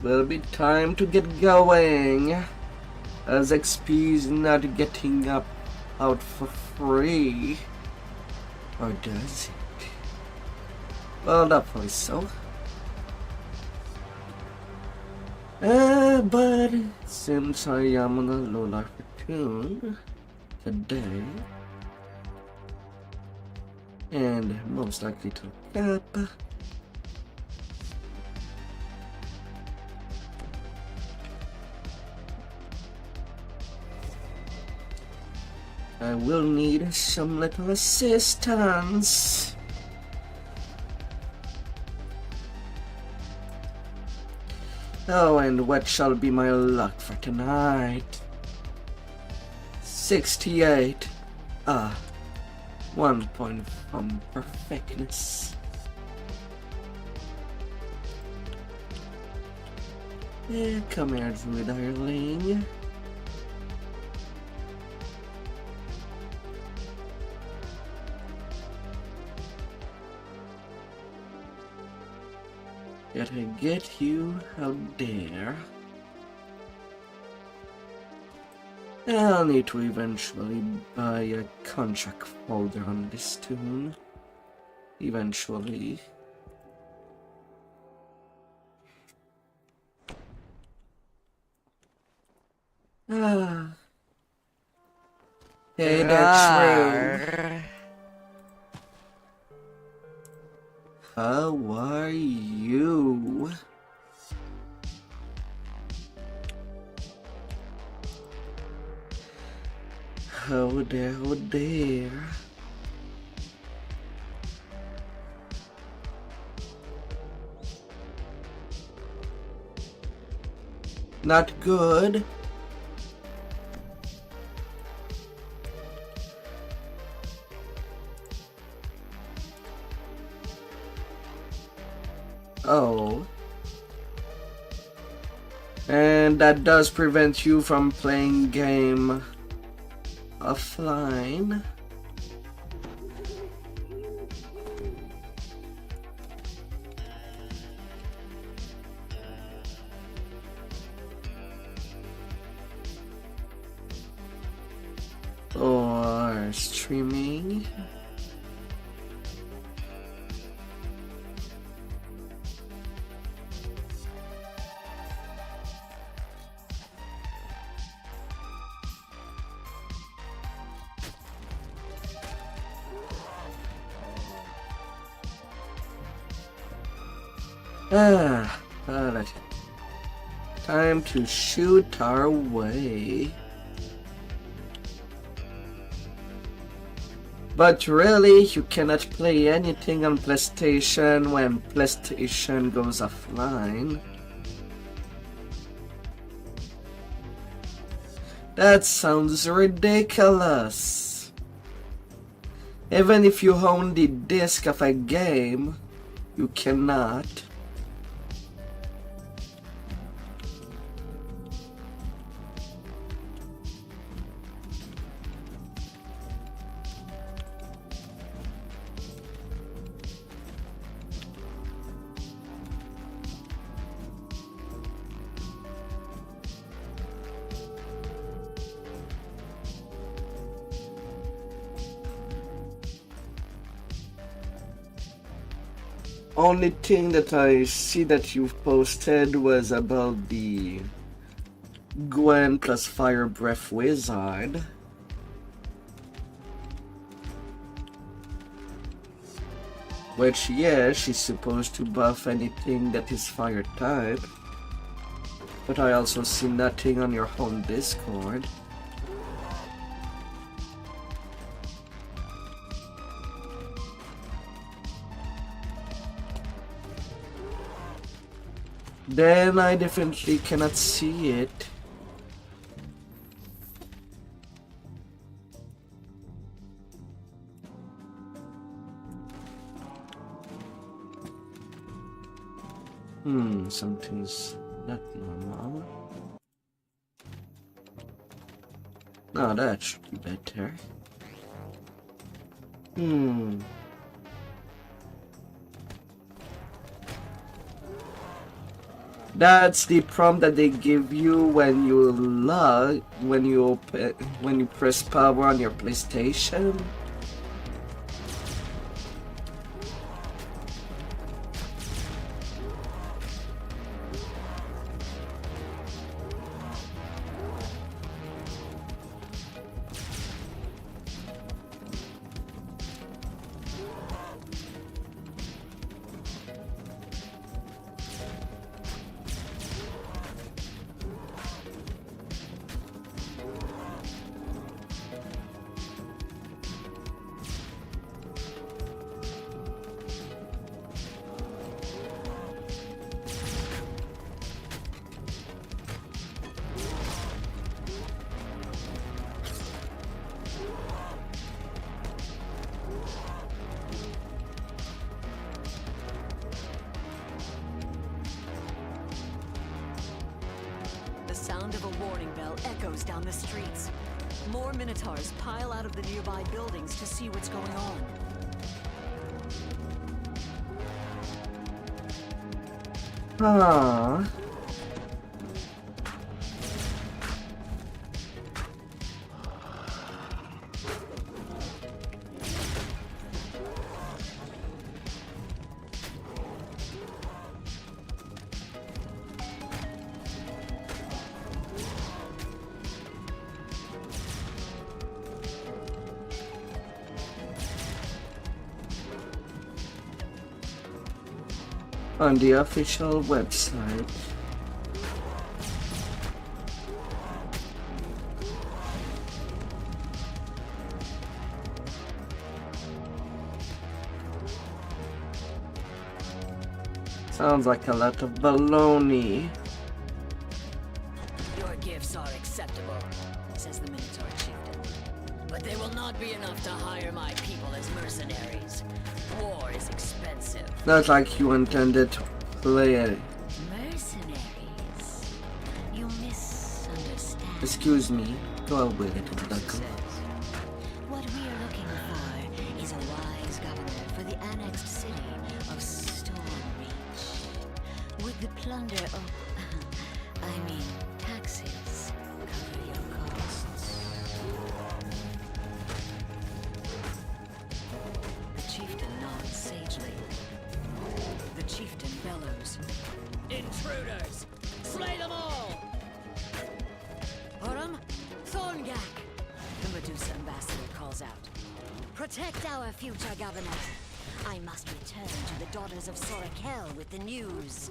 Will be time to get going, as XP's not getting out for free. Or does it? Well, hopefully so. But since I am on a low life tune today, and most likely to cap, I will need some little assistance. Oh, and what shall be my luck for tonight? 68. 1 point from perfectness. Come here, Drew, darling. Gotta get you out there. I'll need to eventually buy a contract folder on this tune. Eventually. Hey there, True. How are you? Oh dear, oh dear. Not good. Oh. And that does prevent you from playing game offline. Or streaming. Alright. Time to shoot our way. But really, you cannot play anything on PlayStation when PlayStation goes offline. That sounds ridiculous. Even if you own the disc of a game, you cannot. Only thing that I see that you've posted was about the Gwen plus Fire Breath Wizard. Which, yeah, she's supposed to buff anything that is fire type. But I also see nothing on your home Discord. Then I definitely cannot see it. Something's not normal. No, that should be better. That's the prompt that they give you when you when you press power on your PlayStation. The sound of a warning bell echoes down the streets. More Minotaurs pile out of the nearby buildings to see what's going on. Ah. On the official website. Sounds like a lot of baloney. Your gifts are acceptable, says the Minotaur chieftain. But they will not be enough to hire my people as mercenaries. War is expensive. Not like you intended to play it. Mercenaries? You misunderstand. Excuse me. Go away, little duck. What we are looking for is a wise governor for the annexed city of Stormreach. Would the plunder of... I mean, taxes cover your costs? The chieftain nods sagely. The chieftain bellows. Intruders! Slay them all! Oram, Thorngak! The Medusa ambassador calls out. Protect our future governor. I must return to the daughters of Sorakel with the news.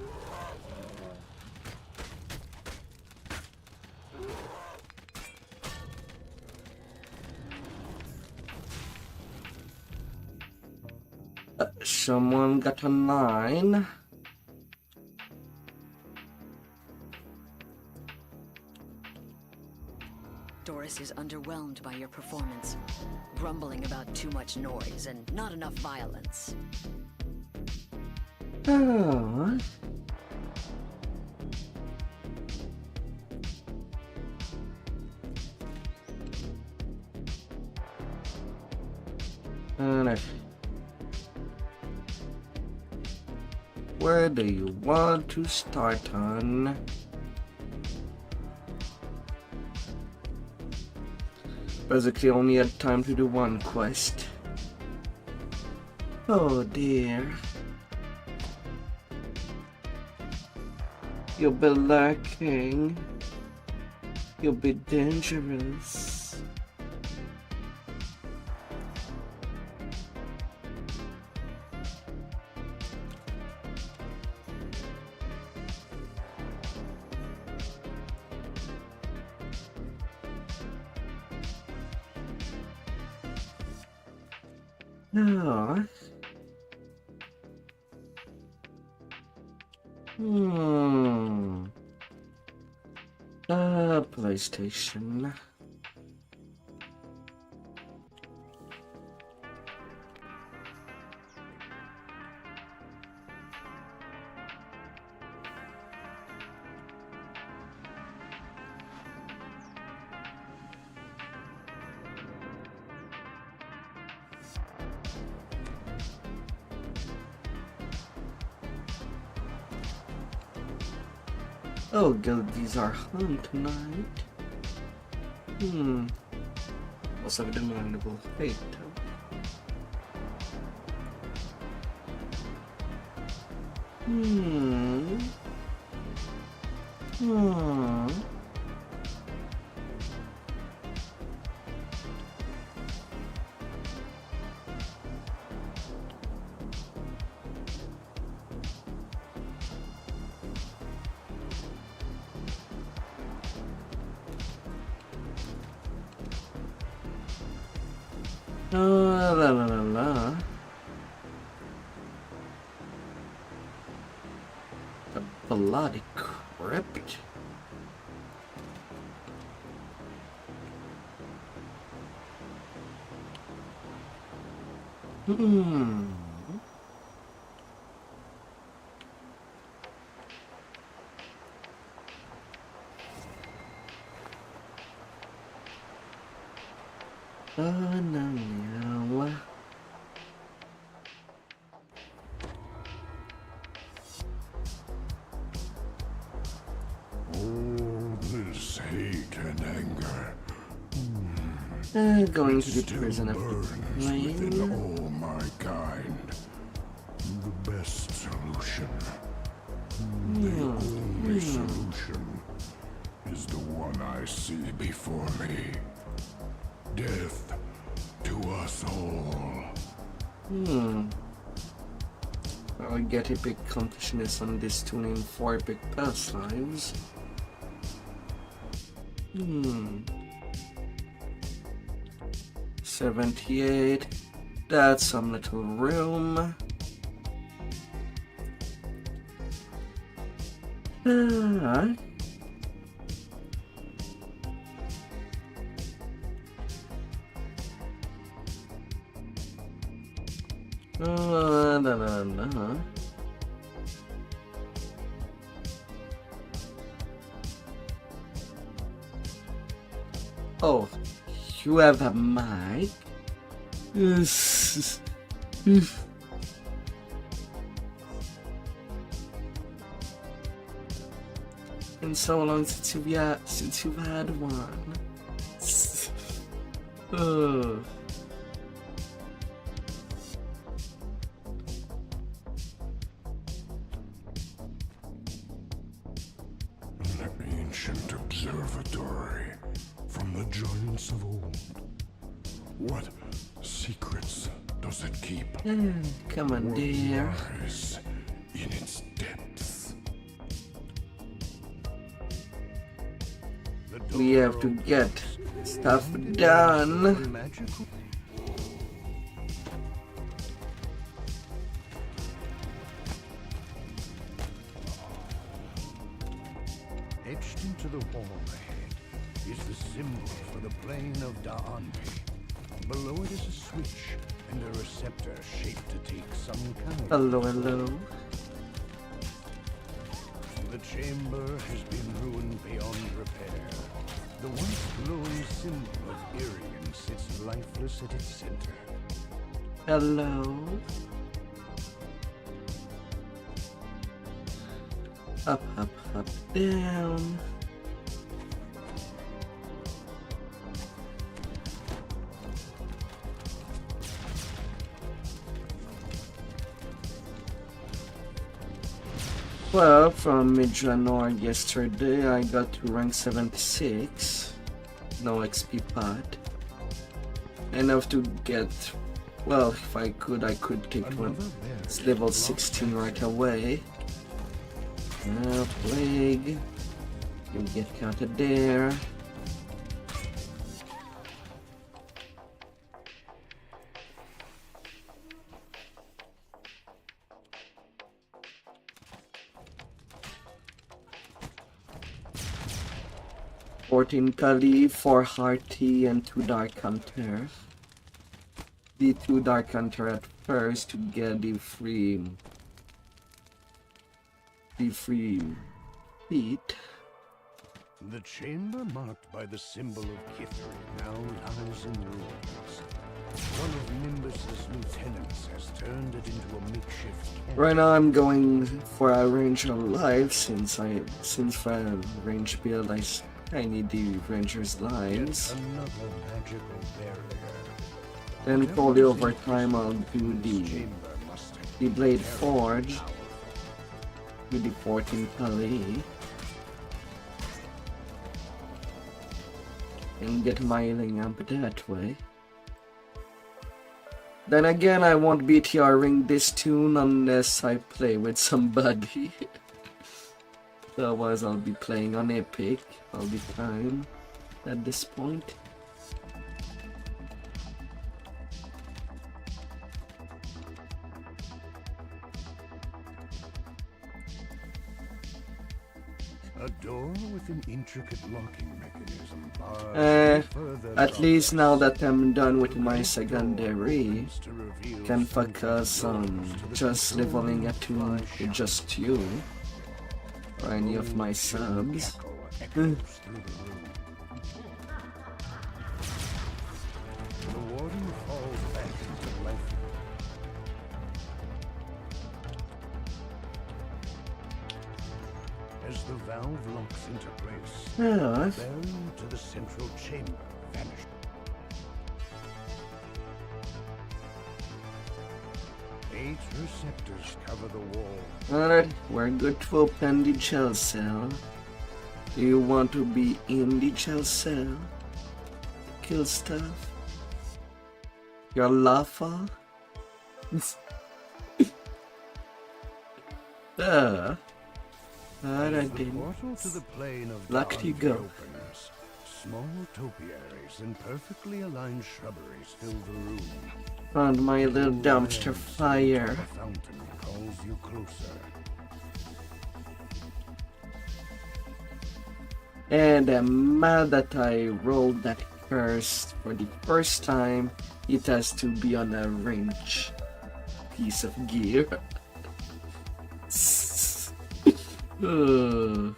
Someone got a 9. Doris is underwhelmed by your performance, grumbling about too much noise and not enough violence. Oh. Where do you want to start on? Basically only had time to do one quest. Oh dear. You'll be lurking. You'll be dangerous. No. PlayStation. Oh, good, these are home tonight. Also a demandable fate. La la la la. The bloody crypt. Oh no. All this hate and anger Going to the still prison of burns the within flame. all my kind. The best solution, the only solution, is the one I see before me. Death to us all. I'll get epic completionist on this tuning 4 epic pastimes. 78. That's some little room. Oh, you have a mic? Been so long since you've had one. Ugh. An ancient observatory from the giants of old. What secrets does it keep? Come on, dear. What lies in its depths? We have to get stuff done. Magical. Etched into the wall ahead is the symbol for the plane of Da'anbi. Below it is a switch and a receptor shaped to take some kind. Hello, hello. The chamber has been ruined beyond repair. The once glowing symbol of Irian sits lifeless at its center. Hello. Up, up, up, down. Well, from mid-January yesterday, I got to rank 76. No XP pot. Enough to get, well, if I could take one. It's level 16 right away. Plague. You get counted there. Fourteen Kali, 4 Hearty, and 2 Dark Hunter. The 2 Dark Hunter at first to get the free feet. The chamber marked by the symbol of Kithri now lies in ruins. One of Nimbus's lieutenants has turned it into a makeshift camp. Right now I'm going for a Ranger Life since for a range build I need the Ranger's Lives. Yet another magical barrier. Then probably over time I'll do the Chamber must have the Blade Forge with the 14 Pali and get miling up that way. Then again, I won't be TRing this tune unless I play with somebody. Otherwise I'll be playing on Epic all the time at this point. A door with an intricate locking mechanism bars further At from least now that I'm done with my secondary, to reveal can focus on just leveling a tune with just you or any of my subs. echoes through the room. The warden falls back into life. As the valve locks into place, Yeah, bearing to the central chamber vanished. Eight receptors cover the wall. alright, we're good to open the jail cell. Do you want to be in the jail cell? Kill stuff? You're lava? Alright As the then. portal to the plane of Luck you Dawn go. opens, small topiaries and perfectly aligned shrubberies fill the room. Found my little dumpster fire. The fountain calls you closer. And I'm mad that I rolled that curse for the first time. It has to be on a range piece of gear. Ugh.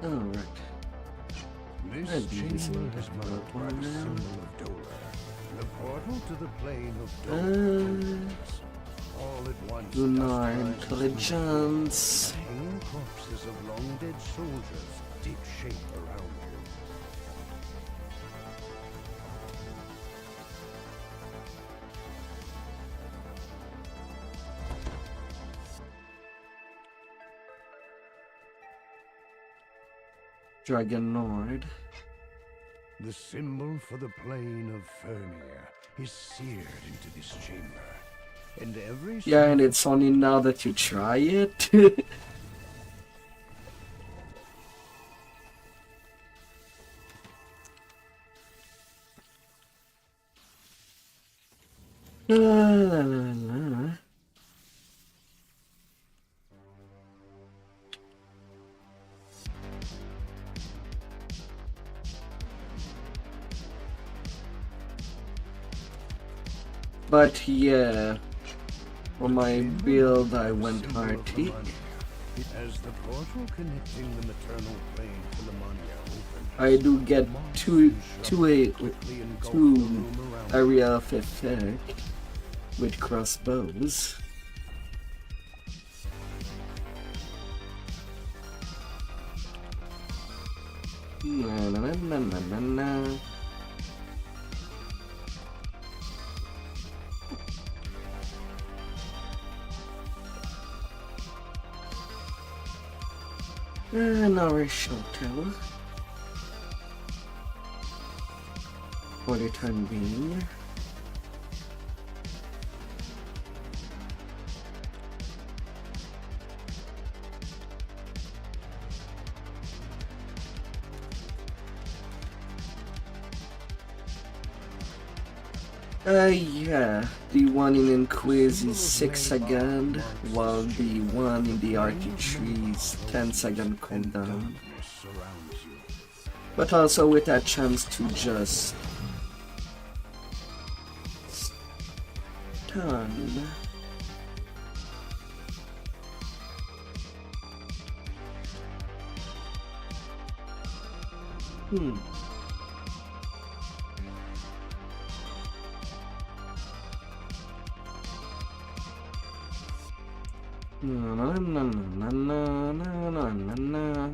Alright. This I'd be chamber using is that marked by one the now. symbol of Dora, the portal to the plane of Uh, Dora. All at once, Lunar dust rises intelligence. from the hanging corpses of long-dead soldiers take shape around you. Dragon Lord. The symbol for the plane of Fermir is seared into this chamber. And every Yeah, and it's only now that you try it. La, la, la, la. But yeah, for my build I went Arctic. As the portal connecting the maternal plane to Lemania opens, I do get two area of effect with crossbows. Na na na na na na na. Another tower for the time being. Yeah, the one in Inquis is 6 seconds, while the one in the Arctic tree is 10 second cooldown. surrounds you. But also with a chance to just stun. Na, na, na, na, na, na, na, na, na.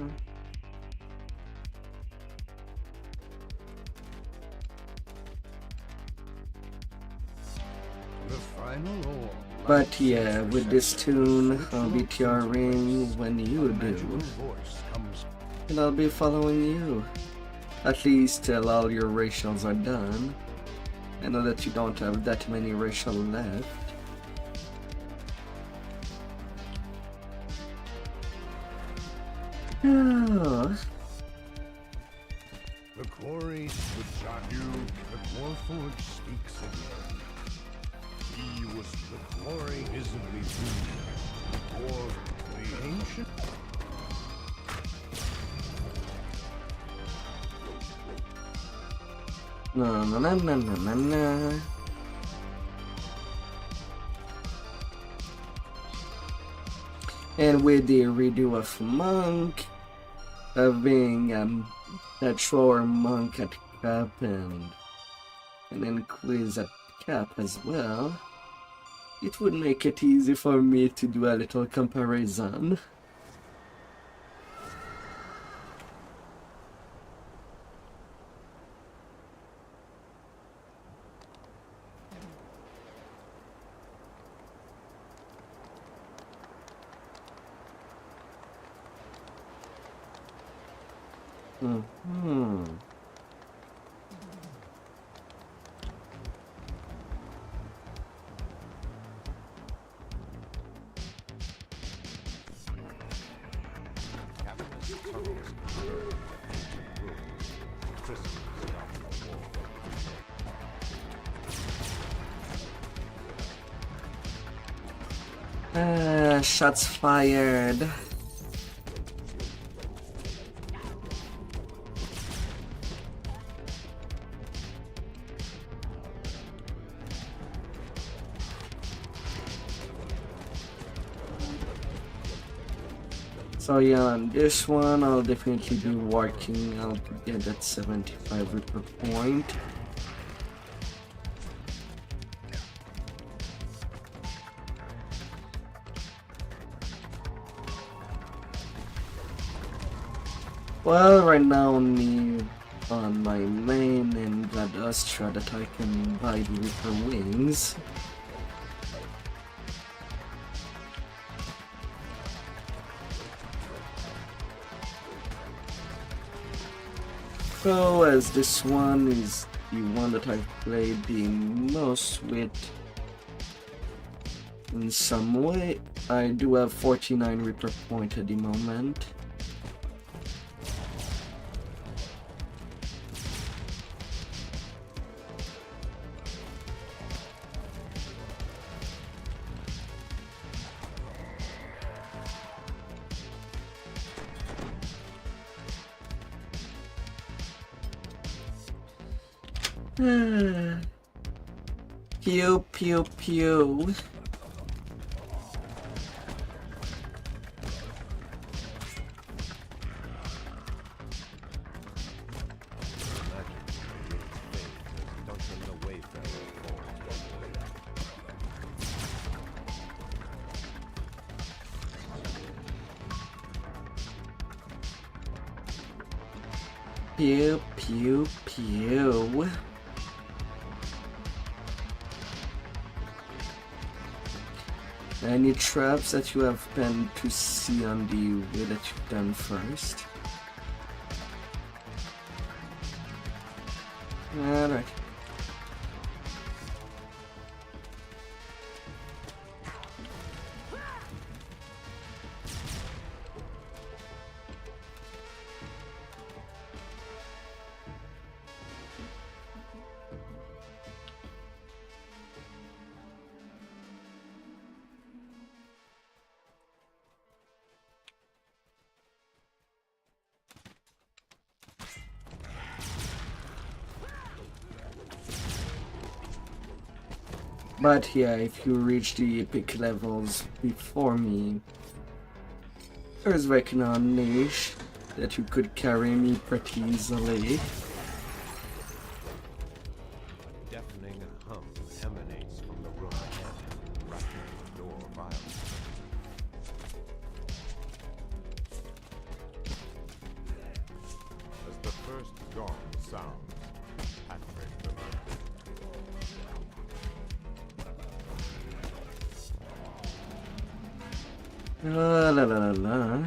The final or But yeah, with this tune, I'll be TRing when you do, voice comes and I'll be following you. At least till all your racials are done. I know that you don't have that many racial left. Oh. the quarry with Jadu, the Warforged speaks again. He was the glory visibly seen, or the ancient. No, no, no, no, no, no, no. And with the redo of Monk, having that thrower Monk at cap and an Inquisitor at cap as well, it would make it easy for me to do a little comparison. Hmm. Shots fired. So yeah, on this one I'll definitely be working. I'll get that 75 Reaper point. Well, right now only on my main and Glad Astra that I can buy the Reaper wings. So as this one is the one that I've played the most with in some way, I do have 49 Reaper point at the moment. Pew pew pew. Pew pew pew. Any traps that you have been to see on the way that you've done first? Alright. But yeah, if you reach the epic levels before me, there's Reckoning on Niche, that you could carry me pretty easily. A deafening hum emanates from the room ahead, rattling the door violently. As the first gong sounds, Patrick emerges. La la la la la.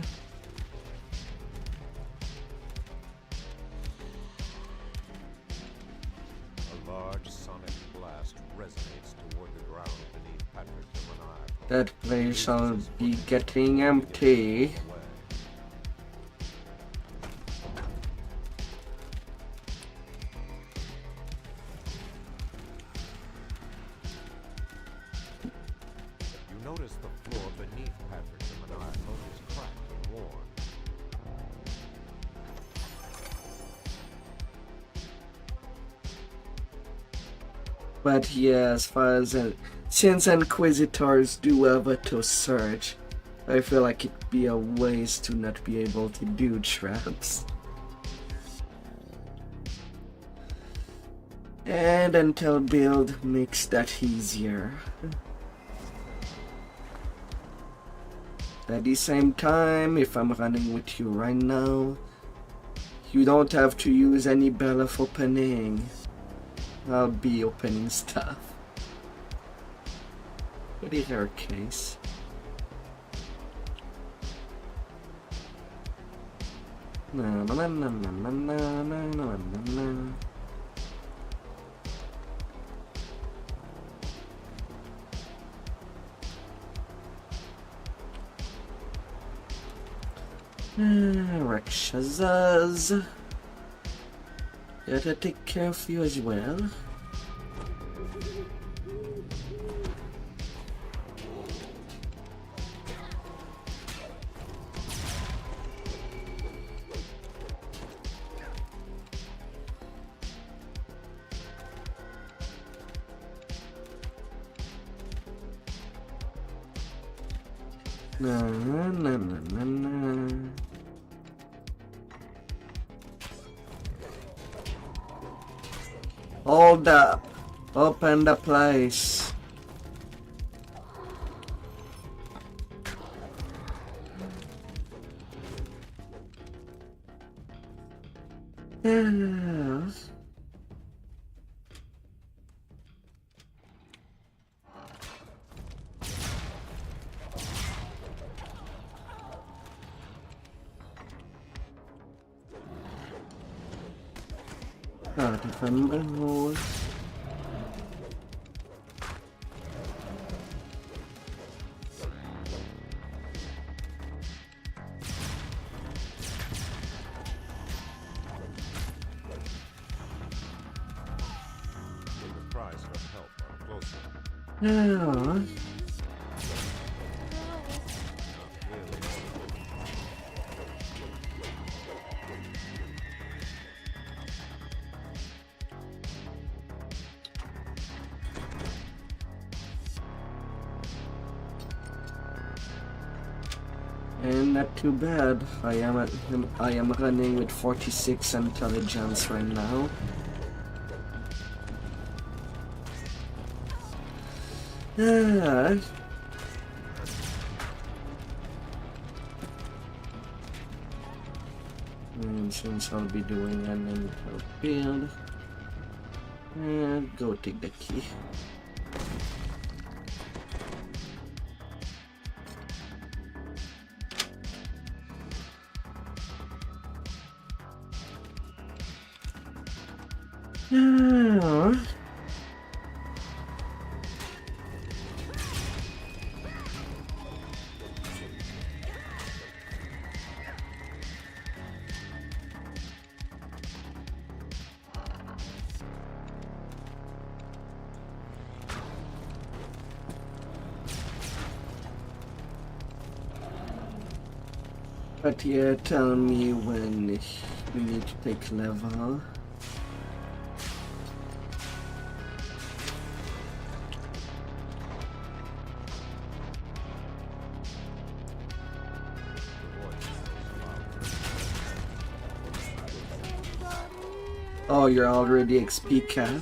A large sonic blast resonates toward the ground beneath Patrick's demoniacal. That place shall be getting empty. Away. You notice the floor beneath Patrick's demoniacal is cracked and worn. But yeah, as far as since Inquisitors do ever to search, I feel like it'd be a waste to not be able to do traps. And Intel build makes that easier. At the same time, if I'm running with you right now, you don't have to use any bell of opening. I'll be opening stuff. But in our case, na na na na na na na na na. Rakshasas. Gotta take care of you as well. Na na na na na. Hold up. Open the place. Defend. The cries for help are closer. Yeah. And not too bad. I am running with 46 intelligence right now. And since I'll be doing an intel build, and go take the key. But yeah, tell me when we need to take level. Oh, you're already XP cap.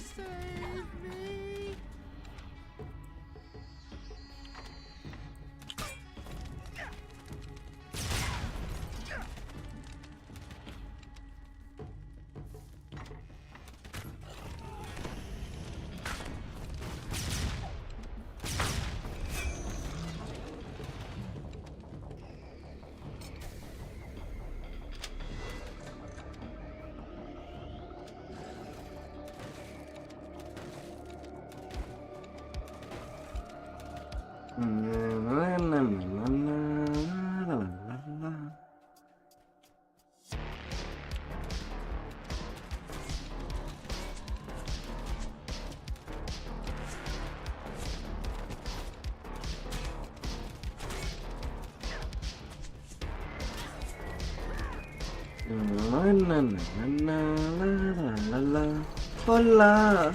Hola.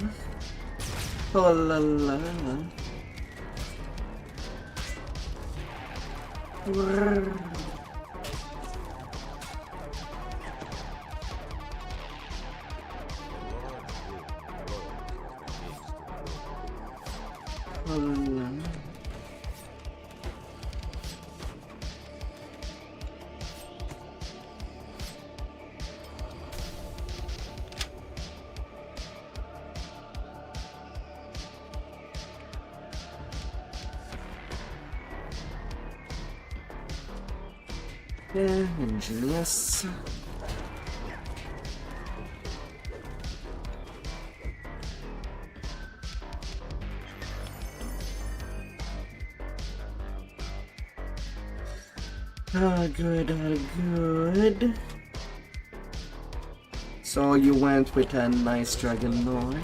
Hola la. Hola. Yeah, ingenious. Good. So you went with a nice dragon lord.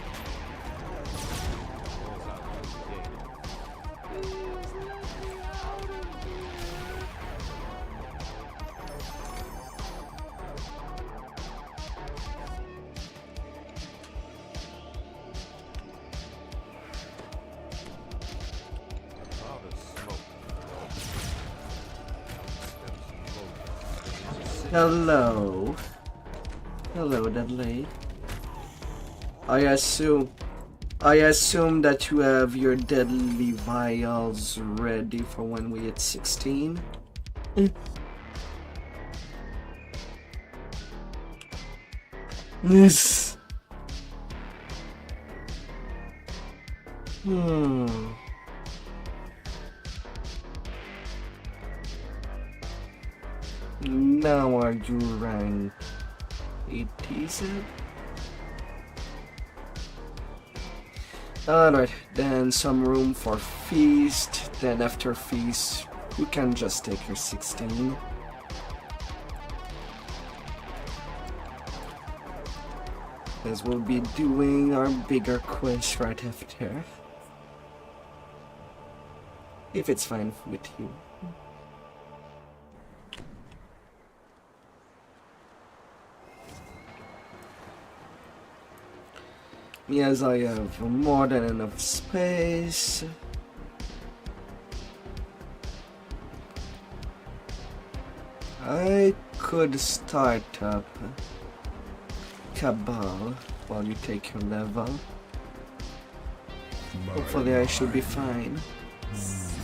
Hello. Hello, Dudley. I assume that you have your deadly vials ready for when we hit 16. Yes. Now are you rank 87? Alright, then some room for feast, then after feast you can just take your 16. As we'll be doing our bigger quest right after. If it's fine with you. Yes, I have more than enough space. I could start up Cabal while you take your level. Hopefully I should be fine. It was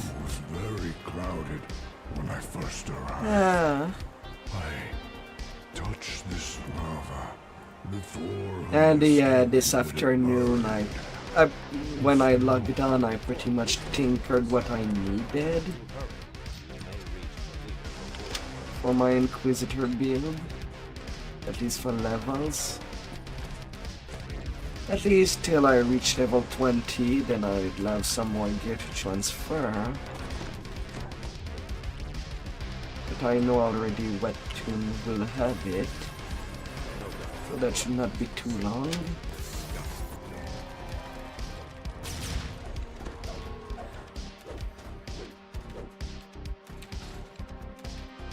very crowded when I first arrived. Yeah. I touched this lava before. And yeah, this afternoon when I logged on, I pretty much tinkered what I needed for my Inquisitor build, at least for levels. At least till I reach level 20, then I'd have some more gear to transfer. But I know already what tune will have it, so that should not be too long.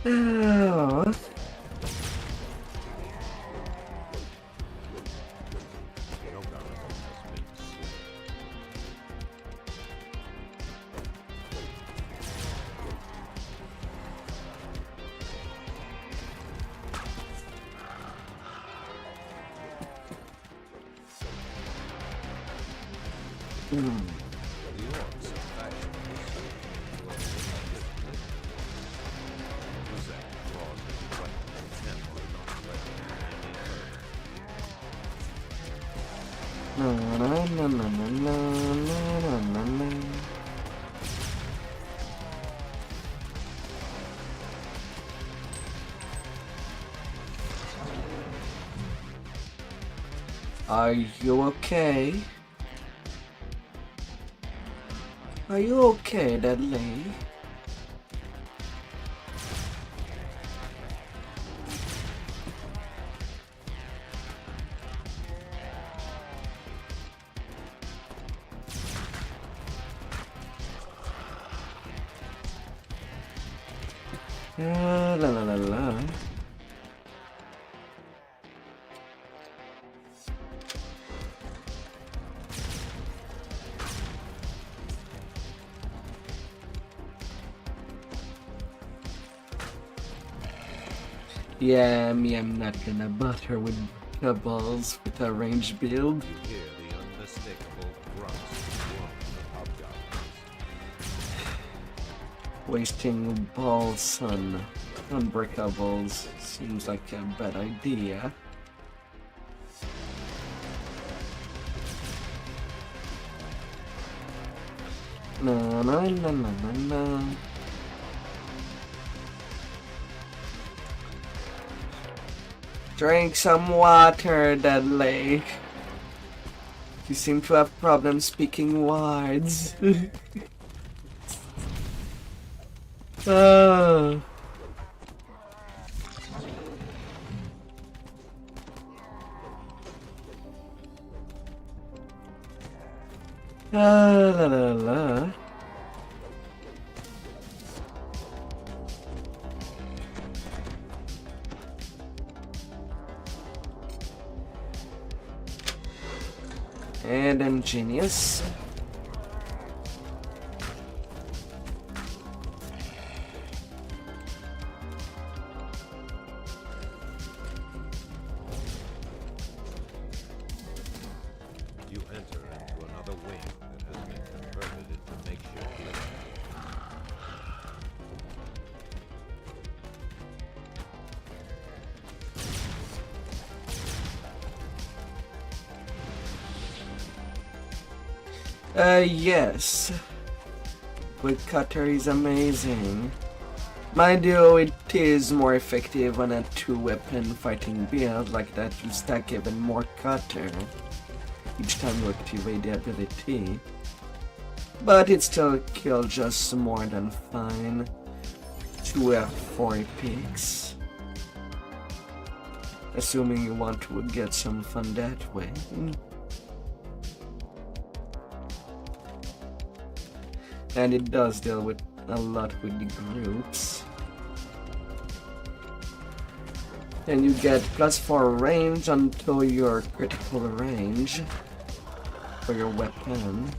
Oh. The orcs are fashionably suited to a different Zach draws his weapon and will not let him any further. Na, na, na, na, na, na, na, na. Are you okay? Are you okay, Dudley? La la la la. Yeah, me, I'm not gonna bother with balls with a range build. You hear the unmistakable grunts and groans of hobgoblins. Wasting balls on unbreakables seems like a bad idea. No, no, no, no, no, no. Drink some water, Dudley. You seem to have problems speaking words. Oh. La la la la. And ingenious. You enter into another wing that has been converted into makeshift living. Yes. Woodcutter is amazing. Mind you, it is more effective on a 2-weapon fighting build like that. You stack even more cutter each time you activate the ability. But it still kills just more than fine. 2 F4 picks. Assuming you want to get some fun that way. And it does deal with a lot with the groups. And you get +4 range until your critical range for your weapon.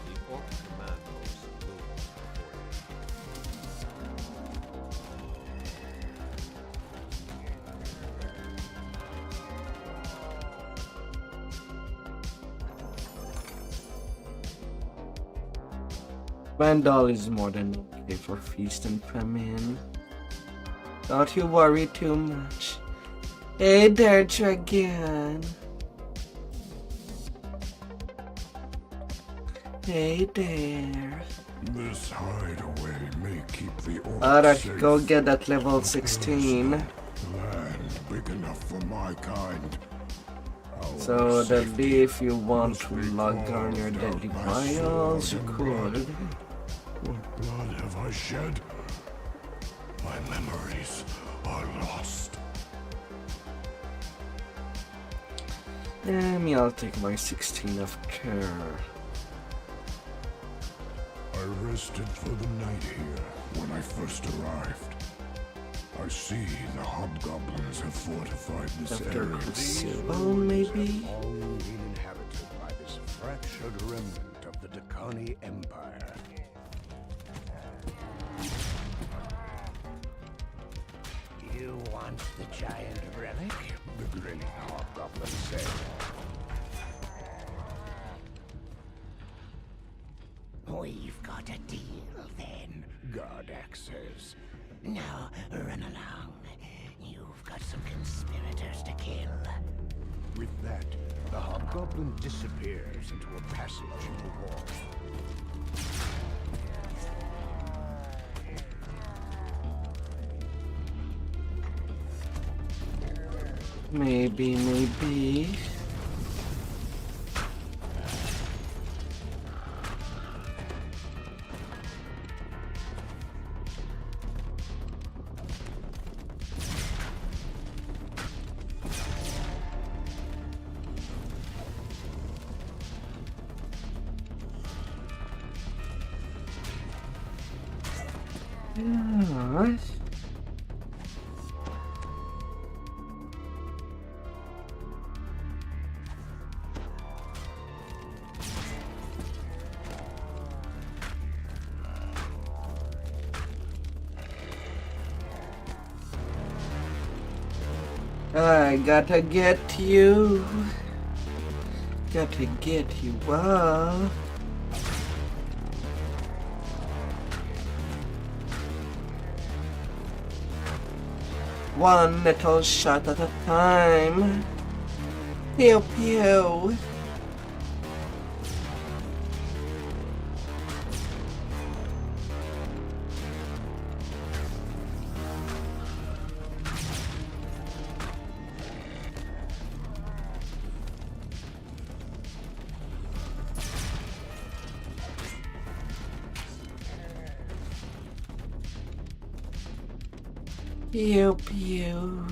The orc command post looms before you. Vandal is more than okay for feast and famine. Don't you worry too much. Hey there, Dragon. Hey there. This hideaway may keep the orcs Alright, safe. go get that level 16. Land big enough for my kind. Our So that'd safety be if you want to must be log on your carved out deadly by vials, you sword and blood. could. What blood have I shed? My memories are lost. I'll take my 16 of care. I rested for the night here when I first arrived. I see the hobgoblins have fortified this After area. Crucible, maybe? Have long been inhabited by this fractured remnant of the Dakani Empire. You want the giant relic? The grinning hobgoblin said. We've got a deal then, Gardak says. Now run along. You've got some conspirators to kill. With that, the hobgoblin disappears into a passage in the wall. Maybe. Yeah. I gotta get you. Gotta get you up. One little shot at a time. Pew pew. Pew pew.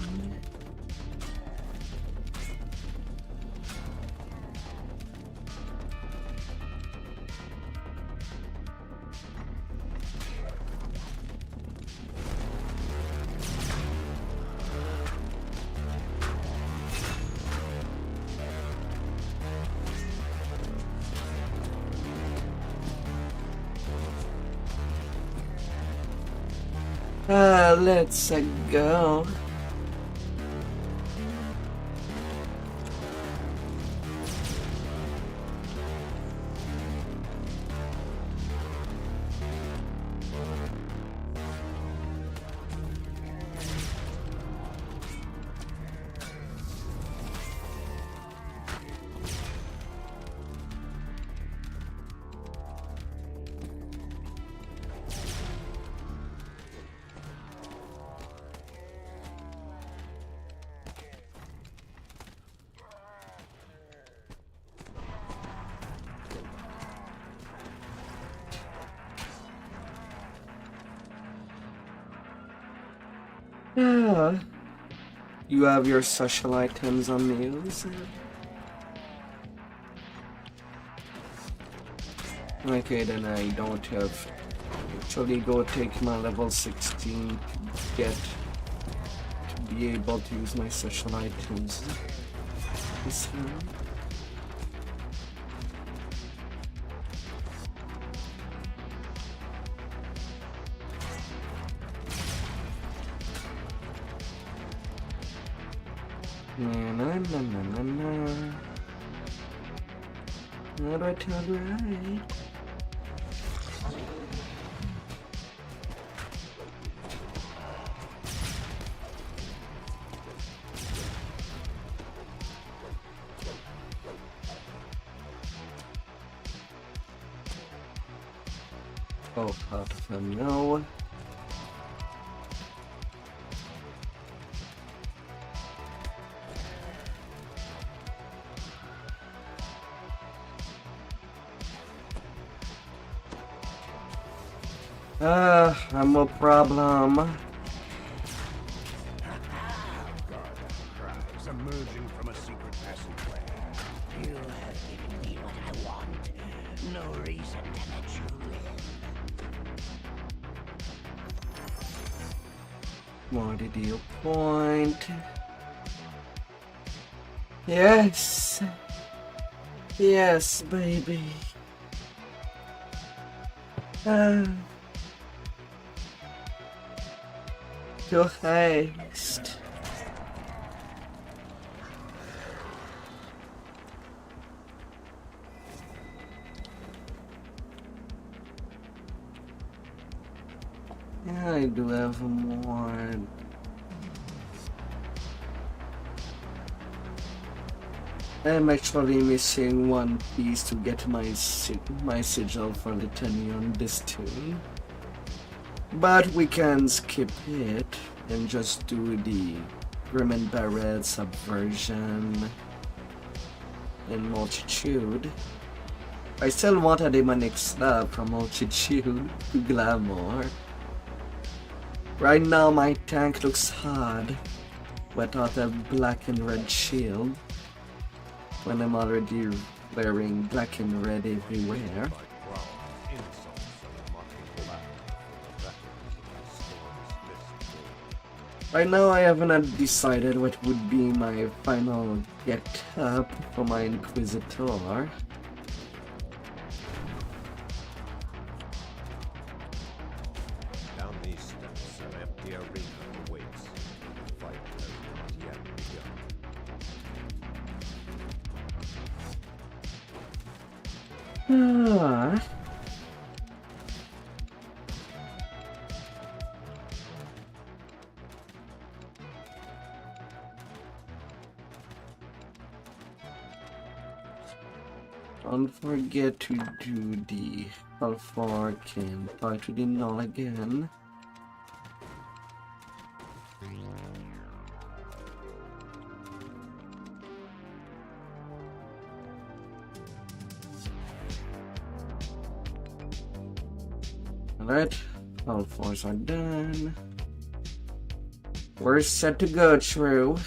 Let's go. Yeah. You have your social items on meals. Okay, then I don't have. Actually, go take my level 16 to be able to use my social items. This one. Alright. Oh, part of them, no. No problem. Commodity point. Yes. Yes, baby. To haste. Yeah, I do have more. I'm actually missing one piece to get my sigil for the tenure on this tune. But we can skip it and just do the Grim and Barret subversion and multitude. I still want a demonic slab from multitude to glamour. Right now my tank looks hard without a black and red shield when I'm already wearing black and red everywhere. Right now I haven't decided what would be my final get-up for my Inquisitor. Down these steps, an empty arena awaits. The fight has not yet begun. Don't forget to do the how far can talk to the null again. Alright, all fours are done. We're set to go through.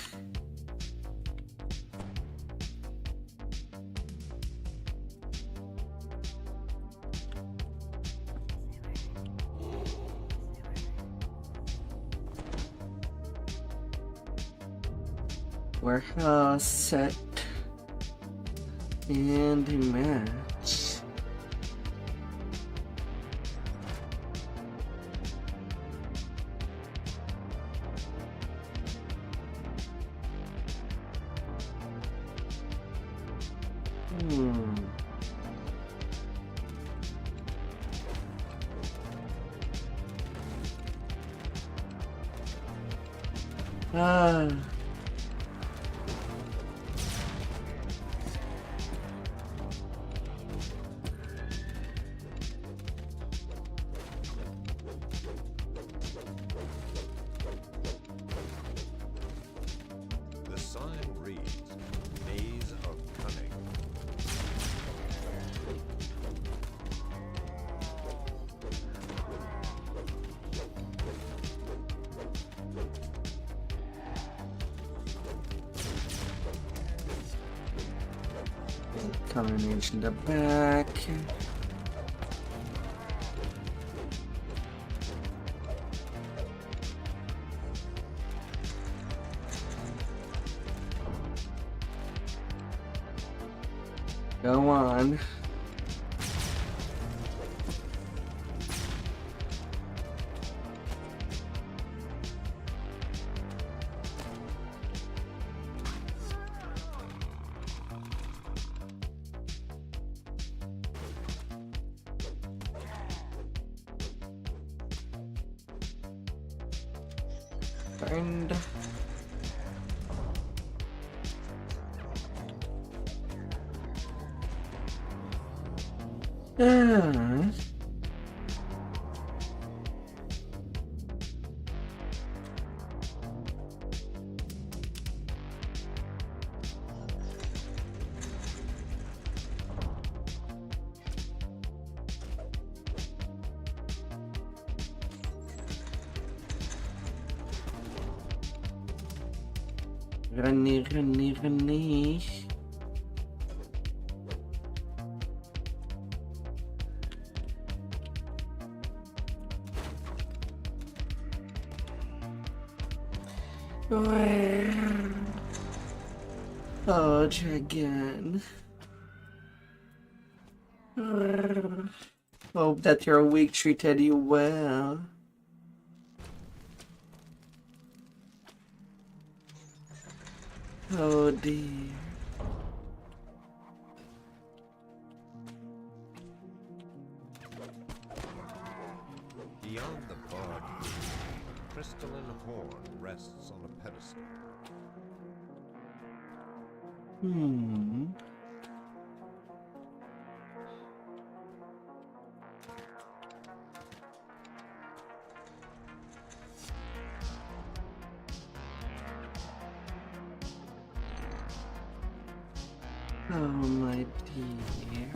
We're all set and a match. Ah. The sign reads, Maze of Cunning. Carnage in the back. Go on. And Rani. Oh, dragon. Hope that your week treated you well. Oh dear. Beyond the bard, a crystalline horn rests on a pedestal. Oh my dear.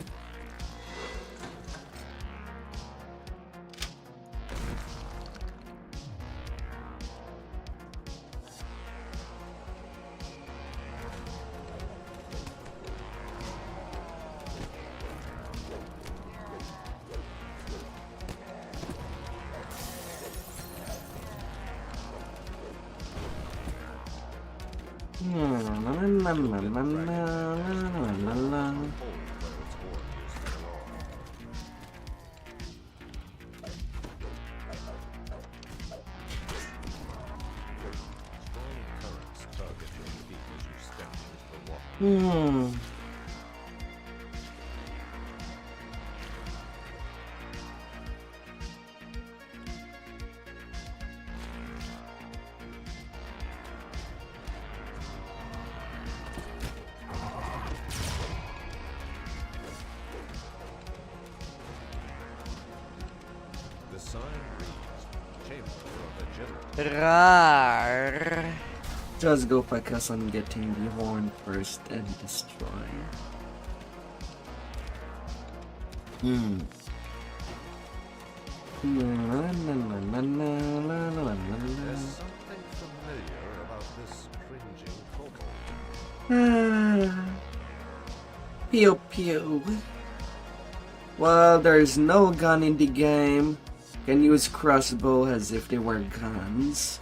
The sign reads, Chamber of Agility. Rar. Just go focus on getting the horn first and destroy. There's something familiar about this cringing kobold. Pew pew. Well, there's no gun in the game. Can use crossbow as if they were guns.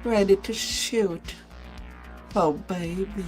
Ready to shoot. Oh, baby.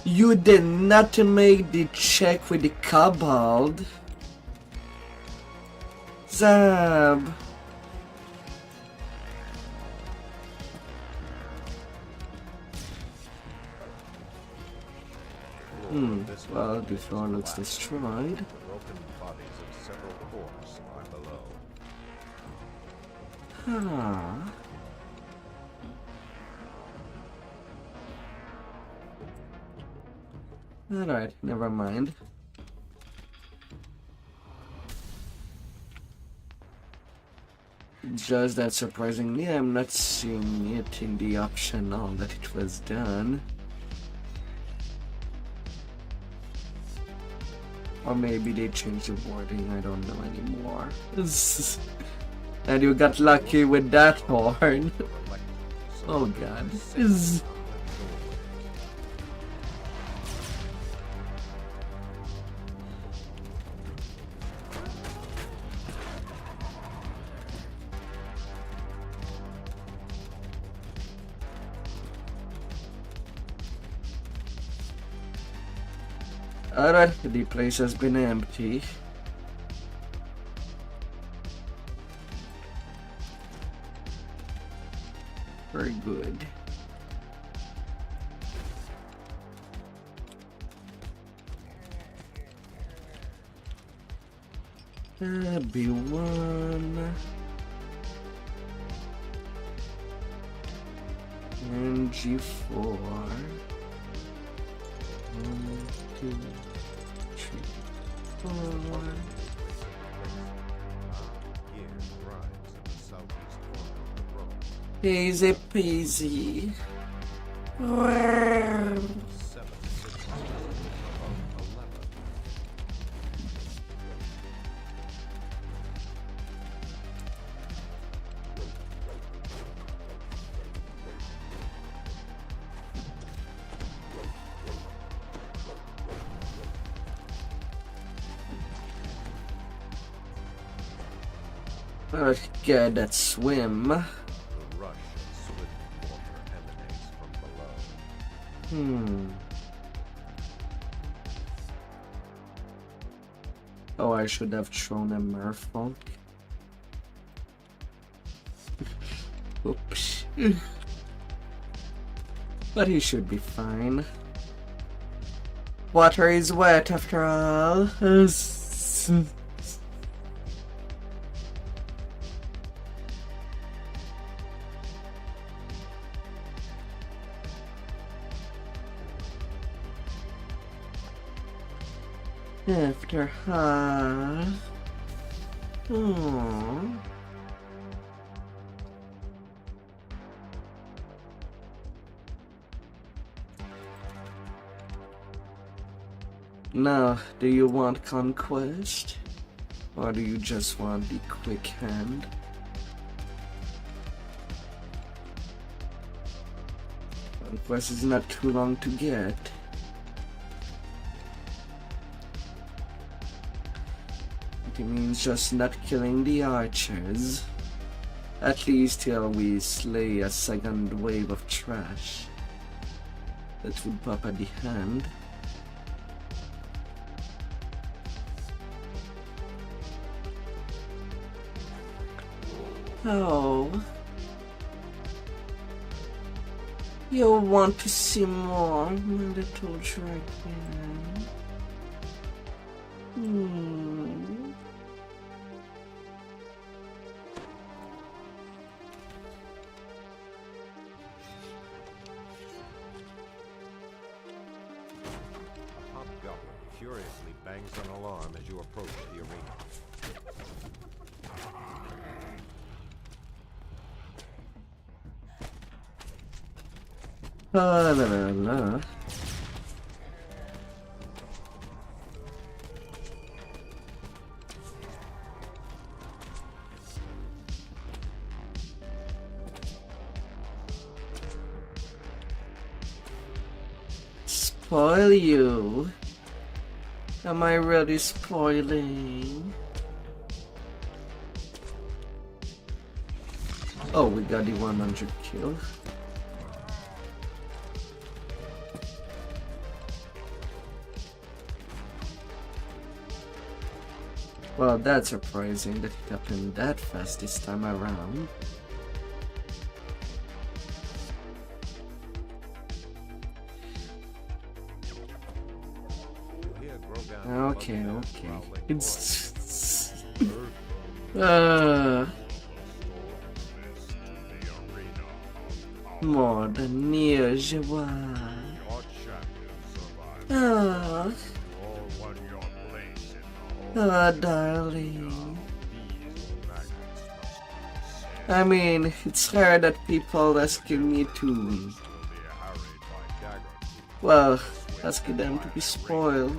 You did not make the check with the kobold. Zab. Well, this one looks destroyed. The broken bodies of several orcs lie below. Huh. Alright, never mind. Just that surprisingly, I'm not seeing it in the optional that it was done. Or maybe they changed the wording, I don't know anymore. And you got lucky with that horn. Oh god. Alright, the place has been empty. Very good. B1. And G4. 1, 2, 3, 4. Here rides in the southeast corner of the road. Easy peasy. 7, 6, above 11. Let's get that swim. The rush of swift water emanates from below. Oh, I should have thrown a merfolk. Oops. But he should be fine. Water is wet after all. After all. Aww. Now, do you want conquest? Or do you just want the quick hand? Conquest is not too long to get. It means just not killing the archers. At least till we slay a second wave of trash that would pop at the hand. Oh. You want to see more, my little dragon? A hobgoblin furiously bangs an alarm as you approach the arena. La la la. Spoil you? Am I really spoiling? Oh, we got the 100 kill. Well, that's surprising that it happened that fast this time around. Okay. It's more than usual. Darling. I mean, it's hard that people asking me to, well, asking them to be spoiled.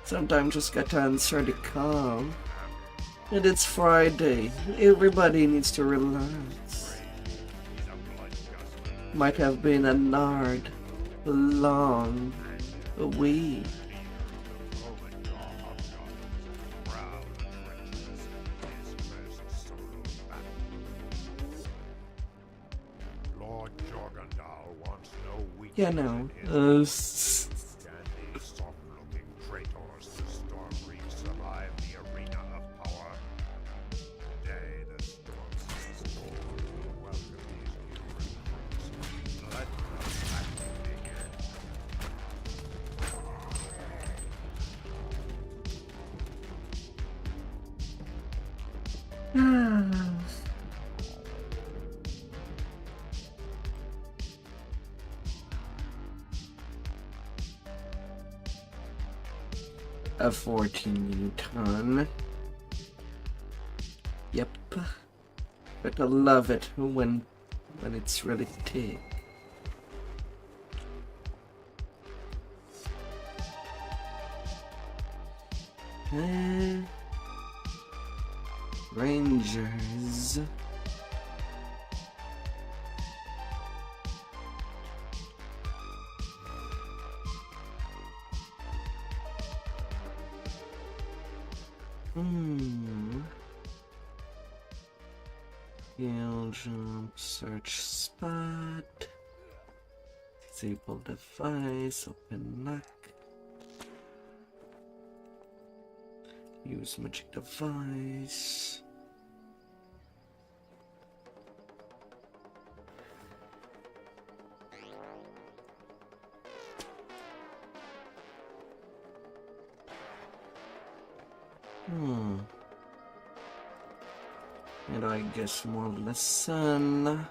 Sometimes just gotta answer the call. And it's Friday. Everybody needs to relax. Might have been a long week. Yeah, no. Soft-looking traitors, the storm reach survive the arena of power. Today, the storm sees all welcome these new recruits. Let them begin. a 14 Newton. Yep. But I love it when it's really thick. Rangers. Heal, jump, search spot. Disable device, open lock. Use magic device. And I guess more lesson.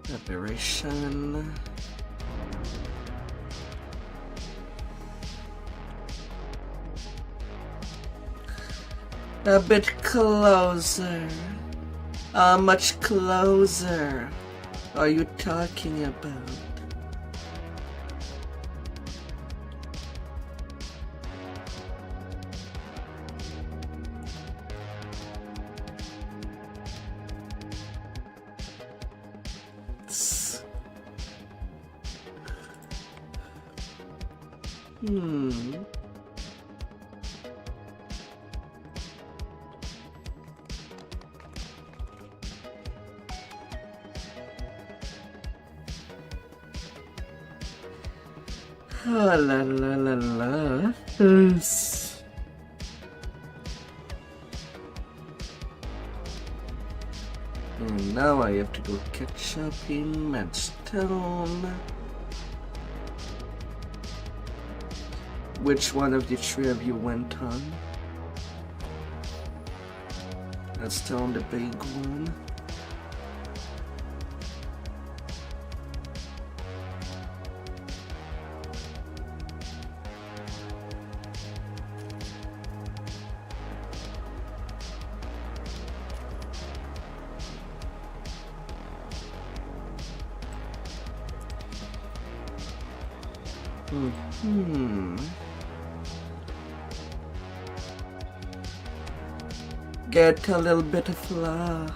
Aberration. A bit closer. How much closer are you talking about? Oh, la la la la. Yes. And now I have to go catch up in Madstone. Which one of the three of you went on? Madstone, the big one. Get a little bit of love.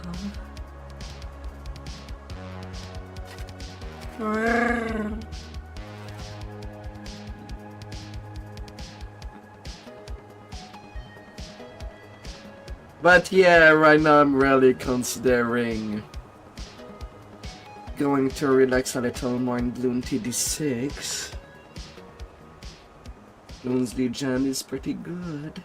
But yeah, right now I'm really considering going to relax a little more in Bloom TD6. Bloom's Legion is pretty good.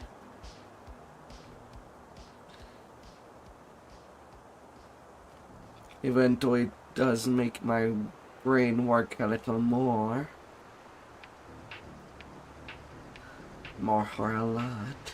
Even though it does make my brain work a little more. More or a lot.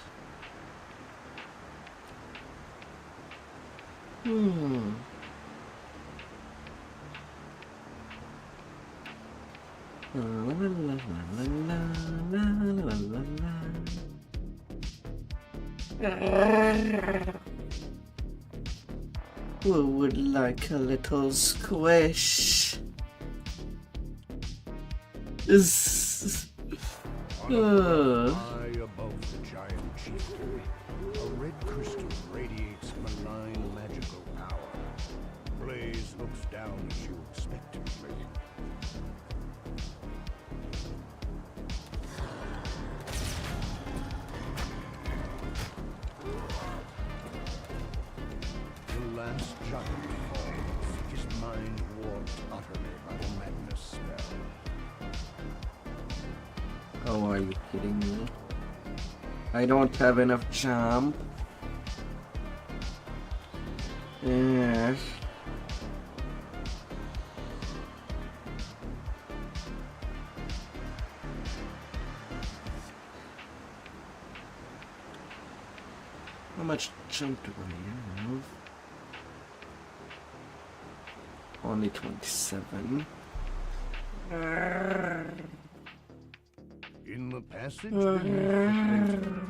Who would like a little squish? High above the giant chieftain, a red crystal radiates malign magical power. Blaze looks down at you expectantly. mind warped utterly by the madness spell. Oh, are you kidding me? I don't have enough jump. Yeah. How much jump do I have? Only 27. In the passage beneath the crater,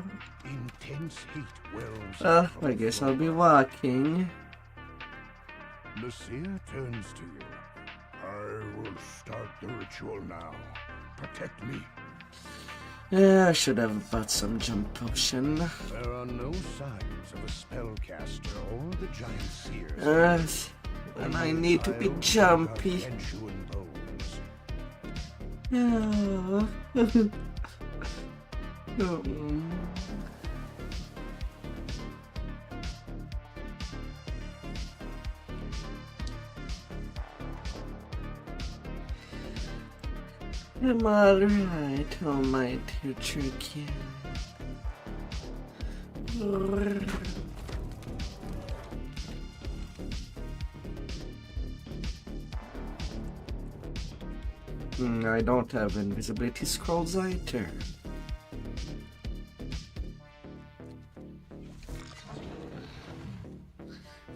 intense hate wells up from I the guess floor. I'll be walking. The seer turns to you. I will start the ritual now. Protect me. Yeah, I should have bought some jump potion. There are no signs of a spellcaster or the giant seers. And I need to be jumpy. Gargantuan bones. Yeah. I'm alright, oh my dear tricky. I don't have invisibility scrolls either.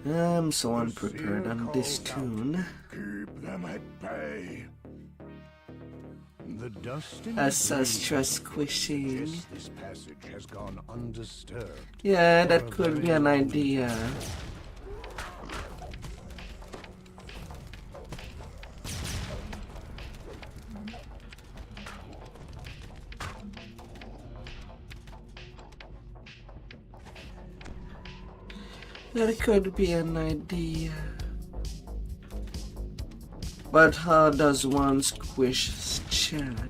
I'm so unprepared on this tune. Keep them at bay. The dust in Ancestra squishing. suggests this passage has gone undisturbed. Yeah, that could be an idea. That could be an idea. But how does one squish chat?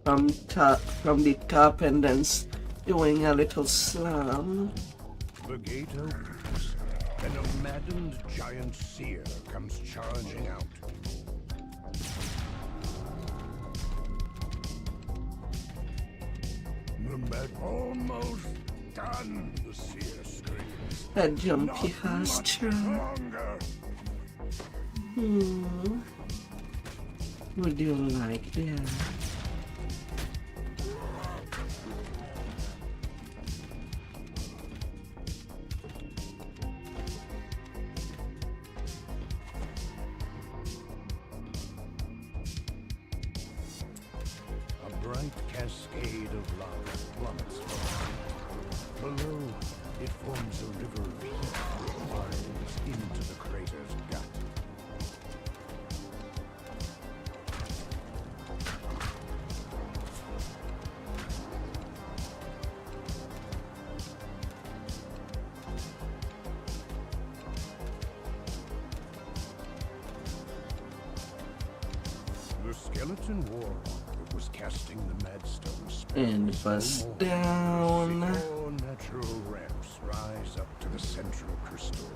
From the top and then doing a little slam. The gate opens, and a maddened giant seer comes charging out. The mad almost done, the seer screams. That jumpy Not has much charm. longer. Would you like that? A bright cascade of lava plummets from it. Below, it forms a river of heat that winds into the crater's gut. The skeleton warlock that was casting the madstone spell And is bust no more. down. Four natural ramps rise up to the central crystal.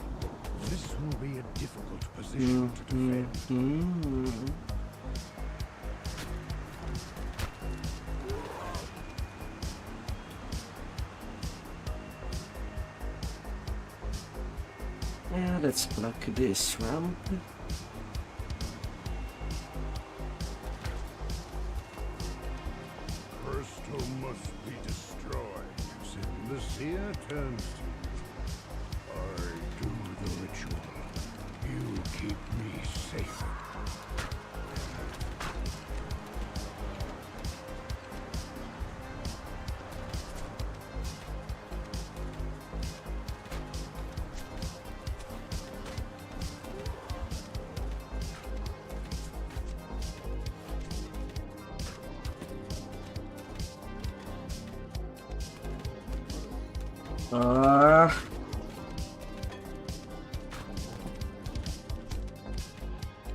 This will be a difficult position to defend. Yeah, let's block this ramp. Crystal must be destroyed. The seer turns to you. I do the ritual. You keep me safe.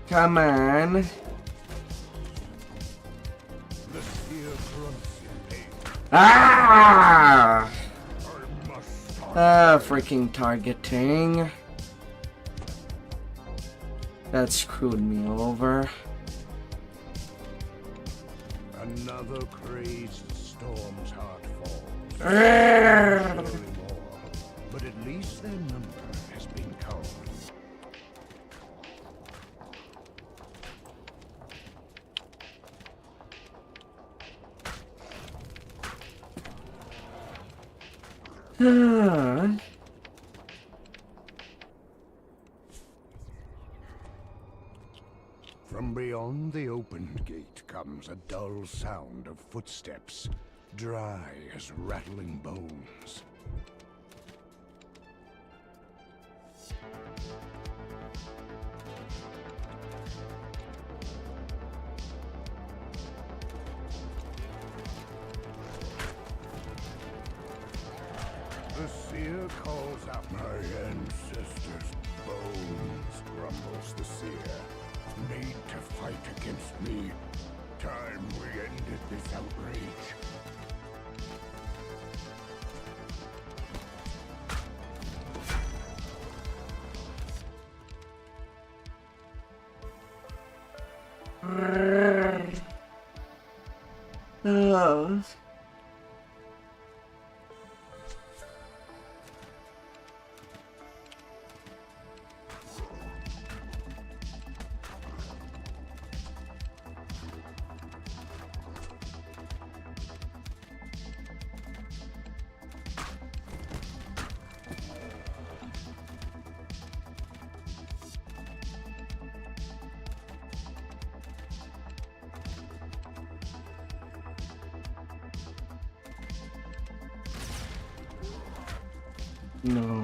Come on. The seer grunts in pain. Ah! I must Ah, freaking targeting. That screwed me over. Another crazed storm's heart falls. Urgh. Surely more, but at least their number has been culled. From beyond the opened gate comes a dull sound of footsteps, dry as rattling bones. The seer calls out my ancestors' bones, grumbles the seer. Made to fight against me. Time we ended this outrage. Oh. No.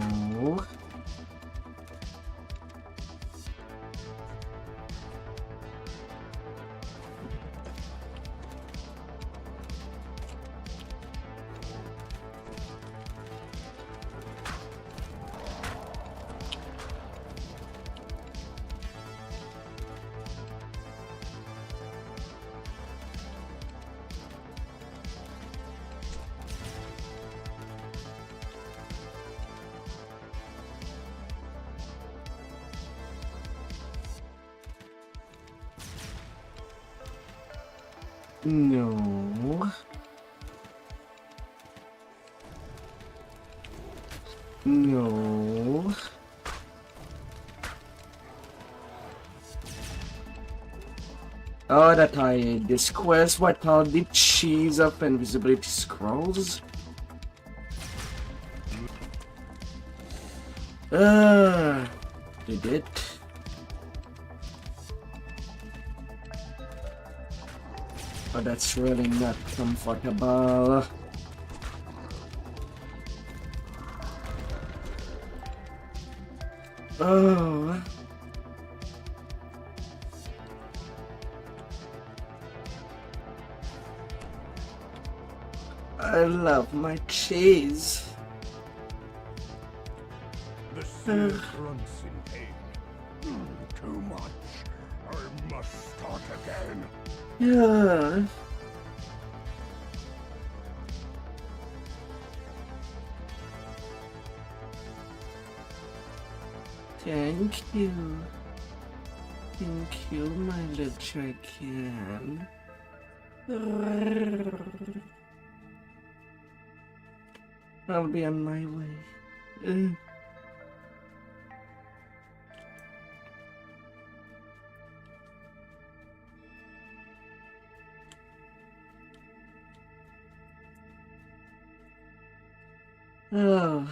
No. No. Oh, that I this quest, what called the cheese of invisibility scrolls? Did it? Oh, that's really not comfortable. Oh. I love my cheese. The seer grunts in pain. Too much. I must start again. Yeah. Thank you. Thank you, my little chicken. I'll be on my way. Oh.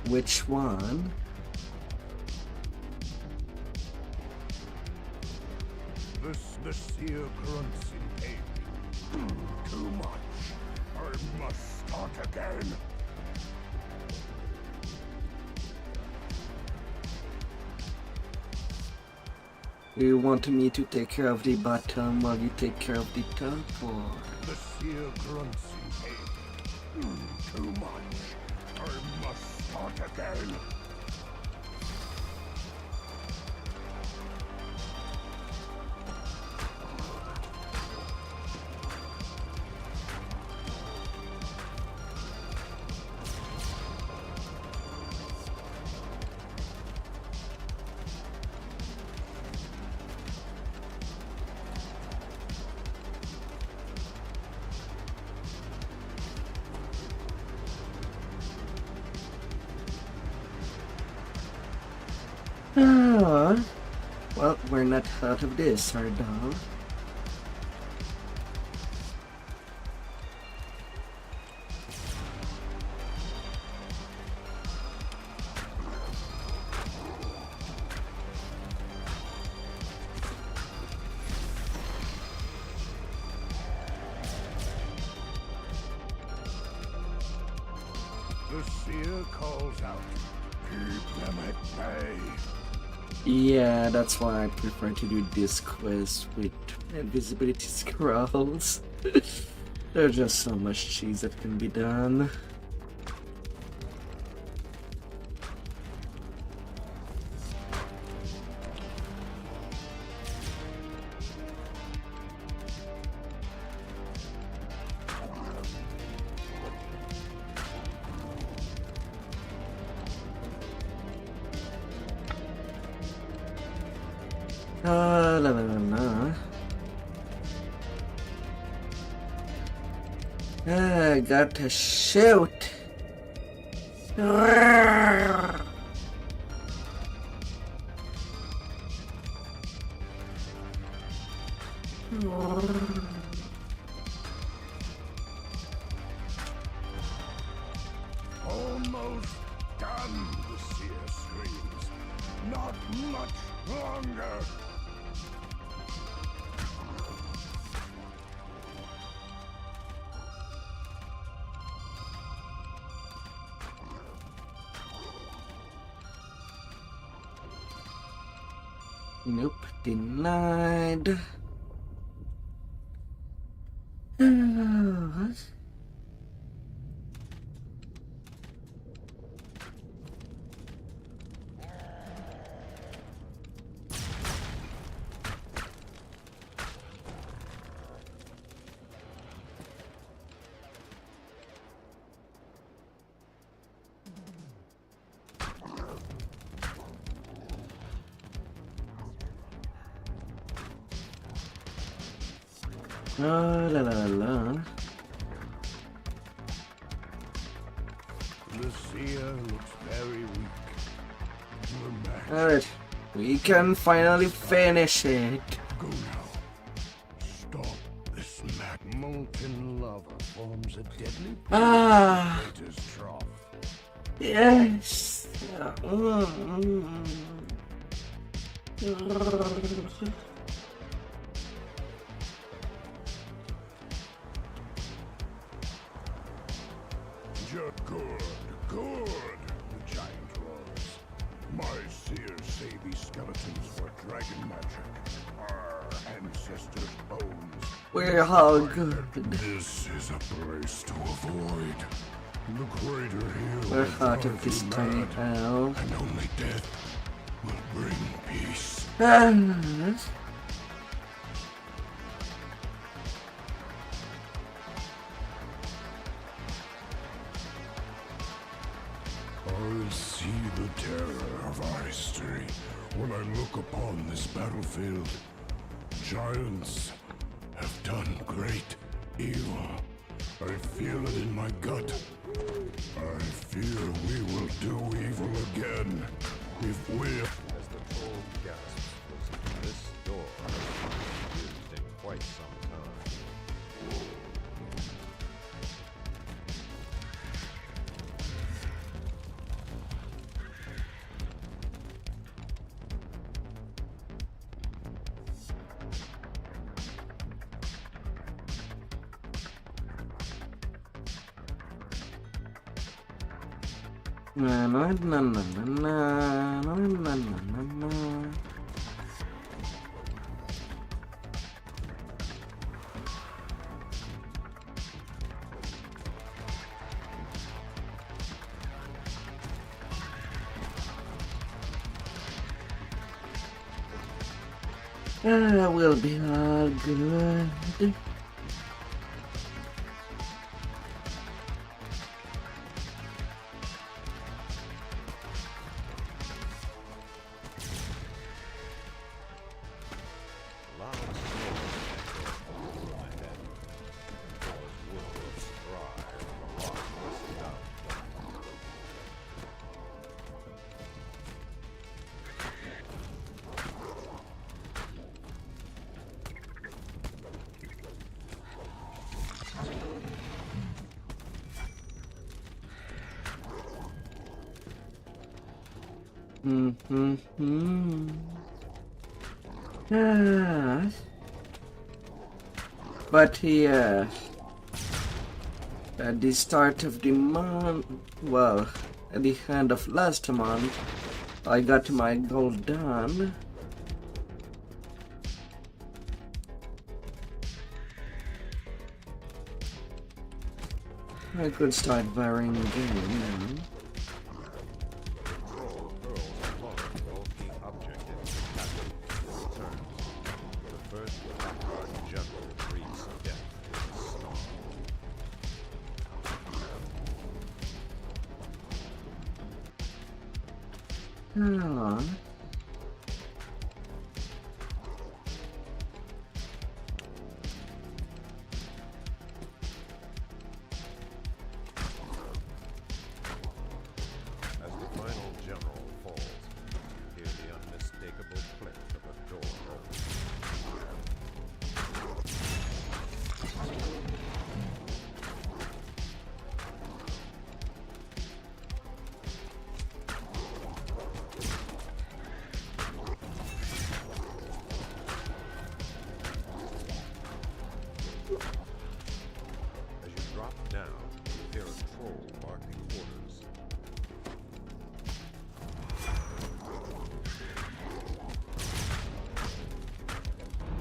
Which one? The seer grunts in pain. Too much. I must start again. You want me to take care of the bottom while you take care of the top, or? The seer grunts in pain. Too much. I must start again. Well, we're not out of this, are we? The seer calls out. Keep them at bay. Yeah, that's why I prefer to do this quest with invisibility scrolls. There's just so much cheese that can be done. La la la la. I got to shoot. Almost done, the seer screams. Not much longer. Nope, denied. La la la la. The seer looks very weak. Relax. Alright, we can finally finish it. Go now. Stop this molten lava forms a deadly Ah, predator's trough. yes. Good, the giant roars. My seers say these skeletons were dragon magic. Our ancestors' bones. We're all good. This is a place to avoid. The crater here We're will out of drive this you tiny mad, town. and only death will bring peace. I see the terror of our history when I look upon this battlefield. Giants have done great evil. I feel it in my gut. I fear we will do evil again if we... As the troll gasps, was this door used in quite some time. Na na na na na na na na na na. We'll be all good. Loud snoring over my head. Doors wolves dry and the lock rusted out. But yeah, at the start of the month, well, at the end of last month, I got my goal done. I could start varying again now. Control hurls a bulky object into the captain in return. The first Blackguard general breathes death in the storm. Ah. As the final general falls, you hear the unmistakable click of a door opening. As you drop down, you hear a troll barking orders.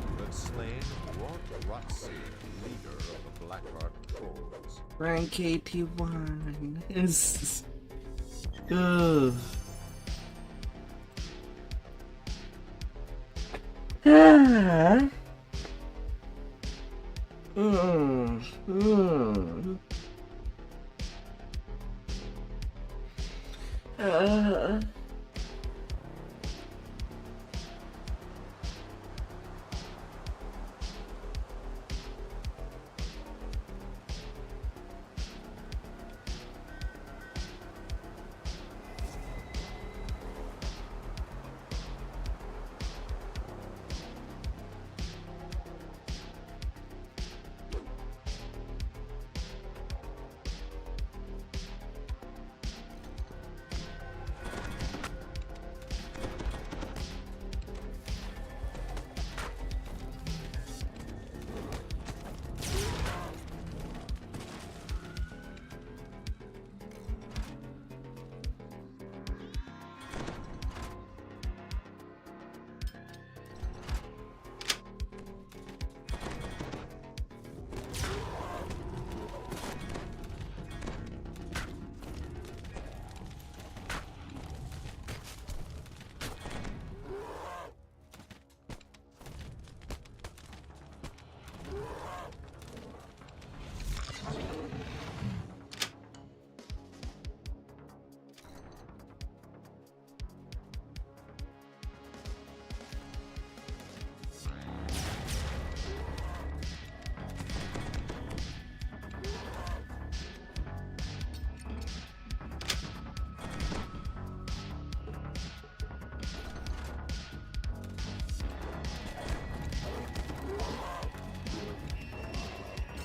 You had slain Rotzi, leader of the Blackguard trolls. Rank 81 is. Ugh. Ah. Ah.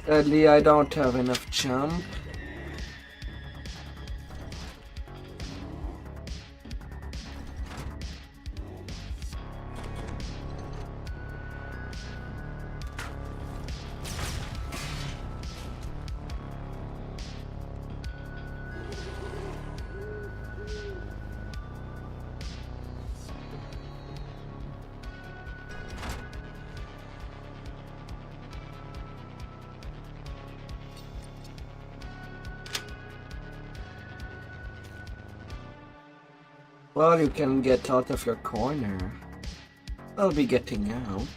Sadly, I don't have enough jump. Well, you can get out of your corner. I'll be getting out.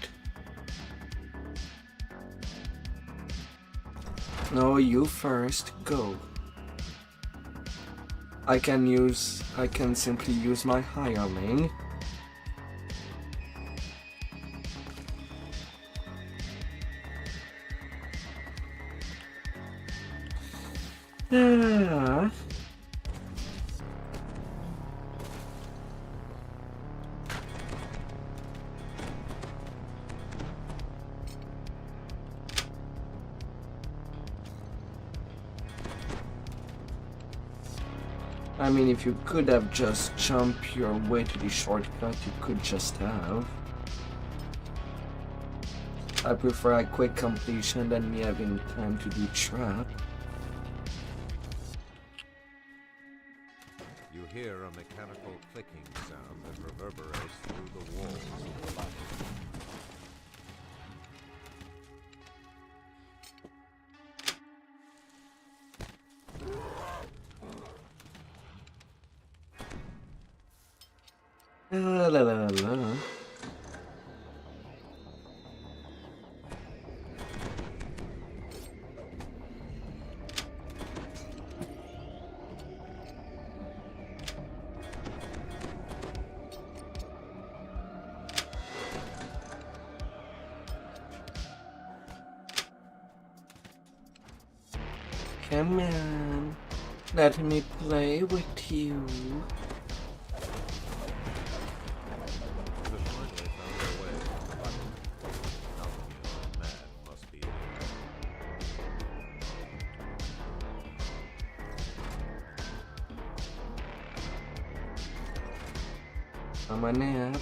No, you first. Go. I can simply use my hireling. Yeah. I mean, if you could have just jumped your way to the shortcut, you could just have. I prefer a quick completion than me having time to do trap. You hear a mechanical clicking sound that reverberates through the walls of the labyrinth. La la la la. Come on, let me play with you. The finally found their way to the labyrinth. Alchemy mad must be I'm a nap.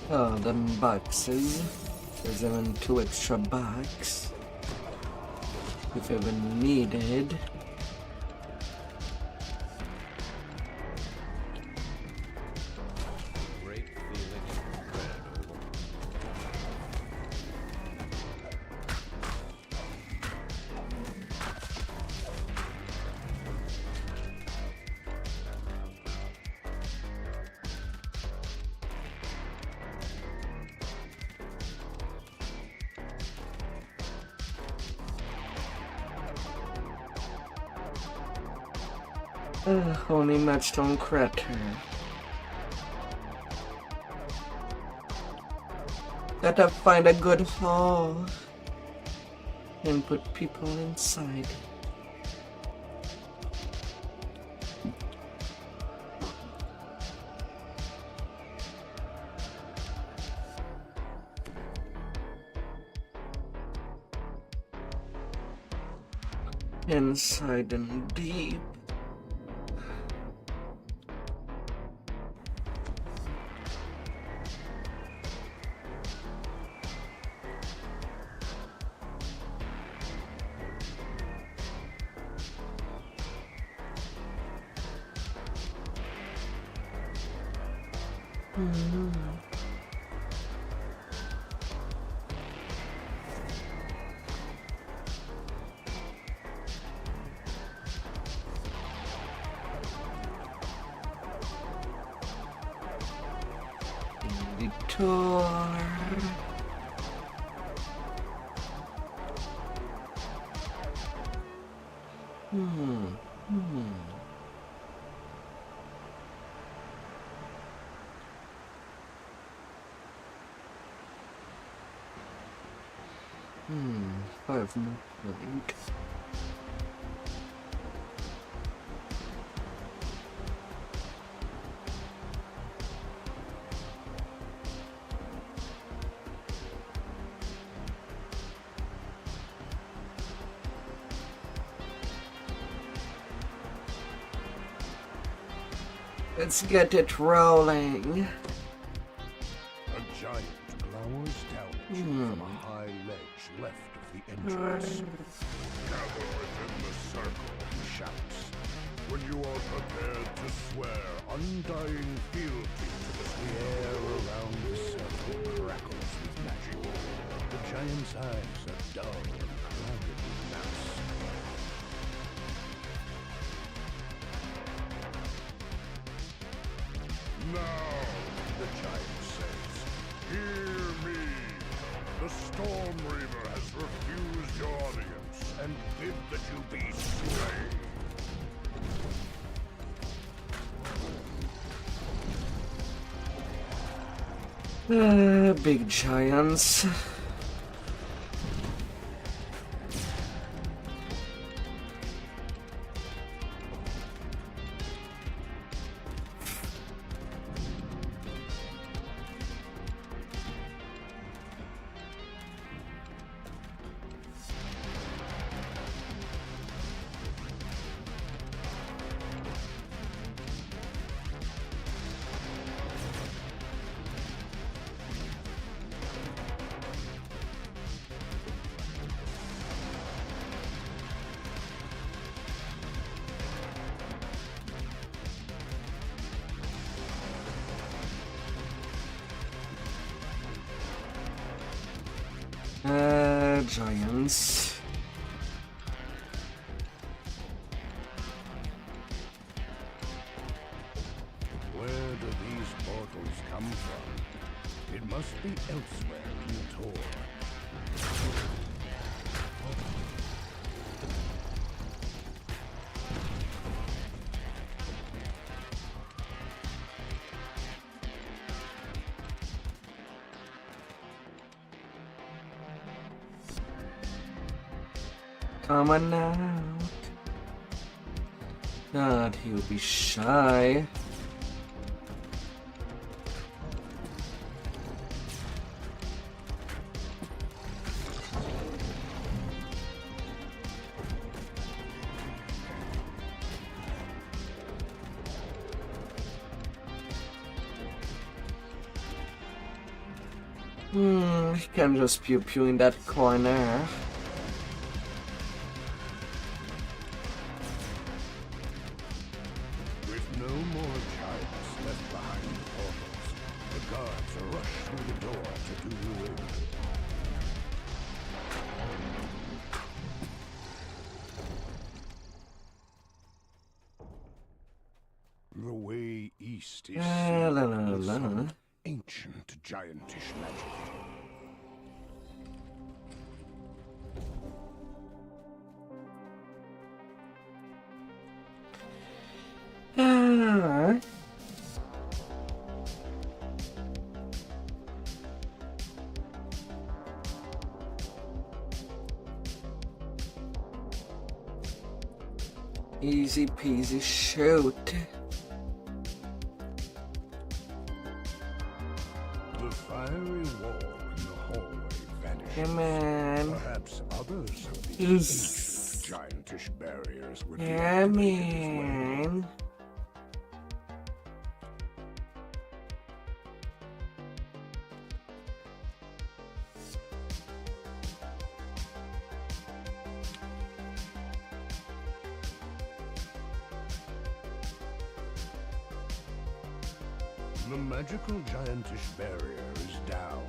Oh, them boxes. There's even 2 extra bucks. If ever needed. great feeling of dread over. Only Matchstone Crater. Gotta find a good hall and put people inside. Inside and deep. Tour. Five more played. Let's get it rolling. A giant glowers down at you from a high ledge left of the entrance. Gather within the circle. He shouts. When you are prepared to swear undying fealty to the air around the circle crackles with magic. The giant's eyes are dull and clouded with malice. Now, The giant says, hear me. The Storm Reaver has refused your audience and bid that you be slain. Big giants. Giants. where do these portals come from? It must be elsewhere in Tor. Come on now. God, he'll be shy. He can just pew pew in that corner. With no more giants left behind the portals, the guards rush through the door to do the will. The way east is La, la, la, with la. some ancient giantish magic. Ah. Easy peasy shoot. The fiery wall in the hallway vanishes. Come on. Perhaps others of Yes. these ancient giantish barriers would be Come activated as well. on. The magical giantish barrier is down.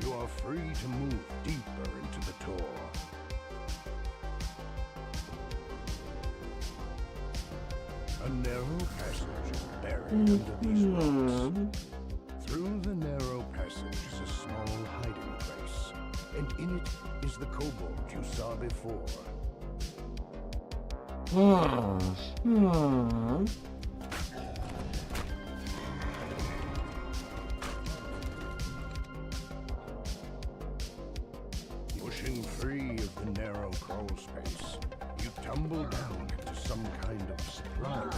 You are free to move deeper into the Tor. A narrow passage is buried under these rocks. Through the narrow passage is a small hiding place, and in it is the kobold you saw before. Pushing free of the narrow crawl space, you tumble down into some kind of spiral.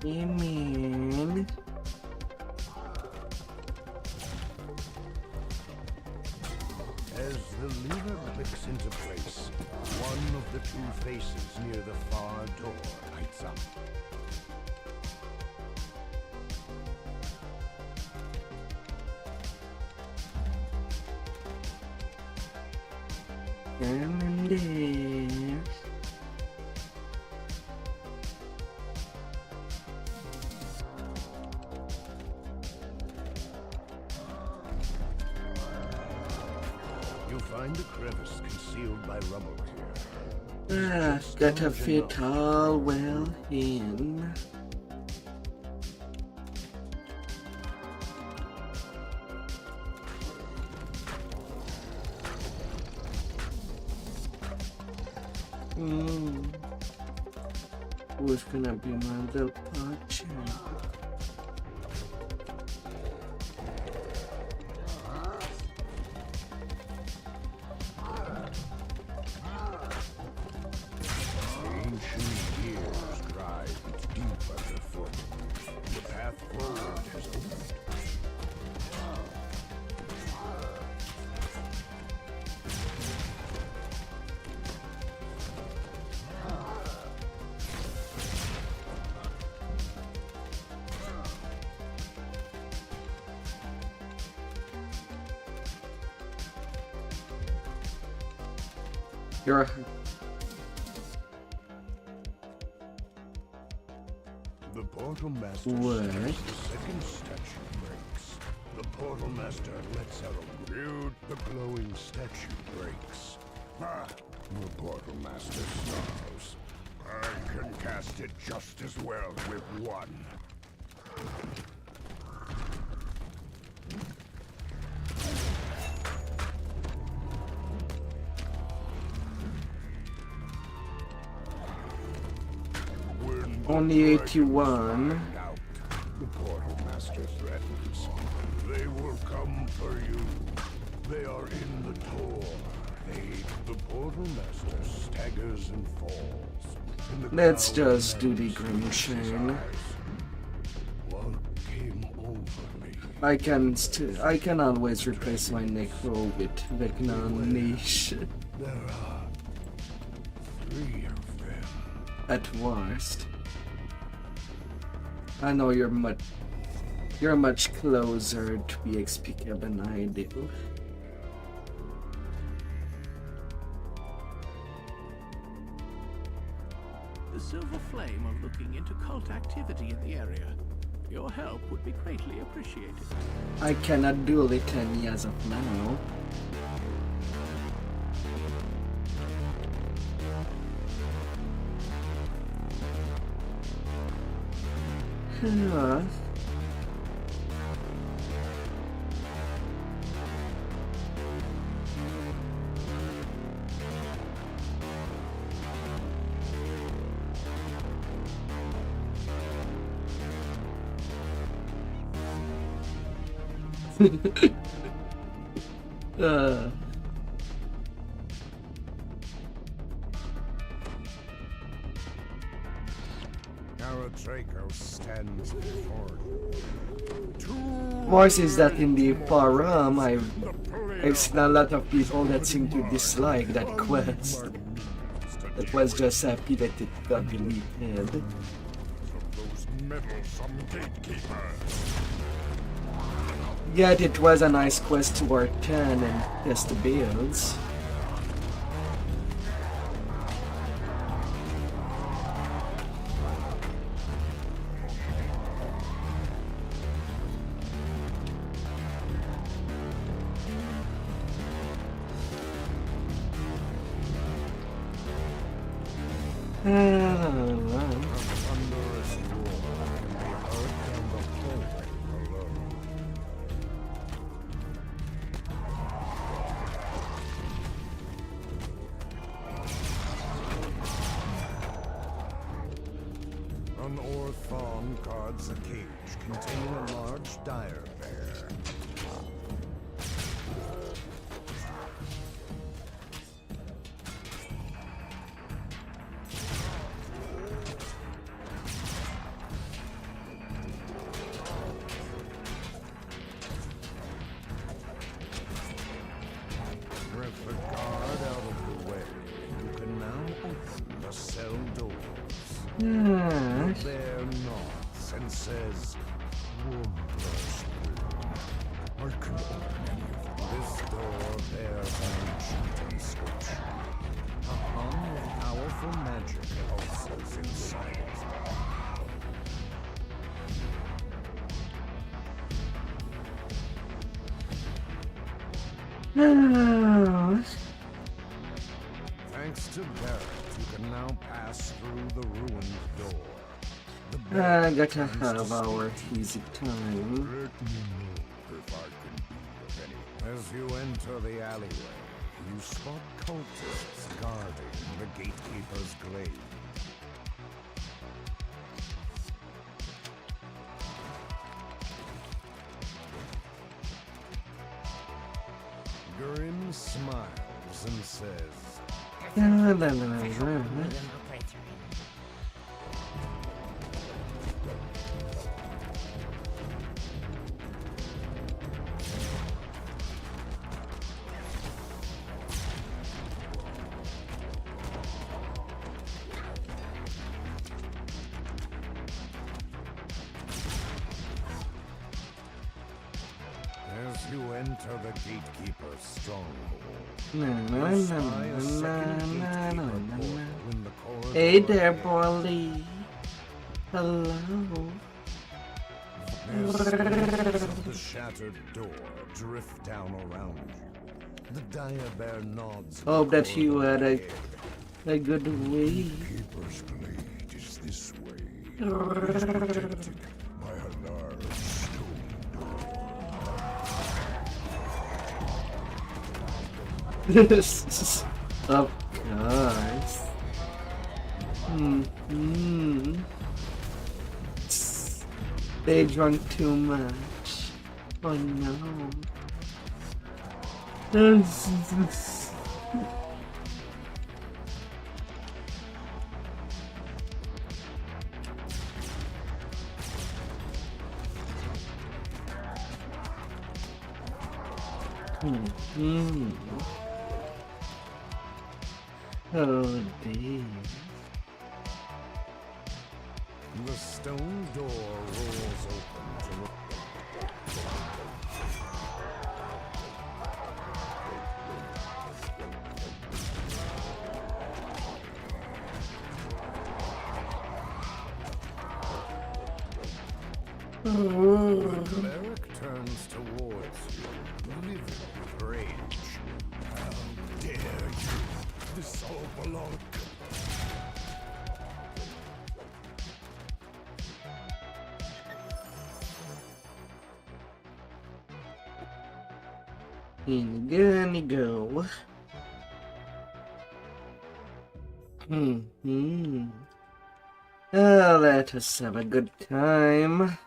You mean? As the lever clicks into place, one of the two faces near the far door lights up. And there. You find a crevice concealed by rubble here. Ah, gotta fit all well in. Who's gonna be my little partner? Ancient years drive deep underfoot. The path forward has opened. You're The Portal Master What? says the second statue breaks. The Portal Master lets out a build. The glowing statue breaks. Ah, the Portal Master snarls. I can cast it just as well with one. When the Only dragons 81. find out, the Portal Master threatens. They will come for you. They are in the door. The Portal Master staggers and falls. And the Let's crowd just do the imagines his Grimshine. eyes. What came over me? I can always replace my Necro with Vecna Niche There are 3 of them. at worst. I know you're much closer to the XP than I do. The Silver Flame are looking into cult activity in the area. Your help would be greatly appreciated. I cannot do Litany as of now. Huh. Draco stands before you. Voices that in the forum I've seen a lot of people that seem to dislike that quest. That was just happy that it got deleted. Those meddlesome gatekeepers. Yet it was a nice quest to work 10 and test the builds. Thunderous roar can be heard down the hallway below. An Orthon guards a cage containing a large dire bear. With the guard out of the way, you can now Yes. There nods and says, "Wondrous room. I can open any of them." This door bears an ancient inscription. A hum of powerful magic pulses inside it. Thanks to Barrett, you can now pass through the ruined door. The I gotta have our easy time. Let me know if I can be of any. As you enter the alleyway, you spot cultists guarding the gatekeeper's glade. Grim smiles and says, as you enter the gatekeeper's stronghold, you spy a second gatekeeper portal in the corridor Hey there, ahead. Bolly. Hello. As screams of the shattered door drift down around you, the dire bear nods. in the Hope that you corridor had ahead. a good week. Keeper's glade is this way. It is protected by a large stone Of course. They drunk too much. Oh no. Oh dear. The stone door rolls open to the cleric turns towards you, livid with rage. How dare you! This all belongs. Gonna go. Oh, let us have a good time.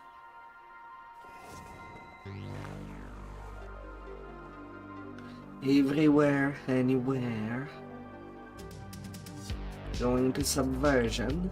Everywhere, anywhere. Going to subversion.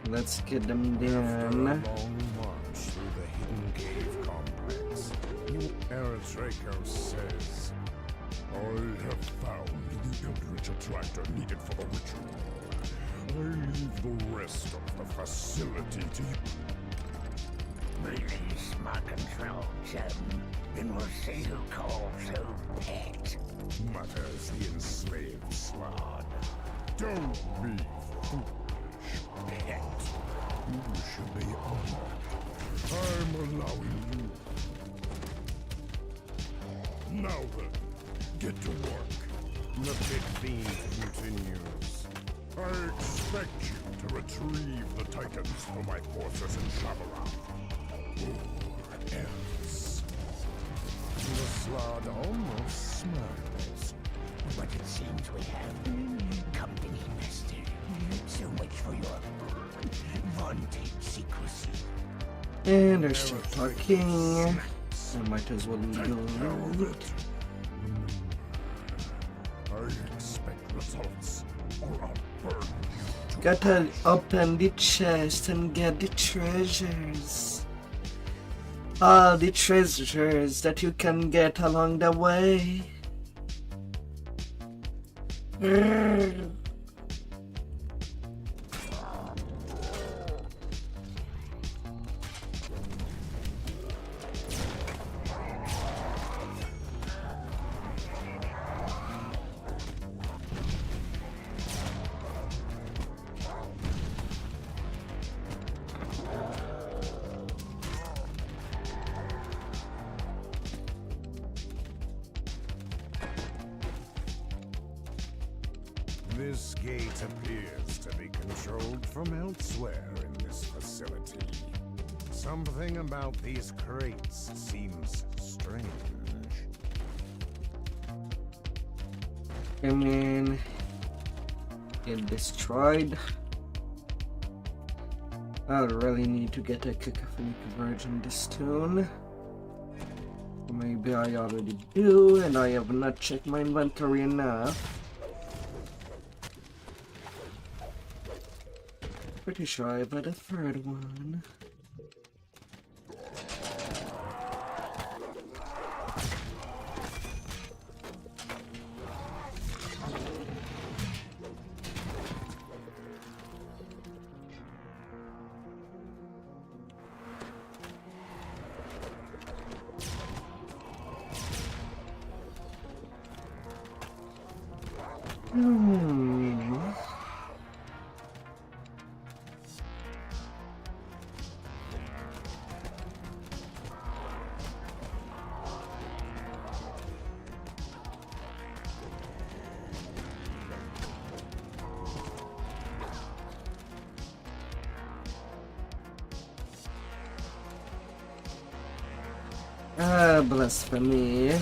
Let's get them After a down. long march through the hidden cave complex, Eretraco says, "I have found the eldritch attractor needed for the ritual. I leave the rest of the facility to you." Release my control, Jim, and we'll see who calls who pet. Mutters the enslaved slod. "Don't be foolish, pet. You should be honored. I'm allowing you. Now then, get to work." The pit fiend continues. "I expect you to retrieve the Titans for my forces in Shabara. Or else." The slod almost smiles. But it seems we have company, master. So much for your vaunted secrecy. And they're still talking. I might as well go. I expect results, or I'll burn you. Gotta open the chest and get the treasures. All the treasures that you can get along the way. This gate appears to be controlled from elsewhere in this facility. Something about these crates seems strange. I mean, get destroyed. I really need to get a cacophonic version of this tune. Maybe I already do, and I have not checked my inventory enough. Pretty sure I have a third one. Blasphemy.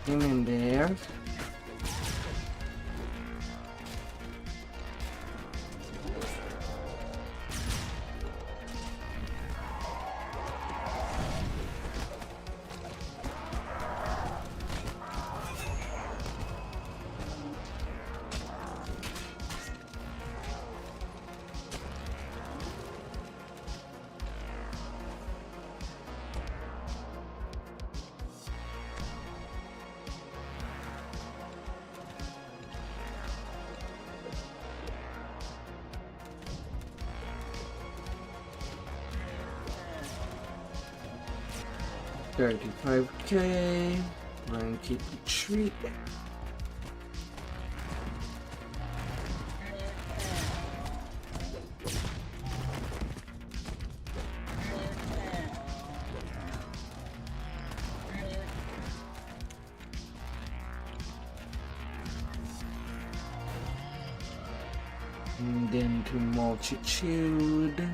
In there. $35K. Rank keep the treat. And then to multitude.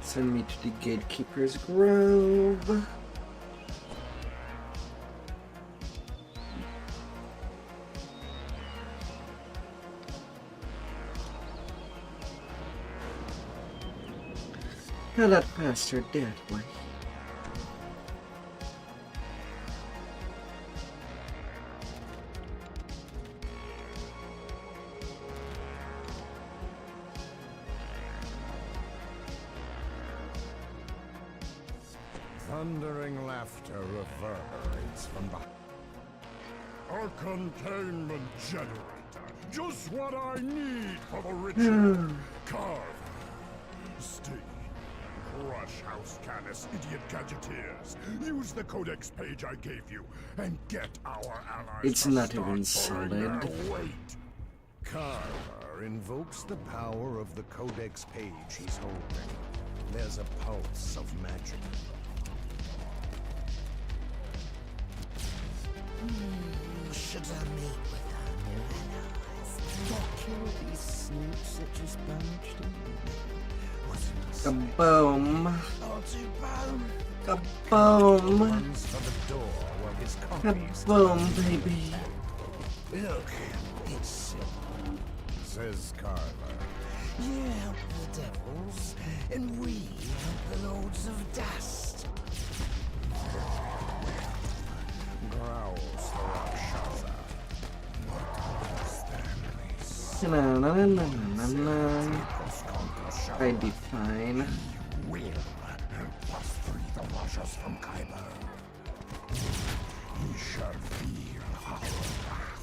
Send me to the Gatekeeper's Grove. Now that bastard that way. Thundering laughter reverberates from behind. A containment generator. Just what I need for the ritual. Carve. Stay. Crush House Canis, idiot gadgeteers. Use the codex page I gave you and get our allies It's to not start even pulling solid. their weight. Carver invokes the power of the codex page he's holding. There's a pulse of magic. Should I meet with our new allies? Or kill these snakes that just barged in? What's my Kaboom. Or do both? Kaboom. Runs for the door while his copies Kaboom, baby. Look, it's simple. says Carver. You help the devils, and we help the lords of dust. Growls the Rakshasa. Na na na na na na. I define. Will help us free the Rajahs from Khyber. He shall feel our wrath.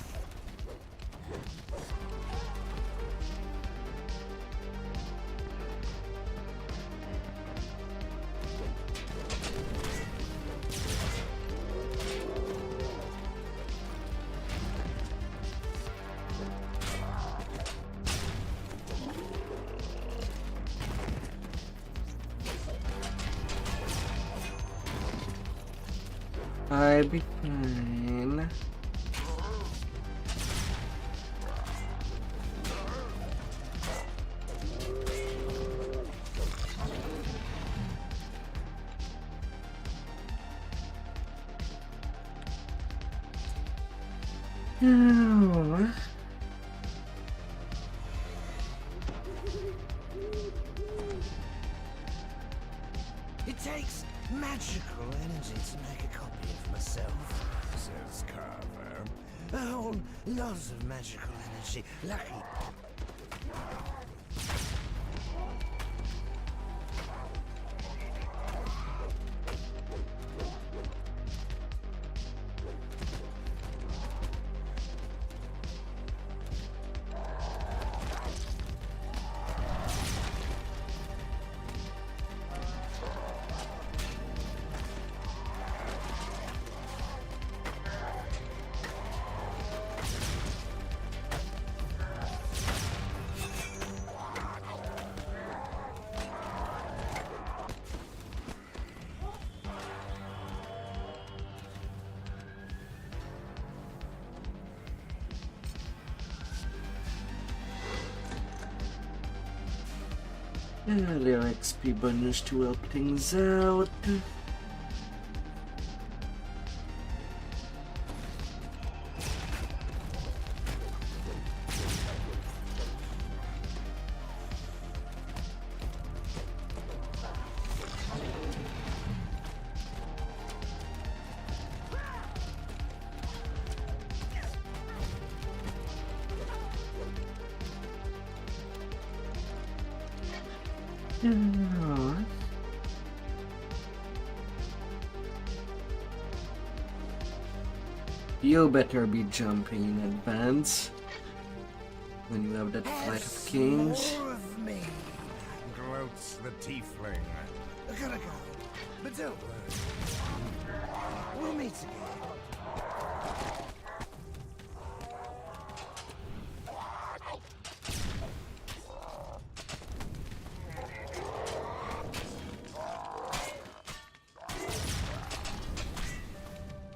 I'll be fine. Oh. It takes magical energy to make a copy of myself, says Carver. A whole lot of magical energy. Lucky. A little XP bonus to help things out. You better be jumping in advance when you have that flight of kings. More of me. Gloats the tiefling. I gotta go, but don't worry. We'll meet again.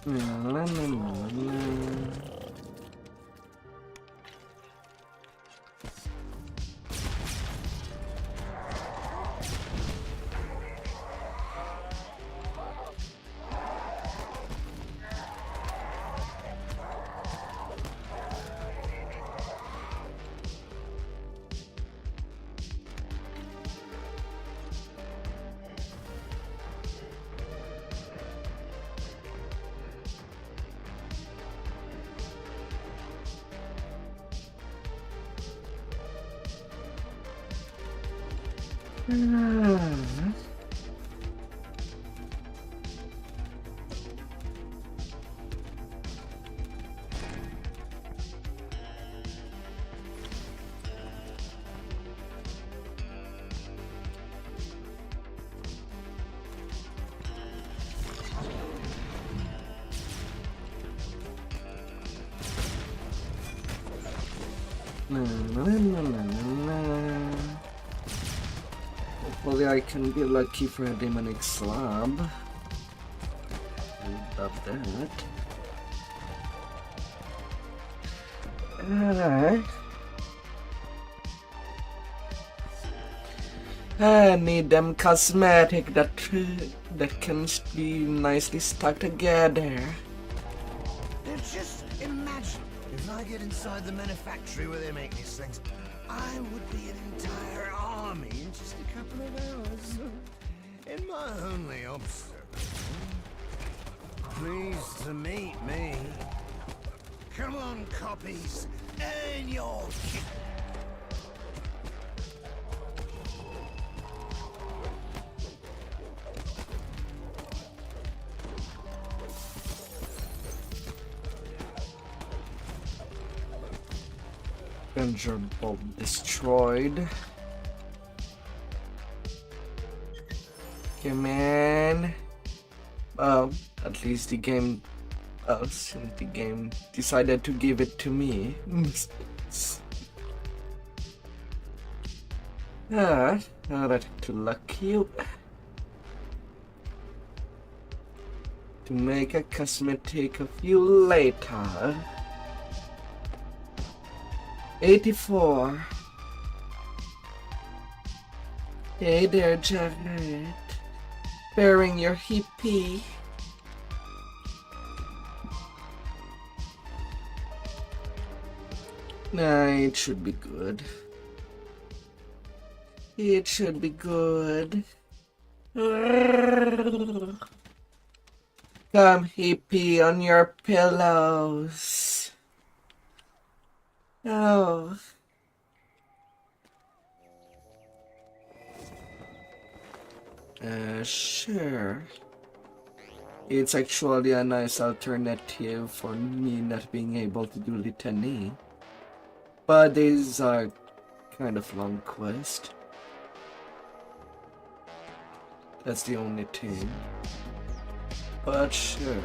La, la, la, la, la. Na, na, na, na, na, na. Hopefully I can be lucky for a demonic slab. I would love that. Alright. I need them cosmetic that can be nicely stuck together. Just imagine if I get inside the manufactory where they make these things, I would be an entire army in just a couple of hours. In my only obstacle. Pleased to meet me. Come on, copies, earn your kit. Ranger bolt destroyed. Okay, man. Well, at least the game, since the game decided to give it to me. Alright, to luck you. To make a cosmetic of you later. 84. Hey there, Jared. Bearing your hippie. Nah, it should be good. It should be good. Come, hippie, on your pillows. Oh. Sure. It's actually a nice alternative for me not being able to do litany. But these are kind of long quest. That's the only thing. But sure.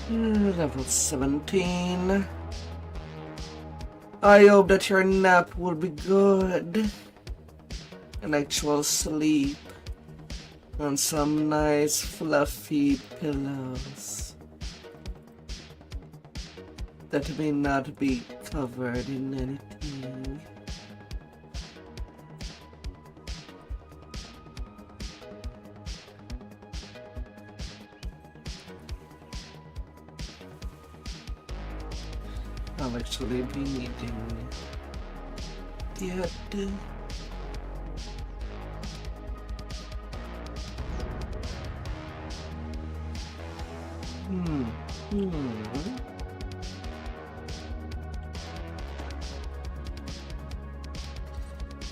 Level 17. I hope that your nap will be good. An actual sleep. On some nice fluffy pillows. That may not be covered in anything. I'll actually be needing the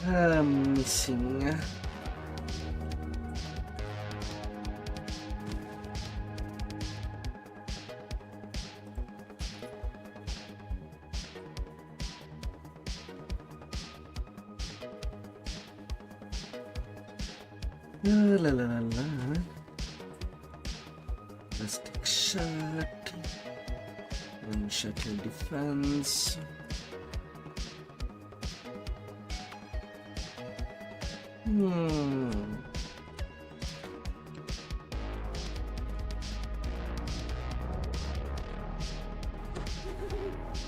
I'm missing. La la la la. Plastic shot. And shatter defense.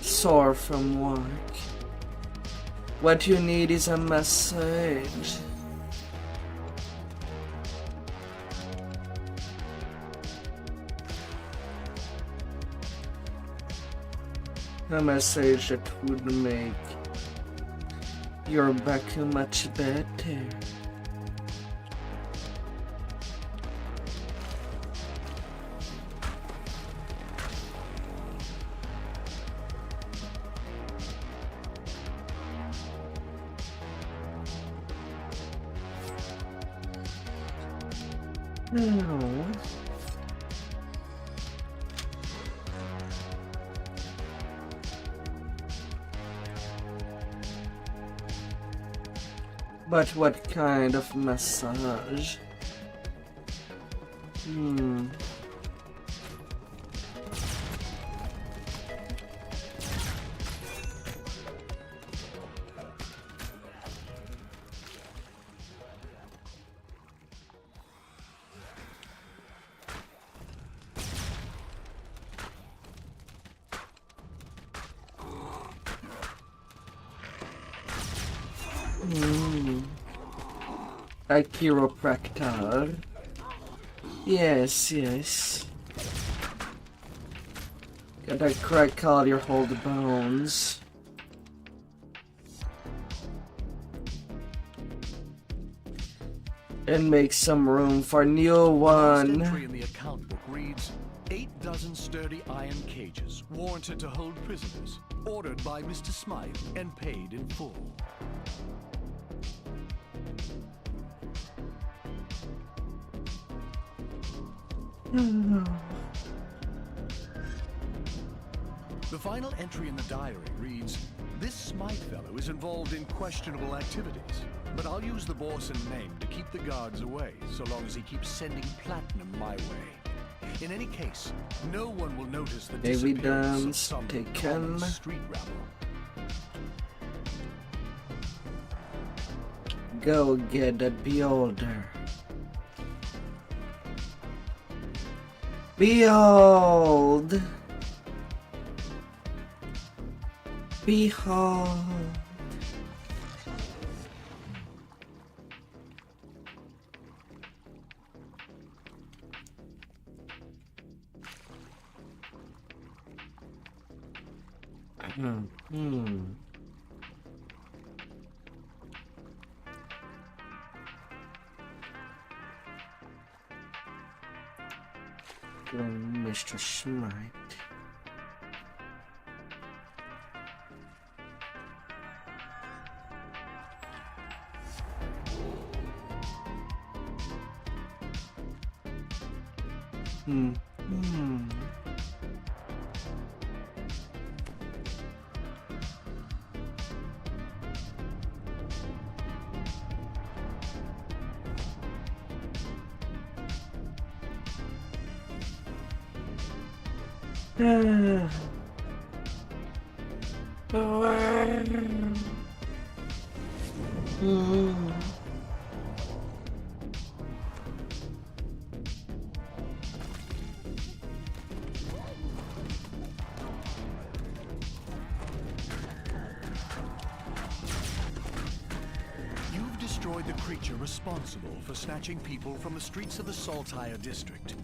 Sore from work. What you need is a massage. A massage that would make your back much better. No. But what kind of massage? A chiropractor. Yes, yes. Gotta crack all your old bones. And make some room for new one. Entry in the account book reads, 8 dozen sturdy iron cages, warranted to hold prisoners, ordered by Mr. Smythe and paid in full. The final entry in the diary reads, this Smythe fellow is involved in questionable activities, but I'll use the Borson name to keep the guards away, so long as he keeps sending platinum my way. In any case, no one will notice the disappearance of some common street rabble. Go get that beholder. Behold! Behold! Mr. Smythe. You've destroyed the creature responsible for snatching people from the streets of the Saltire district.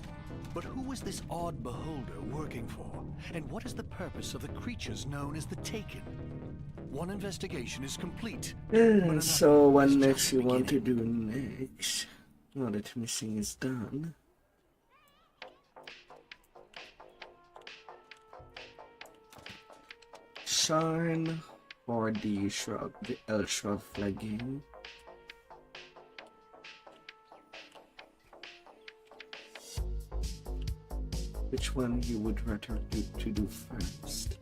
But who was this odd beholder working for? And what is the purpose of the creatures known as the Taken? One investigation is complete. So what next you want to do next? Now that missing is done. Shine or the shrub, the L shrub flagging. Which one you would rather to do first?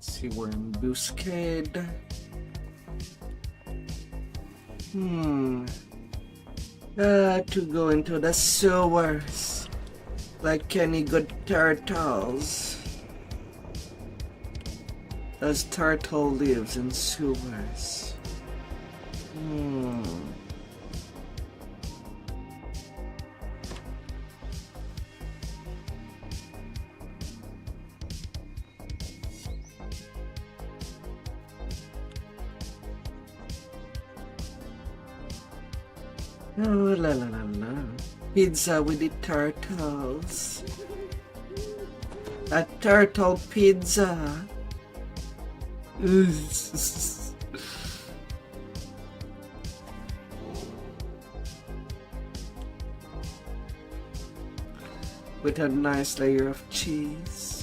See, we're in Buscade. To go into the sewers like any good turtles. As turtle lives in sewers. Oh la la la la. Pizza with the turtles. A turtle pizza. With a nice layer of cheese.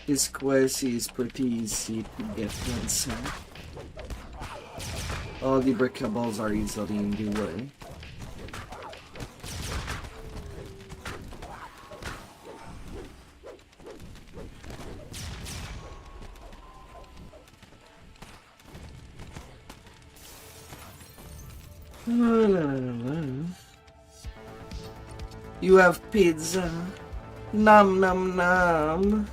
This quest is pretty easy to get inside. All the breakables are easily in the way. You have pizza. Nom nom nom.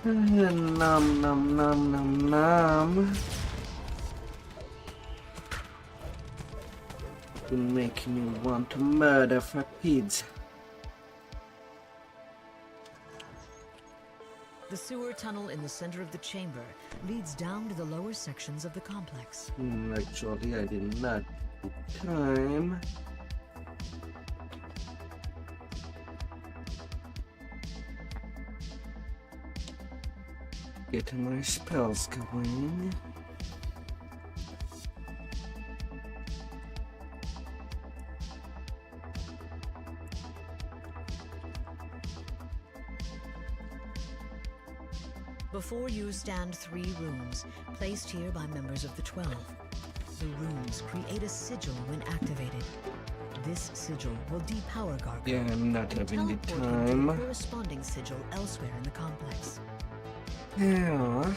Nom nom nom nom nom. You make me want to murder for pizza. The sewer tunnel in the center of the chamber leads down to the lower sections of the complex. Actually, I did not have time. Get my spells going. Before you stand 3 runes, placed here by members of the 12. The runes create a sigil when activated. This sigil will depower Gargo. Yeah, I'm not and having the teleport him to time. a corresponding sigil elsewhere in the complex. Yeah.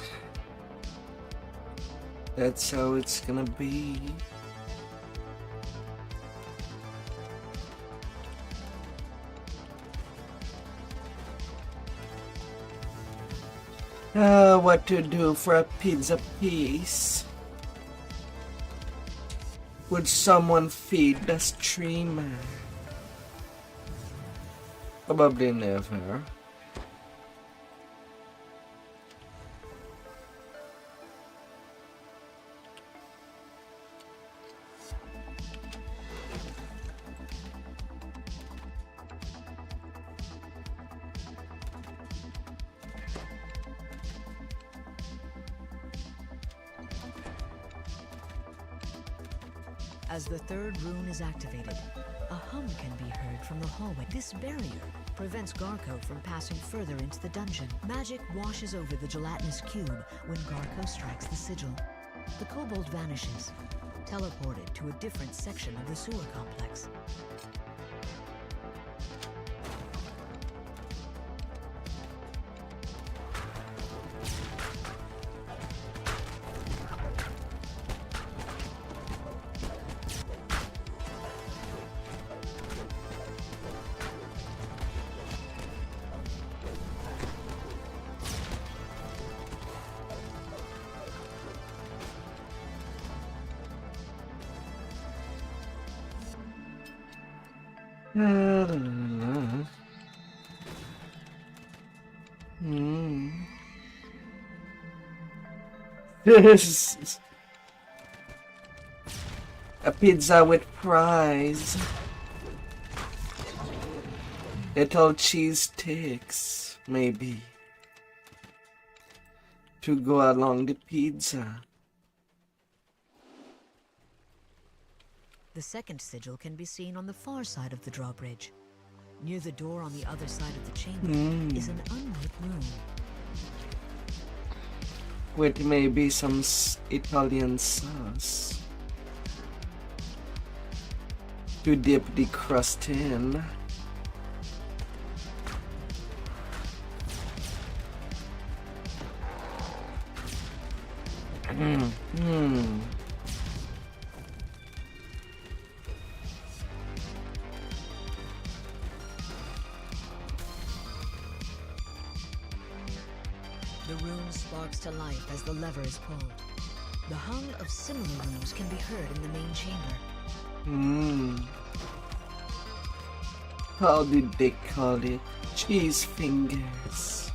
That's how it's gonna be. What to do for a pizza piece? Would someone feed the streamer? Probably never. As the 3rd rune is activated, a hum can be heard from the hallway. This barrier prevents Garko from passing further into the dungeon. Magic washes over the gelatinous cube when Garko strikes the sigil. The kobold vanishes, teleported to a different section of the sewer complex. A pizza with fries. Little cheese sticks, maybe. To go along the pizza. The second sigil can be seen on the far side of the drawbridge. Near the door on the other side of the chamber is an unlit room. With maybe some Italian sauce. To dip the crust in. The room sparks to life as the lever is pulled. The hum of similar rooms can be heard in the main chamber. How did they call it? Cheese fingers.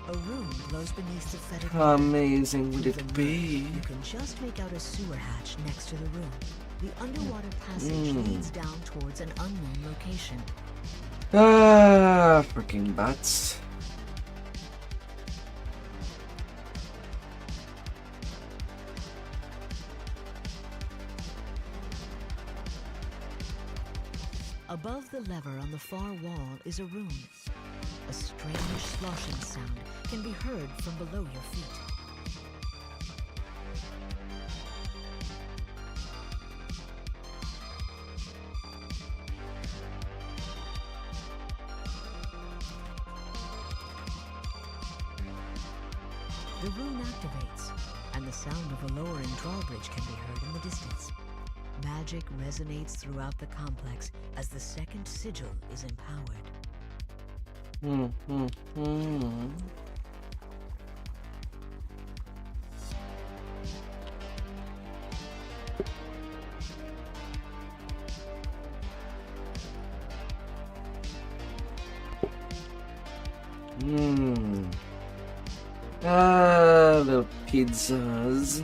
A room glows beneath the fetid How water. amazing would With a it mirror, be? You can just make out a sewer hatch next to the room. The underwater passage leads down towards an unknown location. Ah, freaking bats. Above the lever on the far wall is a room. A strange sloshing sound can be heard from below your feet. The rune activates, and the sound of a lowering drawbridge can be heard in the distance. Magic resonates throughout the complex as the second sigil is empowered. Little pizzas.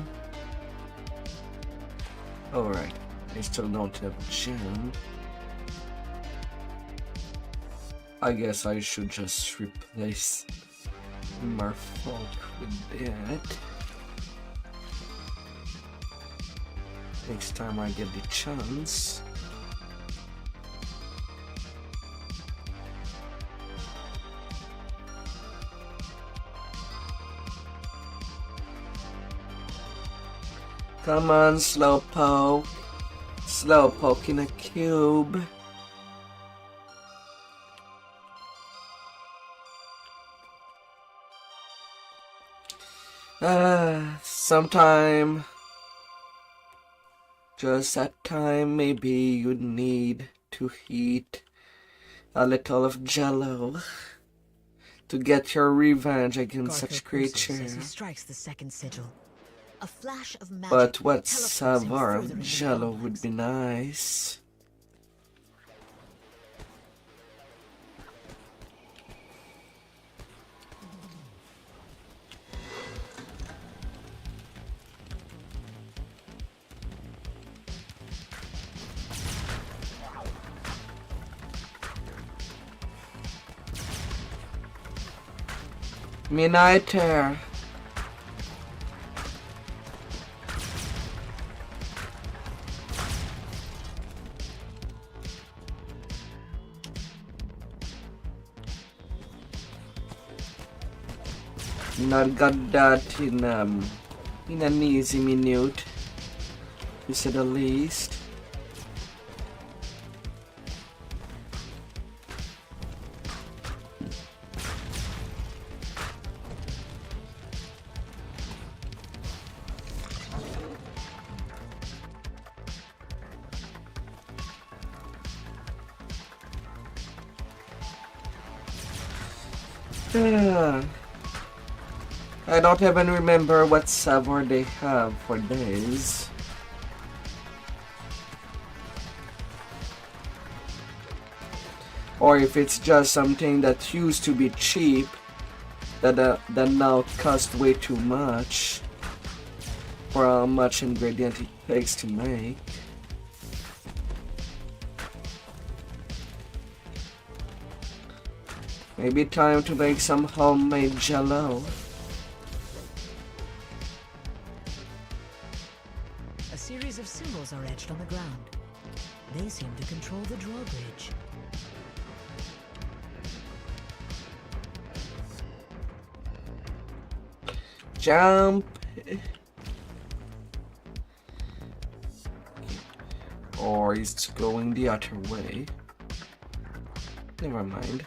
Alright, I still don't have a gem. I guess I should just replace Merfolk with that. Next time I get the chance. Come on, Slowpoke. Slowpoke in a cube. Sometime, just that time, maybe you need to eat a little of Jello to get your revenge against such creatures. He strikes the second sigil. A flash of magic But what teleports him savor further into the Jello complex. would be nice. Miniter. Not got that in an easy minute, to say the least. I don't even remember what savor they have for days. Or if it's just something that used to be cheap that now cost way too much. for how much ingredient it takes to make. Maybe time to make some homemade jello. A series of symbols are etched on the ground. They seem to control the drawbridge. Jump! Or he's going the other way. Never mind.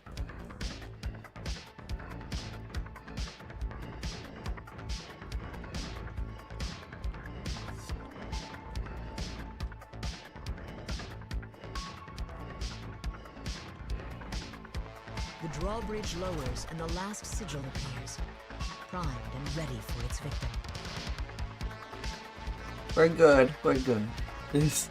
The drawbridge lowers and the last sigil appears, primed and ready for its victim. We're good, we're good. This.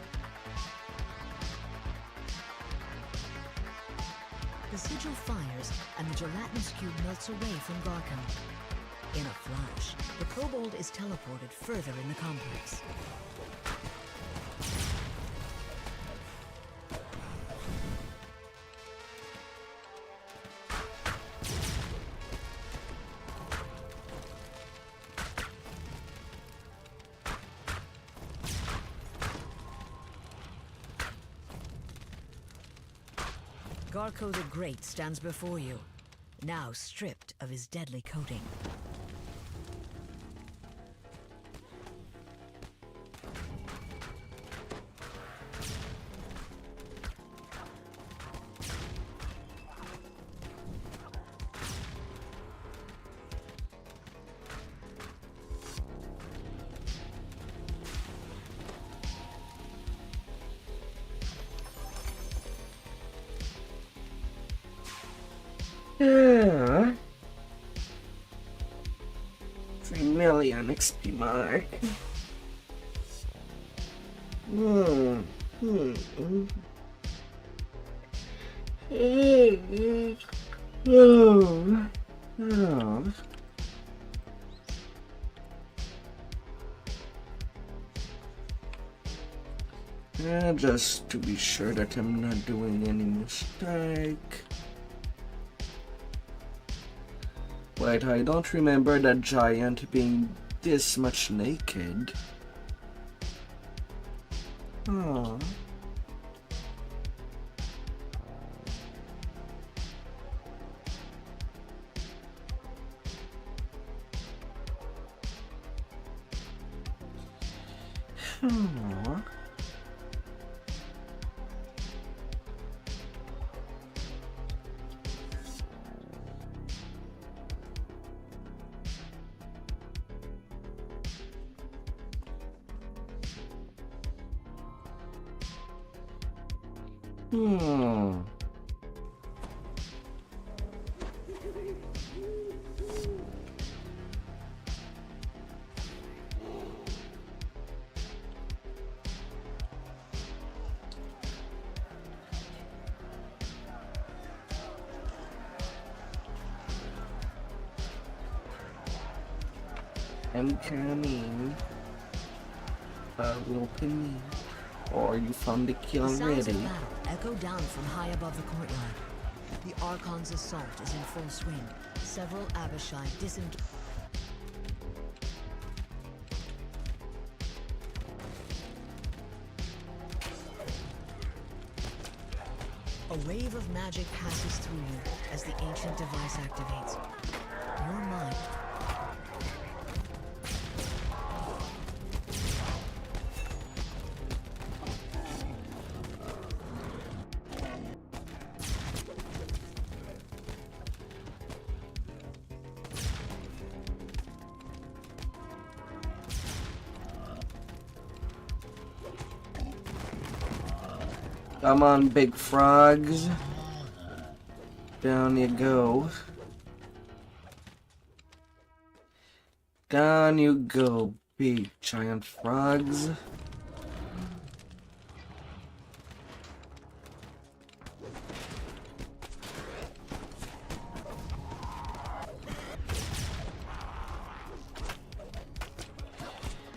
The sigil fires and the gelatinous cube melts away from Garcon. In a flash, the kobold is teleported further in the complex. Garco the Great stands before you, now stripped of his deadly coating. Yeah. 3 million XP mark. Just to be sure that I'm not doing any mistake. Wait, I don't remember that giant being this much naked. Oh. Oh. I'm coming. Open me. Or you found the key The sounds already. of battle echo down from high above the courtyard. The Archon's assault is in full swing. Several Abishai disengage. A wave of magic passes through you as the ancient device activates. Your mind. Come on, big frogs. Down you go. Down you go, big giant frogs.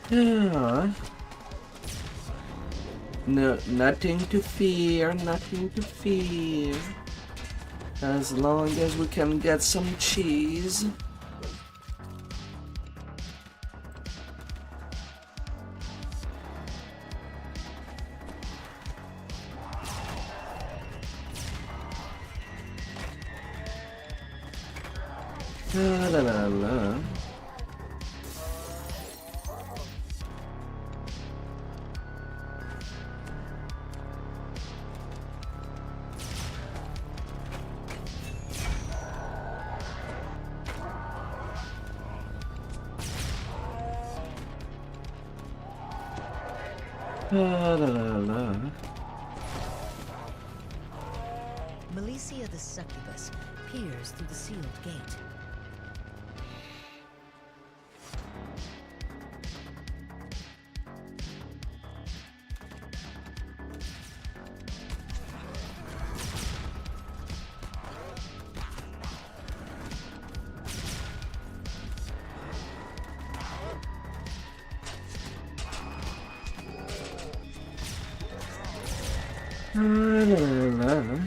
Yeah. No, nothing to fear, nothing to fear. As long as we can get some cheese. La la la la. La la la la. Malicia the succubus peers through the sealed gate. La la la la.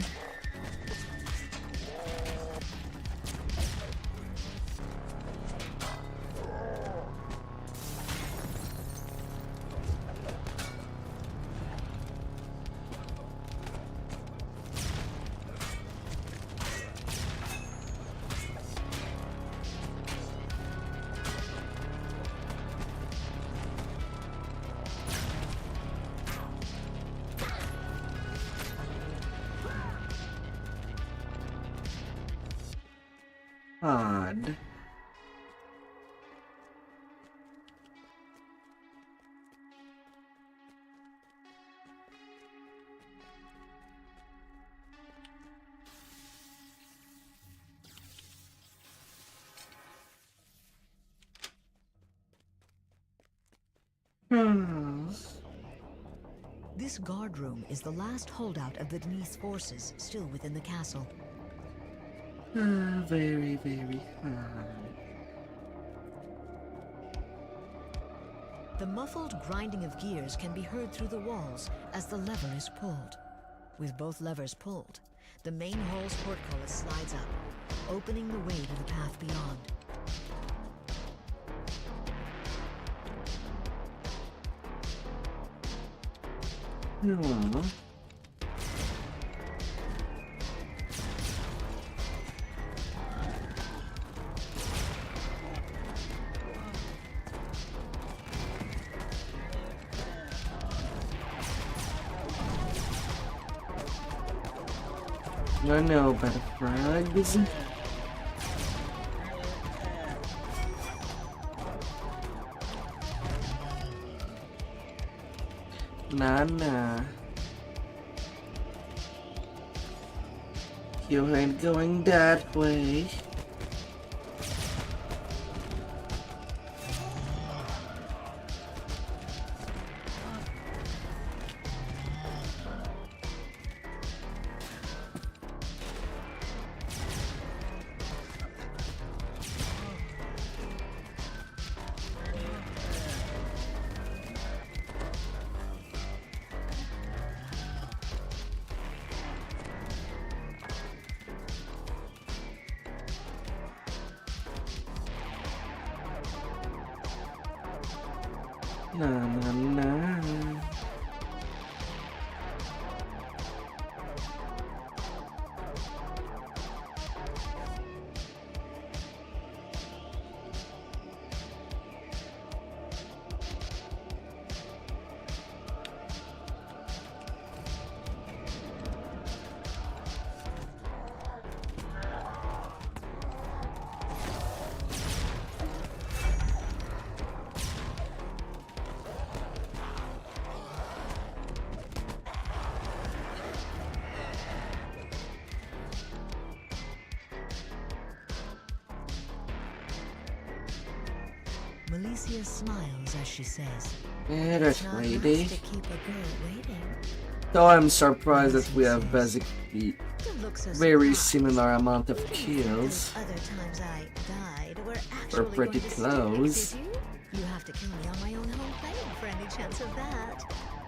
Odd. This guard room is the last holdout of the Denise forces still within the castle. Very, very hard. The muffled grinding of gears can be heard through the walls as the lever is pulled. With both levers pulled, the main hall's portcullis slides up, opening the way to the path beyond. Aww. I know about frogs. Nah. You ain't going that way. Nah. Malicia smiles as she says, That "It's not lady. nice to keep a girl waiting." Though I'm surprised that we have basic Don't look so very surprised. similar amount of Those kills. other times I died were We're actually pretty going to close. stick, did you? You have to kill me on my own home plane for any chance of that.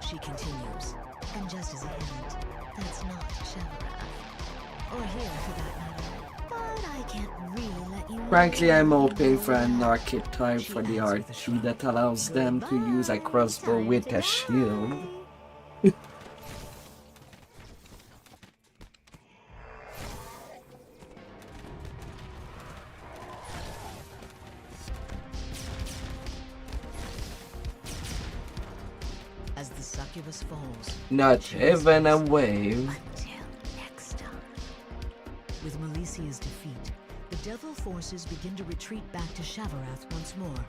She continues. And just as a hint, that's not Shavarath. Or here for that matter. But I can't really let you know. Frankly, I'm hoping for an archetype for the RT that allows them to use a crossbow with a shield. As the succubus falls, Not even a wave. until next time. With Melicia's defeat, the devil forces begin to retreat back to Shavarath once more.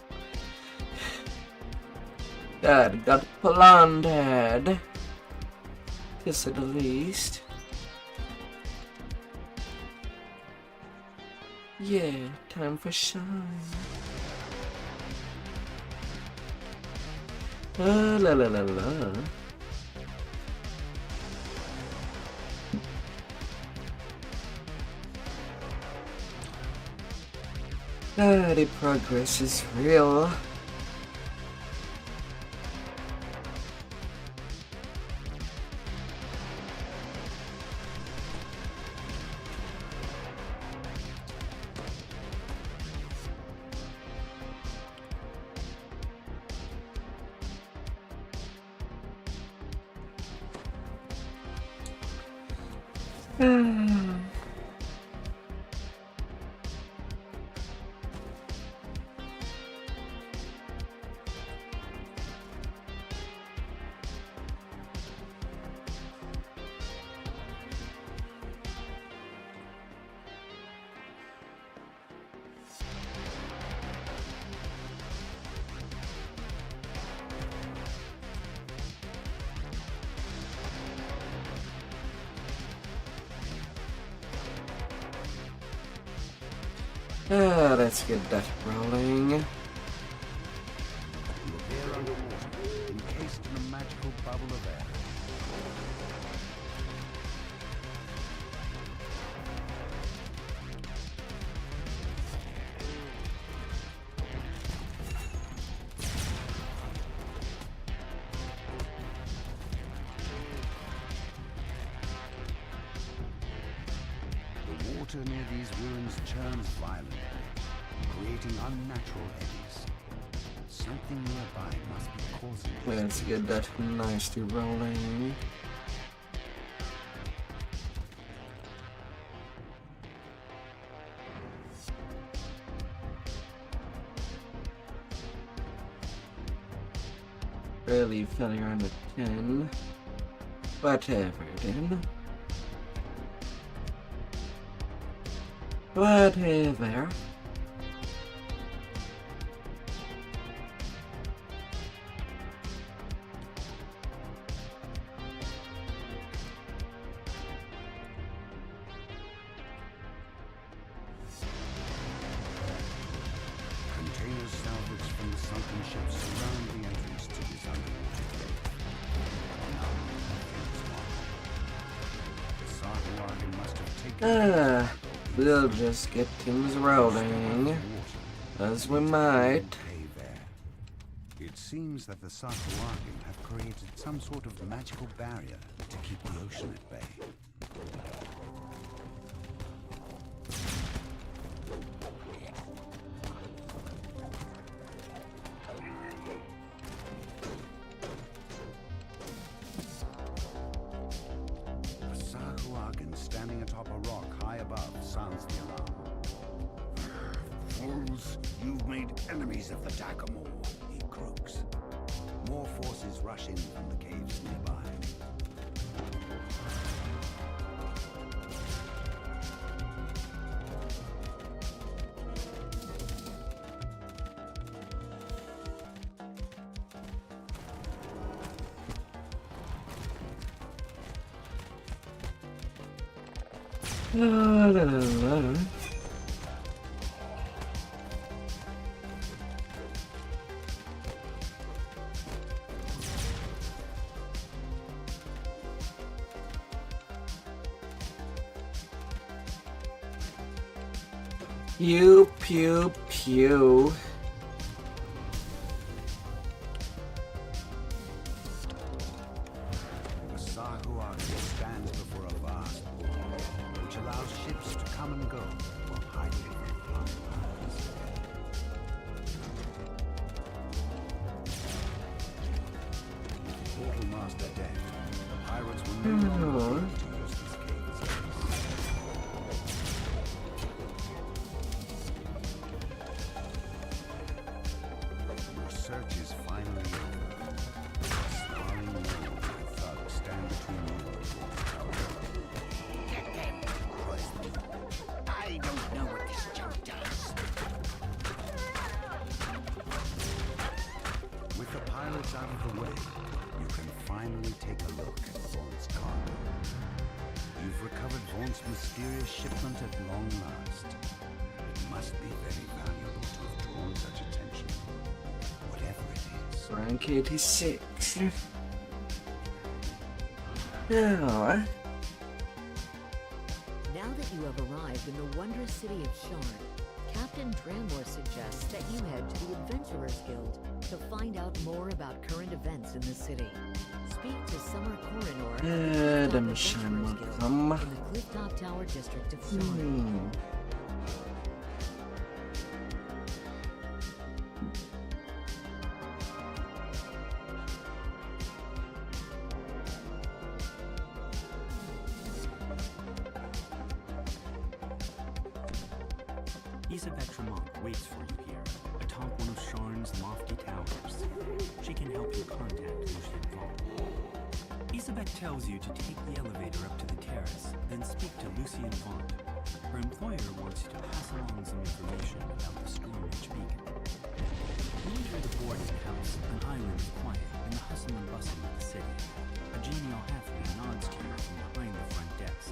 That got plundered, to say the least. Yeah, time for shine. La la la la. The progress is real. Let's get that rolling. You appear underwater, encased in a magical bubble of air. The water near these ruins churns violently, creating unnatural eddies. Something nearby must be causing this. Let's get that nicely rolling. Really failure on the 10. Whatever then. Whatever. Containers salvaged from the sunken ships surround the entrance to this underwater cave. The Sargawagan must have taken We'll just get things rolling, as we might. cave there. It seems that the Sargawagan have created some sort of magical barrier to keep the ocean at bay. A Sargawagan standing atop a rock high above sounds the alarm. Fools, you've made enemies of the Takamor, he croaks. More forces rush in from the caves nearby. La, la, la, la. Pew, pew, pew. The Sahuagin stands before a vast wall, which allows ships to come and go while hiding from flying eyes. With the portal master dead, the pirates will no longer be able to use this cave as a base. Your search is finally over. A snarling mole and thug stand between you and the tower. Get them! I don't know what this junk does. With the pirates out of the way, you can finally take a look at Vaughn's cargo. You've recovered Vaughn's mysterious shipment at long last. It must be very valuable to have drawn such attention. Whatever it is. Rank 86. Now, Now that you have arrived in the wondrous city of Sharn, Captain Dranmore suggests that you head to the Adventurers Guild to find out more about current events in the city. Speak to Summer Coronor of the Adam Clifftop Shan Adventurers Guild welcome. in the Clifftop Tower district of Sharn. Isabeth Tremont waits for you here, atop one of Sharn's lofty towers. She can help you contact Lucien Vaughn. Isabeth tells you to take the elevator up to the terrace, then speak to Lucien Vaughn. Her employer wants you to pass along some information about the Stormwatch beacon. You enter the boarding house, an island of quiet in the hustle and bustle of the city. A genial halfling nods to you from behind the front desk.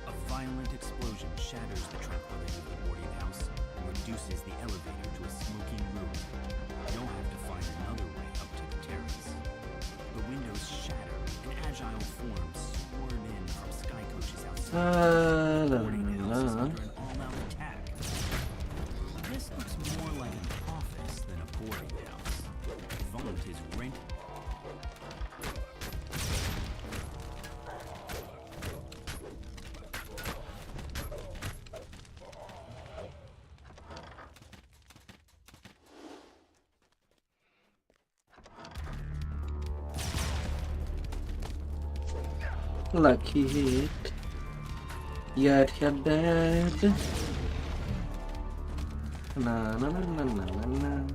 A violent explosion shatters the tranquility of the boarding house and reduces the elevator to a smoking ruin. You'll have to find another way up to the terrace. The windows shatter and agile forms swarm in from sky coaches outside. The boarding house is under an all-out attack. This looks more like an office than a boarding house. Vaughn is rent. Lucky hit. Yet you're dead. Na na na na na na na.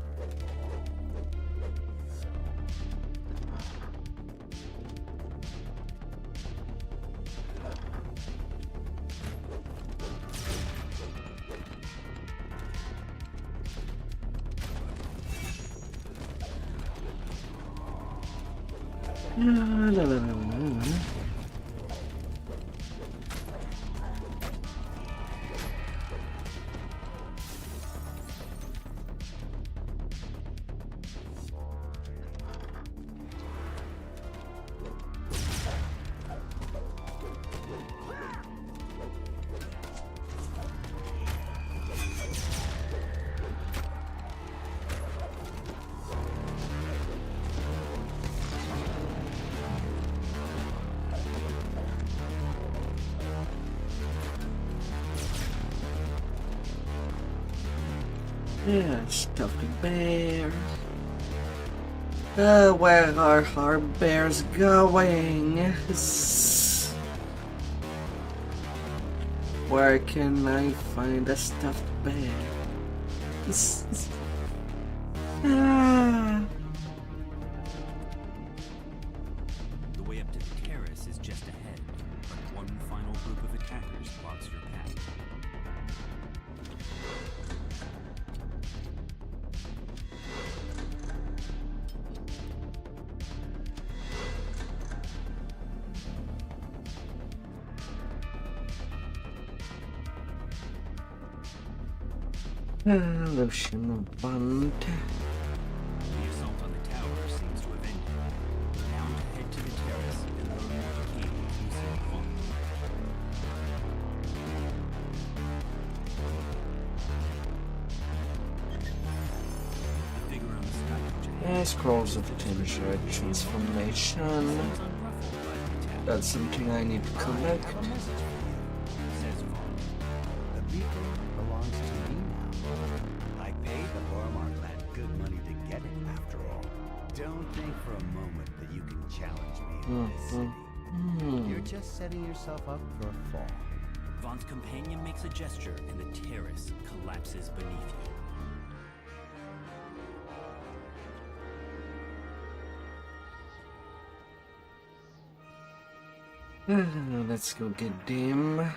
La la la la la. Yeah, stuffed bears. Where are our bears going? Where can I find a stuffed bear? Ah. The way up to the terrace is just ahead, but one final group of attackers blocks your path. Lucian Bond. The assault on the tower seems to have ended. Now to head to the terrace and learn what became of Lucien Vaughn. Scrolls of Temperature Transformation. That's something I need to collect. The beacon belongs to me now. I paid the Lormark lad good money to get it, after all. Don't think for a moment that you can challenge me in this city. You're just setting yourself up for a fall. Vaughn's companion makes a gesture and the terrace collapses beneath you. Let's go get them.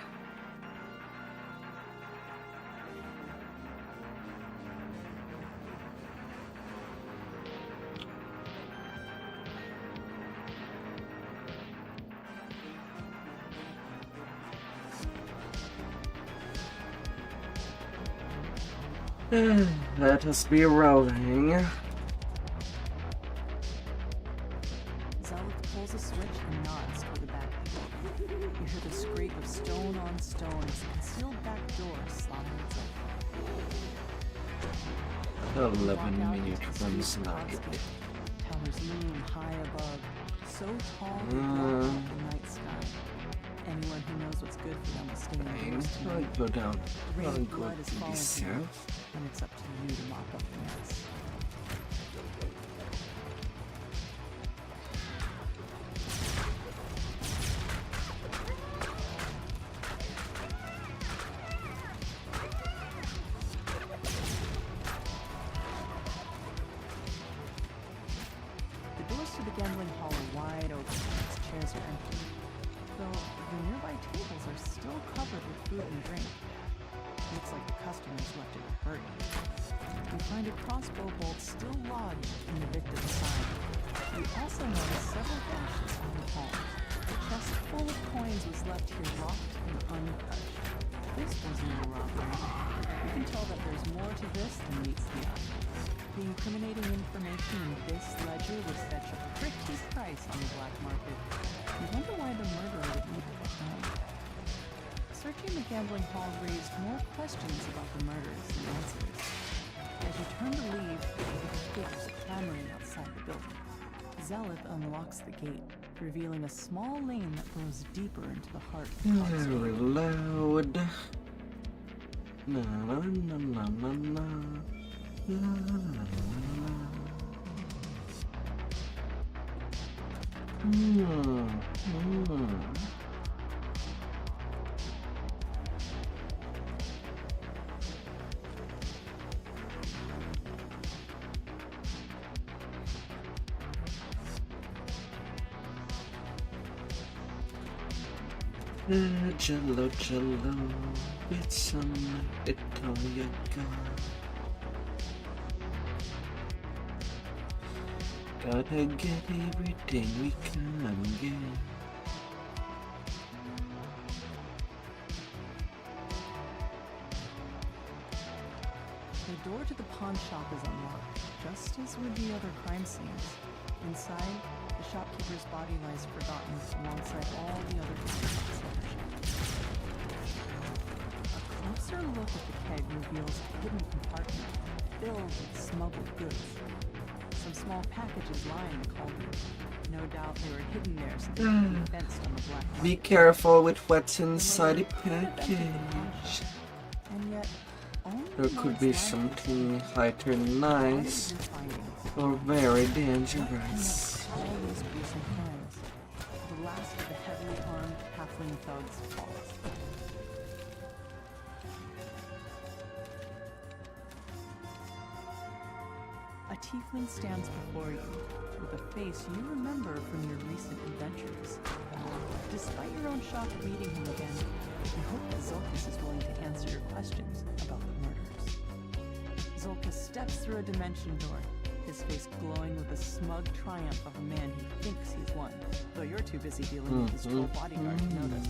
Let us be rolling. Zealot pulls a switch and nods toward the back. You hear the scrape of stone on stone as the concealed back door slamming itself. 11 minutes from slide. Towers loom high above, so tall they block out the night sky. Anyone who knows what's good for them will stay indoors I'll tonight. go down. The rain I'll of go blood is to the falling here, south. and it's up to you to mop up the mess. The doors to the gambling hall are wide open, its chairs are empty, though the nearby tables are still covered with food and drink. Looks like the customers left in a hurry. You find a crossbow bolt still lodged in the victim's side. You also notice several gashes on the palms. A chest full of coins was left here locked and untouched. This was no robbery. You can tell that there's more to this than meets the eye. The incriminating information in this ledger would fetch a pretty price on the black market. You wonder why the murderer would leave it behind. Searching the gambling hall raised more questions about the murders than answers. As you turn to leave, the kids clamoring outside the building. Zealot unlocks the gate, revealing a small lane that goes deeper into the heart of the cobblestone. Reload. Na na na na na na. Na, na, na, na. Jello, jello, with some Italian God. Gotta get everything we can get. The door to the pawn shop is unlocked, just as with the other crime scenes. Inside, the shopkeeper's body lies forgotten alongside all the other suspects of the shop. A closer look at the keg reveals a hidden compartment filled with smuggled goods. Some small packages lie in the cauldron. No doubt they were hidden there so they could be fenced on the black market. Be careful with what's inside the package. And yet, There could be something either nice or very dangerous. all these gruesome crimes. The last of the heavily armed halfling thugs falls. A tiefling stands before you, with a face you remember from your recent adventures. Despite your own shock at meeting him again, you hope that Zolkus is willing to answer your questions about the murders. Zolkus steps through a dimension door, his face glowing with the smug triumph of a man who thinks he's won, though you're too busy dealing with his troll bodyguard to notice.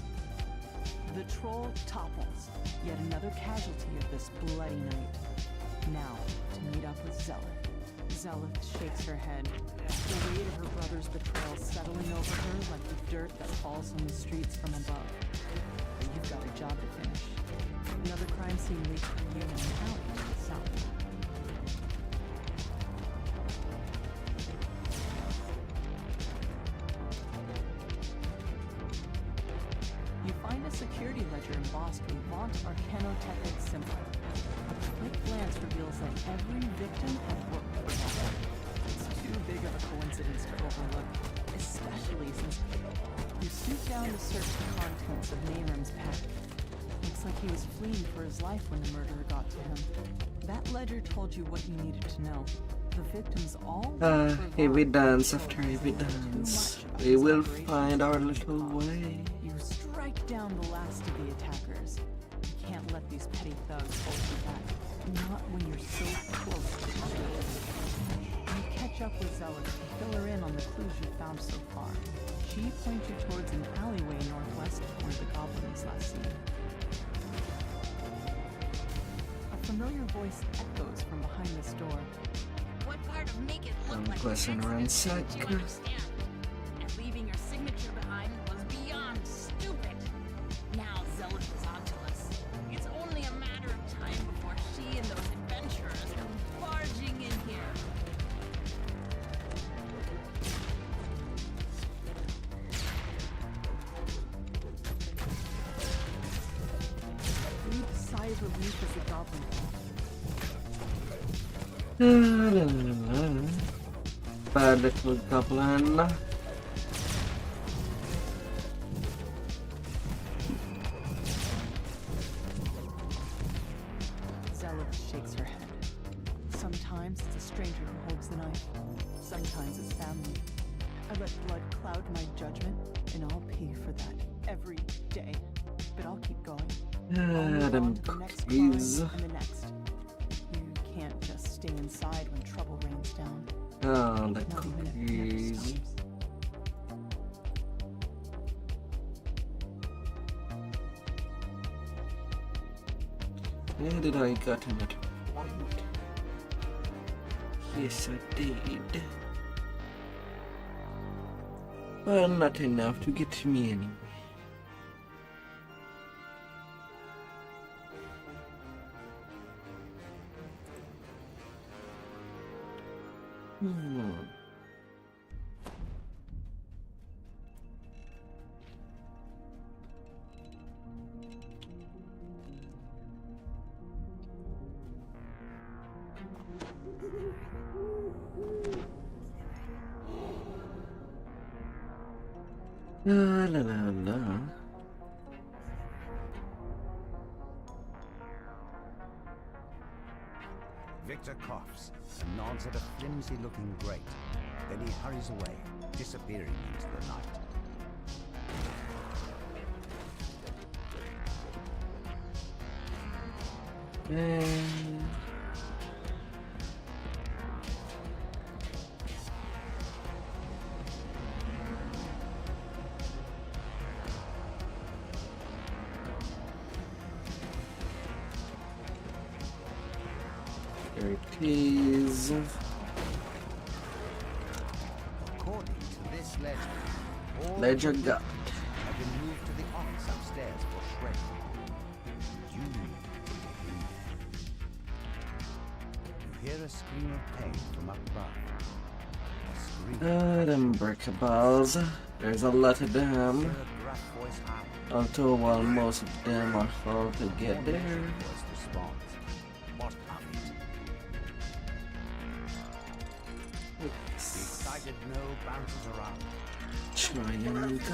The troll topples, yet another casualty of this bloody night. Now, to meet up with Zealot. Zealot shakes her head, the weight of her brother's betrayal settling over her like the dirt that falls on the streets from above. But you've got a job to finish. Another crime scene leads for you in an alley to the south. security ledger embossed with Vaunt Arcanotechnic symbol. A quick glance reveals that every victim had worked for Vaunt. It's too big of a coincidence to overlook, especially since you stoop down to search the contents of Nayram's pack. Looks like he was fleeing for his life when the murderer got to him. That ledger told you what you needed to know. The victims all evidence after evidence. We will find our little way. You strike down the last of the attackers. You can't let these petty thugs hold you back. Not when you're so close to the truth. You catch up with Zealot and fill her in on the clues you found so far. She points you towards an alleyway northwest of where the goblin was last seen. A familiar voice echoes from behind this door. What part of make it look like Question an ransack. accident did you understand? And leaving your signature behind was beyond stupid. Now Zealot is onto us. It's only a matter of time before she and those adventurers come barging in here. Breathe a sigh of relief as the goblin. Bad little goblin. Zealot shakes her head. Sometimes it's a stranger who holds the knife. Sometimes it's family. I let blood cloud my judgment, and I'll pay for that every day. But I'll keep going. I'll move Them on to the next cookies. crime and the next. You can't just stay inside when trouble rains down. Oh, the Not even if it never cookies. stops. Where did I get in that point? Yes, I did. But not enough to get to me anyway. La la la la. Victor coughs and nods at a flimsy-looking grate. Then he hurries away, disappearing into the night. There it is. According to this ledger, all Ledger the got. victims have been moved to the office upstairs for shredding. You hear a scream of pain from up above. A scream. Them brickables. There's a lot of them. Hear a gruff voice howl. Although while most of them are hard to get there. Voice responds. What of it? The excited no bounces around. Try and go.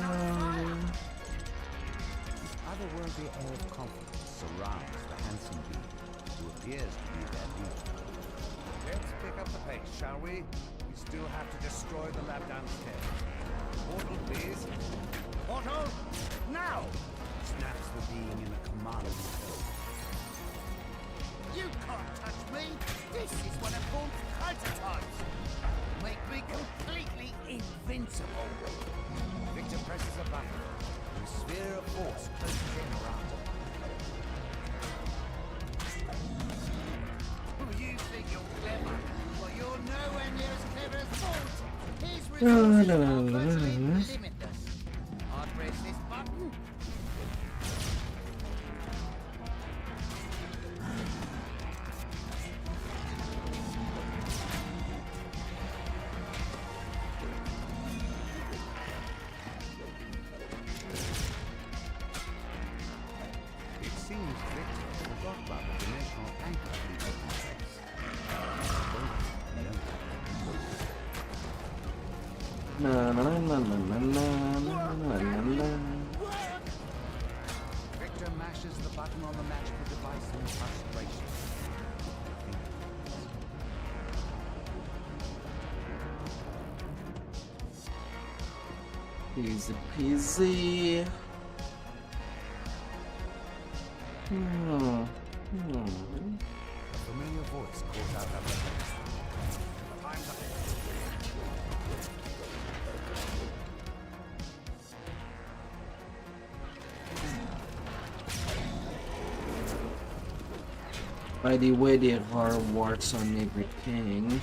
This otherworldly air of confidence surrounds the handsome being, who appears to be their leader. Let's pick up the pace, shall we? We still have to destroy the lab downstairs. Portal, please. Portal, now! Snaps the being in a commanding tone. You can't touch me! This is one of Vaught's prototypes! Make me completely invincible! Victor presses a button, and a sphere of force closes in around him. You think you're clever? Well, you're nowhere near as clever as Vaught! His La, resources la, are la, virtually la. limitless. I'll press this button. Na na na na na na na na na. Victor mashes the button on the magical device in frustration. Easy peasy. A familiar voice calls out her name. Time's up. By the way, there are warts on everything.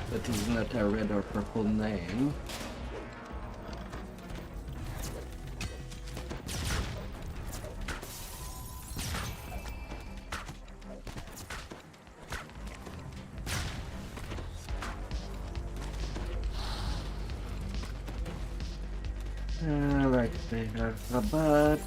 That is not a red or purple name. Right there, Rabat.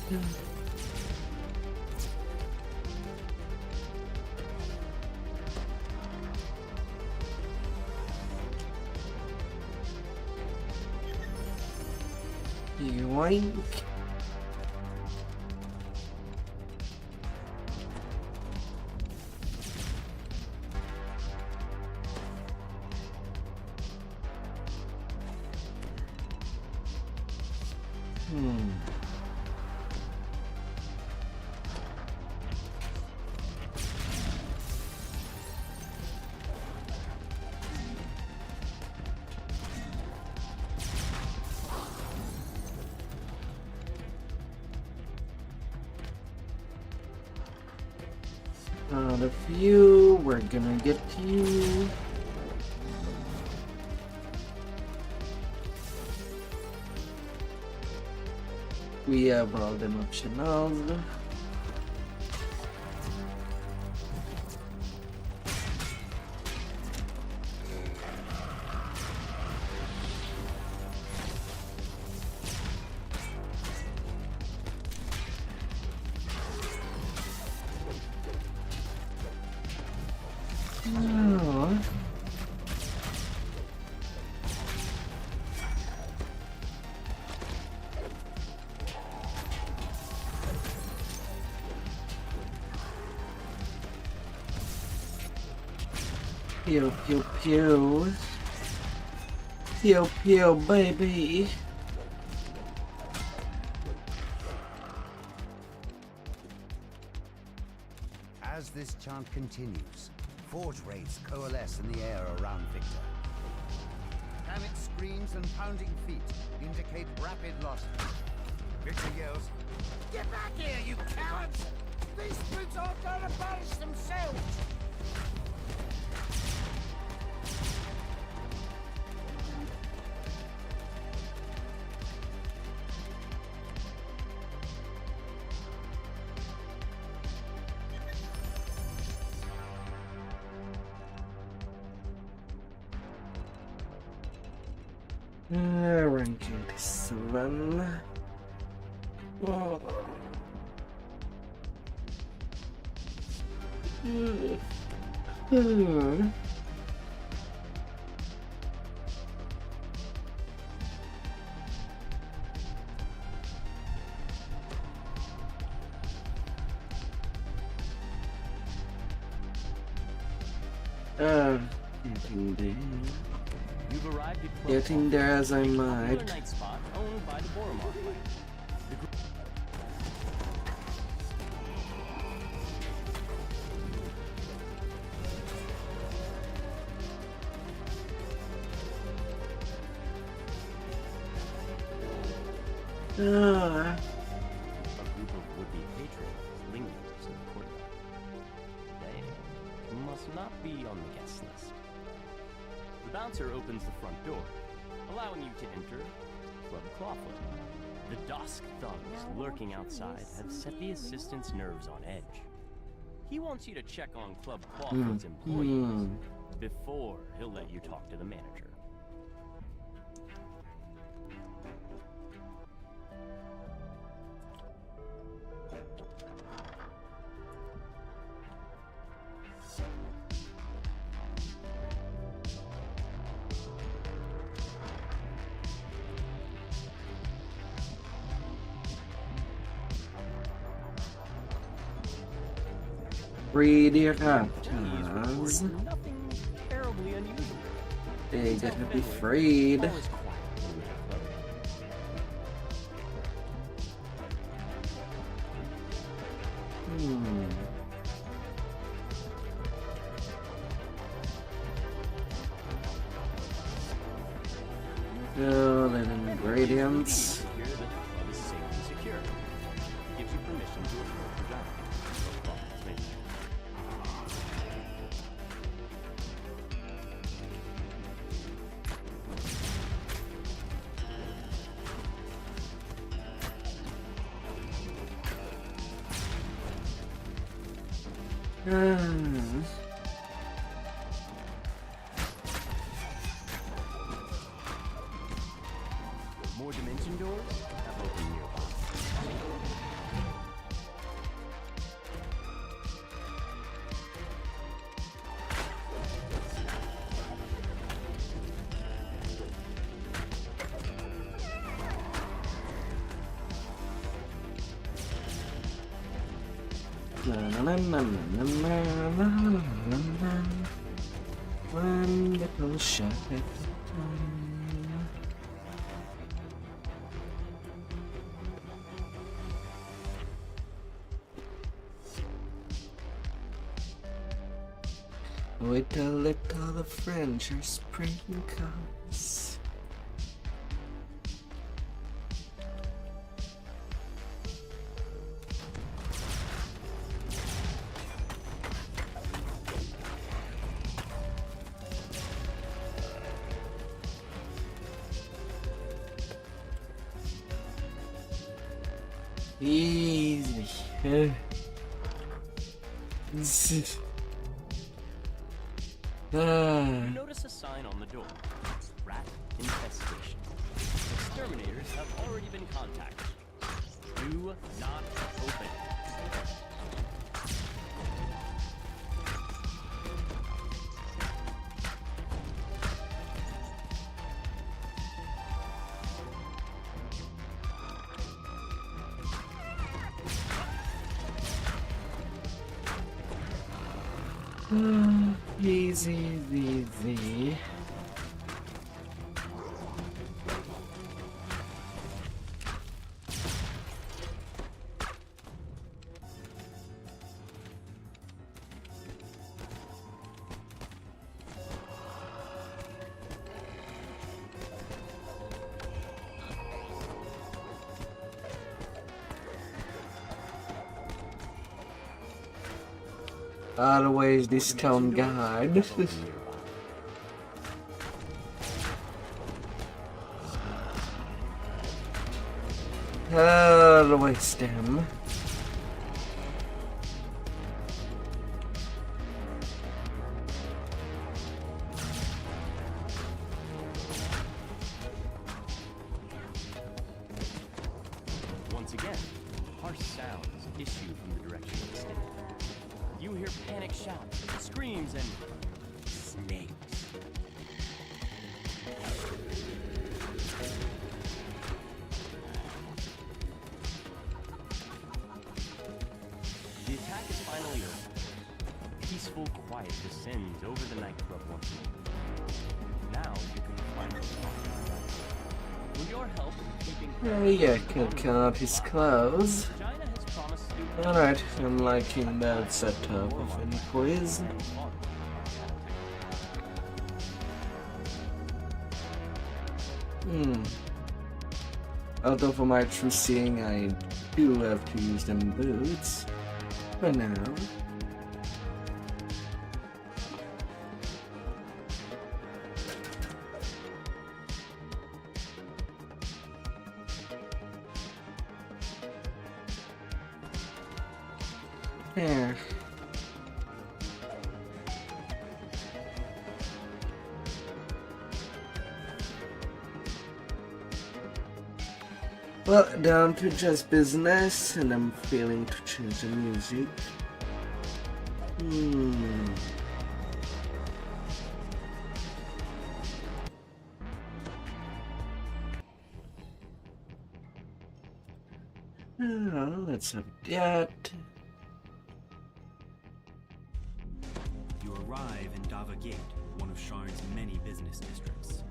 Yoink. Out of you, we're gonna get you. We have all them optionals. Pew, pew, pew. Pew, pew, baby. As this chant continues, forge wraiths coalesce in the air around Victor. Panic screams and pounding feet indicate rapid loss. Victor yells, "Get back here, you cowards! These brutes aren't going to banish themselves!" Ranking 7. Oh. Getting there. You've arrived at Getting there as I might. popular night spot owned by the Boromar clan. Ah. A group of would-be patrons lingers in the courtyard. They must not be on the guest list. The bouncer opens the front door, allowing you to enter Club Clawfoot. The Dusk thugs lurking outside have set the assistant's nerves on edge. He wants you to check on Club Clawfoot's employees before he'll let you talk to the manager. Greedy These raptors. report nothing terribly unusual. They gotta be freed. Always quiet when we have love. Golden ingredients. Here, the club is safe and secure. Gives you permission to approach the job. No problems made. More dimension doors have opened nearby. One little shot at a time. With a little of French or sprinkles. Easy. You notice a sign on the door. Rat infestation. Exterminators have already been contacted. Do not open. Easy, easy. Always discount guide. Always them. Once again, harsh sounds issue from the direction of the stick. You hear panic shouts, screams, and snakes. The attack is finally over. Peaceful quiet descends over the nightclub once more. Now you can finally talk. With your help in keeping Yeah, can't disclose. China has promised to Alright, I'm liking that setup of any quiz. Although for my true seeing, I do have to use them boots. For now. There. Well, down to just business, and I'm failing to choose the music. Let's have that. arrive in Dava Gate, one of Sharn's many business districts.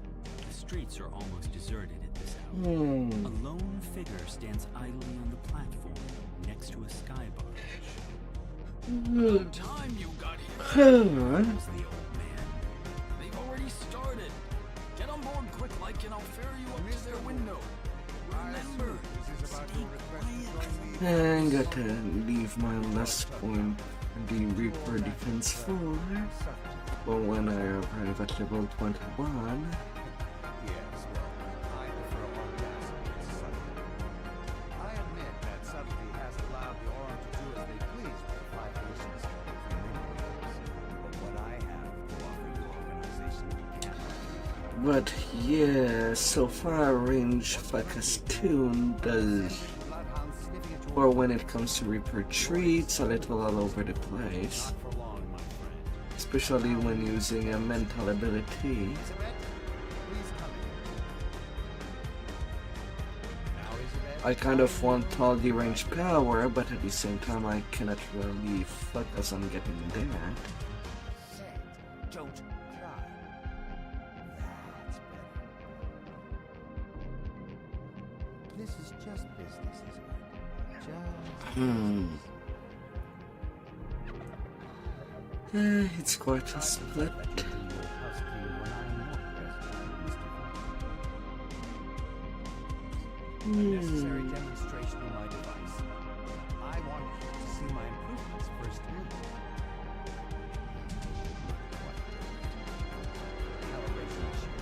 The streets are almost deserted at this hour. A lone figure stands idly on the platform next to a sky barge. About time you got here. Calls the old man. They've already started. Get on board quick, like, and I'll ferry you up to their window. Remember, stay quiet. And got to leave my last point the Reaper Defense 4. But when I arrive at level 21, Yes, well, I prefer audacity to subtlety. I admit that subtlety has allowed the Aurum to do as they please with the 5 nations for many years. But what I have to offer you organization we cannot. but yeah, so far range Fakastune does, or when it comes to Reaper treats, a little all over the place. Especially when using a mental ability. I kind of want all the range power, but at the same time I cannot really focus on getting there. Don't cry. That's better. This is just business, isn't it? Just It's quite a split. A necessary demonstration of my device. I want you to see my improvements firsthand. Calibration issue.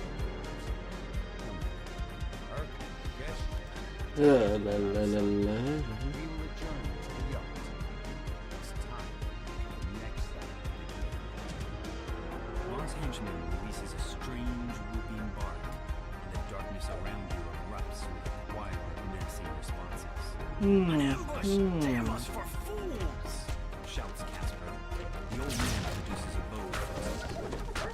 La la la la la. We will return to the yacht. It's time for the next step. Vaughn's henchman releases a strange whooping bark, and the darkness around you erupts with wild, menacing responses. An ambush! Damn us for fools! Shouts Casper. The old man produces a bow from his quiver.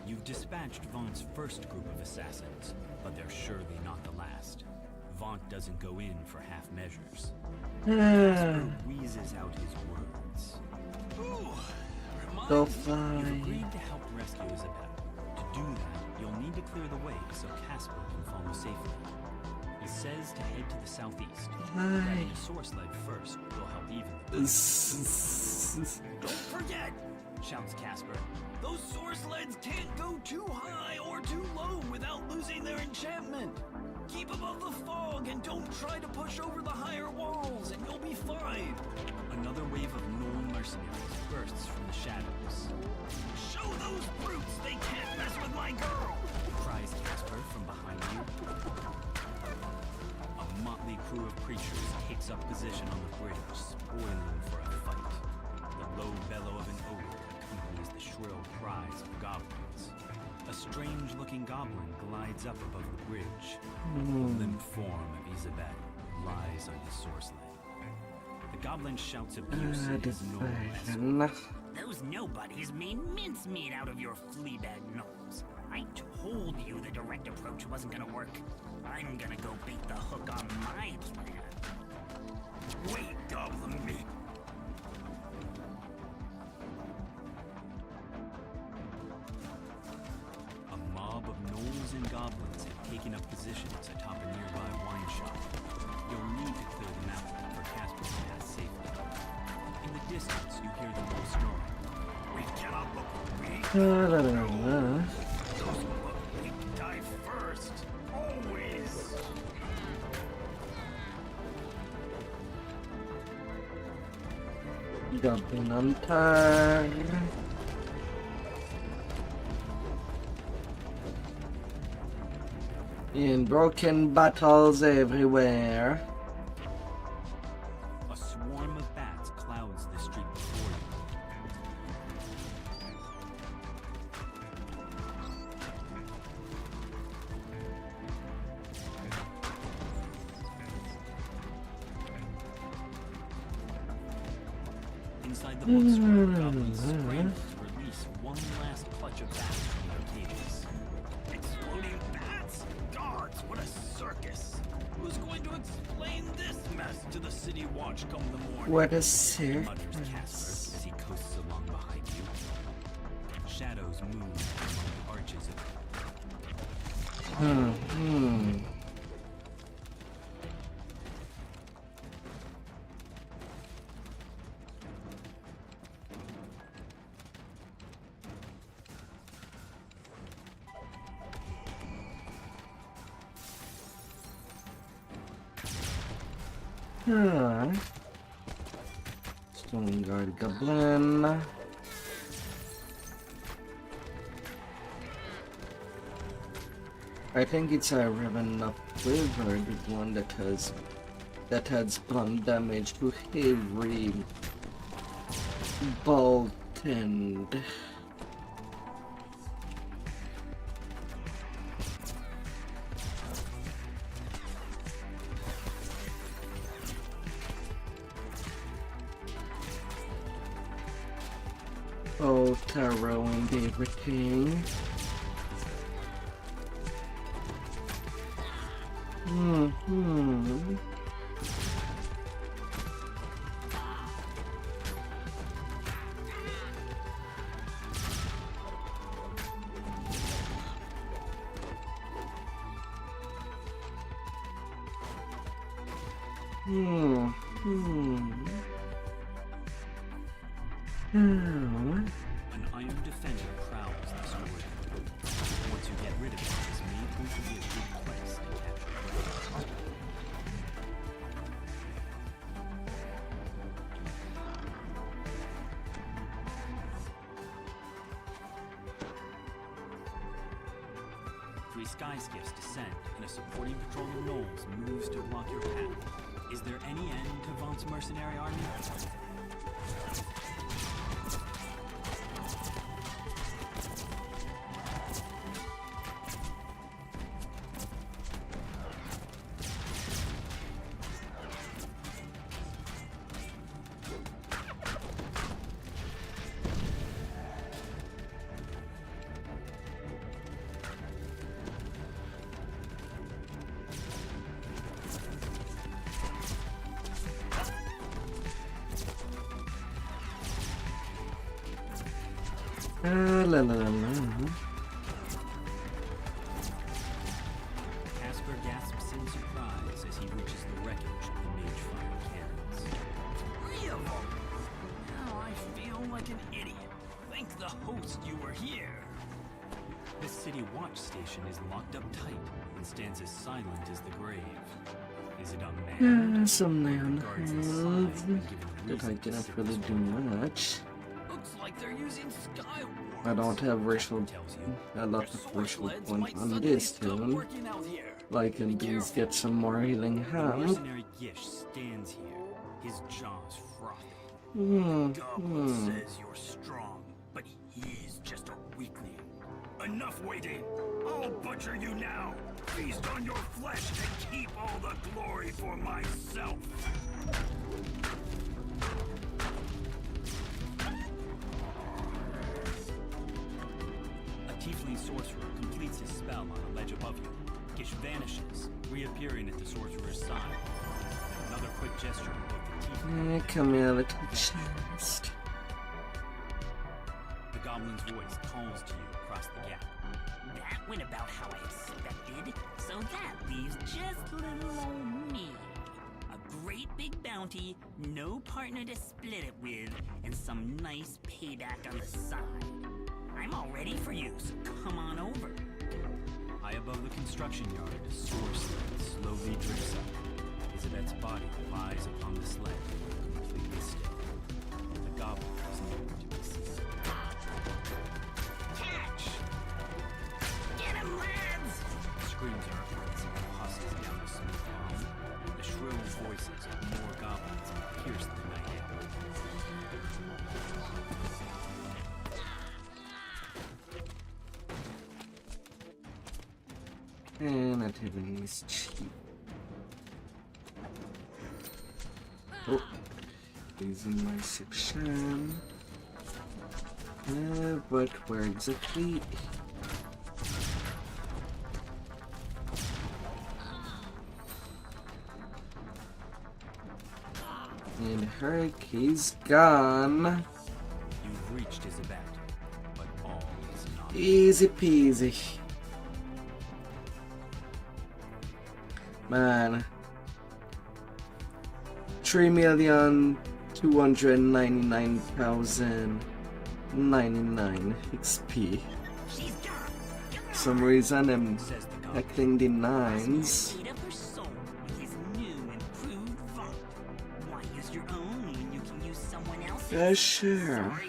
You've dispatched Vaughn's first group of assassins, but they're surely not the last. Vaughn doesn't go in for half measures. Casper wheezes out his words. So You've fine. agreed to help rescue Isabel. To do that, you'll need to clear the way so Casper can follow safely. He says to head to the southeast. Grabbing a source leg first will help even. Don't forget, shouts Casper. Those source leads can't go too high or too low without losing their enchantment. Keep above the fog and don't try to push over the higher walls and you'll be fine. Another wave of known mercenaries bursts from the shadows. Show those brutes they can't mess with my girl! Cries Casper from behind you. A motley crew of creatures takes up position on the bridge, spoiling for a fight. The low bellow of an ogre accompanies the shrill cries of goblins. A strange-looking goblin glides up above the bridge. The limp form of Isabel lies on his source leg. The goblin shouts abuse in his normal. Those nobodies made mincemeat out of your fleabag gnomes. I told you the direct approach wasn't gonna work. I'm gonna go bait the hook on my plan. Wait, goblin meat! A mob of gnolls and goblins have taken up positions atop a nearby wine shop. You'll need to clear them out for Casper to pass safely. In the distance, you hear them all snoring. We cannot look weak. La la la la. Those who look weak die first. Always. Jumping on time. In broken battles everywhere. A swarm of bats clouds the street before you. Inside the bookstore, goblins scramble to release one last clutch of bats from their cages. Exploding bats? Guards, what a circus! Who's going to explain this mess to the city watch come the morning? What a Mutters circus. Casper as he coasts along behind you. Shadows move among the arches of Stone Guard Goblin. I think it's a Raven of Flavored one that has blunt damage to every bolt end. Oh, tarot and everything. an iron defender prowls this corridor. Once you get rid of it, this may prove to be a good place to capture prey. Three sky skiffs descend, and a supporting patrol of gnolls moves to block your path. Is there any end to Vaunt's mercenary army? La la la. Casper gasps in surprise as he reaches the wreckage of the mage fire cannons. 3 of them! Now I feel like an idiot. Thank the host you were here. This city watch station is locked up tight and stands as silent as the grave. Is it unmanned? Some man Guards inside have been given that I reason to cannot sit really do much. Looks like they're using Skyward. I don't have racial, a lot of racial points on this tune. Like, and please get some more healing The hand. mercenary Gish stands here, his jaws frothy. Goblin says you're strong, but he's just a weakling. Enough waiting. I'll butcher you now. Feast on your flesh and keep all the glory for myself. A tiefling sorcerer completes his spell on a ledge above you. Gish vanishes, reappearing at the sorcerer's side. Another quick gesture to both the tiefling Come here, little chest. The goblin's voice calls to you across the gap. That went about how I expected, so that leaves just little old me. A great big bounty, no partner to split it with, and some nice payback on the side. I'm all ready for you, so come on over. High above the construction yard, a source sled slowly drifts up. Isabet's body lies upon the sled, completely still. The goblin is nowhere to be seen. Catch! Get him, lads! Screams are heard as it hustles down the smooth lawn. The shrill voices of more goblins pierce the night air. And activity is cheap. Oh, is in my section. But where exactly? And Hurricane's gone. You've reached Isabel, but all is not. Easy peasy. Man. 3,299,099 XP. For some reason I'm collecting the 9s. Sure.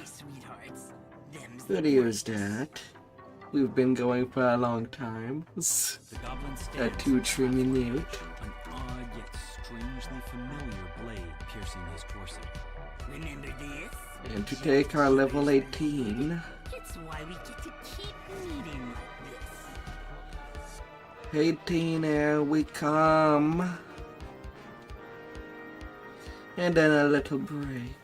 Good to use that. We've been going for a long time. A 2 minute. An odd yet strangely familiar blade piercing his torso. Remember this? And to take our level 18. It's why we get to keep meeting like this. 18, here we come. And then a little break.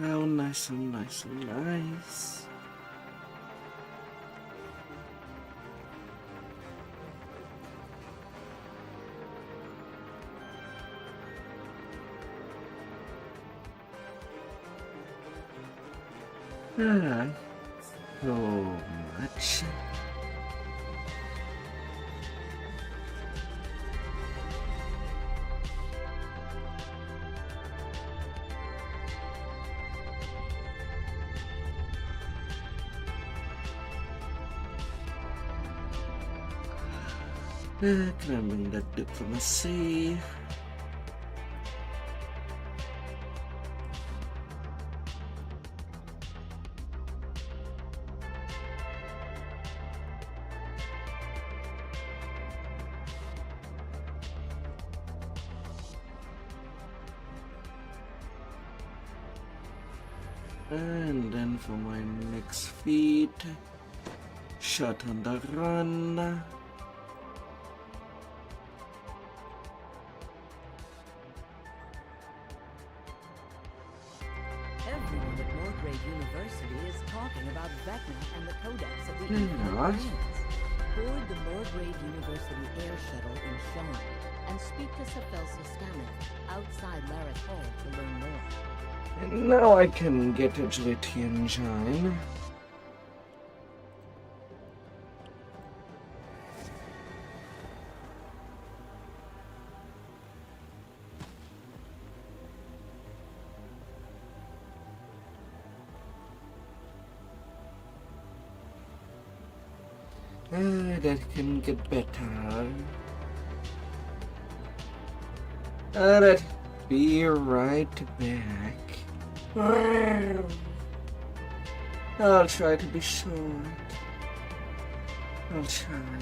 Oh, nice, oh, nice, oh, nice. So much. Climbing that diplomacy. And then for my next feat, shot on the run. Everyone at Morgrave University is talking about Vecna and the Codex of the Not. Infinite Planes. Board the Morgrave University air shuttle in Sean and speak to Sephelsa Stameth outside Lareth Hall to learn more. And now I can get agility engine. That can get better. Alright, be right back. I'll try to be short. I'll try.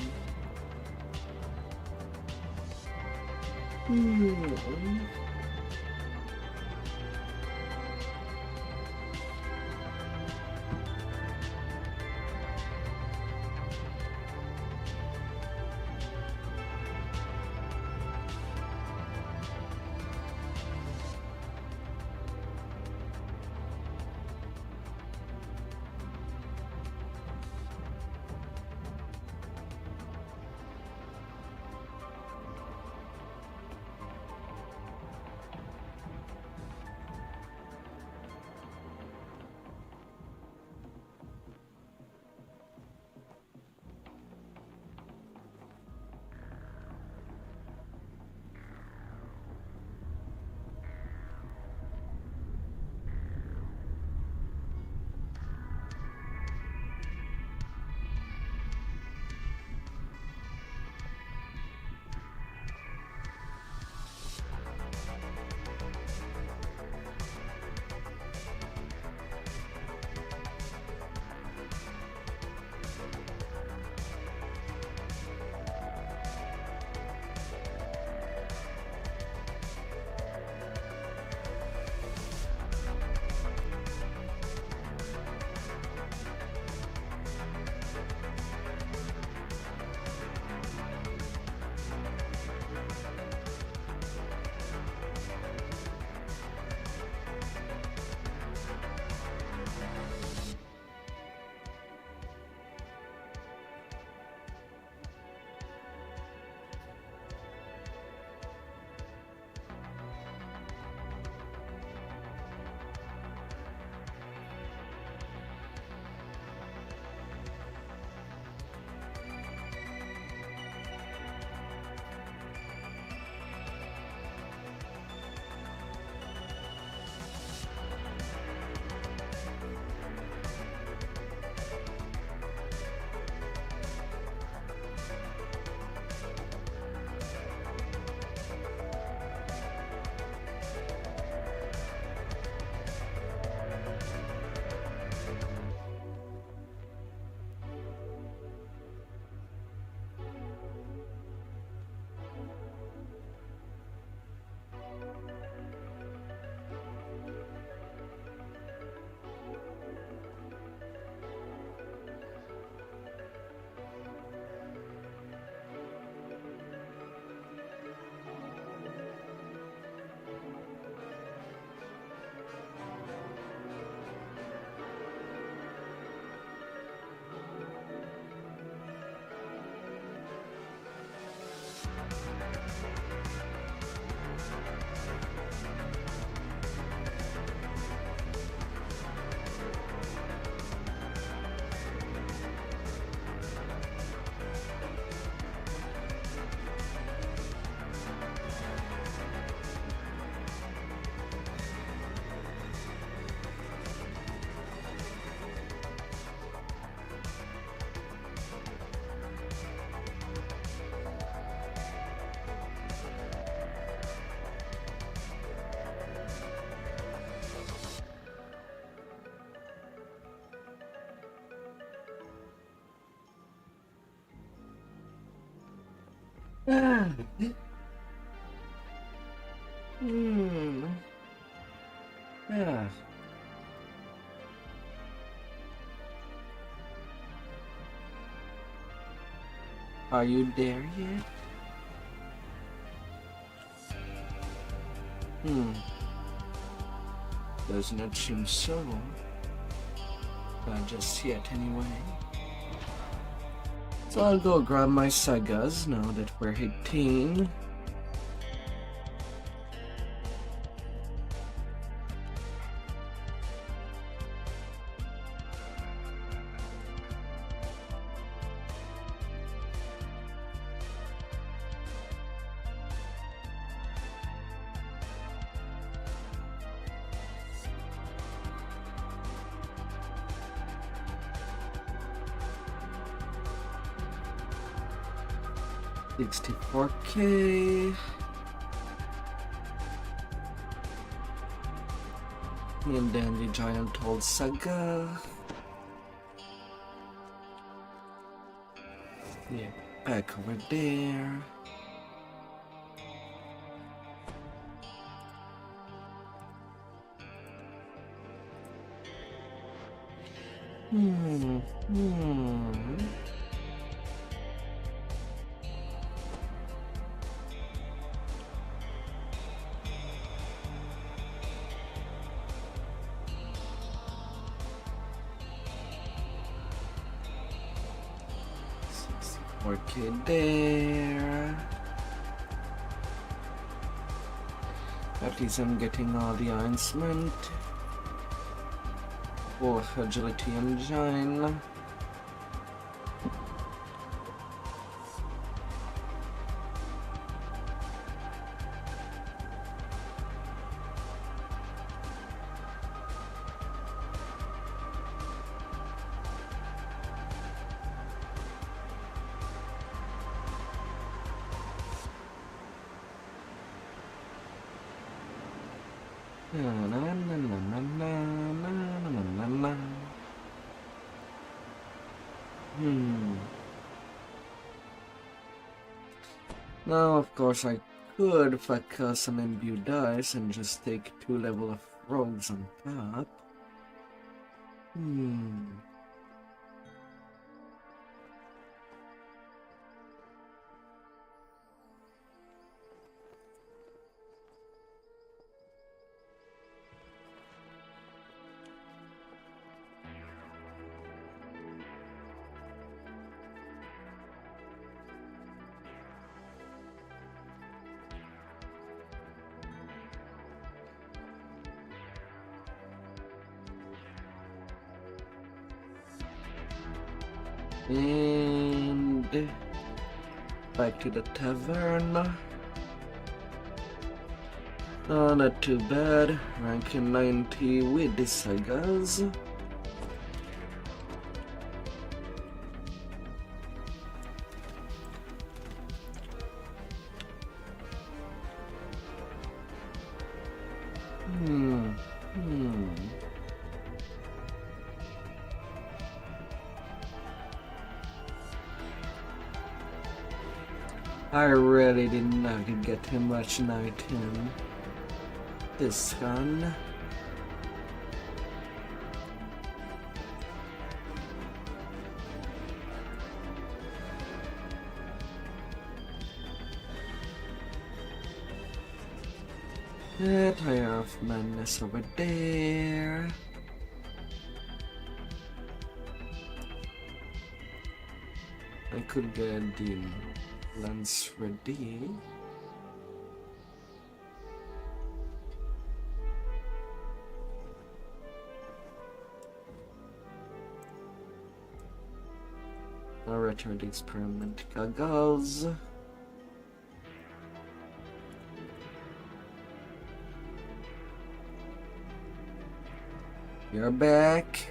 Yeah. Are you there yet? Does not seem so. Not just yet, anyway. So I'll go grab my sagas now that we're 18. $64K. And then the Giant Old Saga. Yeah, back over there. Okay, there. At least I'm getting all the ointment. Oh, agility engine. Now, of course, I could focus on imbued dice and just take 2 level of rogues on top. And back to the tavern. Oh, not too bad. Ranking 90 with the sagas. I really did not get him much night in this one. Tire of Madness over there. I could get the lens ready. I'll return the experiment goggles. You're back.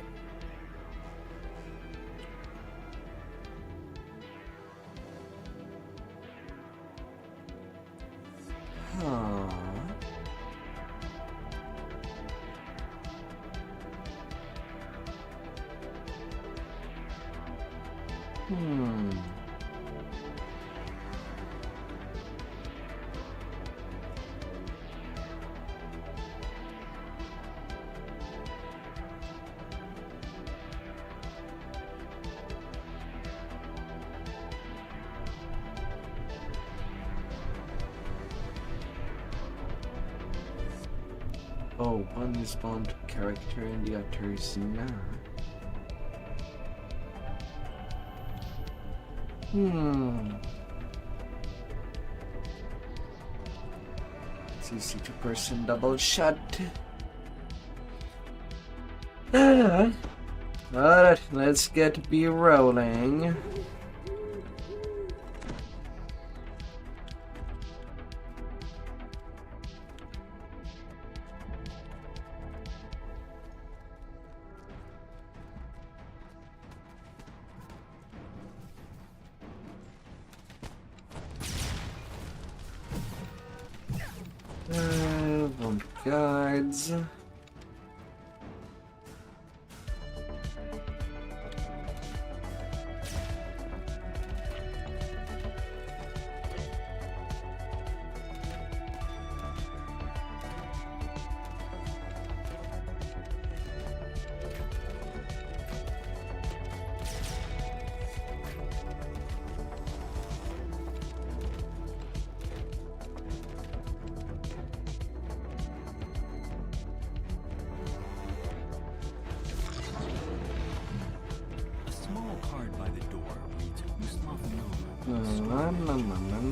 Oh, one is bound to character and the other is not. It's easy to person double shot. Alright, let's get B rolling. Guides.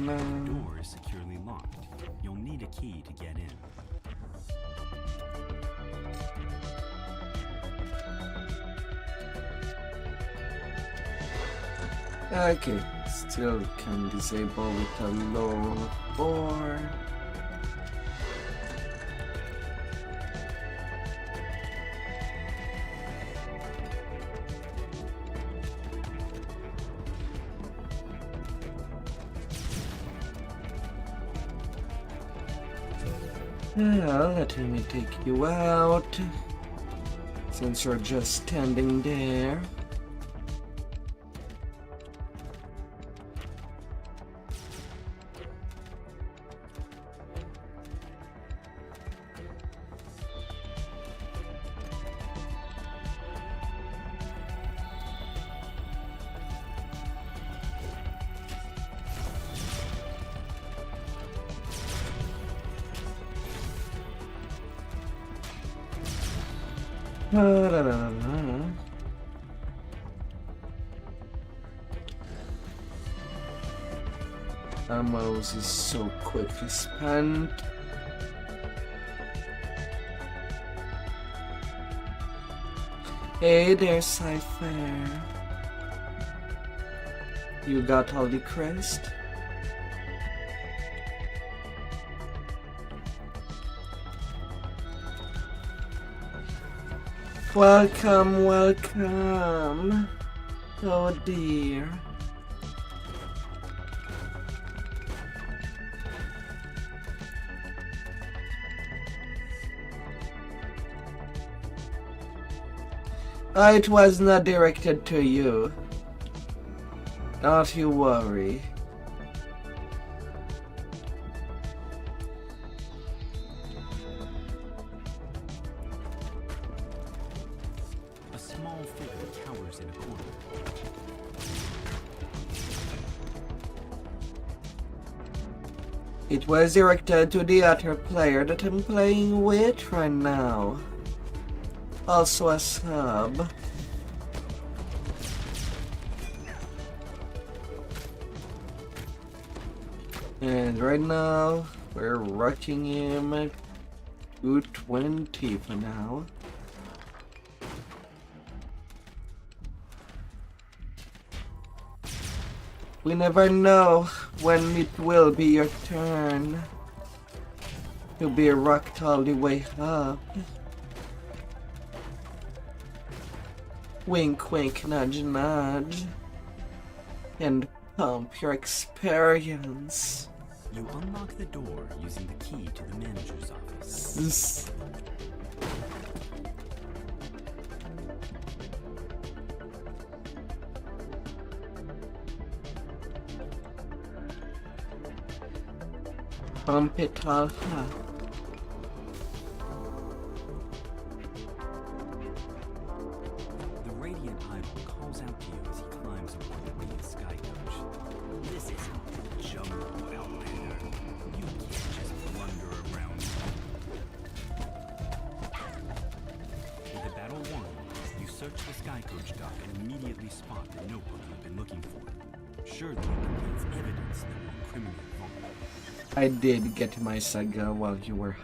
The door is securely locked. You'll need a key to get in. Okay, still can disable with a low 4. Let me take you out, since you're just standing there. Ammos is so quickly spent. Hey there, Cypher. You got all the crest? Welcome, welcome. Oh dear. It was not directed to you. Don't you worry. A small figure cowers in a corner. It was directed to the other player that I'm playing with right now. Also a sub. And right now, we're rocking him at 220 for now. We never know when it will be your turn to be rocked all the way up. Wink wink nudge nudge. And pump your experience. You unlock the door using the key to the manager's office. Pump it all up. The radiant idol calls out to you as he climbs aboard the winged sky coach. This isn't the jungle, Outlander. You can't just wander around. Battle 1, you search the Sky Coach dock and immediately spot the notebook you've been looking for. Surely it contains evidence that will incriminate Vaughn. I did get my saga while you were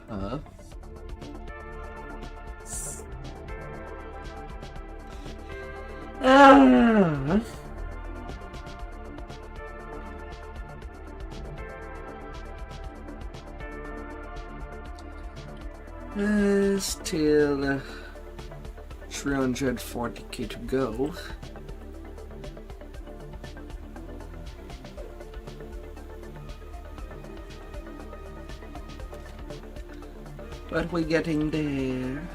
still 340k to go. But we're getting there.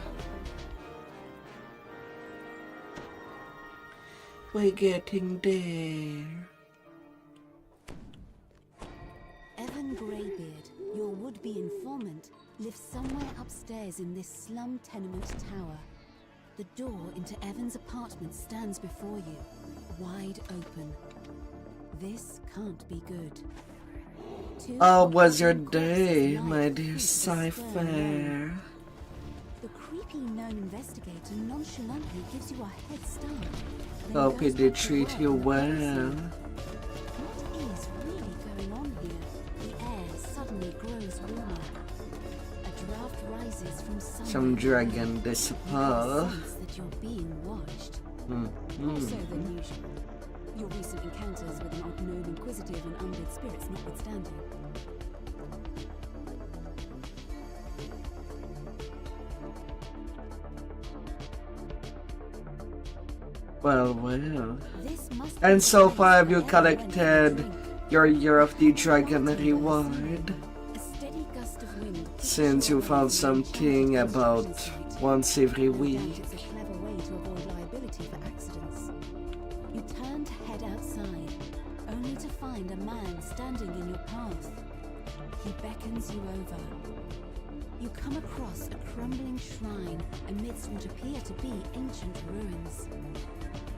We're getting there. Evan Greybeard, your would-be informant, lives somewhere upstairs in this slum tenement tower. The door into Evan's apartment stands before you, wide open. This can't be good. How was your day, my dear Cypher? The creepy known investigator nonchalantly gives you a head start. Hope he did treat you well. What is really going on here? The air suddenly grows warmer. A draft rises from Some dragon, I suppose. that you're being watched. More so than usual. Your recent encounters with an unknown inquisitive and undead spirits notwithstanding. Well. And so far have you collected your Year of the Dragon reward? Since you found something about once every week. You turn to head outside, only to find a man standing in your path. He beckons you over. You come across a crumbling shrine amidst what appear to be ancient ruins.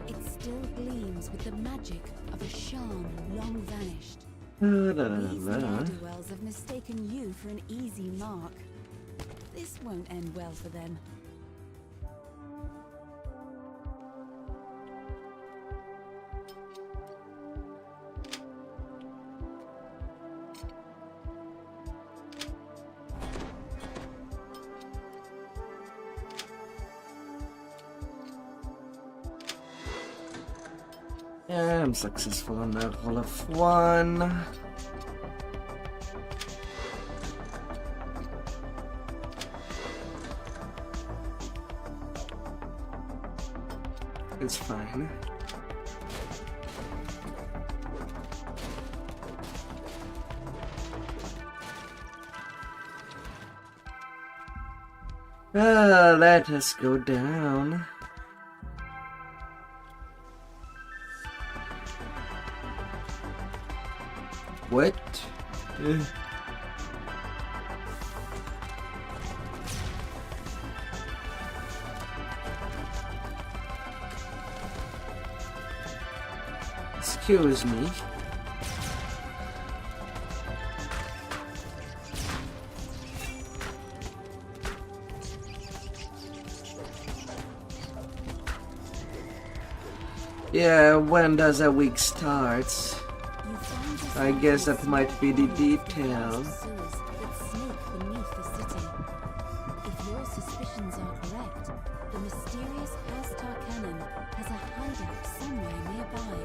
It still gleams with the magic of a charm long vanished. These ne'er-do-wells have mistaken you for an easy mark. This won't end well for them. Yeah, I'm successful on that roll of 1. It's fine. Let us go down. What? Excuse me. Yeah, when does a week start? I guess that might be the detail. If your suspicions are correct, the mysterious Astar Cannon has a hideout somewhere nearby.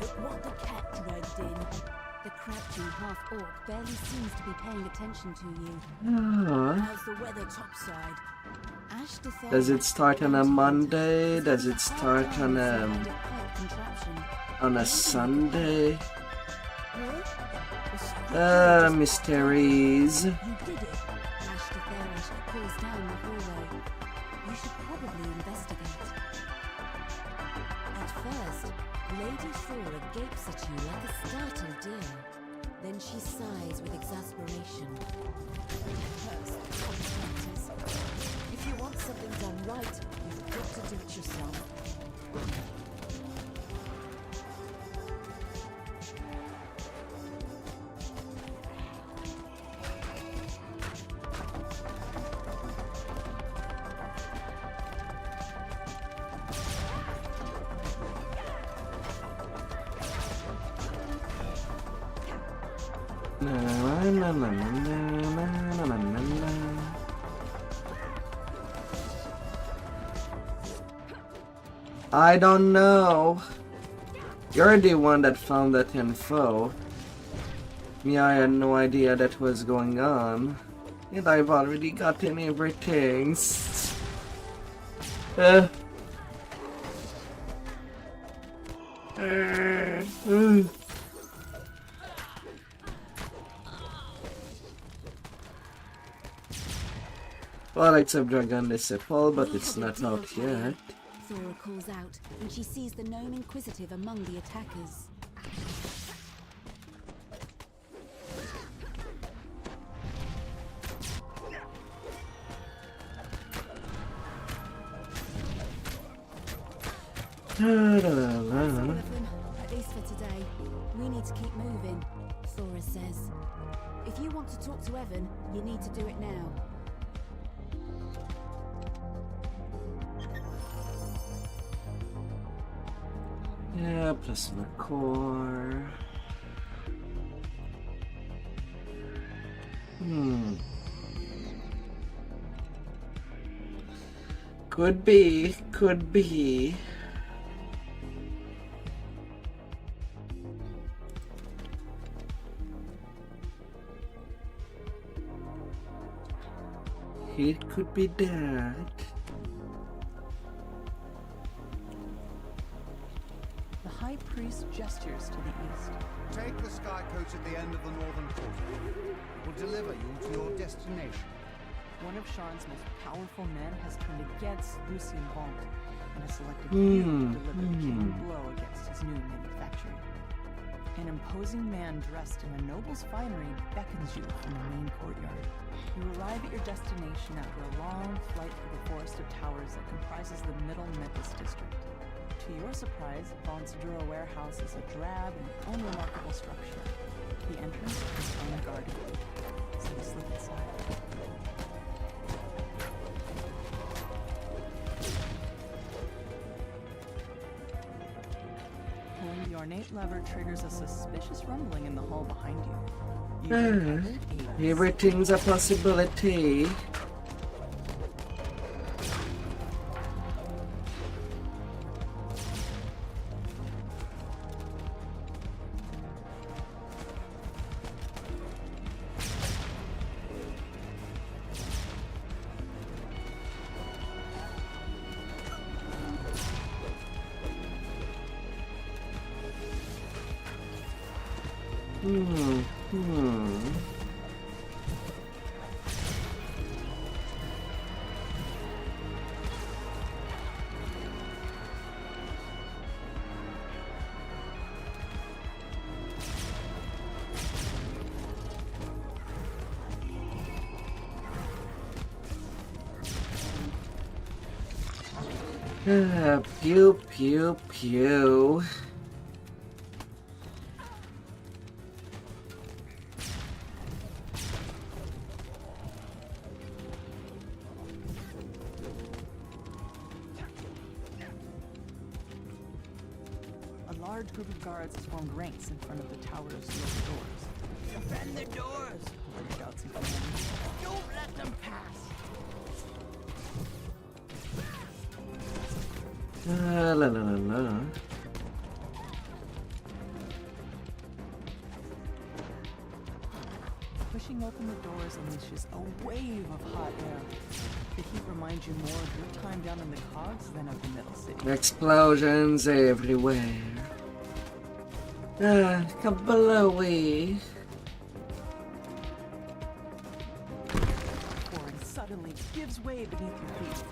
Look what the cat dragged in. The crouching half-orc barely seems to be paying attention to you. How's the weather topside? Does it start on a Monday? Does it start on a Sunday? Mysteries. You did it. Ashtafarish calls down the hallway. You should probably investigate. At first, Lady Thora gapes at you like a startled deer. Then she sighs with exasperation. First, contractors. If you want something done right, you've got to do it yourself. I don't know. You're the one that found that info. Me, I had no idea that was going on. And I've already gotten everything. Well, except Dragon Disciple, but it's not out yet. Thora calls out when she sees the gnome Inquisitive among the attackers. That's all of them, at least for today. We need to keep moving, Thora says. If you want to talk to Evan, you need to do it now. Yeah, plasma core. Could be, could be. It could be that. The High Priest gestures to the east. Take the sky coach at the end of the northern quarter. It will deliver you to your destination. One of Sharn's most powerful men has turned against Lucien Vaunt and has selected you to deliver the killing blow against his new manufacturing. An imposing man dressed in a noble's finery beckons you from the main courtyard. You arrive at your destination after a long flight through the forest of towers that comprises the Middle Memphis district. To your surprise, Vaunt's Dura warehouse is a drab and unremarkable structure. The entrance is unguarded, so you slip inside. Pulling the ornate lever triggers a suspicious rumbling in the hall behind you. Everything's a possibility. Pew, pew, pew. A large group of guards has formed ranks in front of the tower's lower doors. Defend the doors! One shouts in command. Don't let them pass! La la la la. Pushing open the doors unleashes a wave of hot air. The heat reminds you more of your time down in the cogs than of the Middle City. Explosions everywhere. Kablooey. Forward suddenly gives way beneath your feet.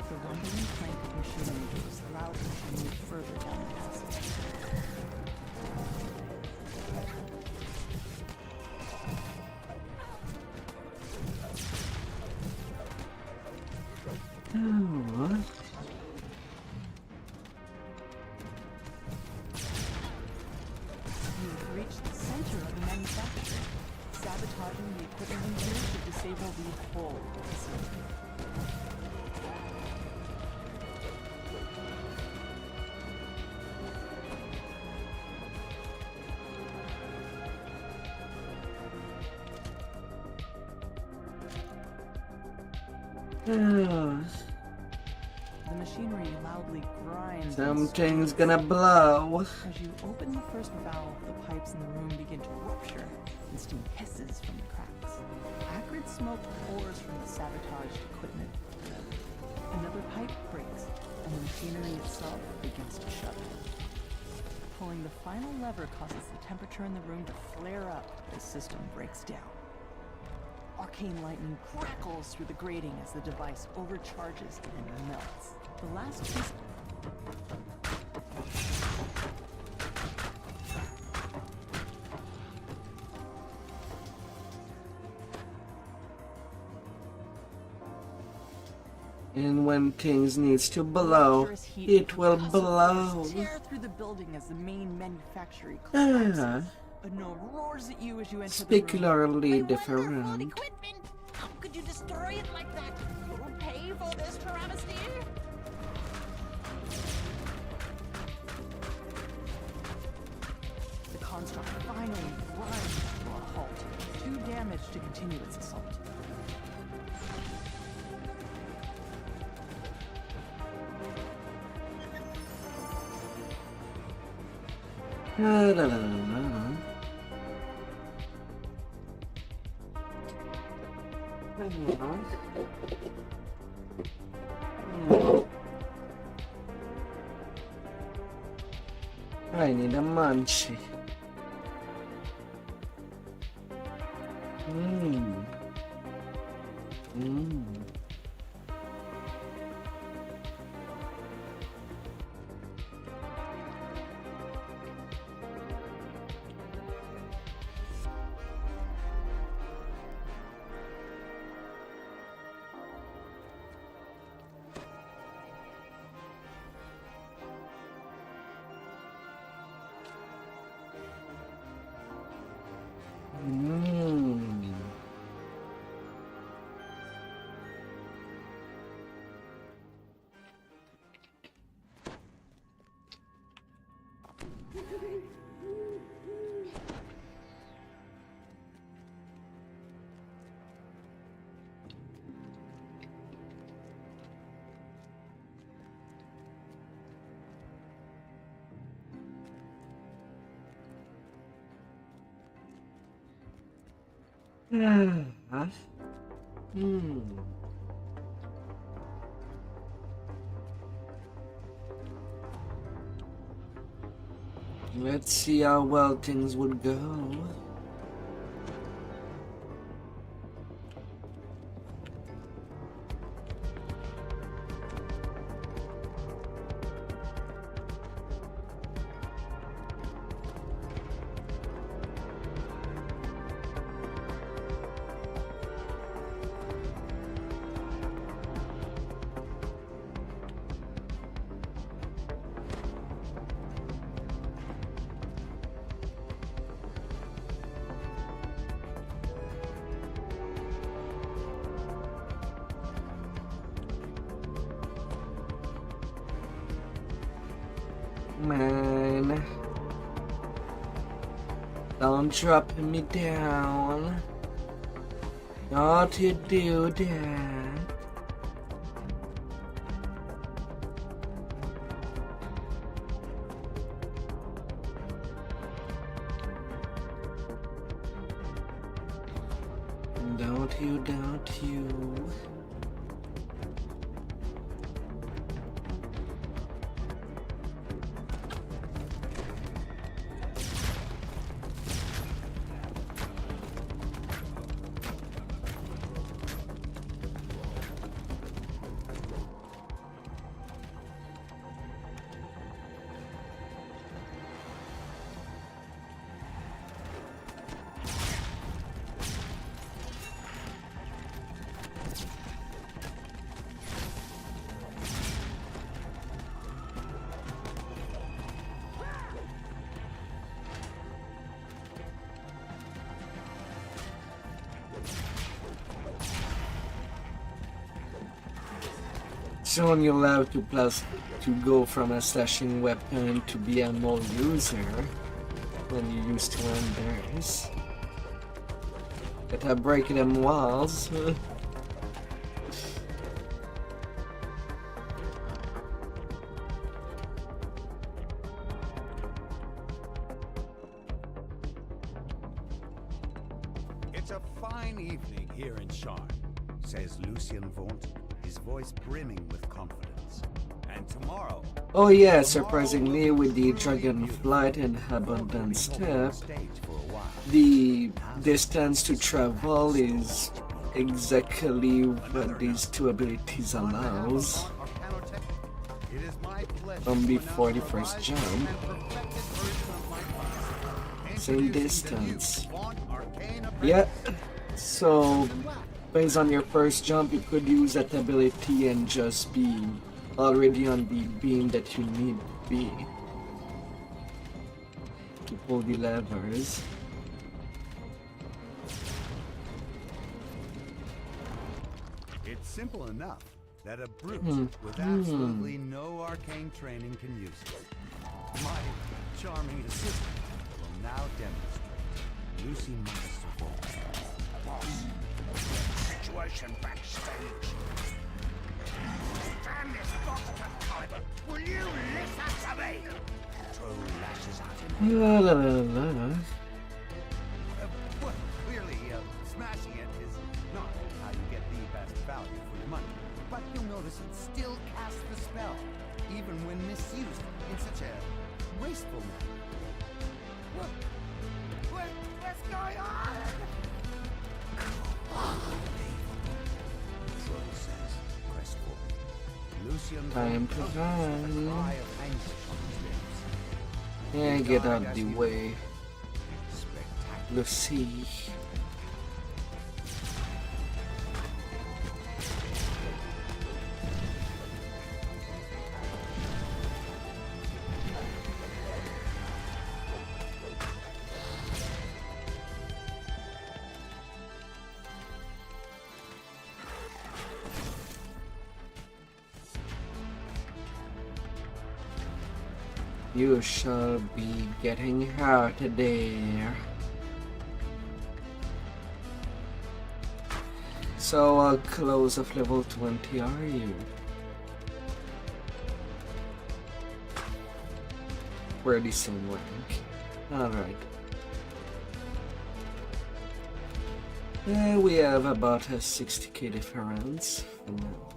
The rumbling clank of machinery grows louder as you move further down the passage. Oh. You've reached the center of the manufacturing. Sabotaging the equipment in here should disable the whole facility. The machinery loudly grinds. Something's gonna blow. As you open the first valve, the pipes in the room begin to rupture, and steam hisses from the cracks. Acrid smoke pours from the sabotaged equipment. Another pipe breaks, and the machinery itself begins to shudder. Pulling the final lever causes the temperature in the room to flare up. The system breaks down. Arcane lightning crackles through the grating as the device overcharges and melts. The last piece... And when things needs to blow, it will blow. Tear through the building as the main manufactory collapses. A gnome roars at you as you enter the room. Specularly different. How could you destroy it like that? You'll pay for this travesty. The construct finally grinds to a halt, too damaged to continue its assault. La, la, la, la. I need a munchie. Let's see how well things would go. Man, don't drop me down. Don't you do that. Don't you. Soon you'll have to go from a slashing weapon to be a more user when you used to learn theirs. Gotta break them walls. It's a fine evening here in Sharn, says Lucien Vaunt, his voice brimming with confidence. And tomorrow... Oh yeah, surprisingly with the Dragonflight and Abundant Step, the distance to travel is exactly what these two abilities allows. Before the first jump, same distance. Yeah, so based on your first jump, you could use that ability and just be already on the beam that you need to be to pull the levers. It's simple enough that a brute with absolutely no arcane training can use it. My charming assistant will now demonstrate. Lucy Master Boss, situation backstage. Damn this monster caliber! Will you listen to me? Troll lashes out in La. Well, clearly, smashing it is not how you get the best value for your money. But you'll notice it still casts the spell, even when misused in such a wasteful manner. What's going on? Troll says, crestfallen. Lucian Time to run. eye of anguish on his lips. Yeah, get out of the way. Lucy. You shall be getting out there. So close of level 20 are you? We're the same rank. Alright. We have about a 60k difference for now.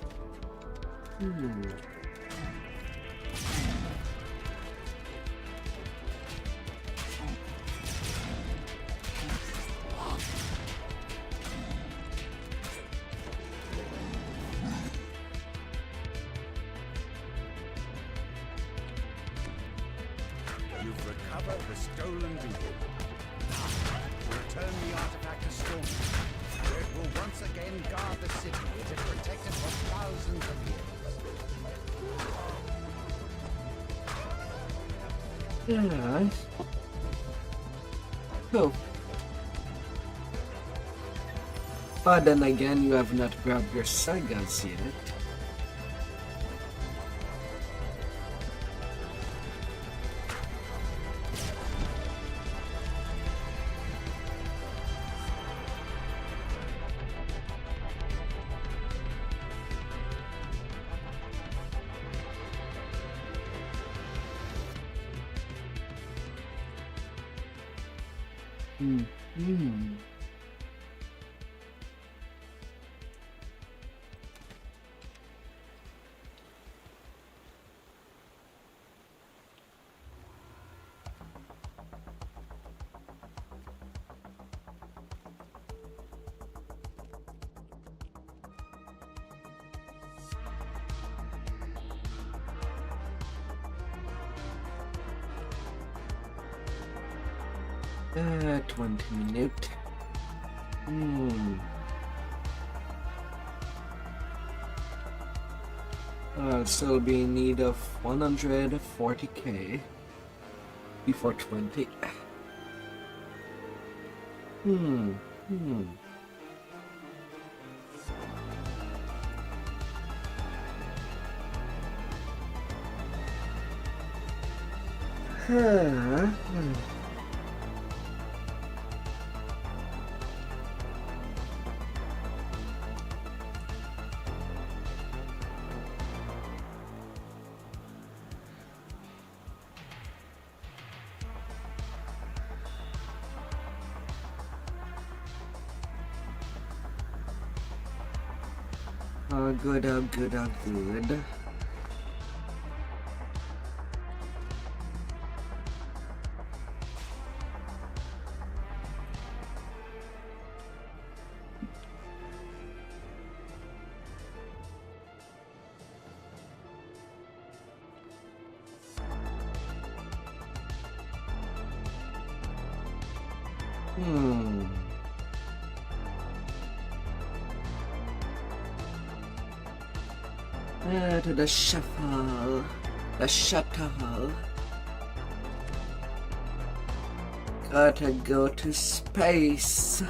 You've recovered the stolen beacon. Return the artifact to Storm, where it will once again guard the city it has protected for thousands of years. Yeah. Cool. But then again, you have not grabbed your sagas yet. Hmm. 20 minutes. I'll still be in need of 140k before 20. Oh, good, oh, good, oh, good. To the shuffle. The shuttle. Gotta go to space.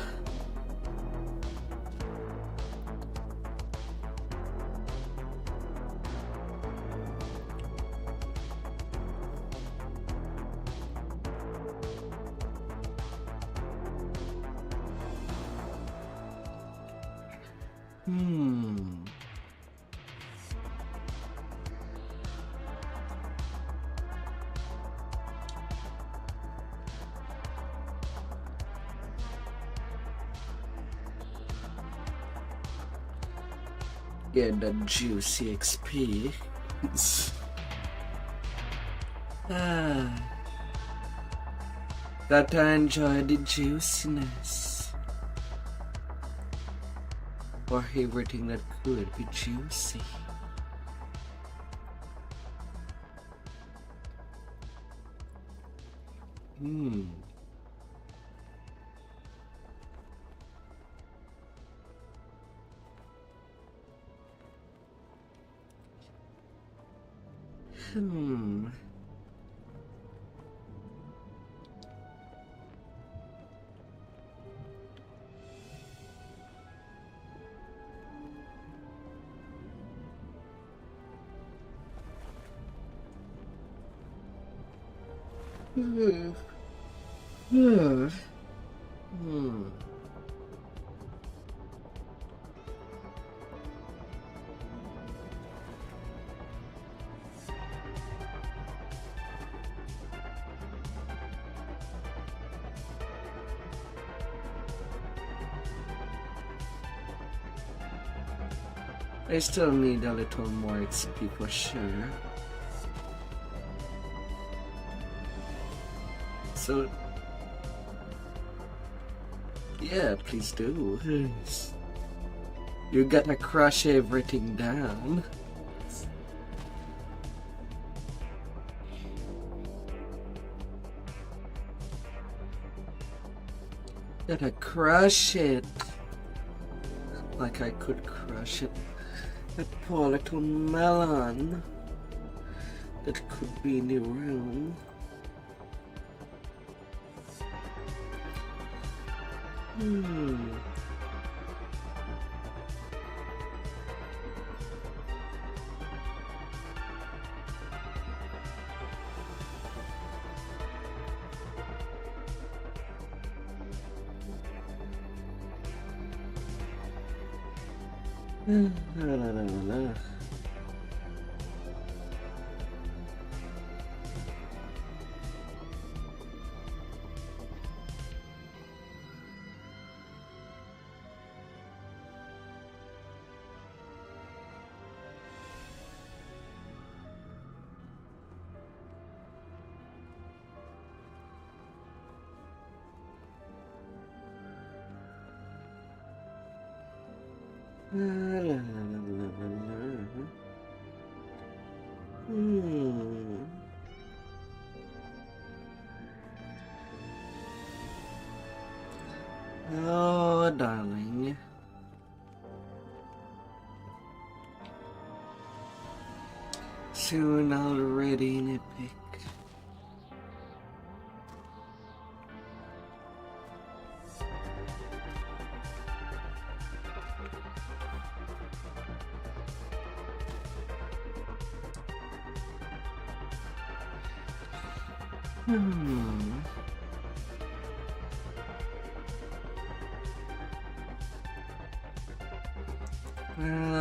Get the juicy XP. Gotta enjoy the juiciness. Or everything that could be juicy. I still need a little more XP for sure. So, yeah, please do. You gotta crush everything down. Gotta crush it. Like I could crush it. That poor little melon that could be in the room. Oh, darling. Soon already in epic.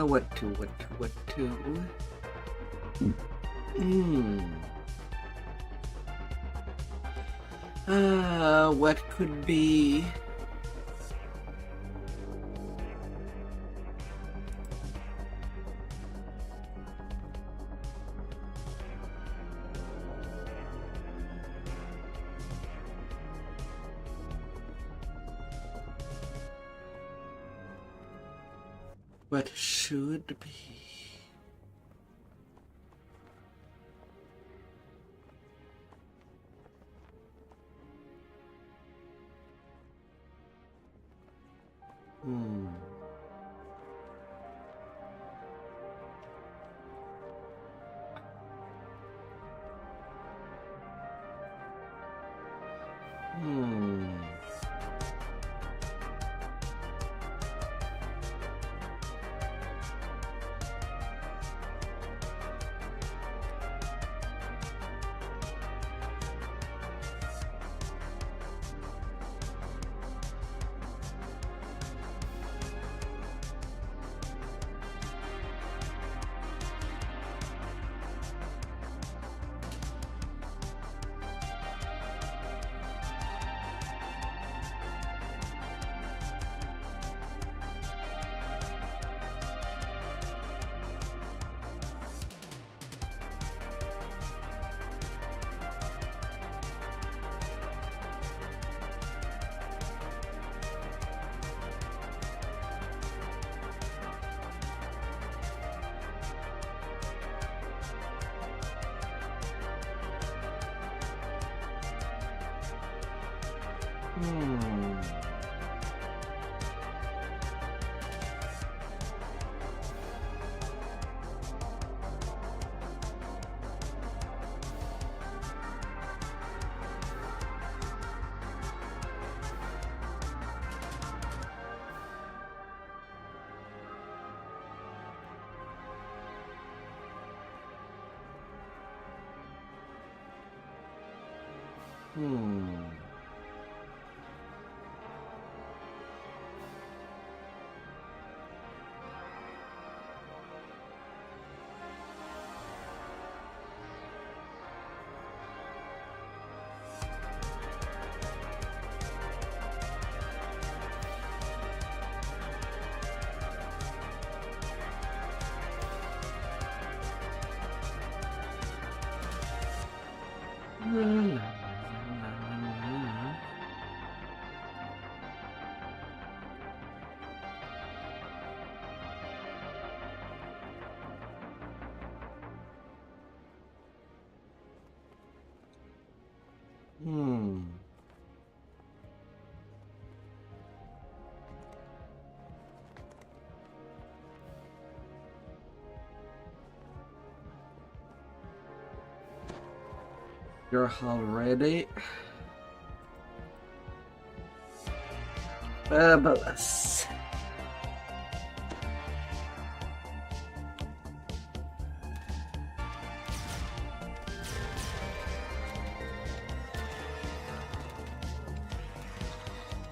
What to? What could be? what should be. Hmm. You're all ready? Fabulous.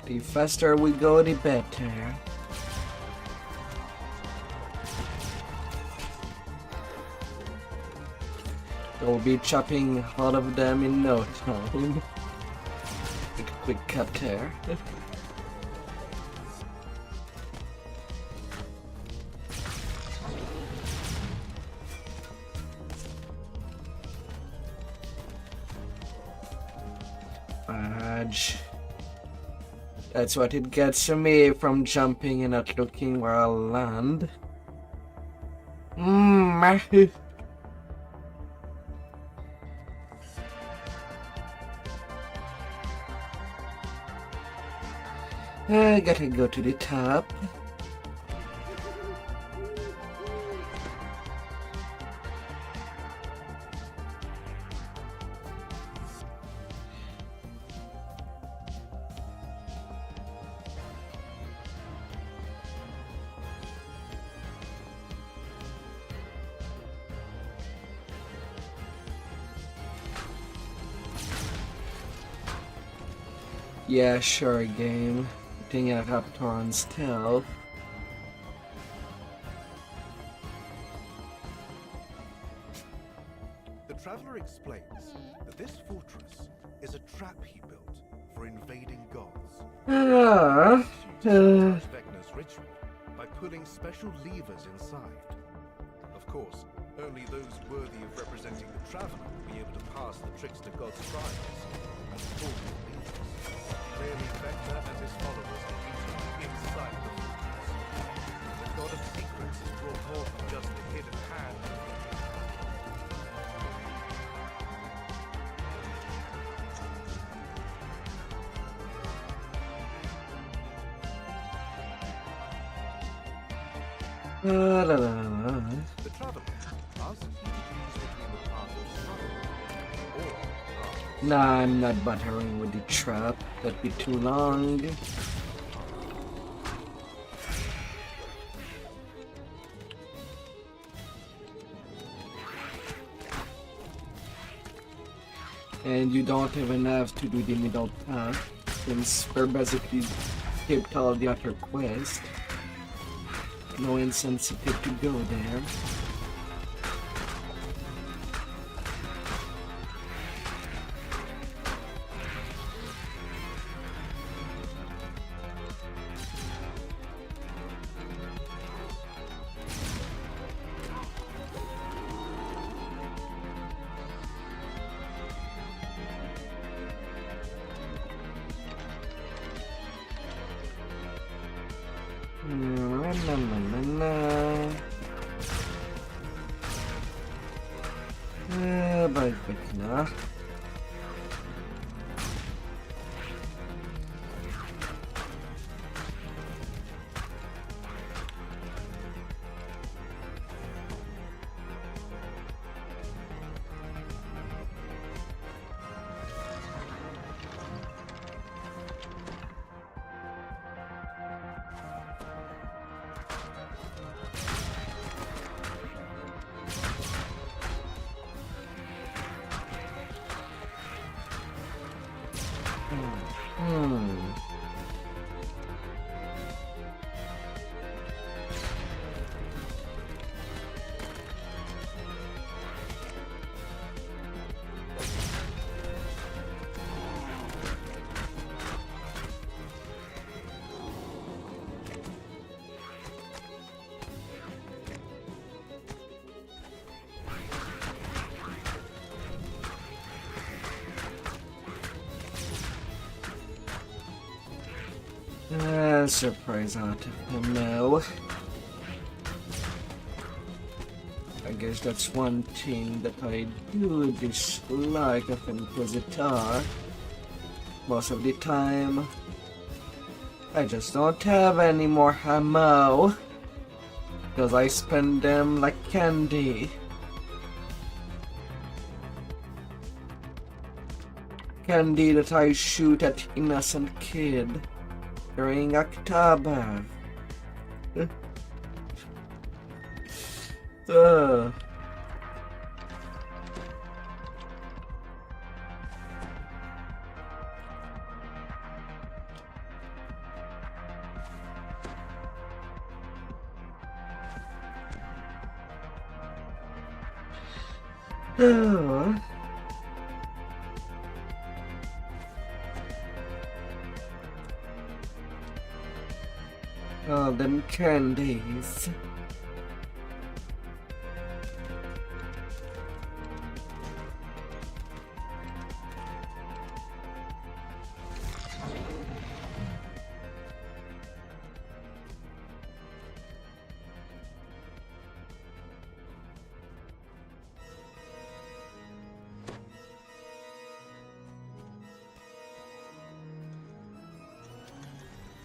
The faster we go, the better. We'll be chopping all of them in no time. Quick cut there. Fudge. That's what it gets to me from jumping and not looking where I'll land. I gotta go to the top. Yeah, sure, game. Putting a raptor on stealth. The traveler explains that this fortress is a trap he built for invading gods. Vecna's ritual by pulling special levers inside. Of course, only those worthy of representing the traveler will be able to pass the trickster god's trials and pull the levers. Clearly, Vecna and his followers are inside the fortress. The god of secrets deliverance is brought more than just the hidden hand. La, la, la. The traveler asks you to choose between the path of struggle or the path. Nah, I'm not buttering with the trap. That'd be too long. And you don't even have to do the middle path, since we're basically skipped all the other quests. No insensitive to go there. Balik na. Surprise out of him now. I guess that's one thing that I do dislike of Inquisitor. Most of the time, I just don't have any more ammo, because I spend them like candy. Candy that I shoot at innocent kid during October. All them candies.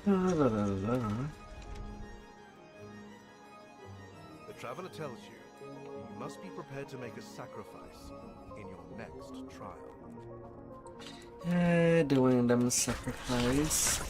La, la, la. The traveler tells you you must be prepared to make a sacrifice in your next trial. Doing them sacrifice.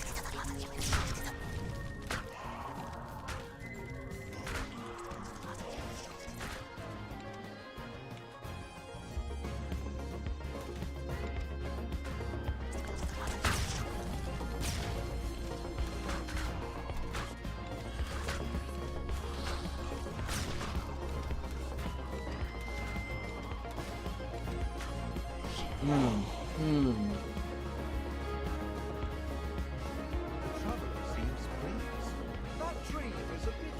The traveler seems pleased. That dream is a bit,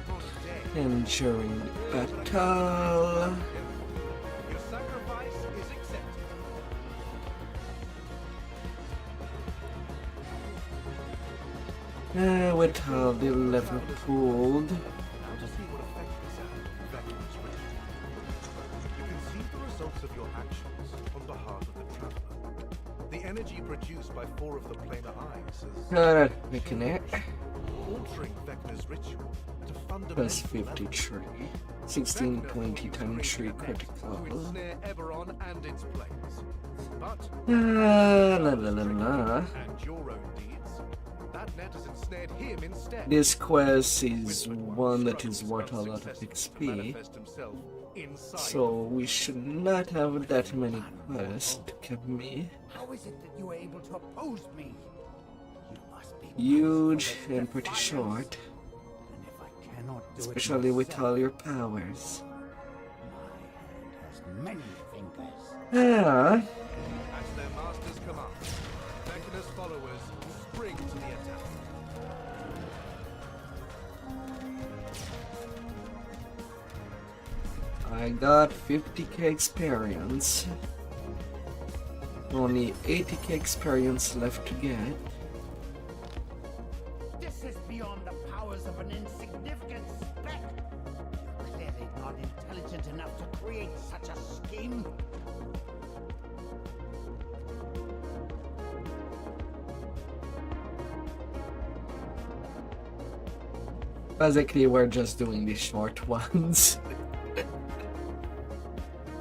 mundane. Enduring battle. Your sacrifice is accepted. With how the lever pulled. Now to see what effect this has on Vecna's ritual. You can see the results of your actions on behalf of the traveler. The energy produced by 4 of the planar eyes is Alright, making it. altering Vecna's ritual to Plus fundamentally 53. 1620 times 3 to critical. ensnare Eberron and its planes. But La la la la. and your own deeds, that net has ensnared him instead. This quest is one that is worth a lot of XP, so we should not have that many quests to keep me. How is it that you were able to oppose me? You must be Huge and pretty short, and if I cannot do especially it with all your powers. has many fingers. Ah, At their master's command, Vecna's followers spring to the attack. I got 50k experience. Only 80k experience left to get. This is beyond the powers of an insignificant speck. You're clearly not intelligent enough to create such a scheme. Basically, we're just doing the short ones.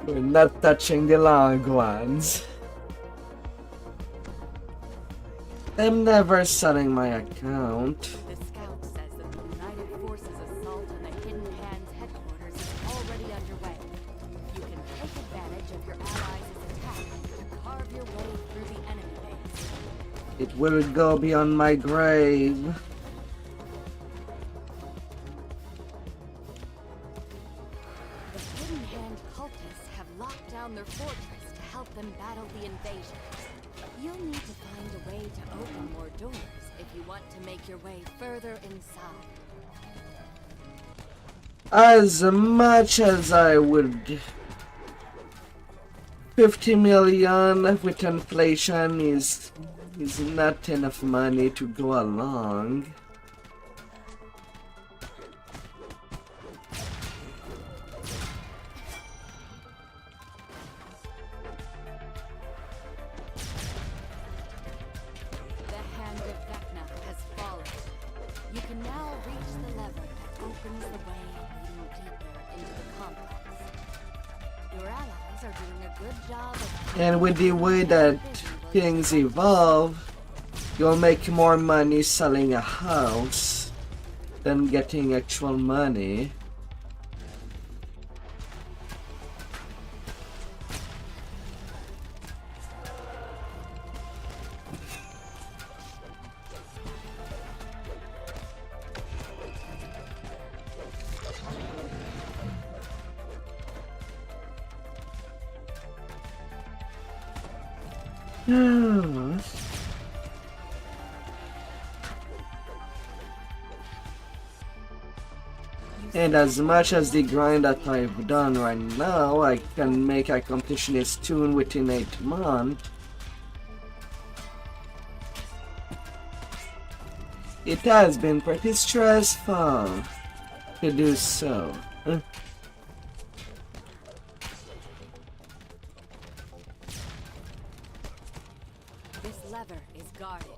We're not touching the long ones. I'm never selling my account. The scout says that the United Forces assault on the Hidden Hands headquarters is already underway. You can take advantage of your allies' attack to carve your way through the enemy base. It will go beyond my grave. The Hidden Hand cultists have locked down their fortress to help them battle the invasion. You'll need to find a way to open more doors if you want to make your way further inside. As much as I would, 50 million with inflation is not enough money to go along. The hand of Vecna has fallen. You can now reach the lever that opens the way leading deeper into the complex. Your allies are doing a good job of... And with the way that things evolve, you'll make more money selling a house than getting actual money. And as much as the grind that I've done right now, I can make a completionist tune within 8 months. It has been pretty stressful to do so. This lever is guarded.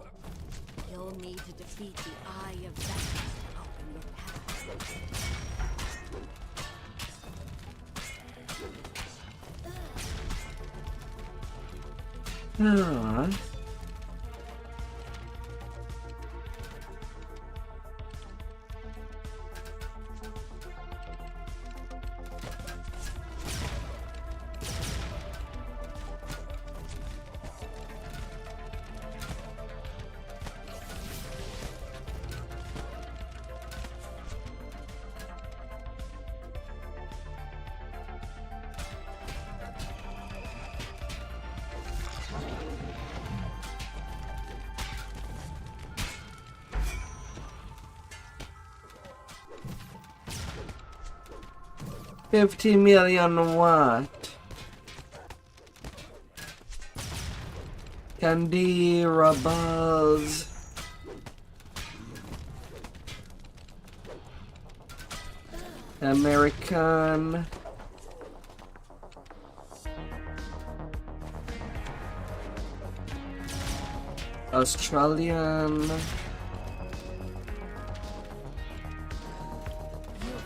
You'll need to defeat the Eye of Vecna to open your path. Alright. $50 million what? Candy Rebels. American. Australian. You've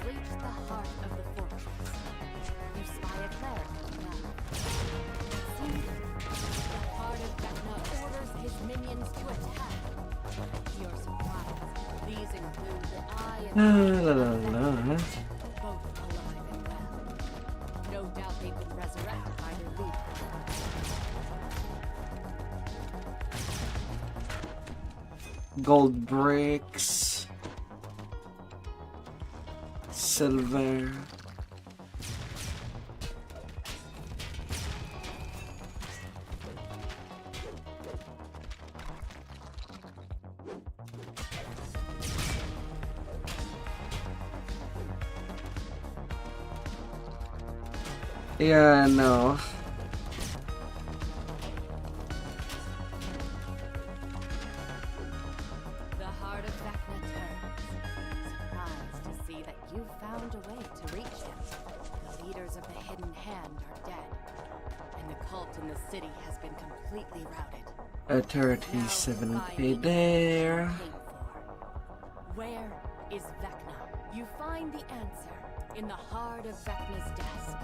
reached the heart of the fortress. You spy a cleric on the ground. It seems the heart of Vecna orders his minions to attack. To your surprise, these include the eye and La la la. both alive and well. No doubt they've been resurrected by their leader. Gold bricks. Silver. Yeah, no. The heart of Vecna turns, surprised to see that you've found a way to reach him. The leaders of the Hidden Hand are dead, and the cult in the city has been completely routed. A 37k there. Where is Vecna? You find the answer in the heart of Vecna's desk.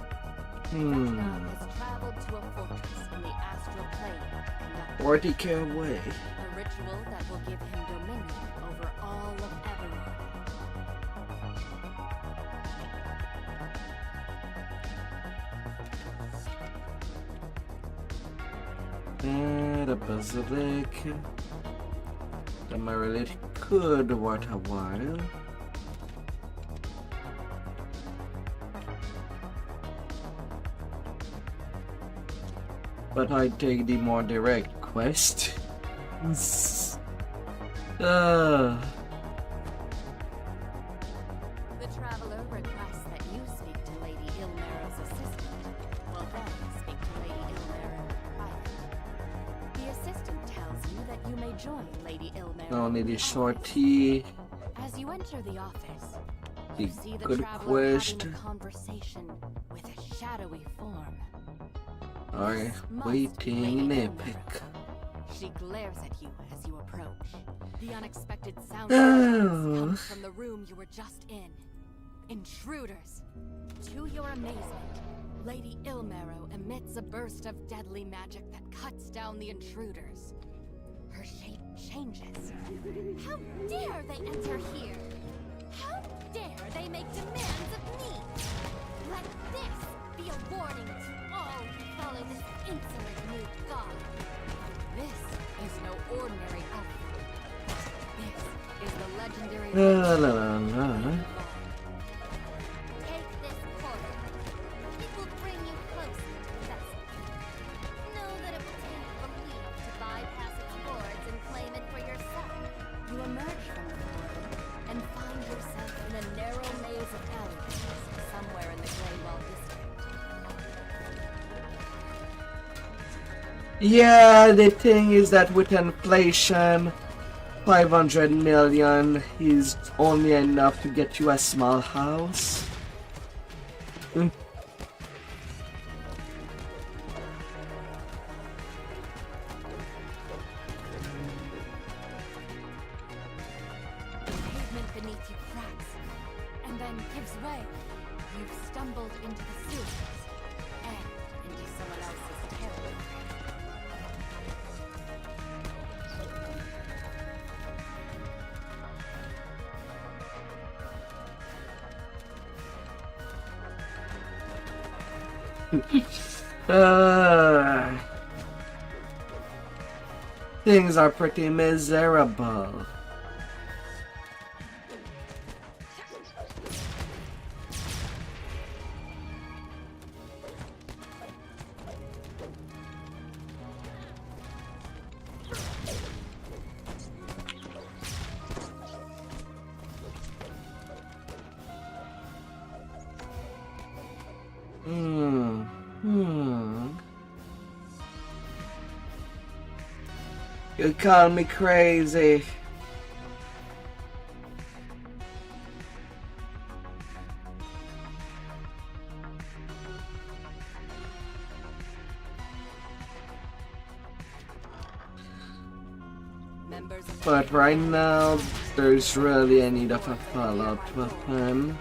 Vecna has traveled to a fortress in the astral plane to conduct 40k away. a ritual that will give him dominion over all of Everon. And a basilic. The really could wait a while. But I take the more direct quest. The traveler requests that you speak to Lady Ilmera's assistant. Well then, speak to Lady Ilmera in private. The assistant tells you that you may join Lady Ilmera. Only the shorty. As you enter the office, The you see the good traveler quest. having a conversation with a shadowy form. Are waiting in epic. She glares at you as you approach. The unexpected sound Oh. comes from the room you were just in. Intruders. To your amazement, Lady Ilmero emits a burst of deadly magic that cuts down the intruders. Her shape changes. How dare they enter here? How dare they make demands of me? Let this be a warning to all who follow this insolent new god. This is no ordinary outfit. This is the legendary La la la la. Take this portal. It will bring you closer to the vessel. Know that it will take belief to bypass its boards and claim it for yourself. You emerge from the portal and find yourself in a narrow maze of alleyways somewhere in the Greywall district. Yeah, the thing is that with inflation, 500 million is only enough to get you a small house. The pavement beneath you cracks and then gives way. You've stumbled into the sewers and into someone else's territory. Things are pretty miserable. You call me crazy. members of But right now, there's really a need of a follow-up weapon.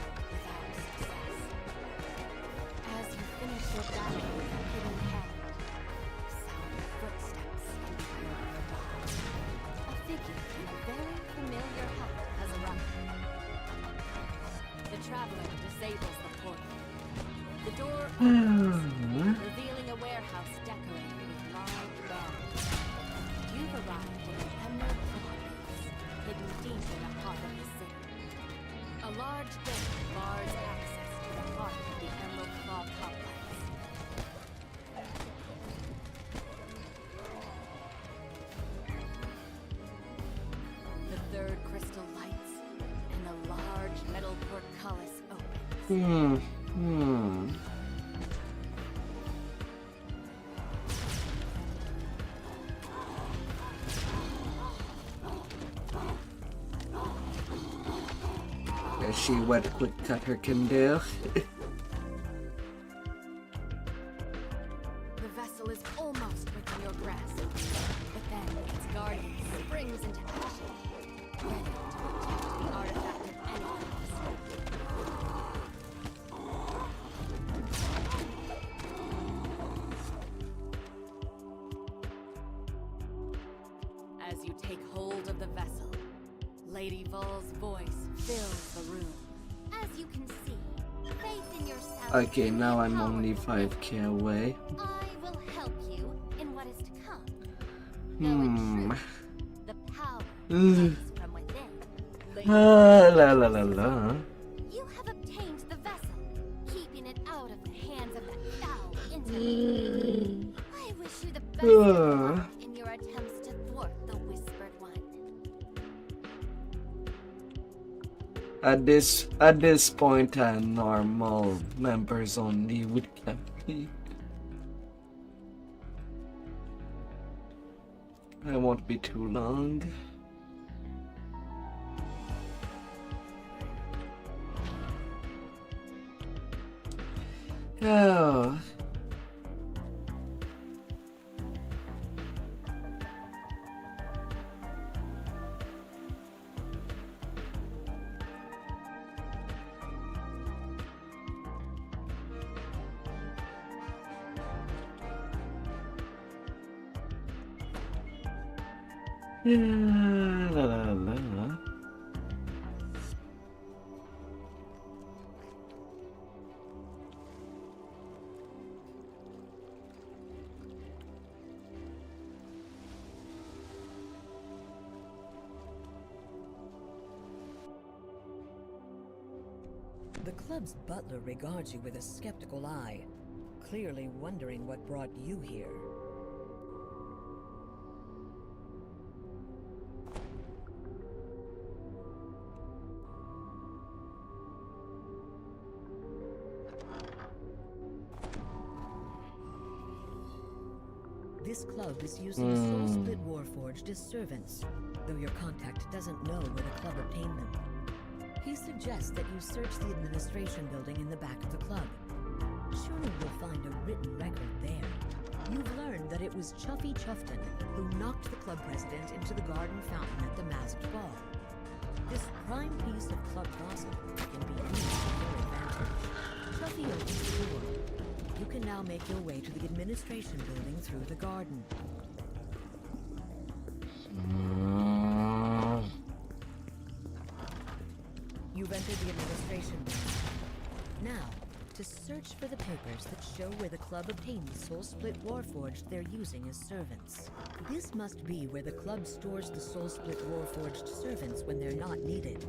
As you finish your battle with the hidden hand, sound of footsteps and the heard of the wall. A figure in a very familiar hat has arrived. The traveler disables the portal. The door opens, revealing a warehouse decorated with large bars. You've arrived in the Emerald Claw Base, hidden deep in the heart of the city. A large gate bars access to the heart of the Emerald Claw complex. The third crystal lights, and a large metal portcullis opens. Let's see what Quick Cutter can do. The vessel is almost within your grasp, but then its guardian springs into action, ready to protect the artifact at any cost. As you take hold of the vessel, Lady Vol's voice fills the room. As you can see, faith in yourself. Okay, now I'm only 5k away. I will help you in what is to come. Though in truth, the power comes from within. La la la la. You have obtained the vessel, keeping it out of the hands of that foul intellect. I wish you the best of luck in your attempts to thwart the Whispered One. At this point, normal members only would complete. I won't be too long. Oh. La la la la. The club's butler regards you with a skeptical eye, clearly wondering what brought you here. This club is using Soul Split Warforged as servants, though your contact doesn't know where the club obtained them. He suggests that you search the administration building in the back of the club. Surely you'll find a written record there. You've learned that it was Chuffy Chuffton who knocked the club president into the garden fountain at the masked ball. This prime piece of club gossip can be used to your advantage. Chuffy opens the door. You can now make your way to the administration building through the garden. You've entered the administration building. Now, to search for the papers that show where the club obtained the Soul Split Warforged they're using as servants. This must be where the club stores the Soul Split Warforged servants when they're not needed.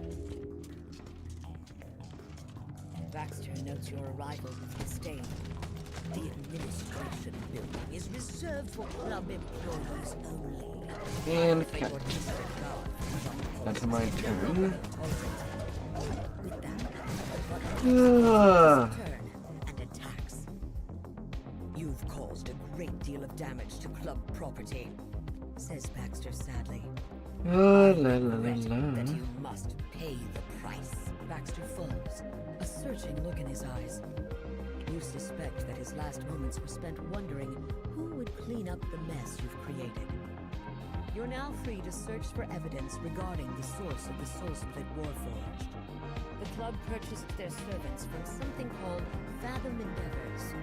Baxter notes your arrival with disdain. The administration building is reserved for club employees only. And that's my turn. With that, turn and attacks. You've caused a great deal of damage to club property, says Baxter sadly. La la la la. That you must pay the price. Baxter follows, a searching look in his eyes. You suspect that his last moments were spent wondering who would clean up the mess you've created. You're now free to search for evidence regarding the source of the Soulsplit Warforged. The club purchased their servants from something called Fathom Endeavors.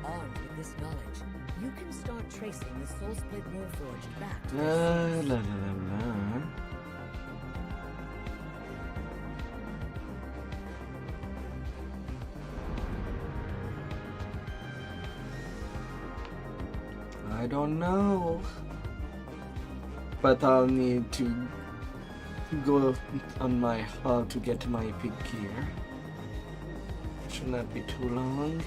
Armed with this knowledge, you can start tracing the Soulsplit Warforged back to their source. La la la. I don't know, but I'll need to go on my hull to get my epic gear. Should not be too long.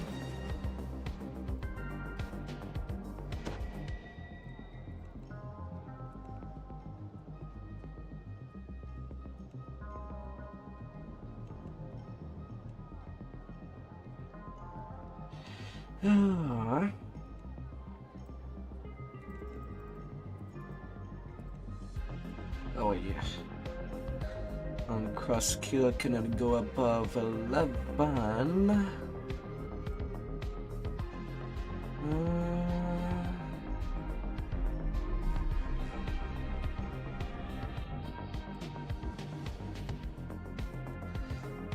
Oh yeah. On cross skill cannot go above 11.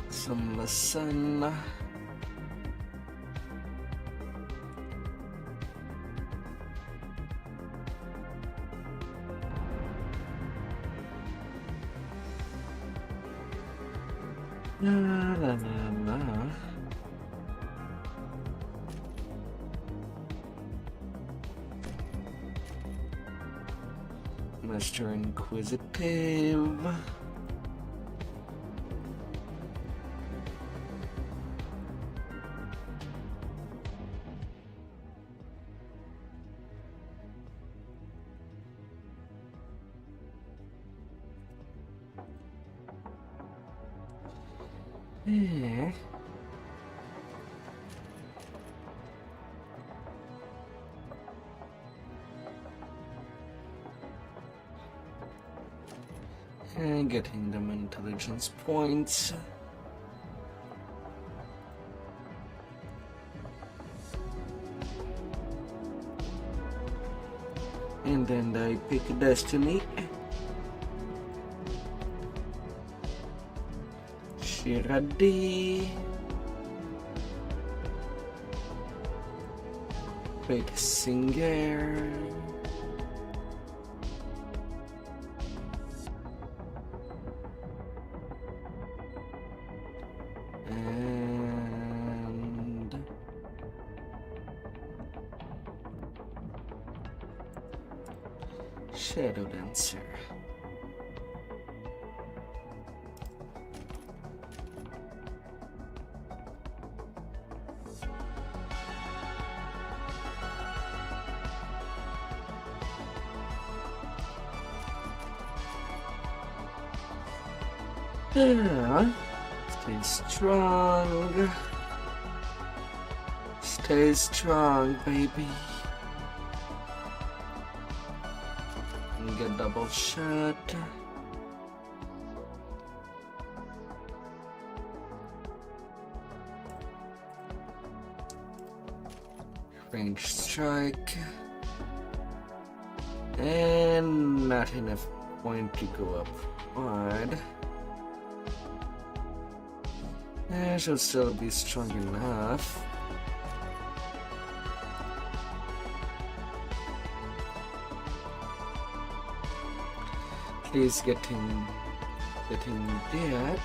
Some lesson. La la la la. Mr. Inquisitive. Yeah. And getting them intelligence points. And then I pick destiny. Shiradi. Great singer. And Shadow Dancer. Stay strong. Stay strong, baby. And get double shot. Range strike. And not enough point to go up wide. I should still be strong enough. Please getting that.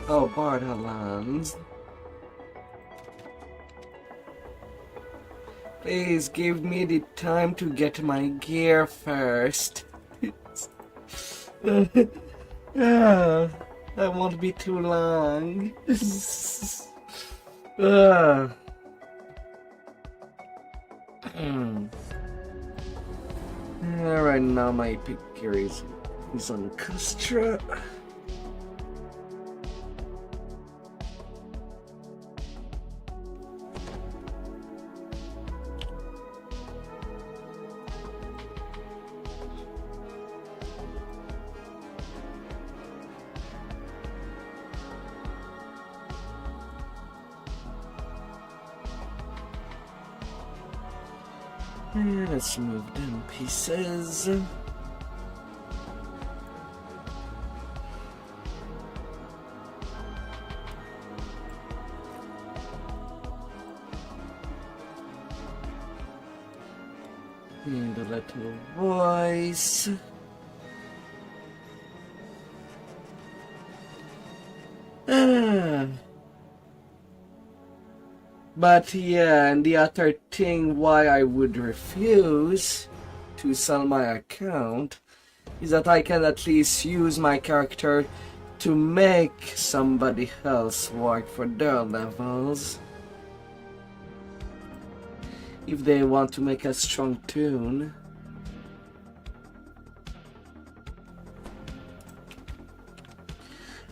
Oh, Borderlands. Please give me the time to get my gear first. That won't be too long. Right now my pick gear is on Castra. And let's move them pieces. And the little voice. But yeah, and the other thing why I would refuse to sell my account is that I can at least use my character to make somebody else work for their levels. If they want to make a strong tune.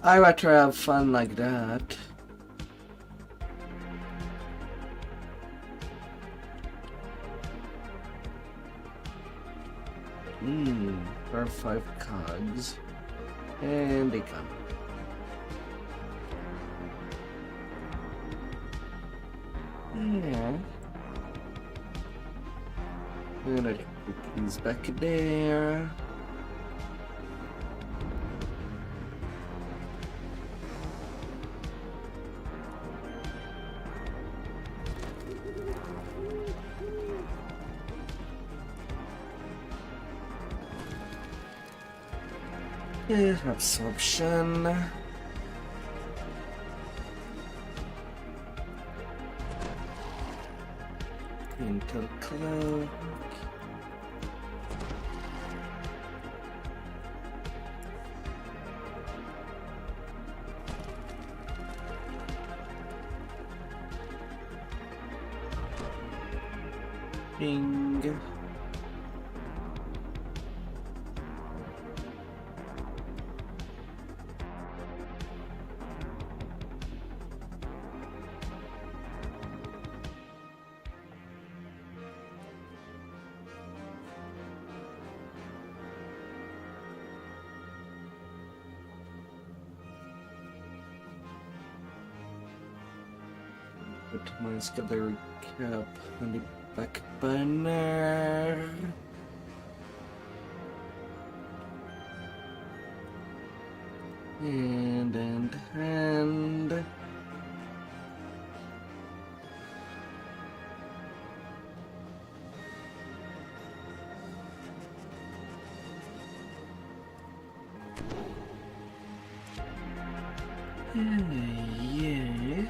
I rather have fun like that. For 5 cogs. And they come. Yeah. I'm gonna put these back there. Absorption. Intel cloak. Bing. Put my schedule cap on the back burner. And hand. Yeah.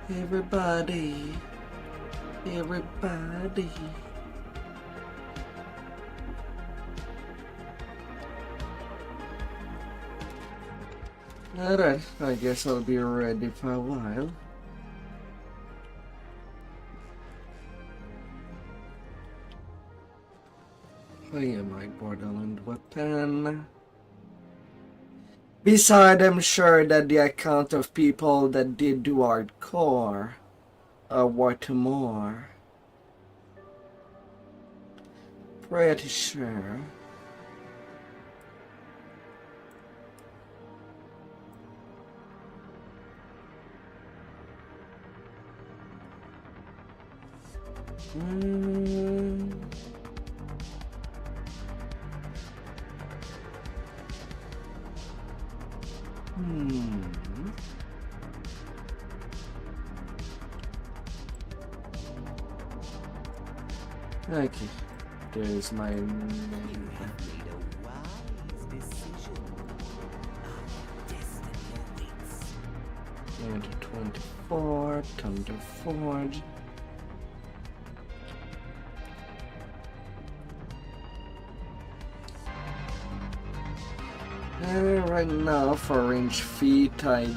Everybody. Alright, I guess I'll be ready for a while. Oh yeah, my Borderland weapon. Besides, I'm sure that the account of people that did do hardcore are worth more. Pretty sure. Okay, there's my name. And 24, Thunder Forge. Right now, for range feat, I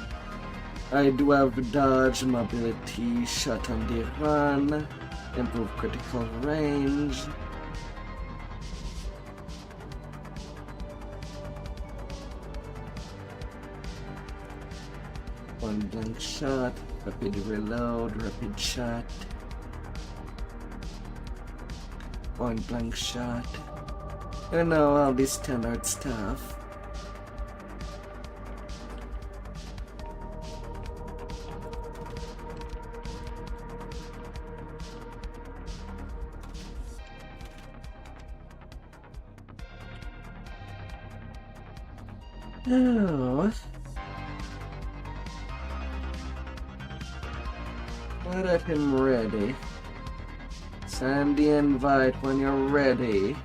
do have dodge, mobility, shot on the run, improve critical range. One blank shot, rapid reload, rapid shot. One blank shot. You know, all this standard stuff. Oh. Let him ready. Send the invite when you're ready.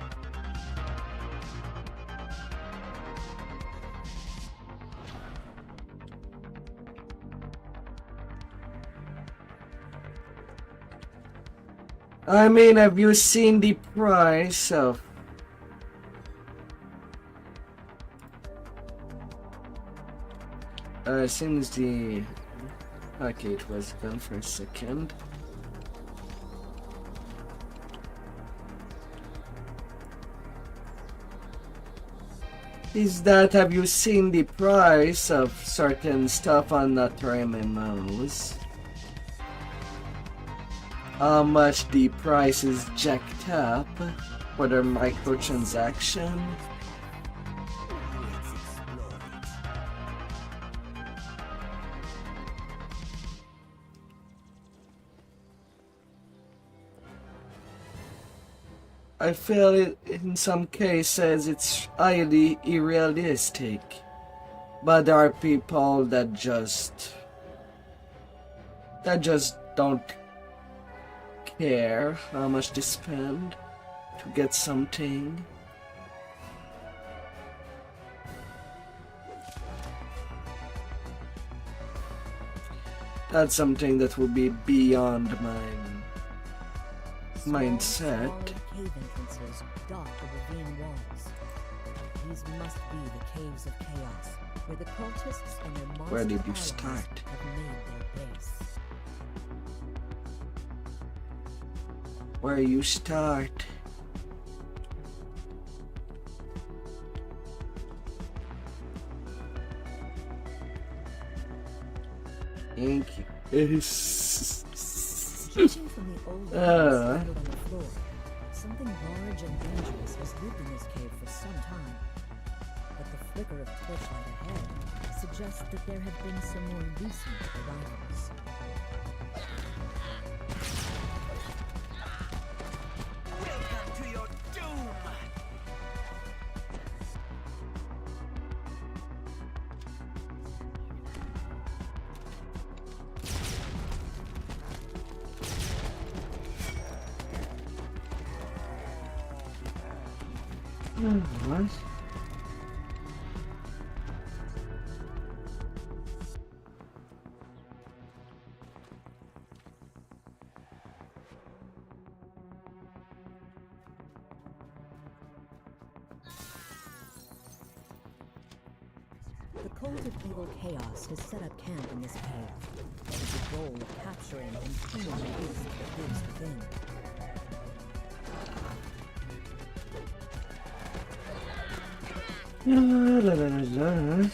I mean, have you seen the price of... since the package was gone for a second. Is that, have you seen the price of certain stuff on other MMOs? How much the price is jacked up for their microtransaction? I feel it in some cases it's highly unrealistic, but there are people that just don't care how much they spend to get something. That's something that would be beyond my mindset. Cave entrances dot the ravine walls. These must be the caves of chaos, where the cultists and their monster Where did you allies start? have made their base. Where you start? Thank you. Judging from the old scattered on the floor, something large and dangerous has lived in this cave for some time. But the flicker of torchlight ahead suggests that there have been some more recent arrivals. Welcome to your doom! What? The cult of evil chaos has set up camp in this cave, with the goal of capturing and killing the beast that lives within. La, la, la, la.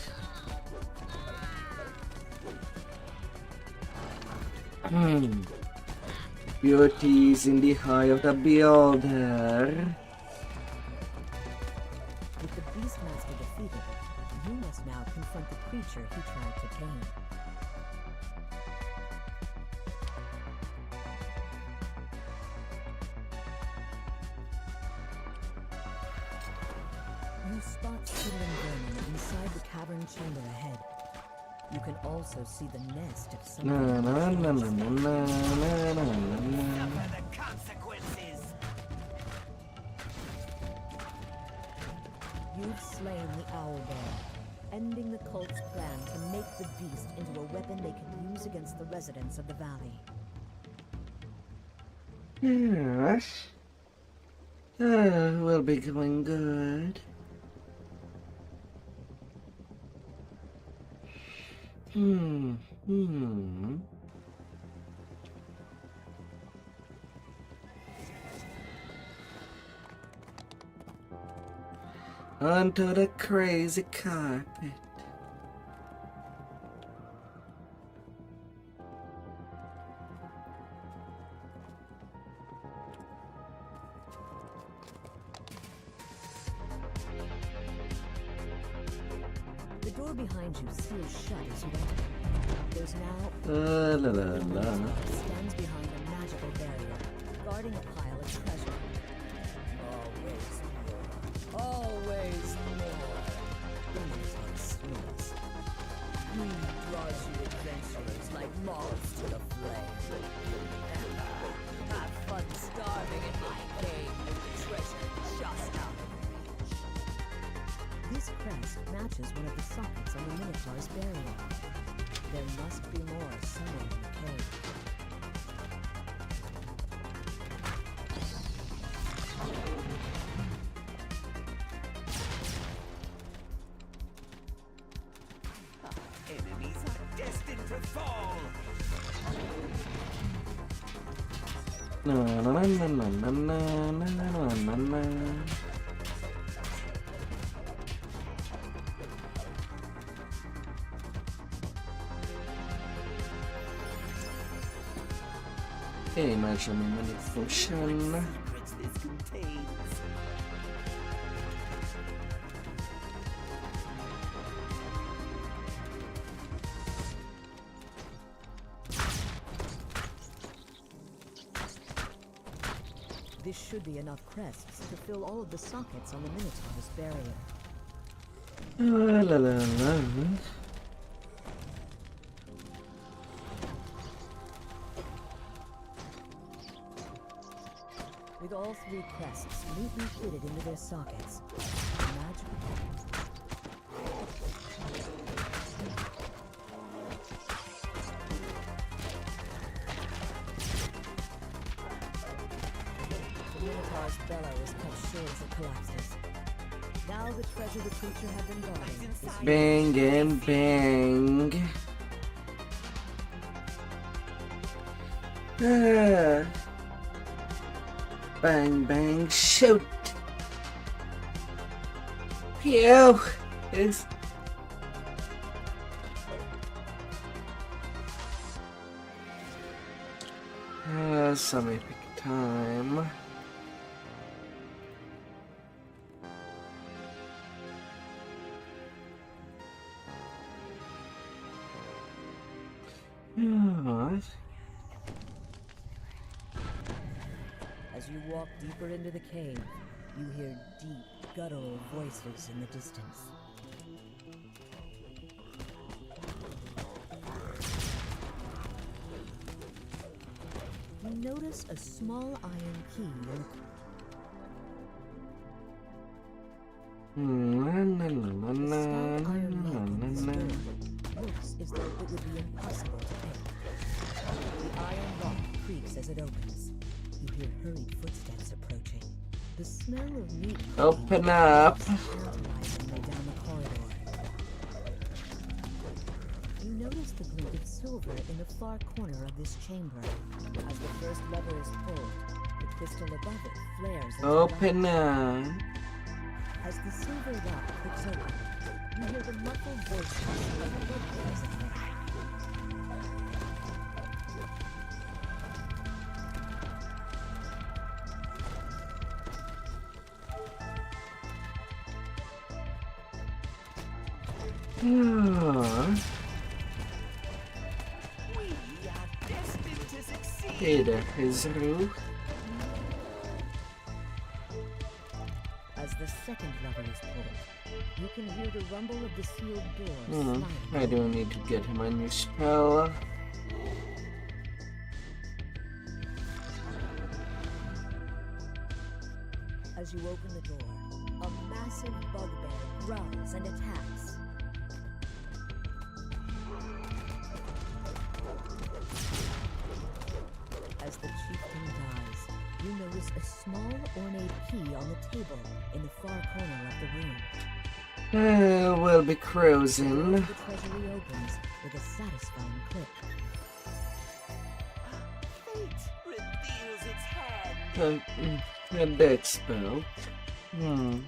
Beauty is in the eye of the beholder. With the Beastmaster defeated, you must now confront the creature he tried to tame. You spot Sidling vermin inside the cavern chamber ahead. You can also see the nest of some. Suffer the consequences! You've slain the Owlbear, ending the cult's plan to make the beast into a weapon they can use against the residents of the valley. Yes. We'll be going good. Onto the crazy carpet. door behind you seals shut as you enter. There's now La la la. stands behind a magical barrier, guarding a pile of treasure. Always more. The Minotaur sneers. Greed draws you adventurers like moths to the flame. Have fun starving in my cave with the treasure just out of reach. This crest matches one of the sockets on the Minotaur's barrier. There must be more somewhere in the cave. Enemies are destined to fall. Na na na na na na na na na. Okay, measurement manipulation. Secrets this contains. This should be enough crests to fill all of the sockets on the Minotaur's barrier. La la la. With all three crests neatly fitted into their sockets, the Minotaur's bellow is cut short as it collapses. Now the treasure the creature had been guarding is Bang and bang. Ah. Bang bang shoot. Pew. It's some epic time. Alright. As you walk deeper into the cave, you hear deep, guttural voices in the distance. You notice a small iron key in the looks as though it would be impossible to pick. The iron lock creaks as it opens. You hear hurried footsteps approaching. The smell of meat Open up. tantalizingly down the corridor. You notice the glint of silver in the far corner of this chamber. As the first lever is pulled, the crystal above it flares into Open light. up. As the silver lock clicks open, you hear the muffled voices of the bugbears ahead. Hey there, Hizru. As the second lever is pulled, you can hear the rumble of the sealed door I do need to get him a new spell. As you open the door, a massive bugbear growls and attacks. As the chieftain dies, you notice a small ornate key on the table in the far corner of the room. We'll be cruising. The treasury opens with a satisfying click. Fate reveals its hand. A dead spell. Oh,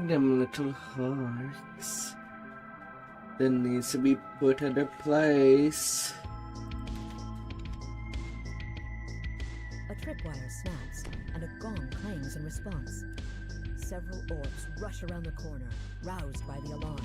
Them little hearts that needs to be put at their place. A tripwire snaps, and a gong clangs in response. Several orcs rush around the corner, roused by the alarm.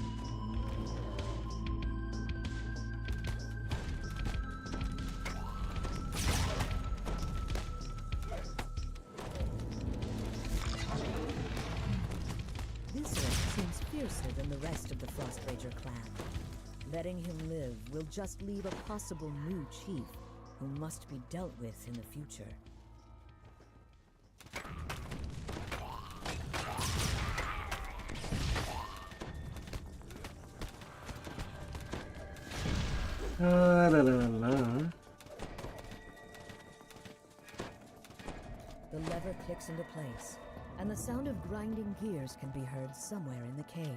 This orc seems fiercer than the rest of the Frostrager clan. Letting him live will just leave a possible new chief who must be dealt with in the future. La, la, la. The lever clicks into place, and the sound of grinding gears can be heard somewhere in the cave.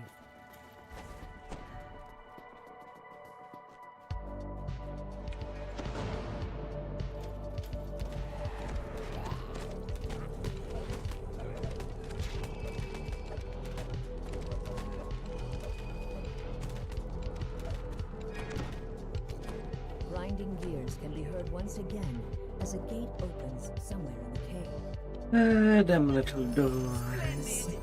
Grinding gears can be heard once again as a gate opens somewhere in the cave. Them little doors.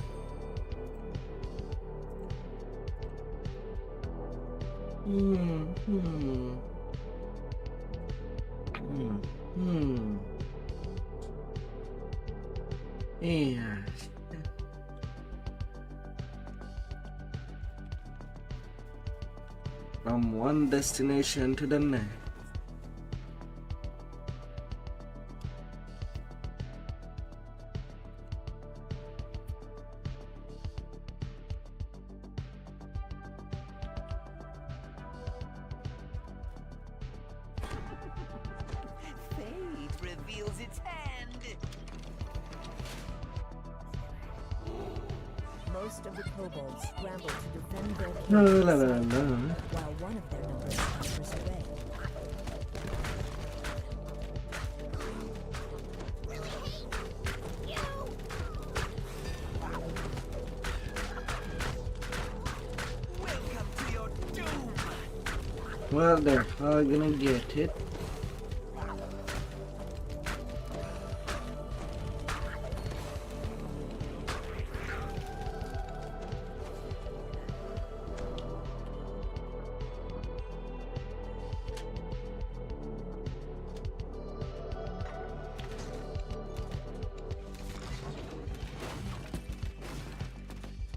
Yes. From one destination to the next. Fate reveals its hand. Most of the kobolds scramble to defend their La, caves, la, la, la. while one of their numbers campers away. Welcome to your doom. Well, they're all gonna get it.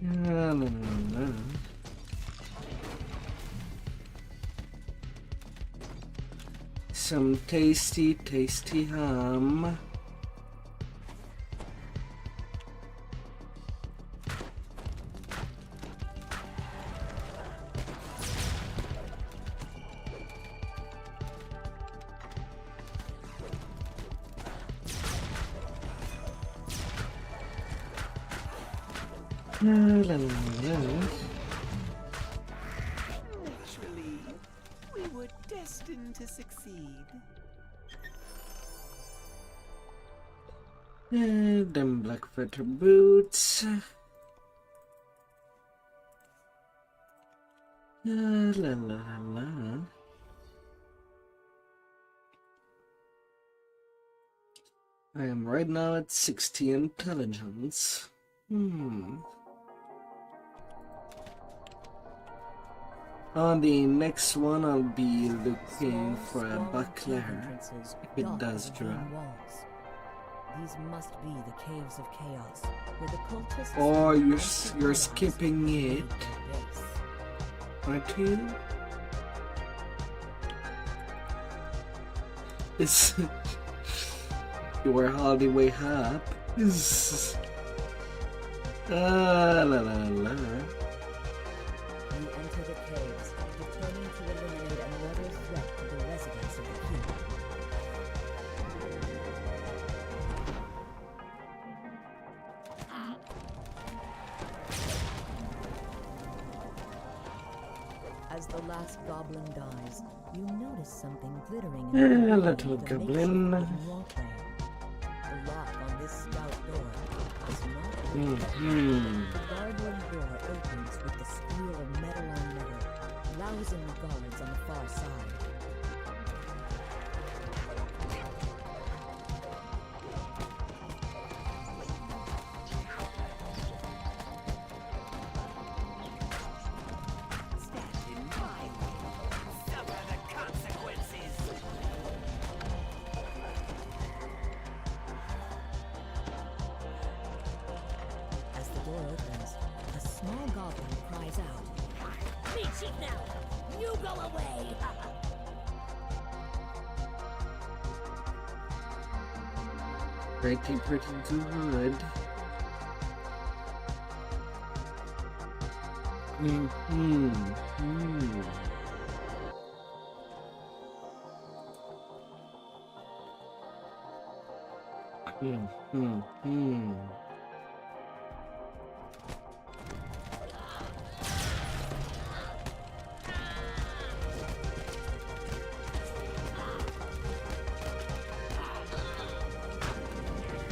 La, la, la, la. Some tasty, tasty ham. La, la, la, la. Naturally, we were destined to succeed. Them black feather boots. La, la, la, la. I am right now at 60 intelligence. On the next one, I'll be looking for a buckler, if it does drop. These must be the caves of chaos, where the cultists Or you're chaos skipping it, made their base. aren't you? It's you were all the way up. La la la. You enter the caves, determined to eliminate another threat to the residents of the keep. the last goblin dies, you notice something glittering Yeah, in the little goblin. walkway. The lock on this stout door is not Mm-hmm. The guard-room door opens with the squeal of metal on metal, rousing the guards on the far side. As the door opens, a small goblin cries out, "Be cheap now! You go away!" Pretty good.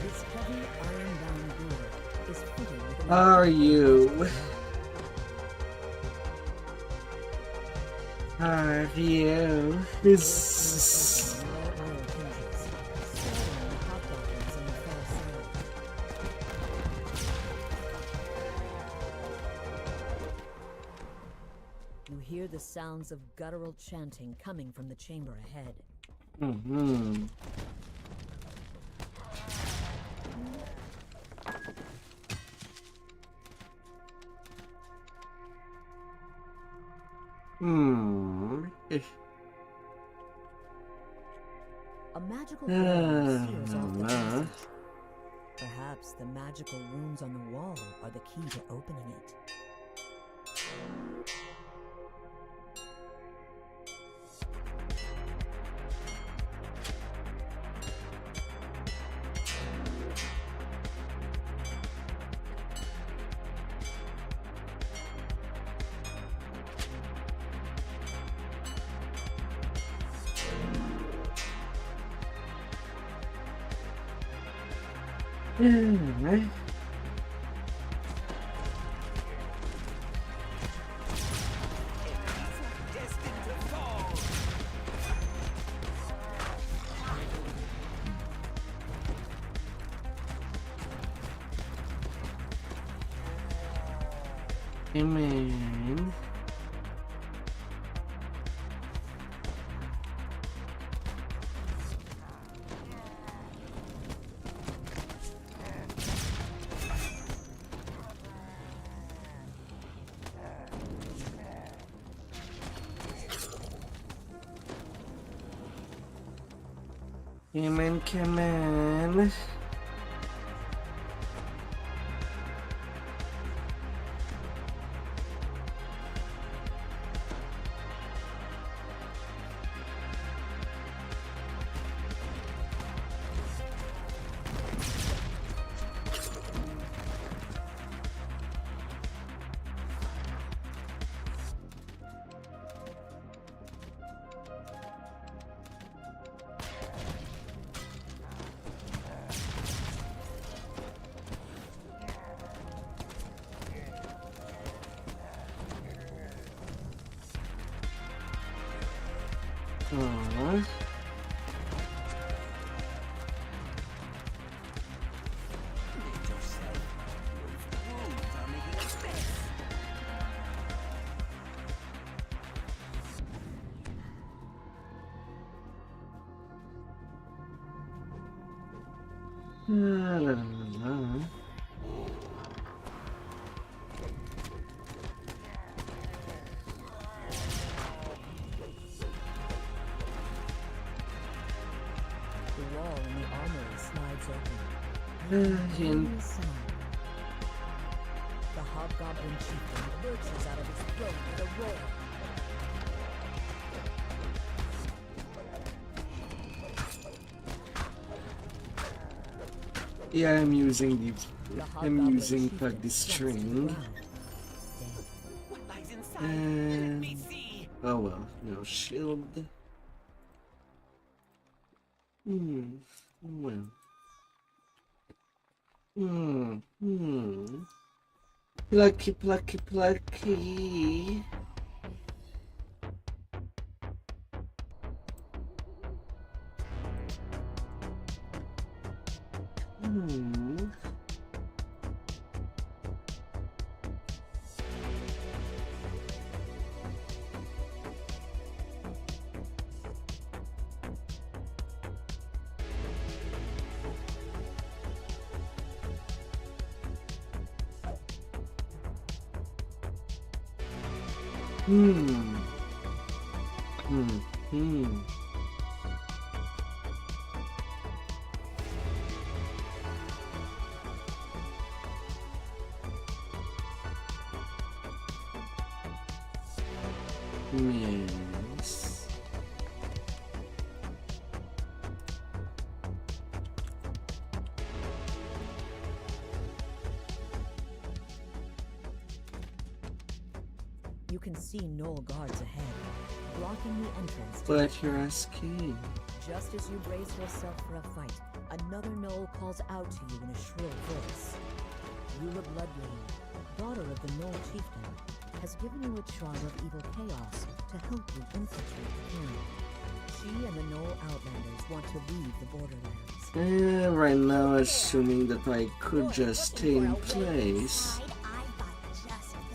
This heavy iron-bound door is fitted with a Are you? Are you? This. You hear the sounds of guttural chanting coming from the chamber ahead. Mm-hmm. A magical wall seals off the Ah. passage. Perhaps the magical runes on the wall are the key to opening it. Amen. Amen, come on. Aww. La, la, la, la. The wall in the armory slides open. Virgin. The hobgoblin chieftain lurches out of his throne with a roar. Yeah, I'm using the string. And Oh well, no shield. Well. Plucky, plucky, plucky. Yes. You can see Knoll guards ahead, blocking the entrance. But you're asking. Just as you brace yourself for a fight, another Knoll calls out to you in a shrill voice. Eula Bloodlane, daughter of the Knoll chieftain, has given you a charm of evil chaos to help you infiltrate the camp. She and the Knoll Outlanders want to leave the Borderlands. Right now, assuming that I could just stay in place.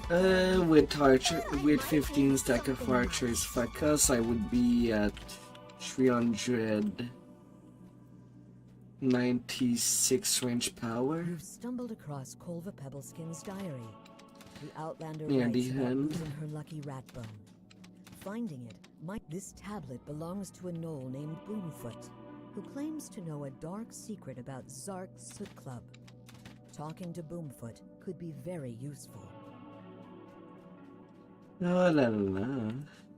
With 15 stack of archers focus, I would be at 396 range power. You've stumbled across Kolva Pebbleskin's diary. The Outlander Near writes the about end. losing her lucky rat bone. Finding it, this tablet belongs to a Knoll named Boomfoot, who claims to know a dark secret about Zark's Soot Club. Talking to Boomfoot could be very useful. Oh la la.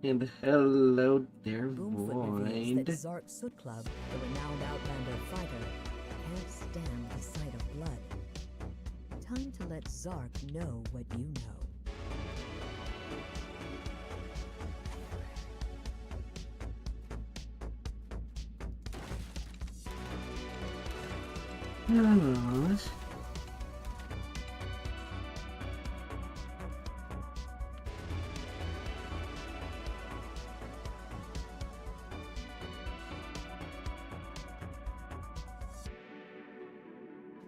And hello there, Boomfoot reveals that Void. Zark's Soot Club, the renowned Outlander fighter, can't stand the sight of blood. Time to let Zark know what you know. Oh.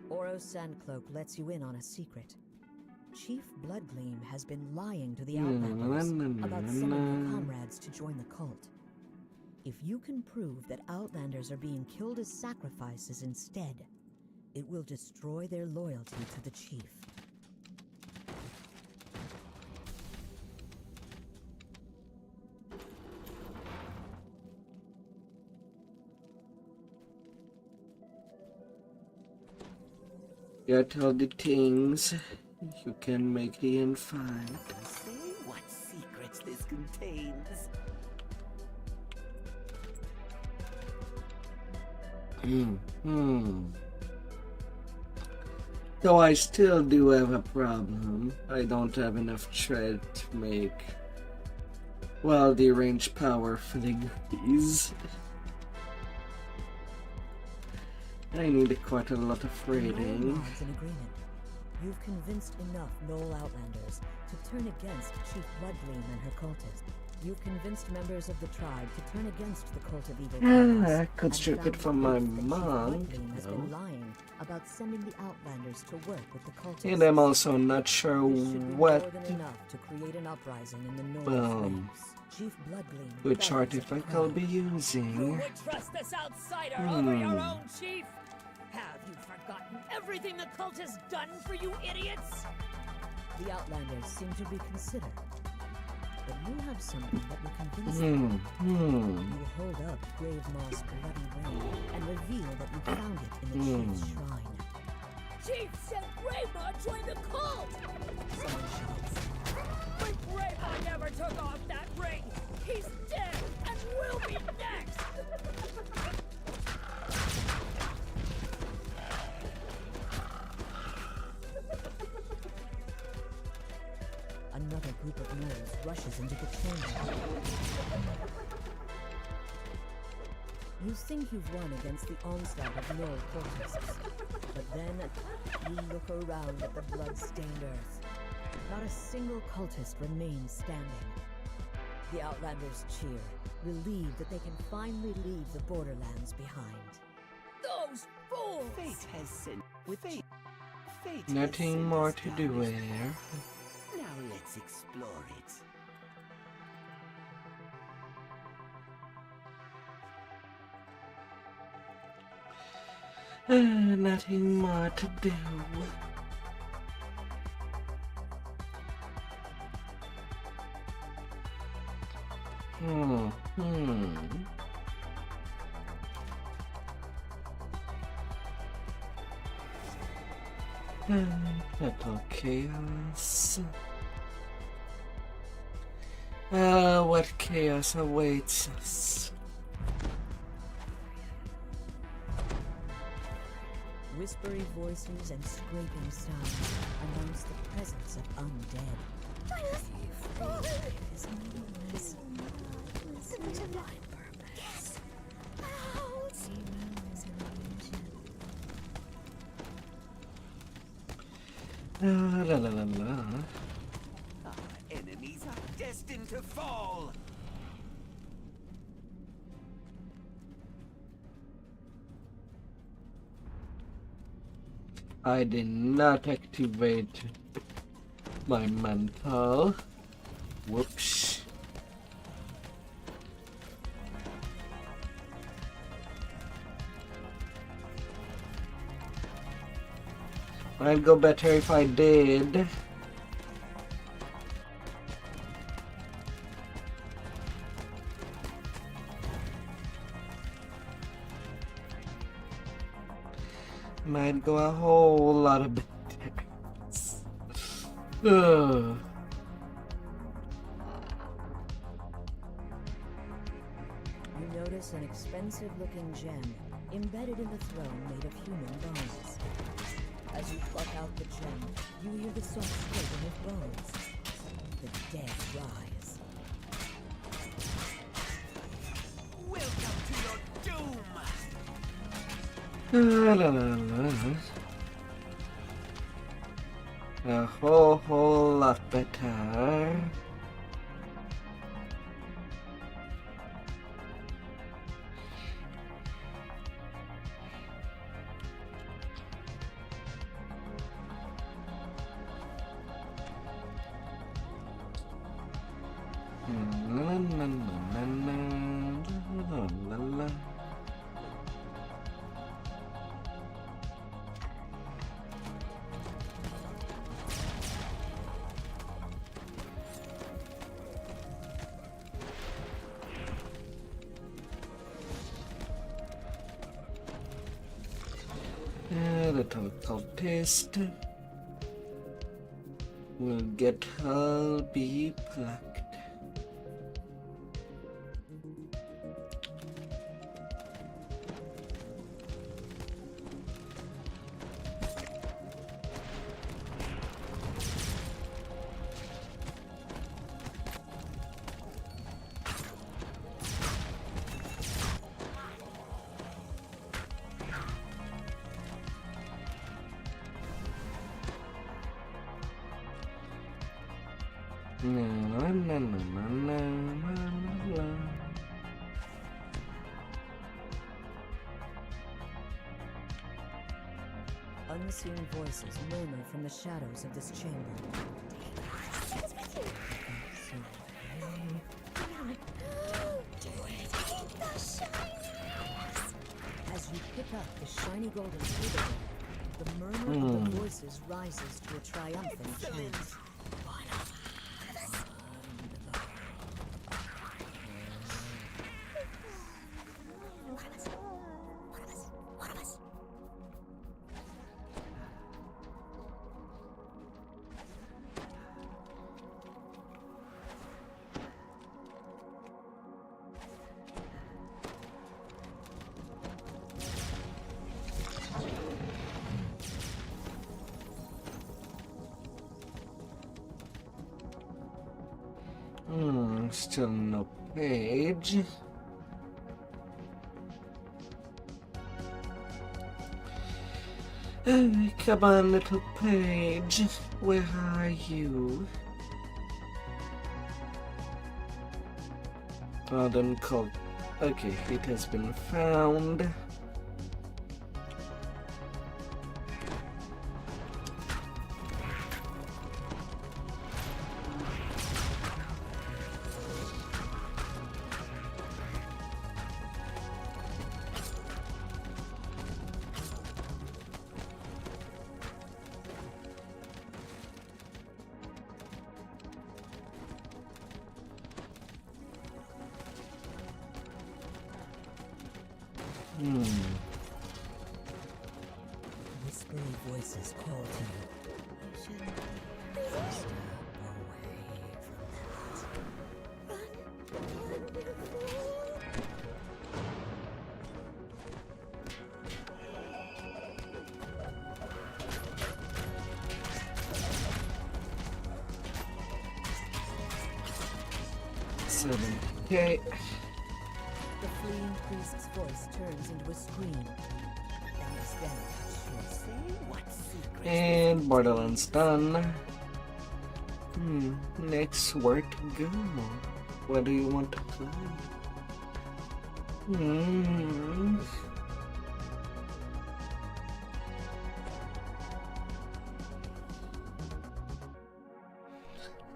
Oro Sandcloak lets you in on a secret. Chief Bloodgleam has been lying to the Outlanders about summoning their comrades to join the cult. If you can prove that Outlanders are being killed as sacrifices instead, it will destroy their loyalty to the Chief. Got all the things you can make the end fight. Say what secrets this contains. Though I still do have a problem. I don't have enough tread to make, well, the range power for the goodies. I need quite a lot of raiding. Nods in agreement. You've convinced enough Knoll Outlanders to turn against Chief Bloodgleam and her cultists. You've convinced members of the tribe to turn against the cult of evil chaos. I could strip it from my mom. Has been lying about sending the Outlanders to work with the cultists. And I'm also not sure what More than enough to create an uprising in the Knoll flames. Chief Bloodgleam, which artifact I'll be using. Who would trust this outsider over your own chief? Have you forgotten everything the cult has done for you idiots? The Outlanders seem to be considered. But you have something that will convince them. You hold up Grave Moss' bloody ring and reveal that you found it in the chief's shrine. Chief said Greymaw joined the cult! Someone shouts. When Greymaw never took off that ring, he's dead and will be next! Another group of gnolls rushes into the chamber. You think you've won against the onslaught of Null cultists, but then you look around at the blood-stained earth. Not a single cultist remains standing. The Outlanders cheer, relieved that they can finally leave the borderlands behind. Those fools! Fate has sent with fate. Nothing more to do here. Now let's explore it. Nothing more to do. Little chaos. What chaos awaits us? Whispery voices and scraping sounds announce the presence of undead. Listen to my purpose. La la la la. Our enemies are destined to fall. I did not activate my mantle. Whoops. I'd go better if I did. Might go a whole lot of better. You notice an expensive-looking gem embedded in the throne made of human bones. As you pluck out the gem, you hear the soft scraping of bones. The dead rise. Welcome to your doom. La la la la. A whole lot better. Little cultist will get her be plucked. Unseen voices murmur from the shadows of this chamber. As you pick up the shiny golden table, the murmur of the voices rises to a triumphant chant. Still no page. Come on, little page. Where are you? Don't call. Okay, it has been found. Whispering voices call to you. You shouldn't be step away from that. Okay. The fleeing priest's voice turns into a scream. And Borderlands done. Next, where to go? What do you want to play?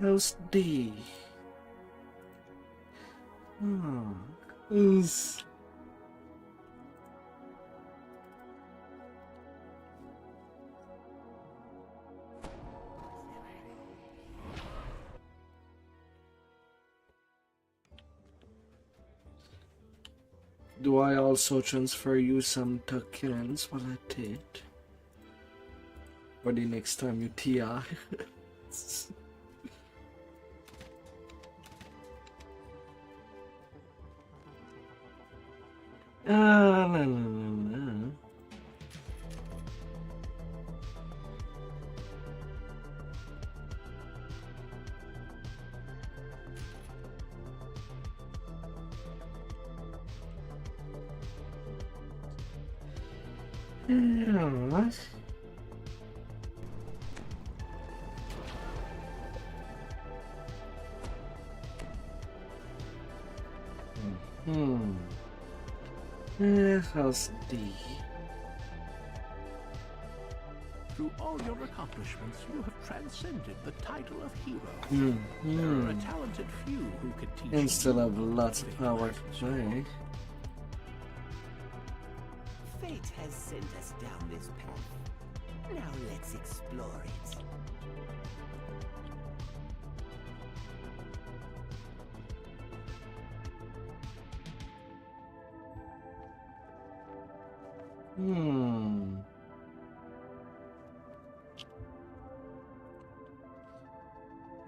How's D? Is do I also transfer you some tokens while at it? For the next time you TI? No. How's D? Through all your accomplishments, you have transcended the title of hero. There are a talented few who could teach And still have lots of power to play. Fate has sent us down this path. Now let's explore it.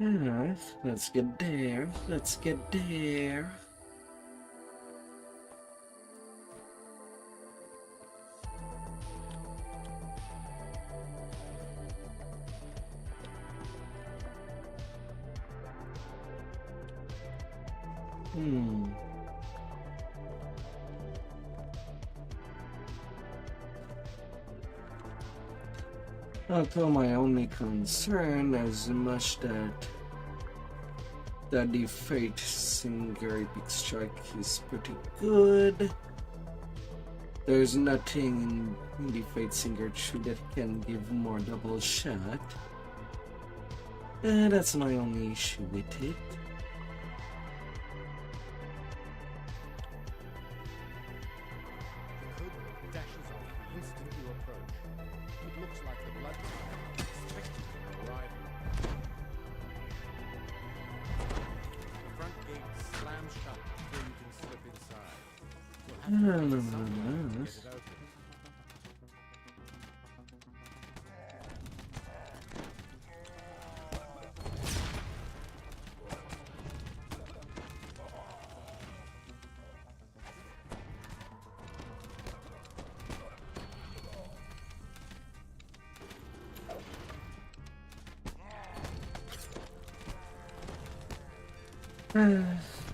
Alright, let's get there. Let's get there. Although my only concern is much that the Fate Singer Epic Strike is pretty good. There's nothing in the Fate Singer tree that can give more double shot. That's my only issue with it.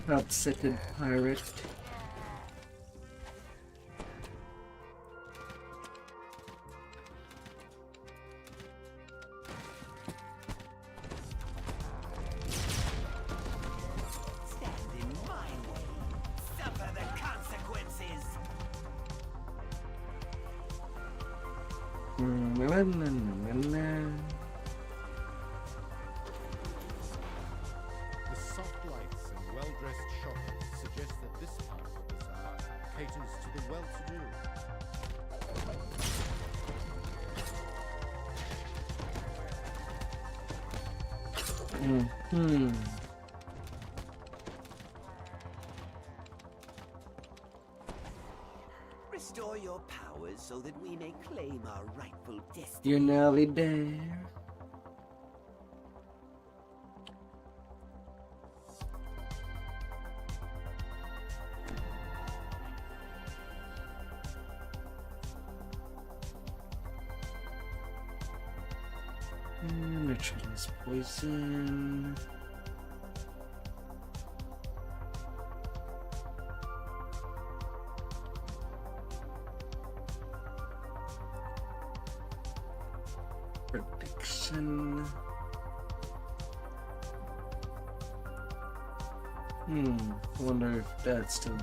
Upsetted pirate. The soft lights and well-dressed shoppers suggest that this part of the bazaar caters to the well-to-do. Restore your powers so that we may claim our rightful destiny. You're nearly there. Neutralize poison. Prediction. I wonder if that's still.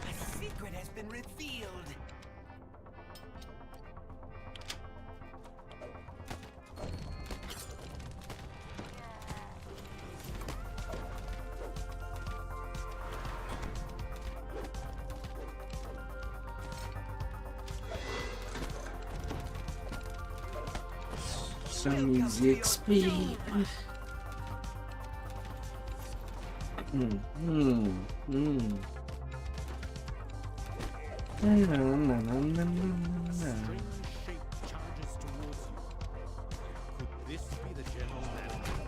A secret has been revealed. Some easy XP. Strange shape charges towards you. Could this be the general manager?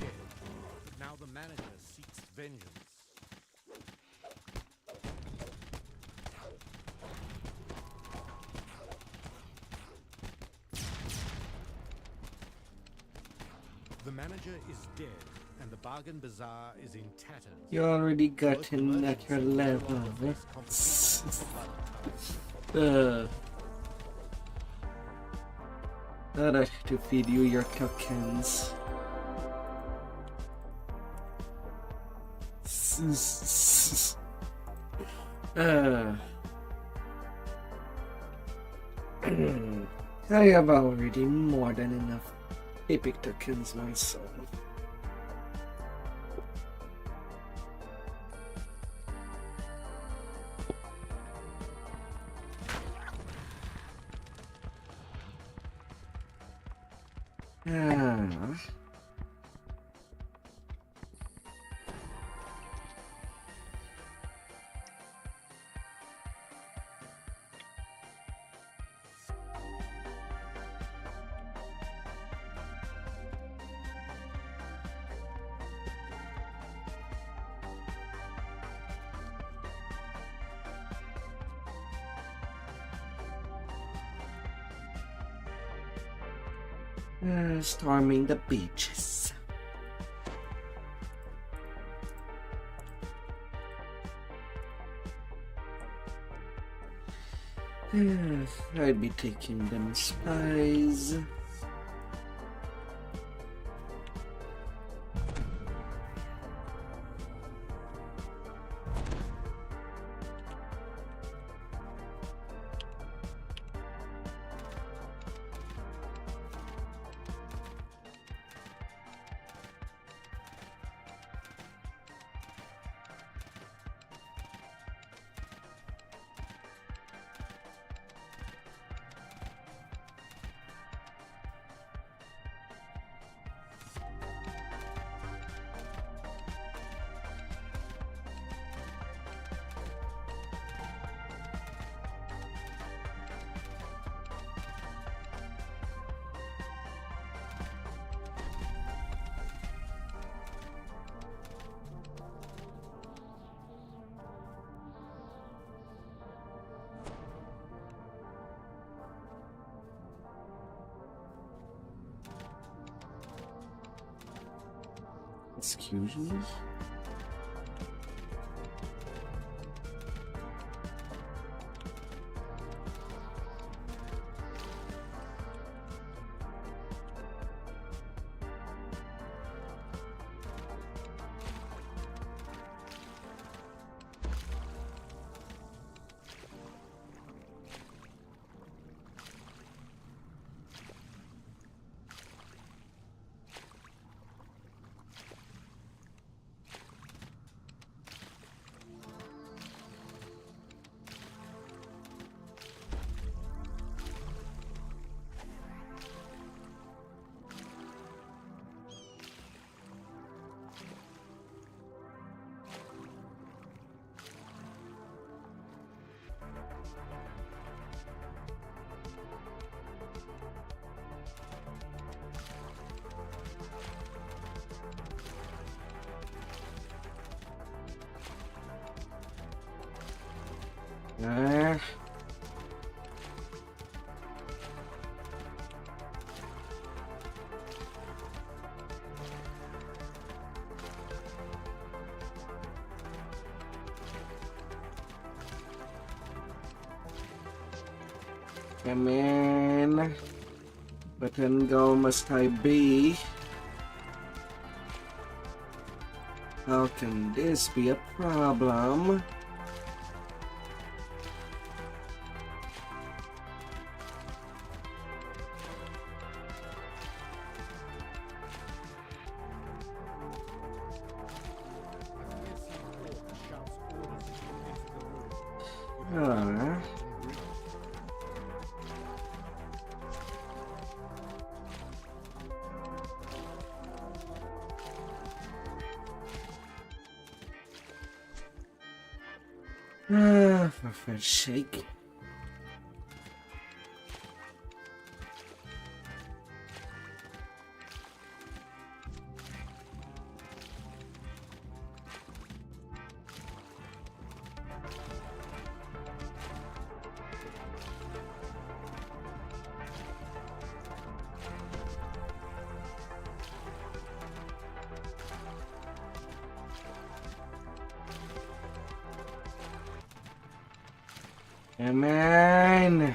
Dead. Now the manager seeks vengeance. The manager is dead, and the bargain bazaar is in tatters. You already got him at your level. Not I to feed you your tokens. I have already more than enough epic tokens myself. Storming the beaches. I'd be taking them spies. Excuse me? Come in. Button go must I be? How can this be a problem? For God's sake. Come on.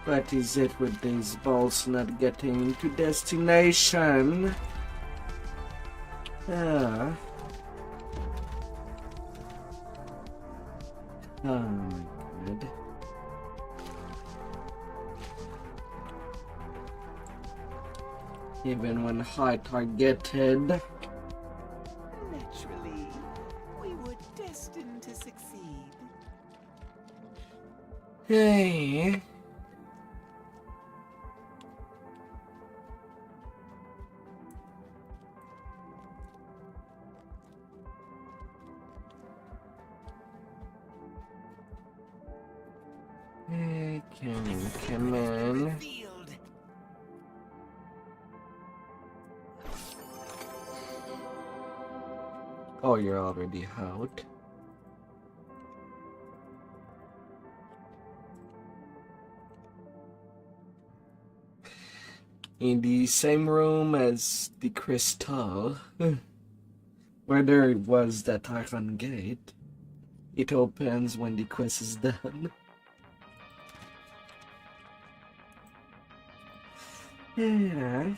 What is it with these balls not getting to destination? Oh my god. Even when high targeted. Naturally, we were destined to succeed. Hey. Hey, come in. Oh, you're already out. In the same room as the crystal, where there was that iron gate, it opens when the quest is done. Yeah.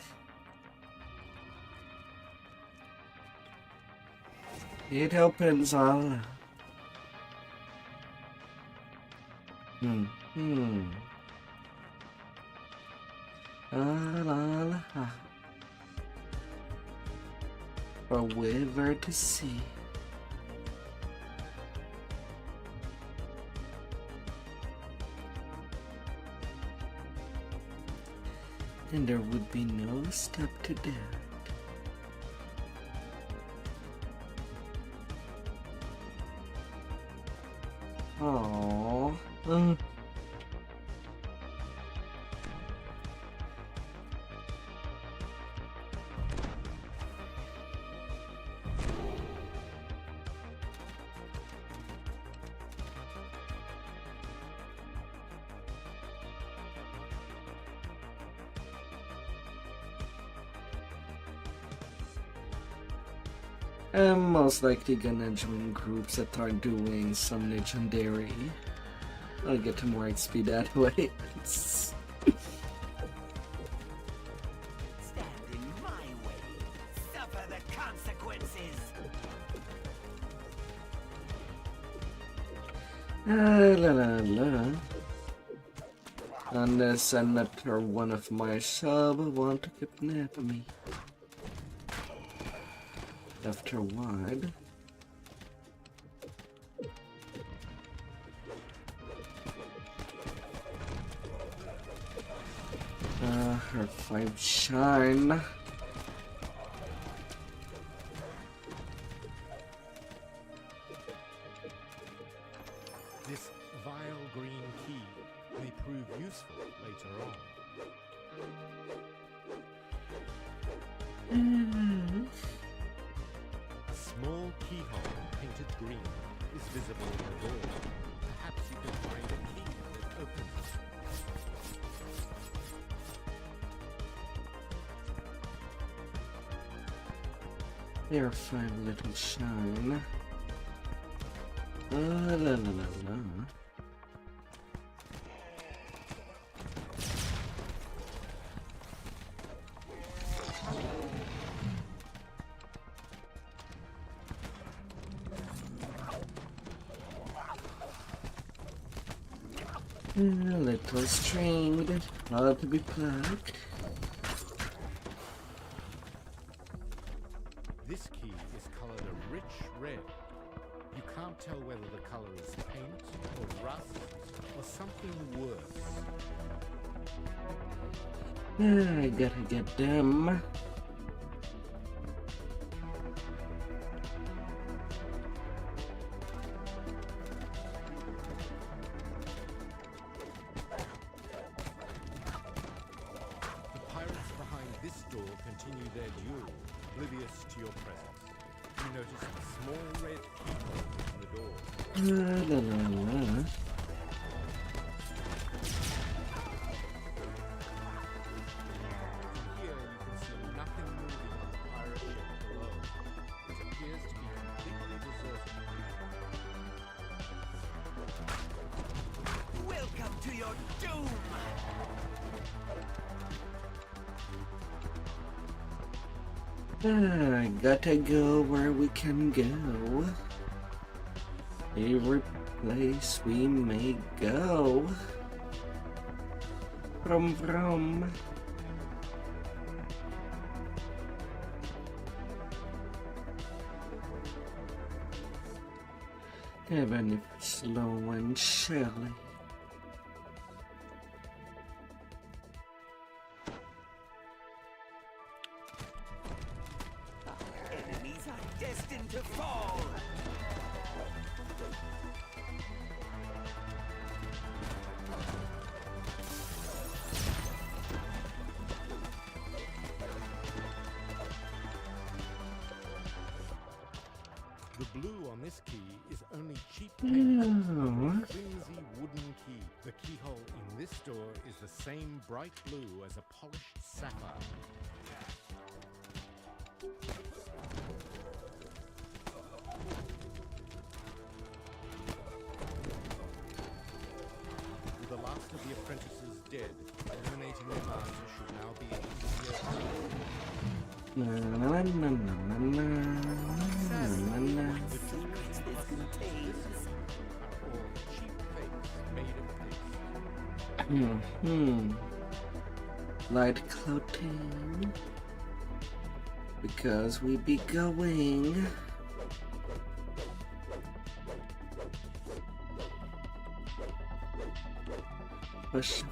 It opens all. For Weaver to see. And there would be no step to doubt. Oh. I'm most likely gonna join groups that are doing some legendary. I'll get more XP that way. Stand in my way. Suffer the consequences. La la la. Unless another one of my sub want to kidnap me. After what? Her 5 shine. This vile green key may prove useful later on. A small keyhole painted green is visible in the door. Perhaps you can find a key that opens it. There are 5 little shine. La la la la. A little string that ought to be plugged. This key is colored a rich red. You can't tell whether the color is paint or rust or something worse. I gotta get them. The pirates behind this door continue their duel, oblivious to your presence. You notice a small red keyhole in the door. La la la. Here you can see nothing moving on the pirate ship below. It appears to be completely deserted. Welcome to your doom! I gotta go where we can go. Every place we may go. Vroom. Even if it's slow and shelly. Enemies are destined to fall! The blue on this key is only cheap paint. Oh. A flimsy wooden key. The keyhole in this door is the same bright blue as a polished sapphire. With the last of the apprentices dead, eliminating their master should now be an easier task. Na na na na na na na na. The tools this contains are all cheap fakes made of paste. Light clothing. Because we be going. Push.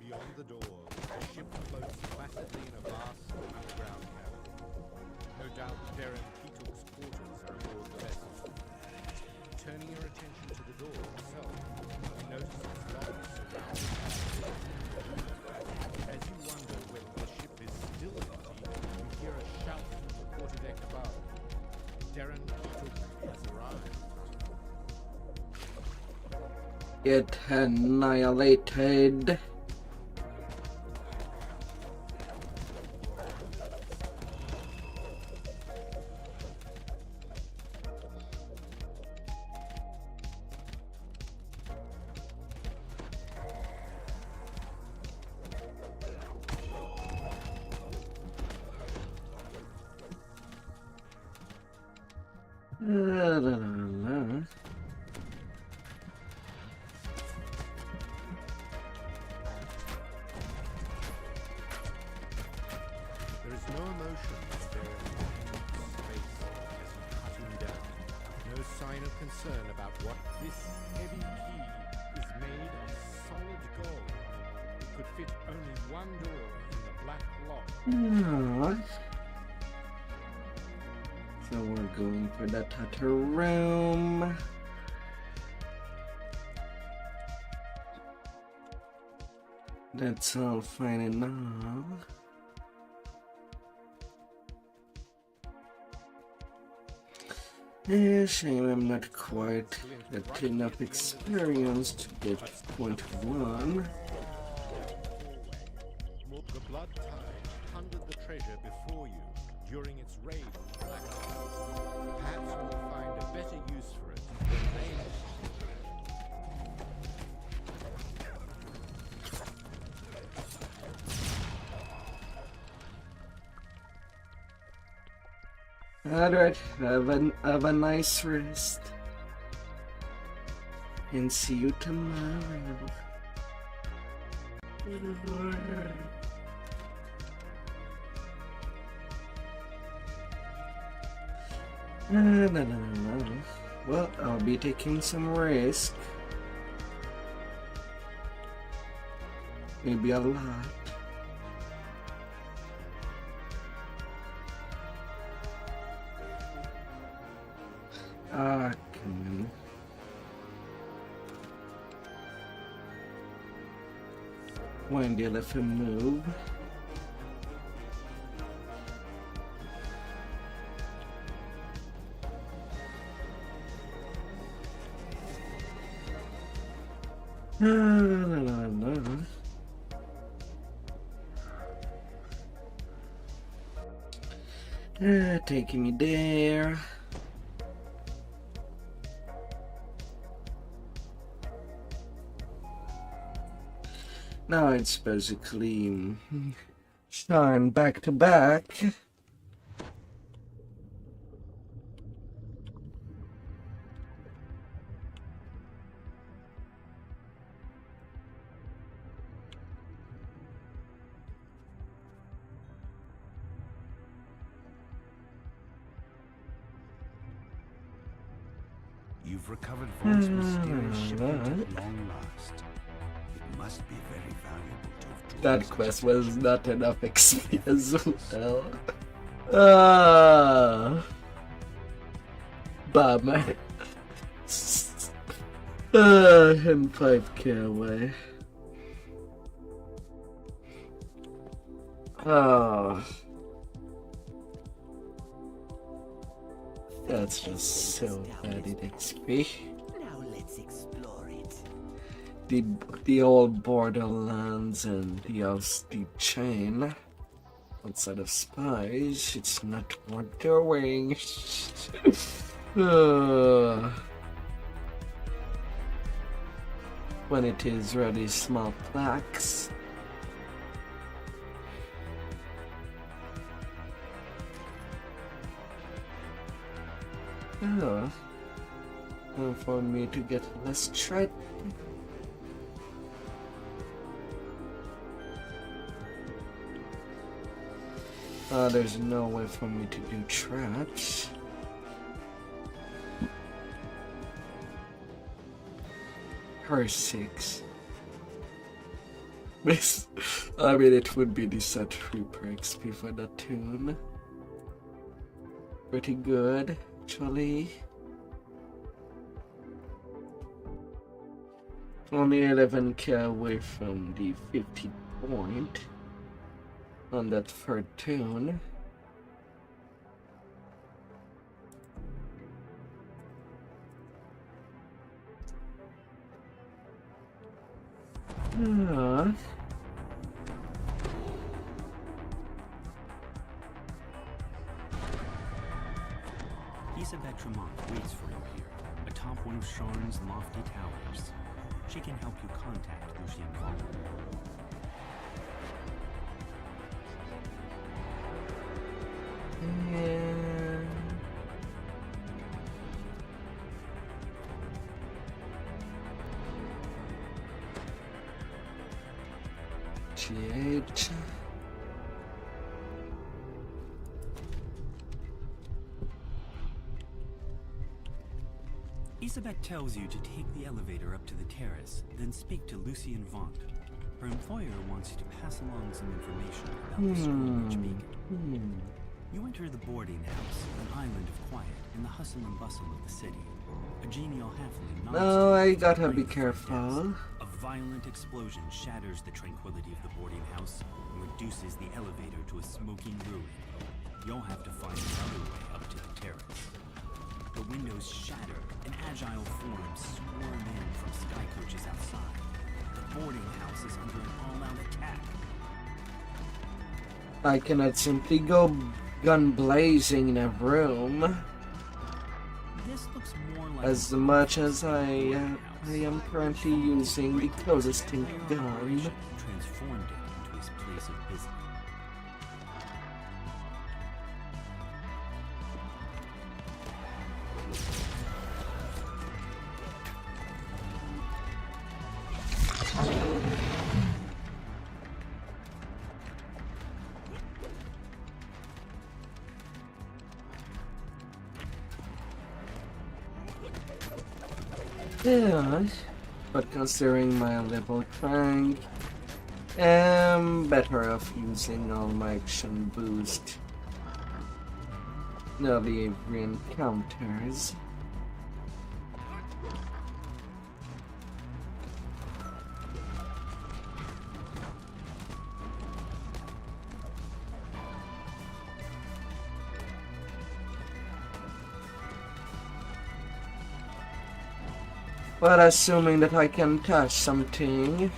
Beyond the door, the ship floats placidly in a vast underground cavern. No doubt Baron Ketuk's quarters are aboard the vessel. Turning your attention to the door itself, you notice its locks surrounded. As you wonder whether the ship is still empty, you hear a shout get annihilated. There is no emotion there in space as you cut him down. No sign of concern about what this heavy key is made of solid gold. It could fit only one door in the black lock. So we're going for that other room. That's all fine and all. Yeah, shame I'm not quite at enough experience to get point 1. The blood tide hunted the treasure before you during its raid on the black cloud. Perhaps you will find a better use for it than they may. Alright, have a nice rest. And see you tomorrow. Well, I'll be taking some risk. Maybe a lot. Ah, come on. When did I move? Taking me there. Now it's basically shine back to back. You've recovered Vaught's mysterious shipment at long last. It must be very valuable to have. That quest was not enough XP as well. Bummer. Him 5k away. That's just so bad in XP. Now let's explore it. The old Borderlands and the steep chain. Outside of spies, it's not worth doing. When it is really small plaques. Oh, and for me to get less tread. There's no way for me to do traps. Her 6. I mean, it would be the set 3 per XP for that tune. Pretty good, actually. Only 11k away from the 50 point on that third tune. Isabet Tremont waits for you here, atop one of Sharn's lofty towers. She can help you contact Lucien Vaughn. GH. Isabet tells you to take the elevator up to the terrace, then speak to Lucien Vaughn. Her employer wants you to pass along some information about the Screwbridge Beacon. You enter the boarding house, an island of quiet in the hustle and bustle of the city. A genial halfling nods No, to you I from gotta the be brink of careful. death. A violent explosion shatters the tranquility of the boarding house and reduces the elevator to a smoking ruin. You'll have to find another way up to the terrace. The windows shatter and agile forms swarm in from sky coaches outside. The boarding house is under an all-out attack. I cannot simply go gun blazing in a room. This looks more like As much as I am currently using the closest thing gun. transformed it into his place of business. Yeah, but considering my level rank, I'm better off using all my action boost. No, the every encounters. But assuming that I can touch something.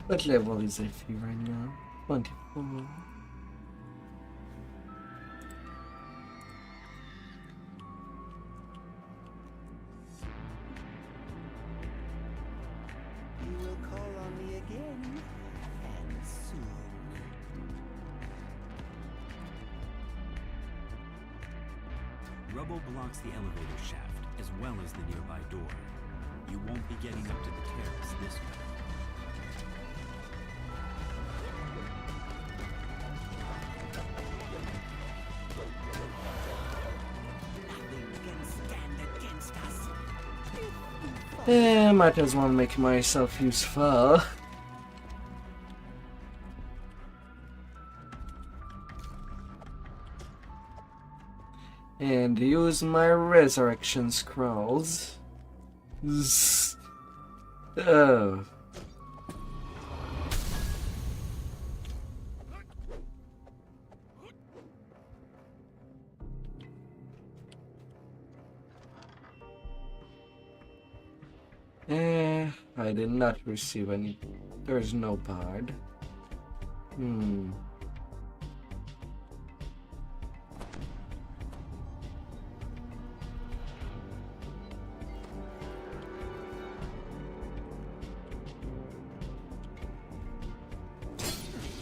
What level is it right now? 24. You will call on me again, and soon. Rubble blocks the elevator shaft, as well as the nearby door. You won't be getting up to the terrace this way. Might as well make myself useful. And use my resurrection scrolls. Oh. I did not receive any. There's no card.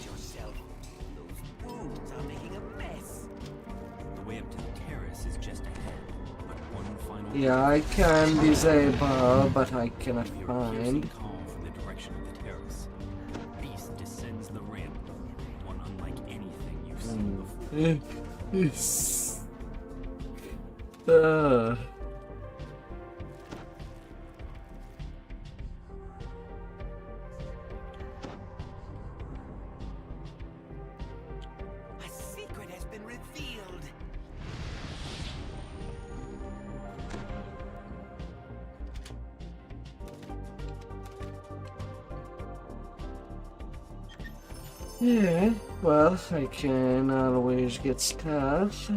Yourself. Those wounds are making a mess. The way up to the terrace is just ahead, but one final Yeah, I can disable, but I cannot find. Call from the direction of the terrace. Beast descends the ramp, one unlike anything you've seen before. Yes. A secret has been revealed. Yeah, well, I can always get stuff.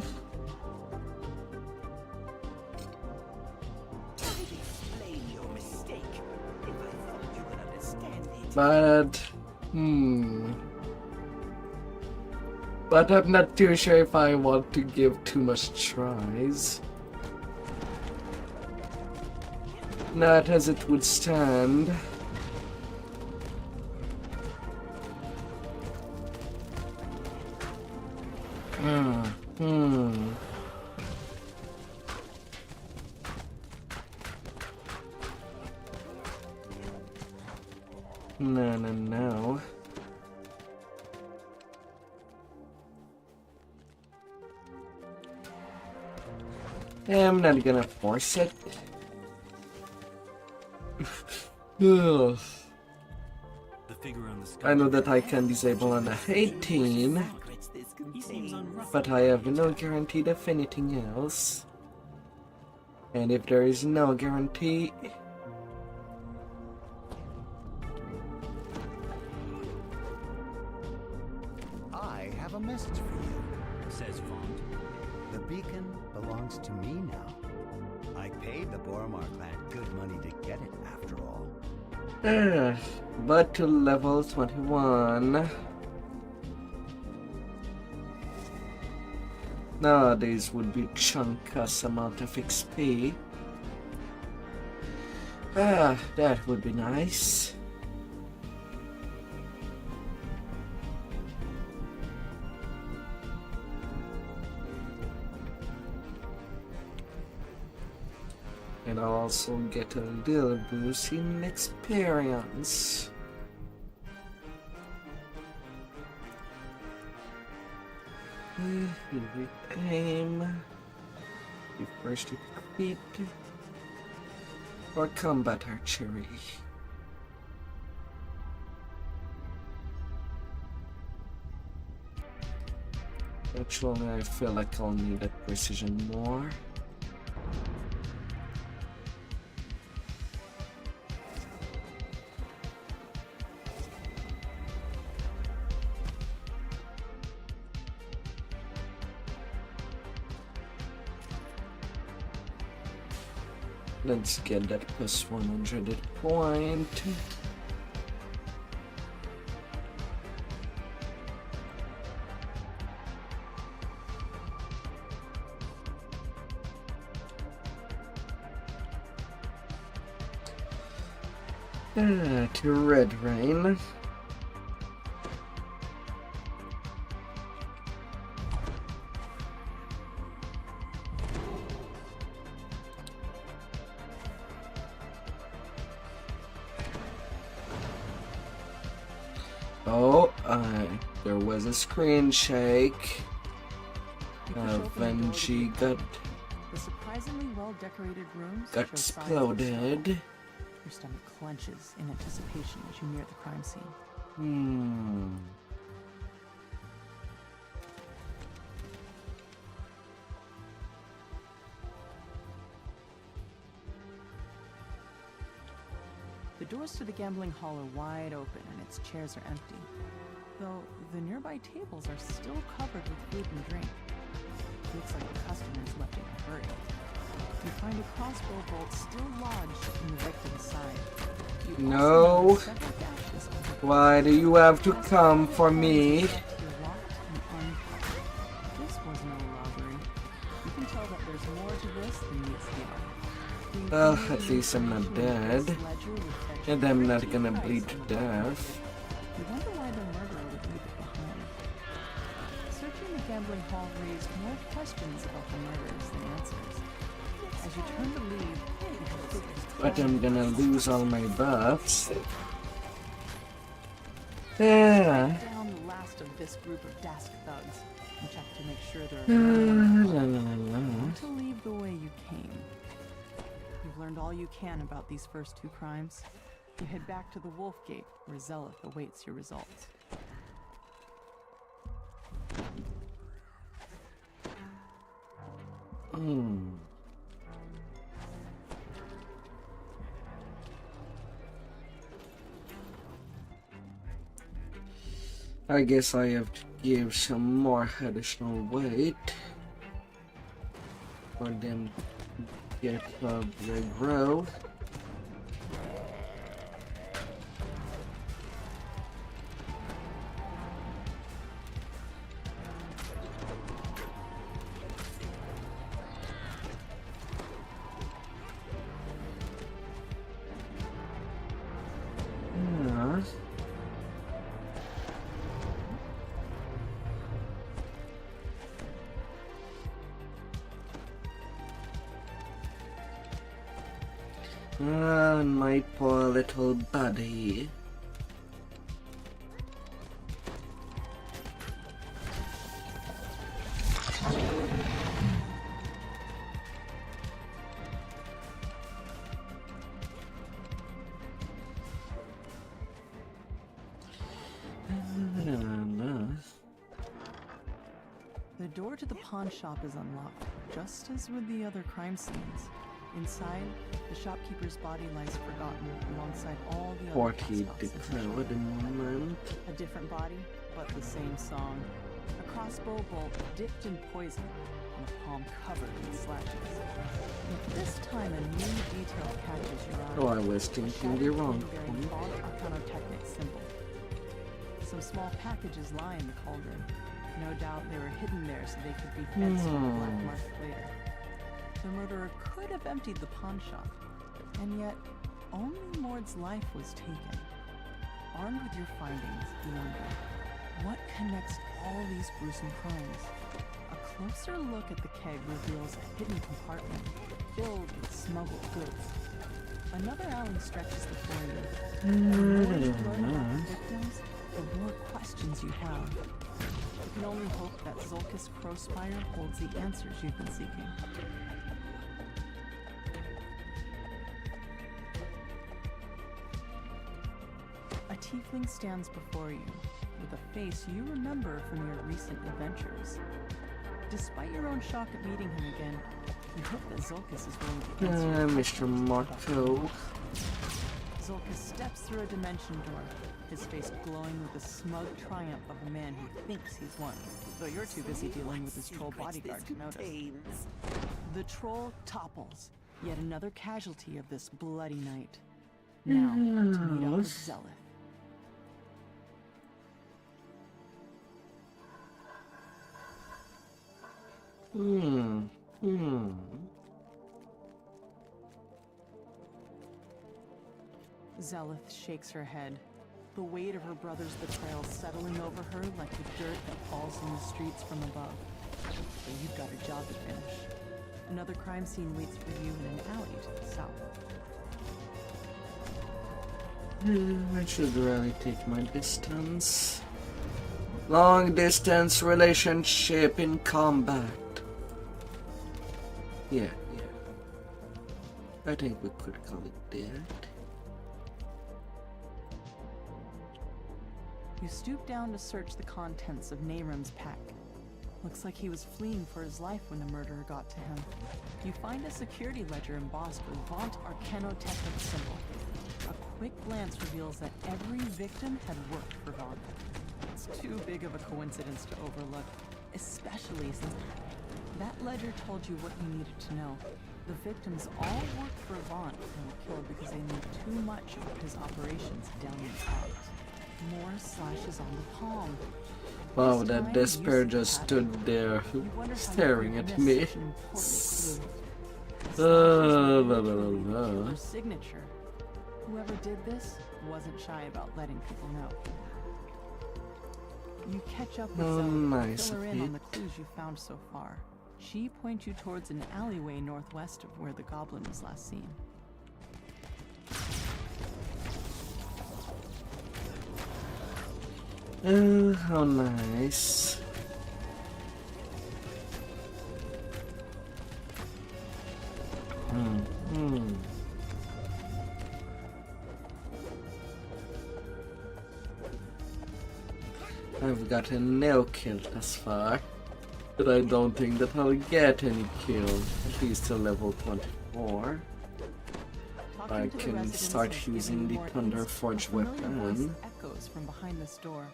Explain your mistake. If I thought you would understand it. But I'm not too sure if I want to give too much tries. Not as it would stand. No. I'm not gonna force it. Ugh. I know that I can disable on the 18, but I have no guarantee of anything else. And if there is no guarantee, I have a message for you, says Vaunt. The beacon belongs to me now. I paid the Boromar clan good money to get it, after all. but to level 21. Nowadays would be chunkus amount of XP. That would be nice. And I'll also get a little boost in experience. Aim. You first equip or combat archery. Actually, I feel like I'll need that precision more. Let's get that plus 100 point. To Red Rain. Oh, there was a screen shake. Venji got The surprisingly well-decorated rooms got show signs of exploded. struggle. Your stomach clenches in anticipation as you near the crime scene. The doors to the gambling hall are wide open and its chairs are empty, though the nearby tables are still covered with food and drink. Looks like the customers left in a hurry. You find a crossbow bolt still lodged in the victim's side. You No. also notice several gashes on the Why do you have to come for me? You're locked and uncovered. This was no robbery. You can tell that there's more to this than meets the eye. Well, at least I'm not dead. And I'm not gonna bleed to death. You wonder why the murderer would leave it behind. Searching the gambling hall raised more questions about the murders than answers. As you turn to leave, you can focus But I'm gonna lose all my buffs. Yeah. down the last of this group of Dask thugs and check to make sure they're to leave the way you came. You've learned all you can about these first two crimes. You head back to the Wolf Gate, where Zelith awaits your results. I guess I have to give some more additional weight for them to get up the grow. My poor little buddy. The door to the pawn shop is unlocked, just as with the other crime scenes. Inside, the shopkeeper's body lies forgotten alongside all the other 40 declare at the moment. A different body, but the same song. A crossbow bolt dipped in poison, and a palm covered in slashes. But this time, a new detail catches your eye. Oh, I was thinking the wrong Bearing one. Fog Arcanotechnic symbol. Some small packages lie in the cauldron. No doubt they were hidden there so they could be fed to the black market later. The murderer could have emptied the pawn shop, and yet only Mord's life was taken. Armed with your findings, you wonder, what connects all these gruesome crimes? A closer look at the keg reveals a hidden compartment filled with smuggled goods. Another alley stretches before you. The more you learn about the victims, the more questions you have. You can only hope that Zolkis Crowspire holds the answers you've been seeking. A tiefling stands before you, with a face you remember from your recent adventures. Despite your own shock at meeting him again, you hope that Zolkis is willing to answer your Mr. Marco. Zolkis steps through a dimension door, his face glowing with the smug triumph of a man who thinks he's won, though you're too busy dealing with his troll bodyguard to notice. The troll topples, yet another casualty of this bloody night. Now, to meet up with Zelith. Zelith shakes her head, the weight of her brother's betrayal settling over her like the dirt that falls in the streets from above. But you've got a job to finish. Another crime scene waits for you in an alley to the south. I should really take my distance. Long distance relationship in combat. Yeah. I think we could call it that. You stoop down to search the contents of Nahrim's pack. Looks like he was fleeing for his life when the murderer got to him. You find a security ledger embossed with Vant Arcanotechnic symbol. A quick glance reveals that every victim had worked for Vant. It's too big of a coincidence to overlook, especially since that ledger told you what you needed to know. The victims all worked for Vant and were killed because they knew too much about his operations down in the clouds. More slashes on the palm. Wow, that despair just stood there, staring at me. Her signature. Whoever did this wasn't shy about letting people know. You catch up with Zoe, nice fill her in on bit. the clues you found so far. She points you towards an alleyway northwest of where the goblin was last seen. Oh, how nice. I've gotten no kill thus far, but I don't think that I'll get any kills, at least till level 24. I can start using the Thunderforge weapon. Echoes from behind this door.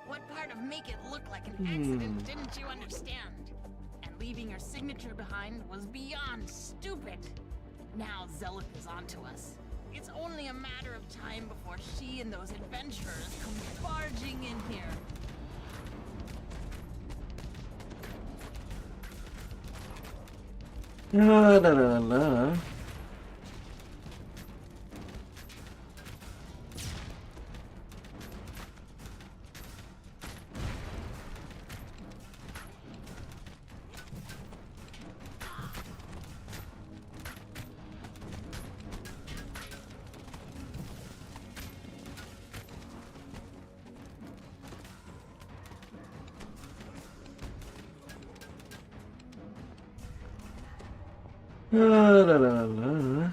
What part of make it look like an accident didn't you understand? And leaving your signature behind was beyond stupid. Now Zelith is onto us. It's only a matter of time before she and those adventurers come barging in here. La la la la. La la la la.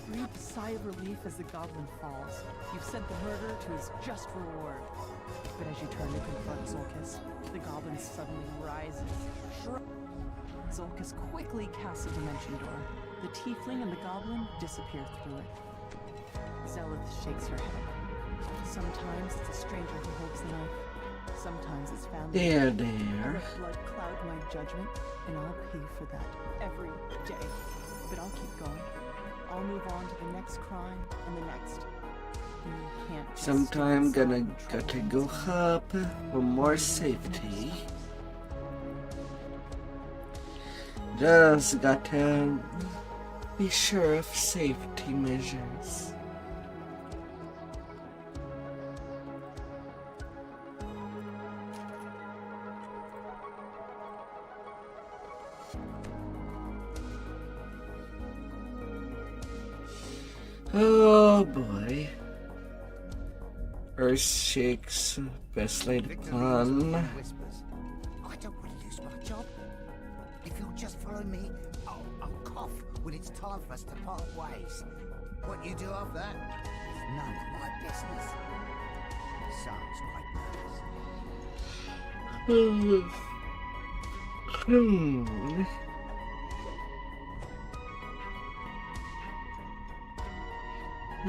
Breathe a sigh of relief as the goblin falls. You've sent the murderer to his just reward. But as you turn to confront Zolkis, the goblin suddenly rises. Zolkis quickly casts a dimension door. The tiefling and the goblin disappear through it. Zelith shakes her head. Sometimes it's a stranger who holds the knife. Sometimes it's family. There. Let blood cloud my judgment, and I'll pay for that every day. But I'll keep going. I'll move on to the next crime and the next. You can't just Sometime gotta go up for more safety. Just gotta be sure of safety measures. Oh boy. Earth shakes, best laid plan. I don't want to lose my job. If you'll just follow me, I'll cough when it's time for us to part ways. What you do after that is none of my business. Sounds quite nervous.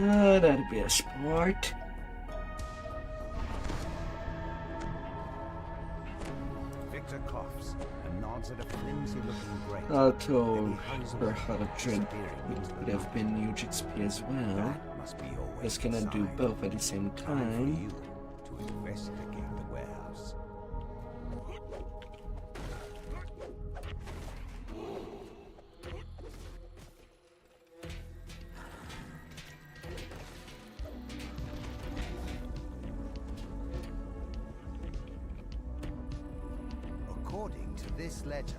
Oh, that'd be a sport. Victor coughs and nods at a flimsy-looking grate. I'll tell her how to drink. It would have been huge XP as well. Just cannot do both at the same time. To investigate the warehouse. According to this ledger,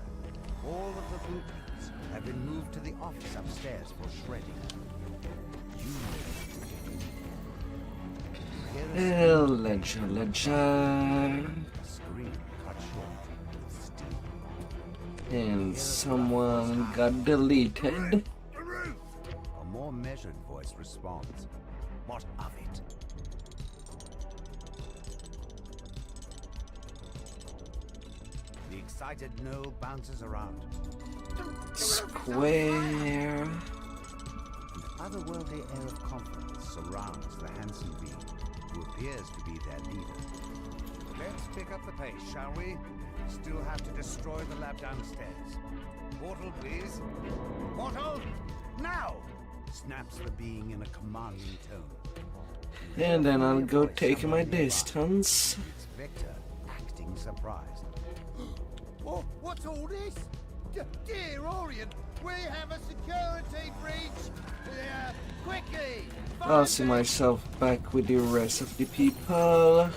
all of the blueprints have been moved to the office upstairs for shredding. Ledger. Screen cut short with steel. And someone got deleted. A more measured voice responds. What of it? The excited gnome bounces around. Square. An otherworldly air of confidence surrounds the handsome being, who appears to be their leader. Let's pick up the pace, shall we? Still have to destroy the lab downstairs. Portal, please. Portal! Now! snaps the being in a commanding tone. And then I'll go take my distance. It's Victor, acting surprised. Oh, what's all this? Dear Orient, we have a security breach! Quickly! I'll see myself back with the rest of the people.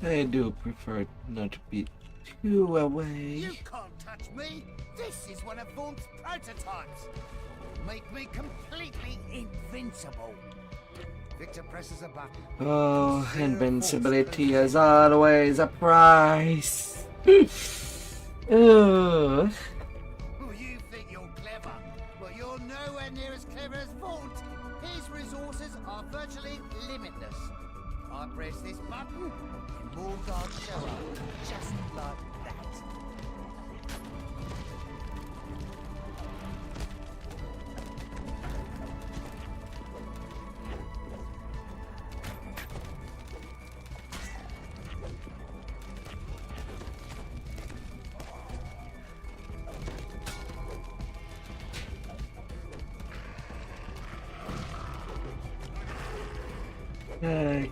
I do prefer not to be too away. You can't touch me! This is one of Vaughn's prototypes! Make me completely invincible! Victor presses a button. Oh, invincibility is always a price. Oh, you think you're clever? Well, you're nowhere near as clever as Vaughn. His resources are virtually limitless. I press this button, and more guards show up, just like that.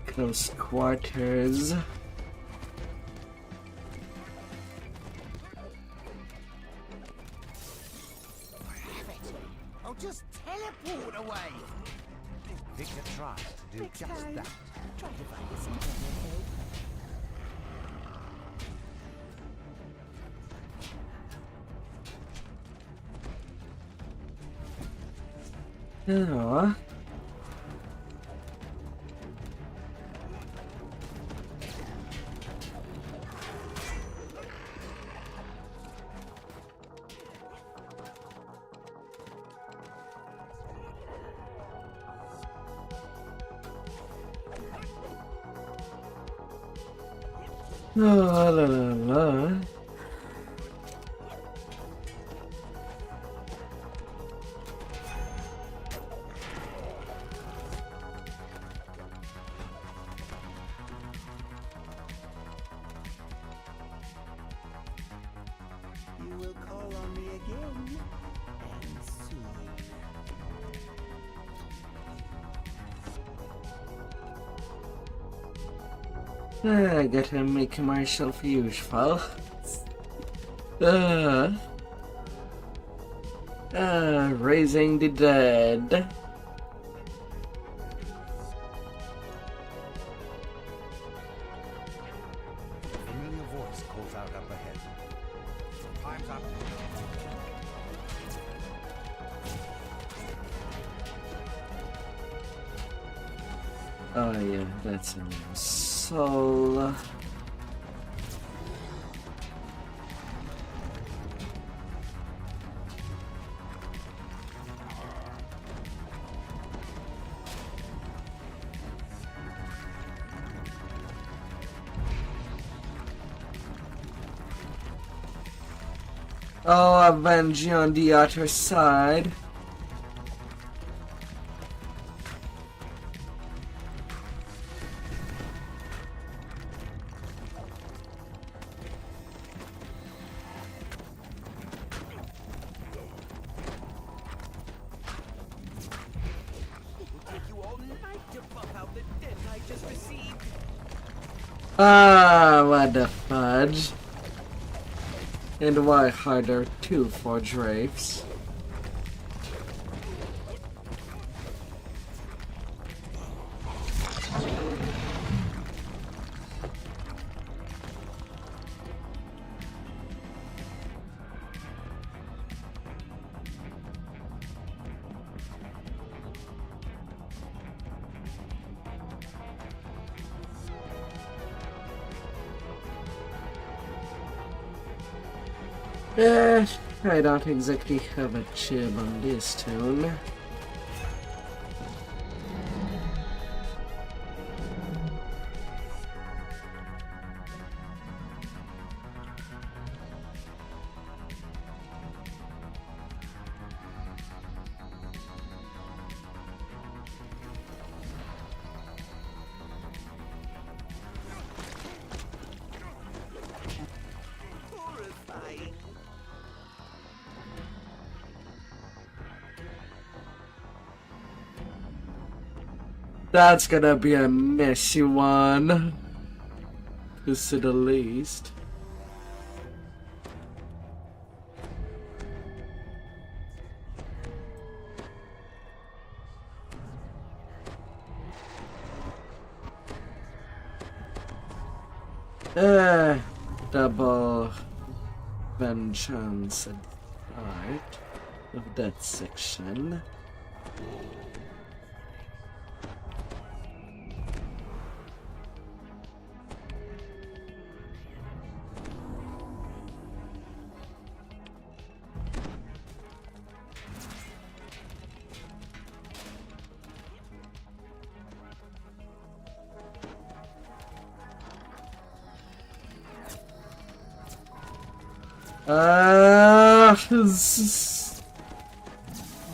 Close quarters. I have it. I'll just teleport away. Victor tries to do just that. Try to find us some benefit. Oh. La la la la. You will call on me again, and soon. I gotta make myself useful. Raising the dead. A familiar voice calls out up ahead. Time's up. Oh yeah, that's a new soul. Oh, avenge you on the other side. Ah, what the fudge. And why harder too for drapes? I don't exactly have a chib on this tune. That's gonna be a messy one, to say the least. Double vengeance at the start of that section.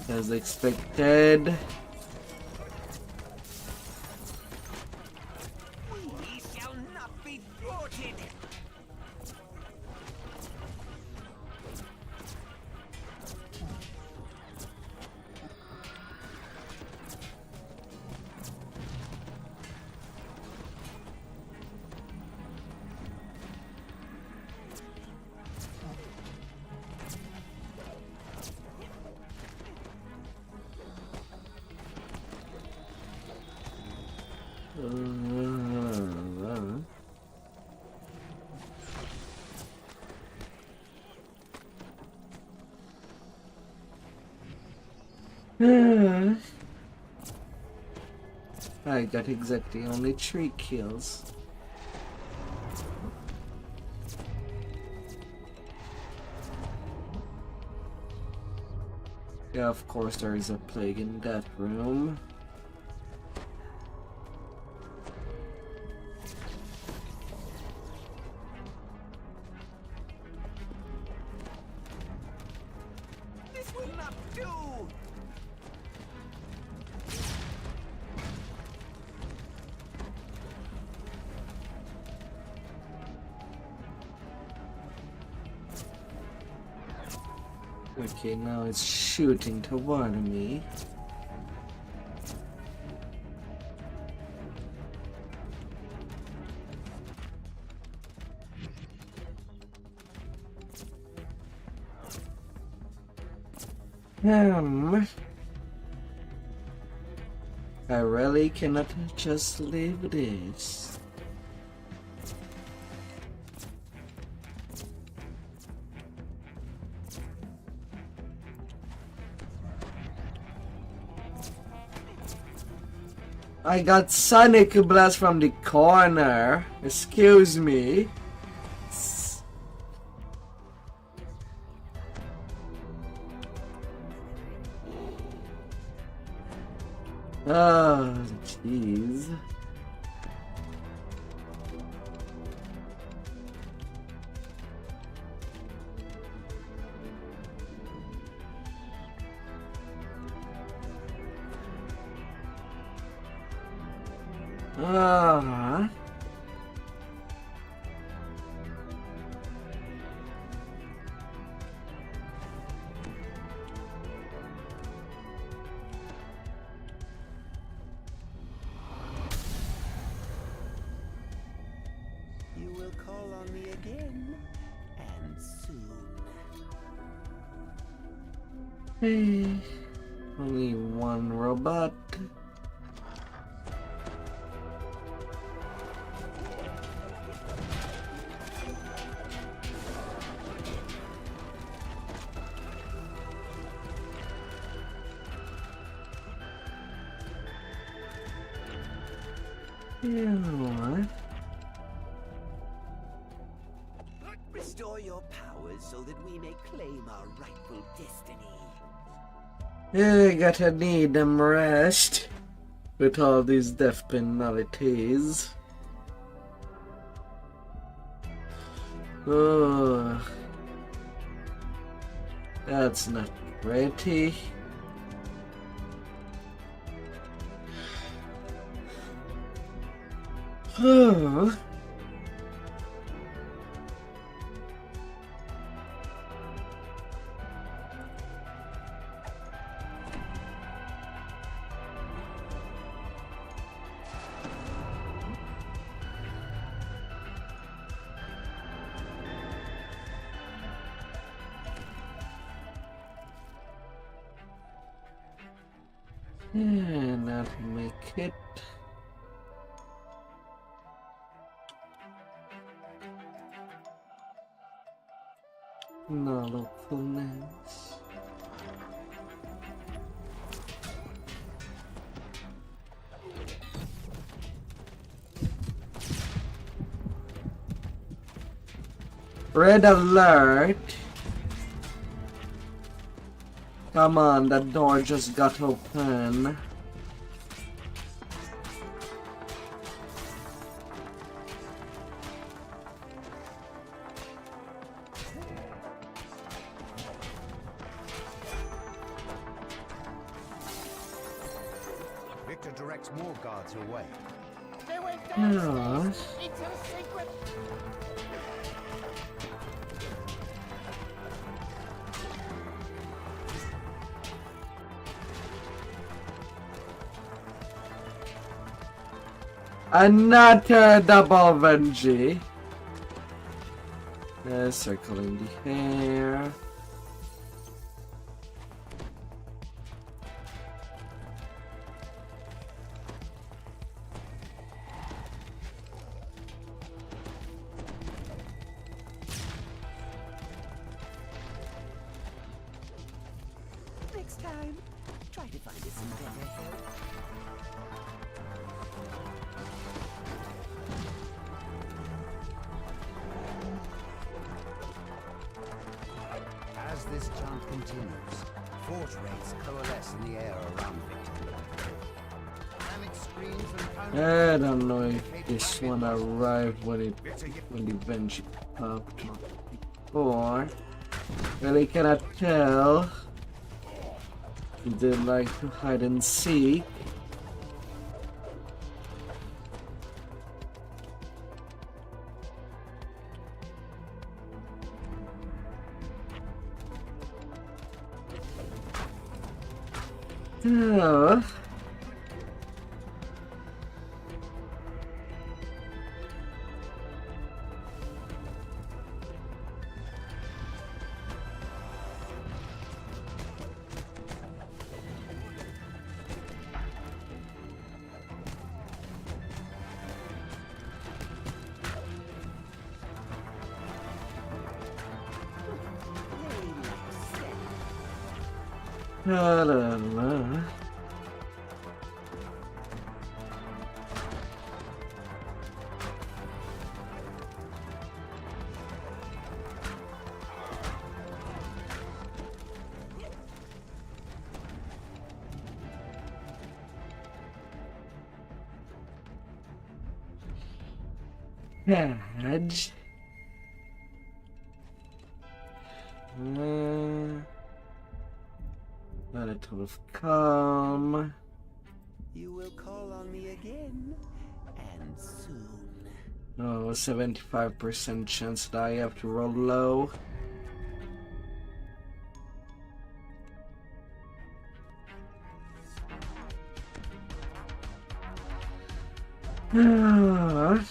As expected. We shall not be thwarted. I got exactly only 3 kills. Yeah, of course there is a plague in that room. This will not do. Okay, now it's shooting toward me. I really cannot just leave this. I got Sonic Blast from the corner. Excuse me. Oh, jeez. You will call on me again, and soon. Hey, only one robot. Yeah. Restore your powers so that we may claim our rightful destiny. I gotta need them rest with all these death penalties. Oh, that's not pretty. Oh. And not make it. No localness. Red alert. Come on, that door just got open. Victor directs more guards away. They went Yes. downstairs into the secret. Another double Venji. Circling the hair. Next time, try to find us some better help. As this chant continues, fort wraiths coalesce in the air around Victor. Dynamic screens and counter- I don't know if this one arrived when the bench popped or really cannot tell. They like to hide and seek. Oh. La la la. Hedge. A little of calm. You will call on me again, and soon. Oh, 75% chance that I have to roll low. Yeah.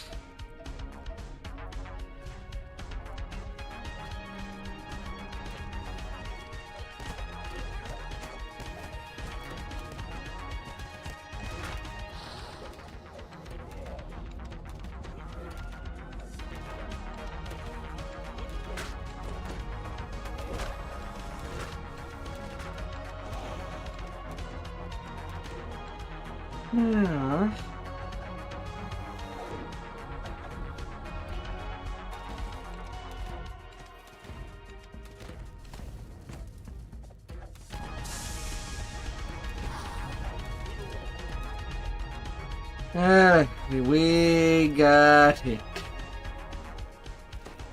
We got it.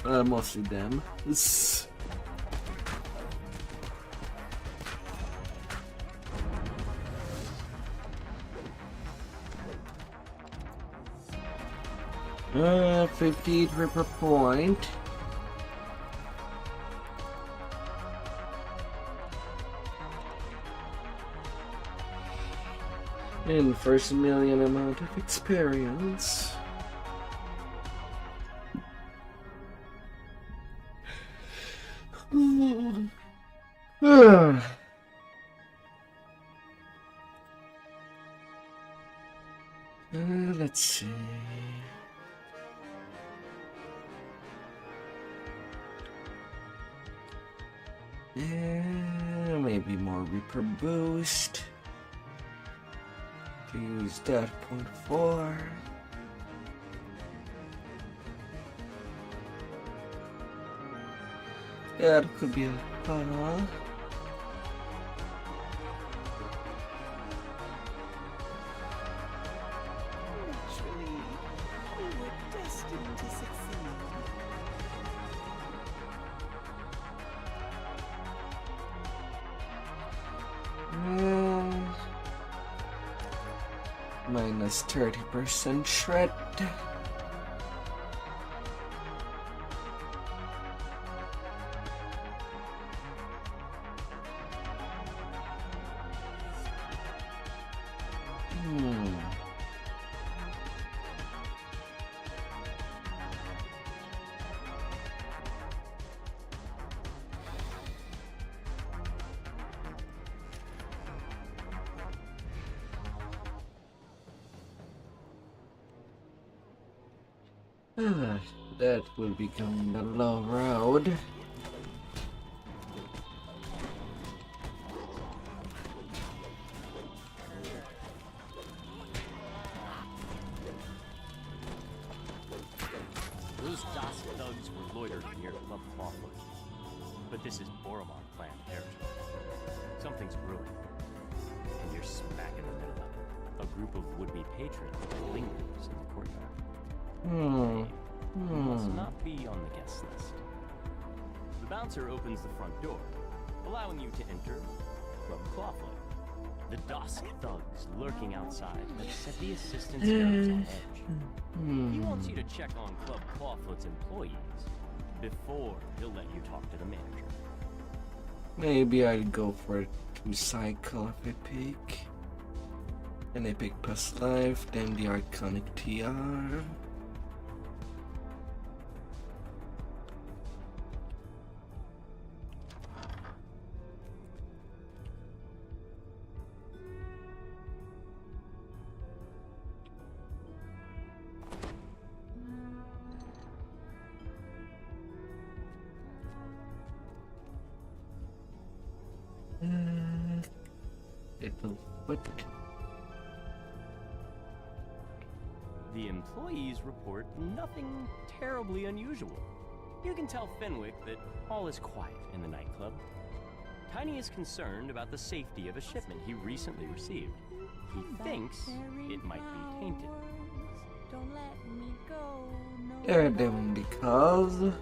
Mostly them. 53 per point. And first million amount of experience. Let's see. Yeah, maybe more Reaper boost. To use that 0.4. Yeah, it could be a funnel. Naturally, we were destined to succeed. Minus 30% shred. That will become the low road. Those Dosk thugs were loitering near Club Clawfoot. But this is Boromar clan territory. Something's brewing. And you're smack in the middle of it. A group of would-be patrons lingers in the courtyard. You must not be on the guest list. The bouncer opens the front door, allowing you to enter Club Clawfoot. The Dosk thugs lurking outside have set the assistant spirits on edge. He wants you to check on Club Clawfoot's employees before he'll let you talk to the manager. Maybe I'd go for 2 cycle if I pick. An epic plus life, then the iconic TR. The employees report nothing terribly unusual. You can tell Fenwick that all is quiet in the nightclub. Tiny is concerned about the safety of a shipment he recently received. He thinks it might be tainted. Don't let me go. They're doing the cause.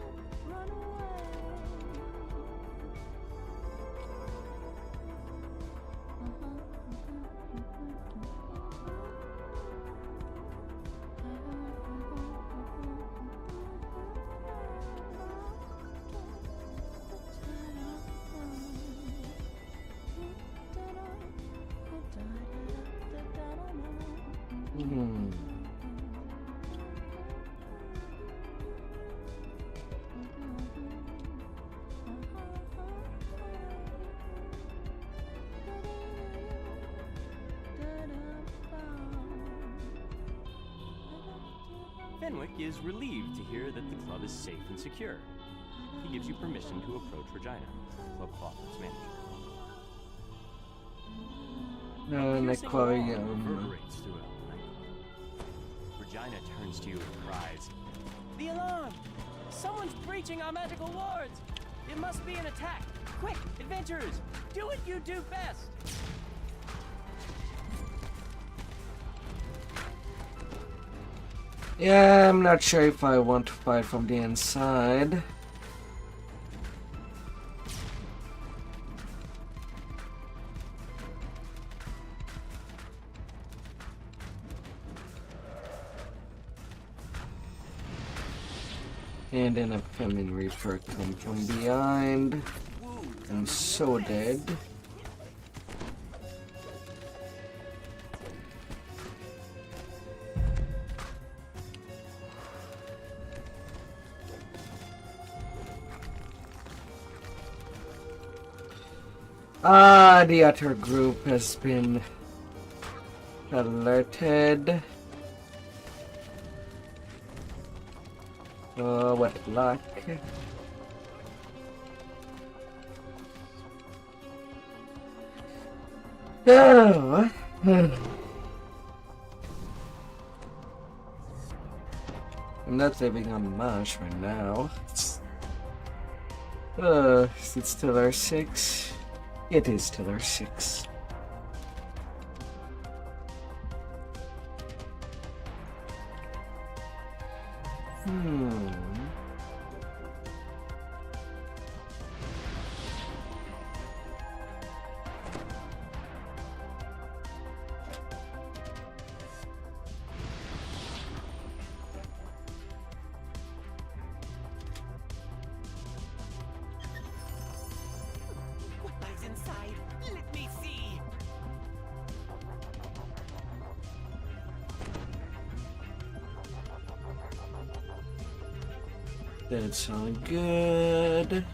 Fenwick is relieved to hear that the club is safe and secure. He gives you permission to approach Regina, Club Clawfoot's manager. No, an aquarium. Reverberates throughout the night. Regina turns to you and cries, "The alarm! Someone's breaching our magical wards! It must be an attack! Quick, adventurers! Do what you do best!" Yeah, I'm not sure if I want to fight from the inside. And then a Femin Reaper come from behind. I'm so dead. The other group has been alerted. Oh, what luck. Oh. I'm not living on Marsh right now. Is it still R6? It is still R6. What lies inside? Let me see. That's all good.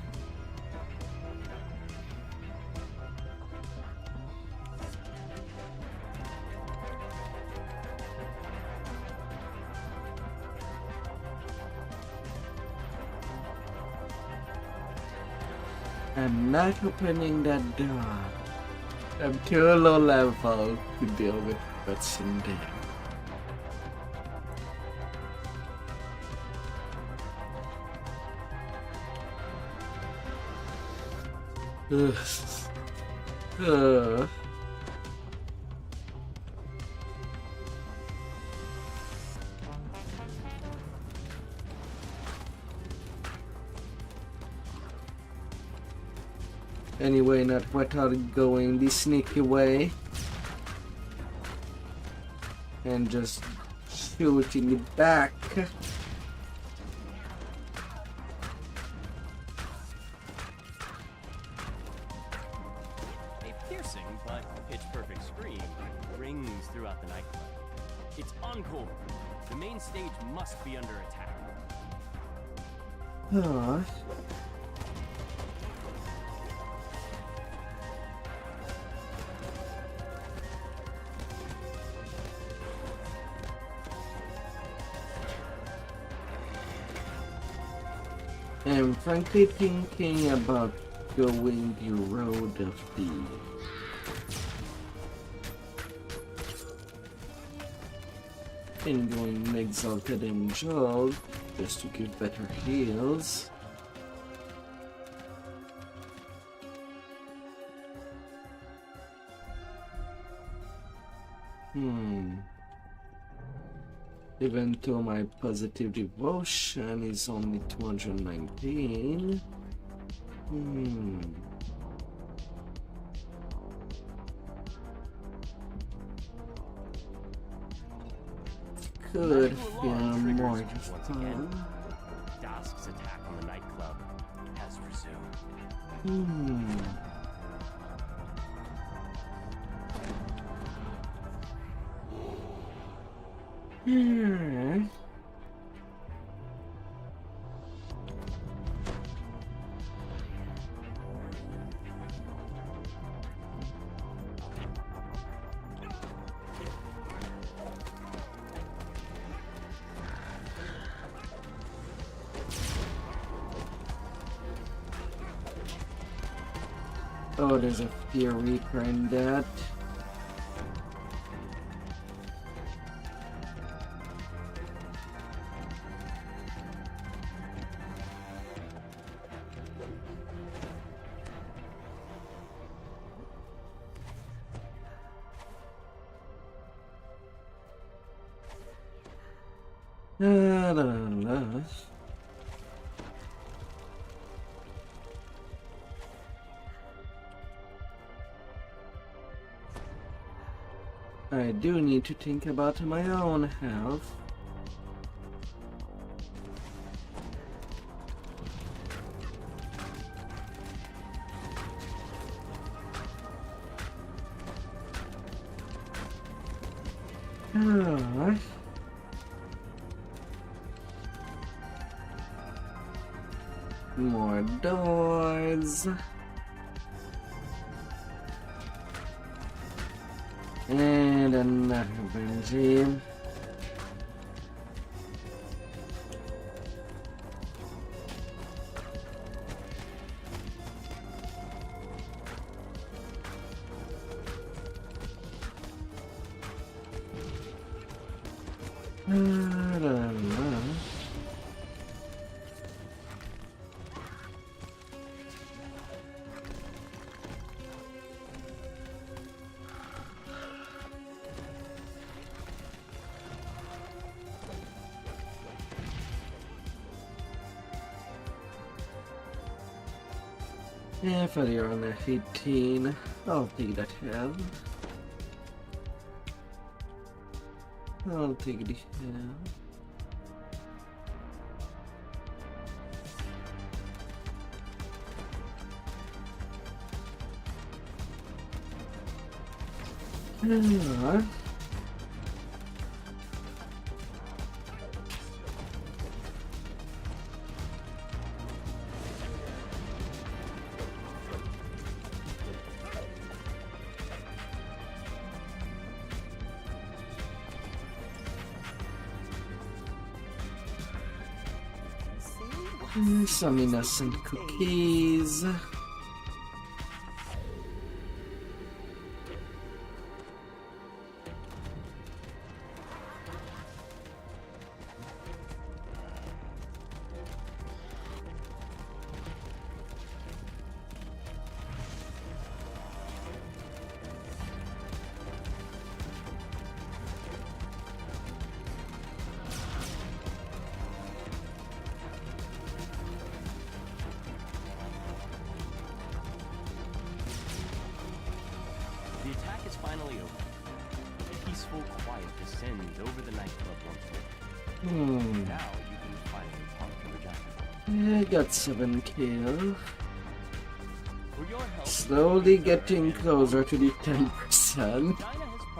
I'm not opening that door. I'm too low level to deal with what's in there. Anyway, not without going the sneaky way and just shoot in the back. A piercing but pitch-perfect scream rings throughout the nightclub. It's encore. The main stage must be under attack. Oh. I'm frankly thinking about going the road of the and going Exalted Angel just to get better heals. Even though my positive devotion is only 219. Could feel more just fun. Dusk's attack on the nightclub has resumed. Oh, there's a Fear Reaper in that. I do need to think about my own health. More doors. And another benzene. I don't know. Yeah, if you're on a 18, I'll take that hell. I'll take the hell. Yeah. Some innocent cookies. The attack is finally over. A peaceful quiet descends over the nightclub once more. Now you can finally talk to the giant. I got 7 kills. For your help, Slowly getting closer to the 10%.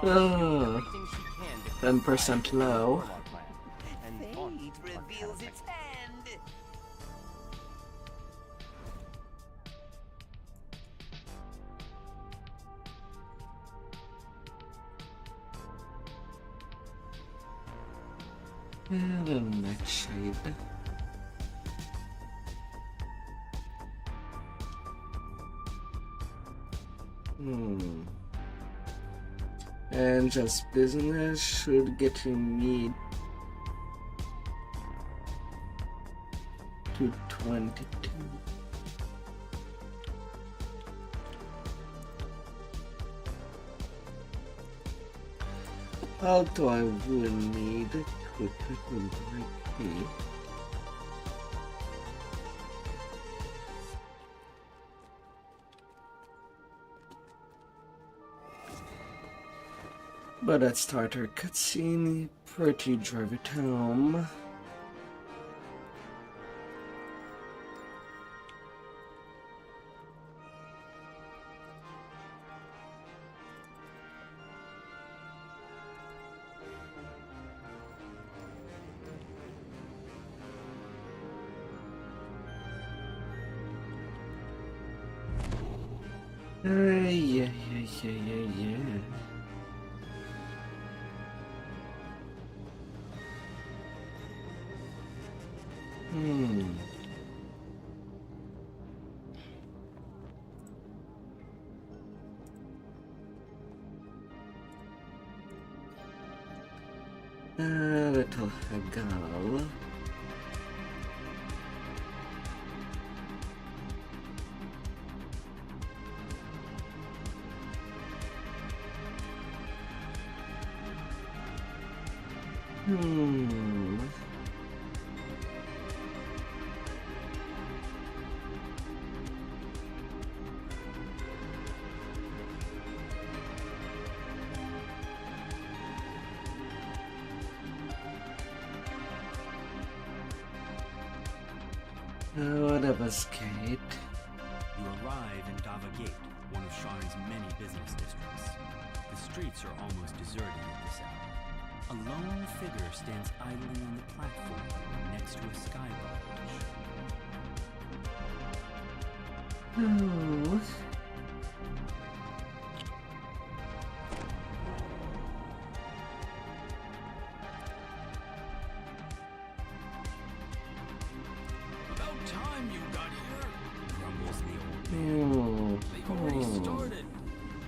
Ah, 10% low. Fate reveals its hand. And a nightshade. And just business should get me to 22. Although I will need a quick break here. But that starter cutscene, pretty drive it home. Yeah. Little Hagal. Whatever, Skate. You arrive in Dava Gate, one of Sharn's many business districts. The streets are almost deserted at this hour. A lone figure stands idly on the platform next to a sky barge. Oh. About time you got here. Grumbles the old man. They've already started.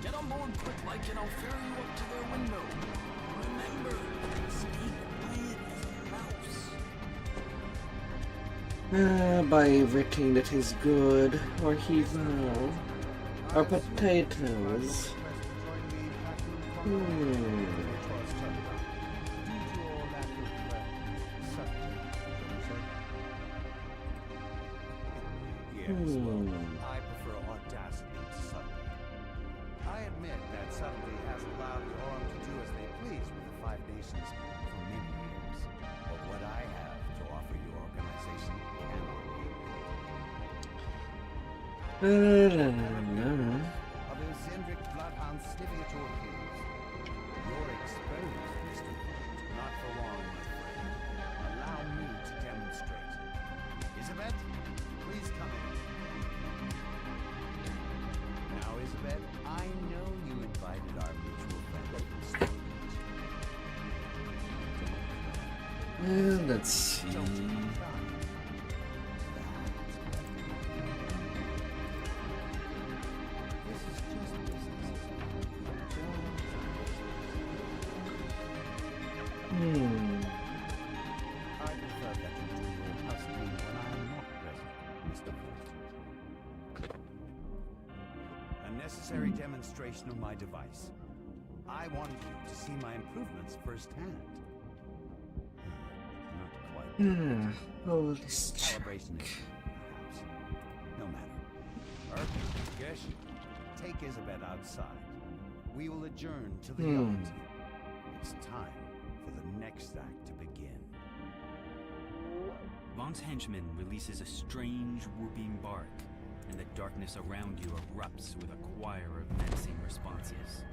Get on board quick, like, and I'll ferry you up to their window. Remember, stay quiet. Buy everything that is good or evil. Or potatoes. Yes, well, I prefer audacity to subtlety. I admit that subtlety has allowed the Orm to do as they please with the Five Nations for many years. But what I have to offer your organization cannot be of the Zendrick bloodhound sniffing at your heels. You're exposed, Mr. Vogt. Not for long, my friend. Allow me to demonstrate. Isabet, please come in. Now, Isabet, I know you invited our mutual friend from Stonebridge. Let's see. I prefer that you do your housekeeping when I am not present, Mr. Vogt. A necessary demonstration of my device. I wanted you to see my improvements firsthand. Not quite. Holy shit. Calibration issue, perhaps. No matter. Gersh, take Isabet outside. We will adjourn to the yard. It's time for the next act to begin. Vaughn's henchman releases a strange whooping bark, and the darkness around you erupts with a choir of menacing responses.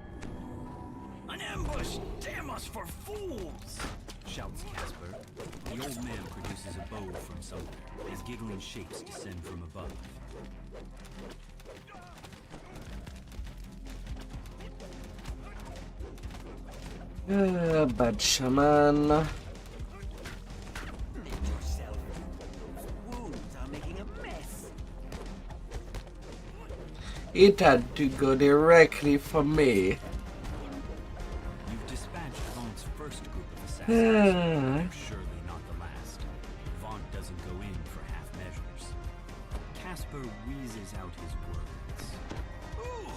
An ambush! Damn us for fools! Shouts Casper. The old man produces a bow from somewhere as giggling shapes descend from above. Bad shaman. Yourself. Those wounds are making a mess. It had to go directly for me. You've dispatched Vaughn's first group of assassins. Surely not the last. Vaughn doesn't go in for half measures. Casper wheezes out his words. Ooh,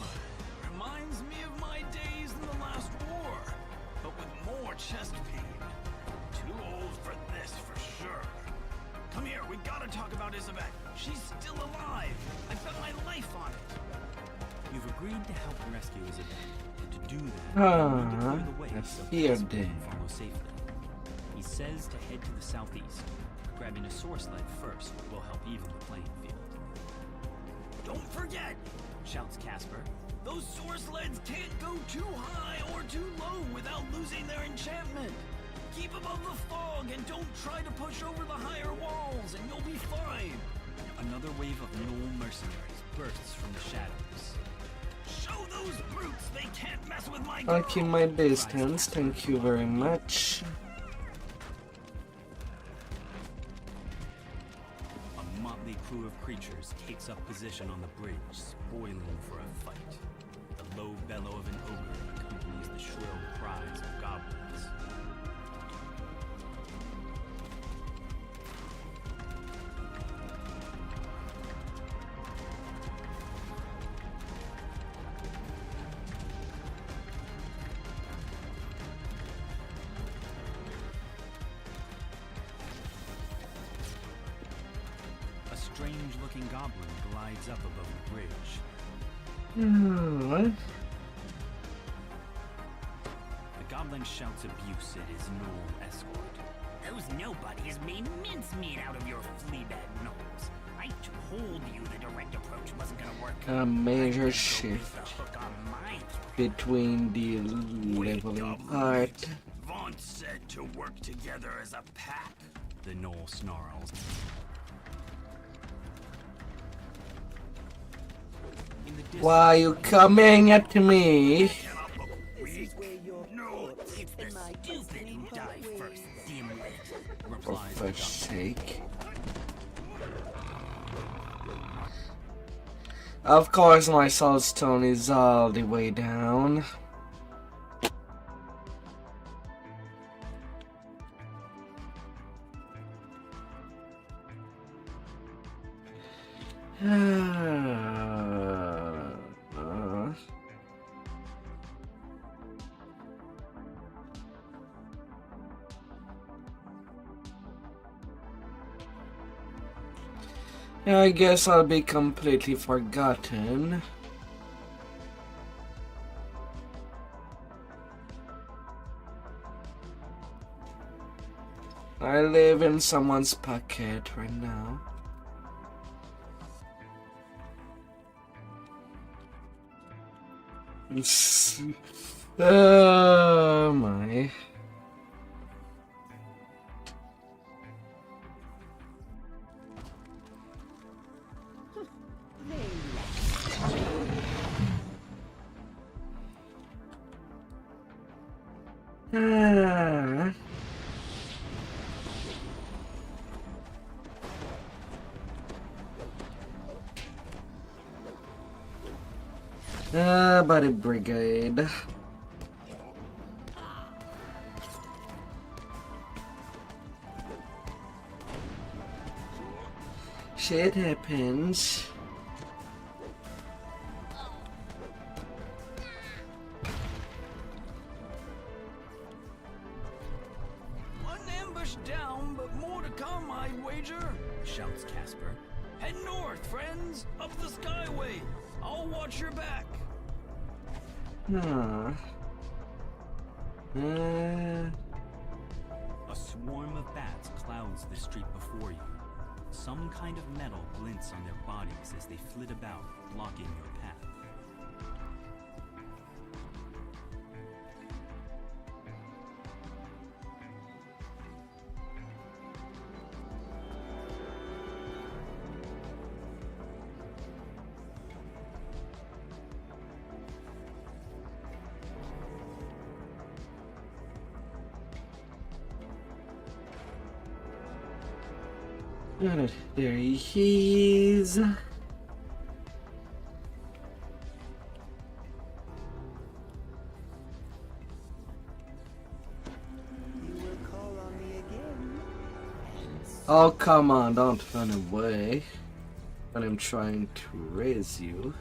reminds me of my days in the last war, but with more chest pain. Too old for this, for sure. Come here, we gotta talk about Isabet. She's still alive. I bet my life on it. You've agreed to help rescue Isabel, and to do that, you need to clear the way so Casper can follow safely. He says to head to the southeast. Grabbing a source sled first will help even the playing field. Don't forget, Shouts Casper. those source sleds can't go too high or too low without losing their enchantment. Keep above the fog and don't try to push over the higher walls and you'll be fine. Another wave of gnoll mercenaries bursts from the shadows. Show those brutes they can't mess with my girl. I'll keep my distance, thank you very much. A motley crew of creatures takes up position on the bridge, spoiling for a fight. The low bellow of an ogre accompanies the shrill cries of goblins. A strange-looking goblin glides up above the bridge. What? The goblin shouts abuse at his gnoll escort. Those nobodies made mincemeat out of your fleabag gnolls. I told you the direct approach wasn't gonna work. A major shift between the leveling part. Vaughn said to work together as a pack. The gnoll snarls. Why are you coming at me? This is where your corpse and my stupid who die first, dimwit. For fuck's sake. Of course my soul stone is all the way down. Yeah, I guess I'll be completely forgotten. I live in someone's pocket right now. Oh my. Body brigade. Shit happens. One ambush down, but more to come, I'd wager, shouts Casper. Head north, friends, up the skyway. I'll watch your back. A swarm of bats clouds the street before you. Some kind of metal glints on their bodies as they flit about, blocking your path. There he is. Oh, come on, don't run away when I'm trying to raise you.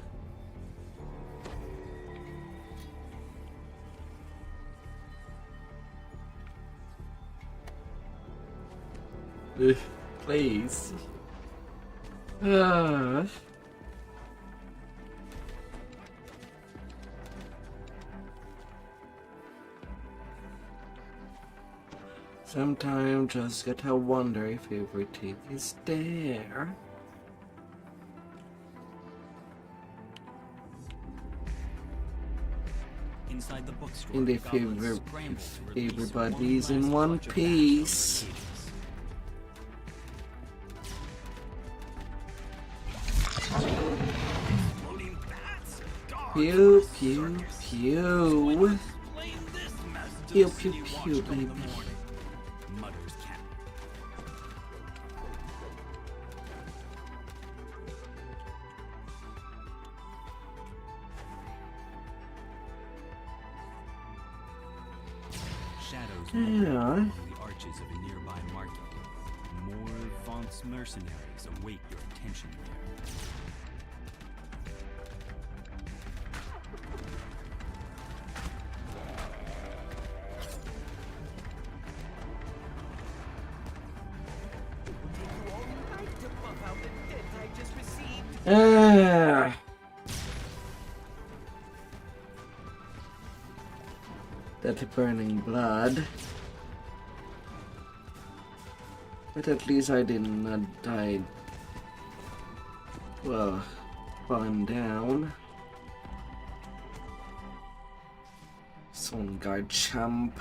Please. Sometimes just gotta wonder if everything is there. Inside the bookstore, And if everybody's in one piece. Pew, pew, pew. Pew, pew, pew, baby. Shadows Yeah. along the arches of a nearby market. More Vaunt's mercenaries await your attention there. That burning blood. But at least I did not die. Well, falling down. Sun guard champ.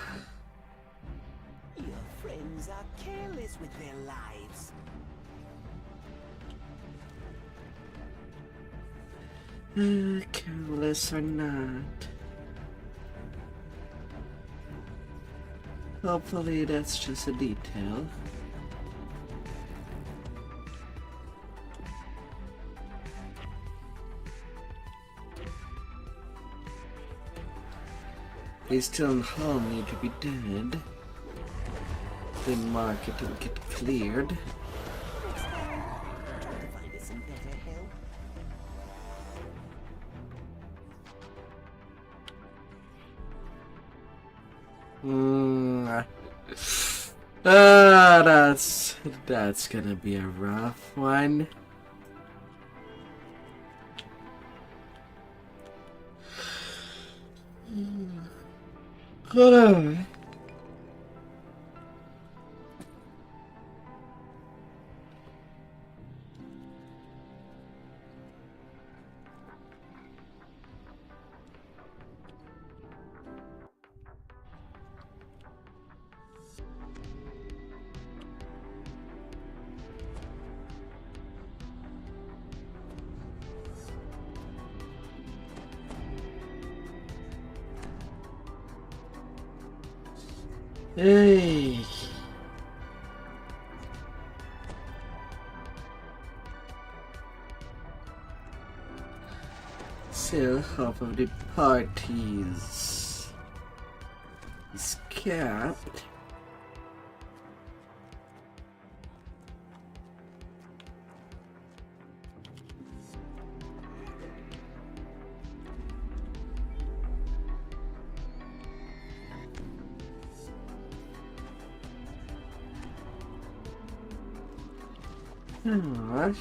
Your friends are careless with their lives. Careless or not. Hopefully that's just a detail. They still all need to be dead. The market will get cleared. Next time, try to find us some better help. That's gonna be a rough one. Hold on. Hey. So half of the parties is capped. Gosh.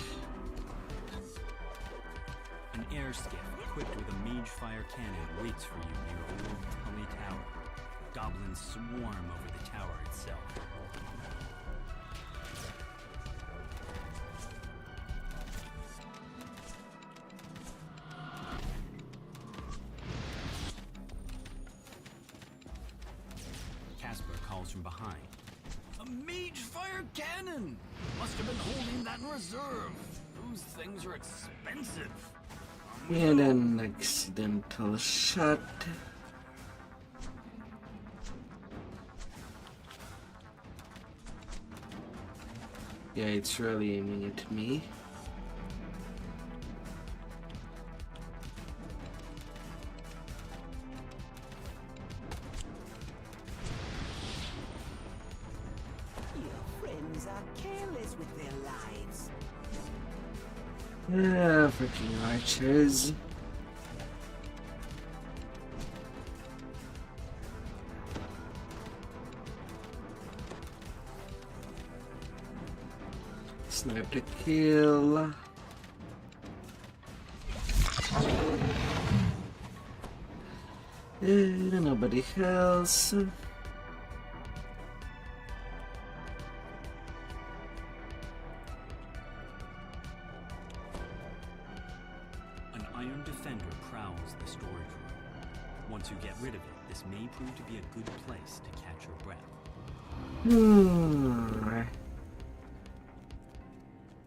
An air skiff equipped with a mage fire cannon waits for you near Old Tully Tower. Goblins swarm over the tower itself. Casper calls from behind. A mage fire cannon! Must have been holding that in reserve. Those things are expensive. And an accidental shot. Yeah, it's really aiming at me. Freaking archers. Snipe to kill. And nobody else. Once you get rid of it, this may prove to be a good place to catch your breath.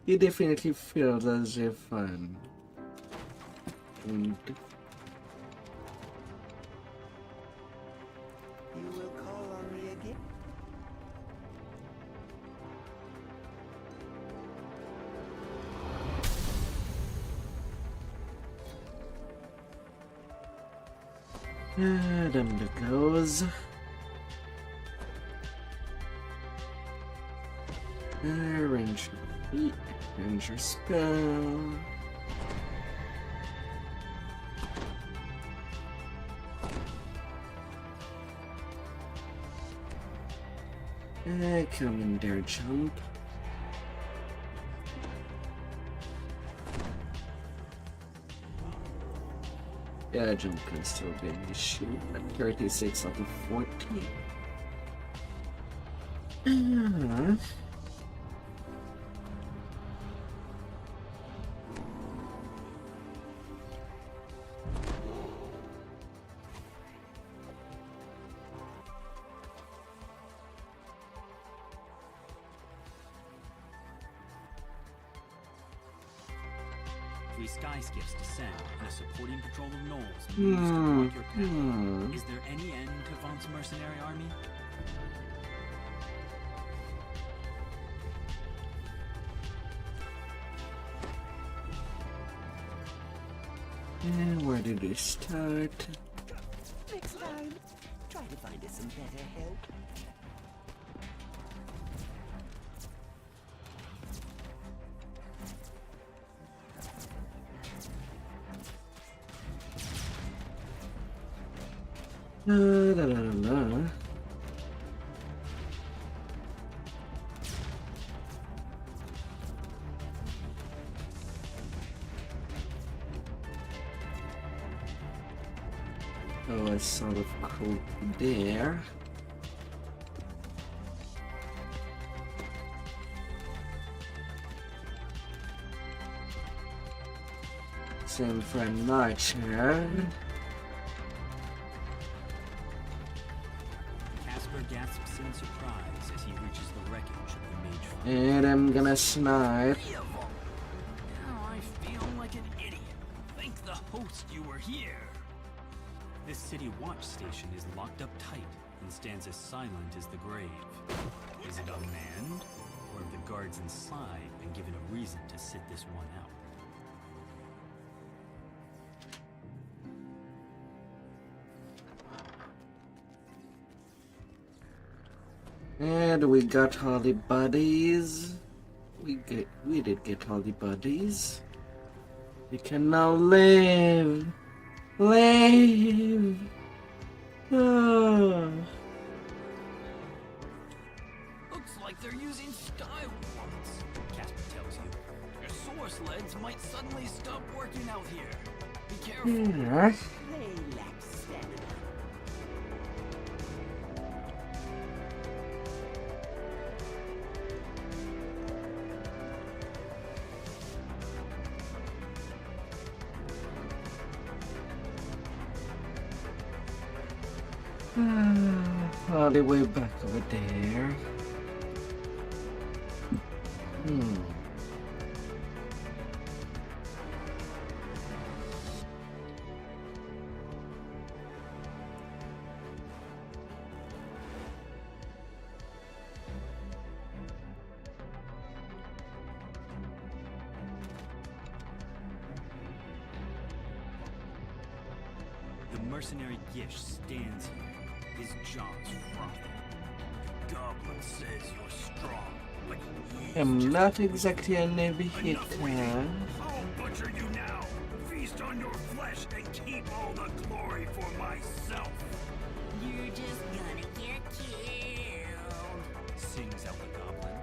You definitely feels as if fun. You will call on me again? Them it goes. Ranger spell. Come in there, jump. Yeah, jump can still be an issue. At 36 out of 14. Three sky skiffs descend, and a supporting patrol of gnolls moves to block your path. Is there any end to Vaunt's mercenary army? And where did we start? Next time, try to find us some better help. Oh, I sort of cool there. Same for a nightshade. Casper gasps in surprise as he reaches the wreckage of the mage farm. And I'm gonna snipe. Now I feel like an idiot. Thank the host you were here. This city watch station is locked up tight and stands as silent as the grave. Is it unmanned, or have the guards inside been given a reason to sit this one out? And we got all the buddies. We did get all the buddies. We can now live. Live. Oh. Looks like they're using style points. Casper tells you. Your source leads might suddenly stop working out here. Be careful. Yeah. They lack stamina. All the way back over there. The mercenary Gish stands here, his jaws frothing. Goblin says you're strong, but I'm not exactly a navy hitter. I'll butcher you now. Feast on your flesh and keep all the glory for myself. You're just gonna get killed. Sings out the goblin.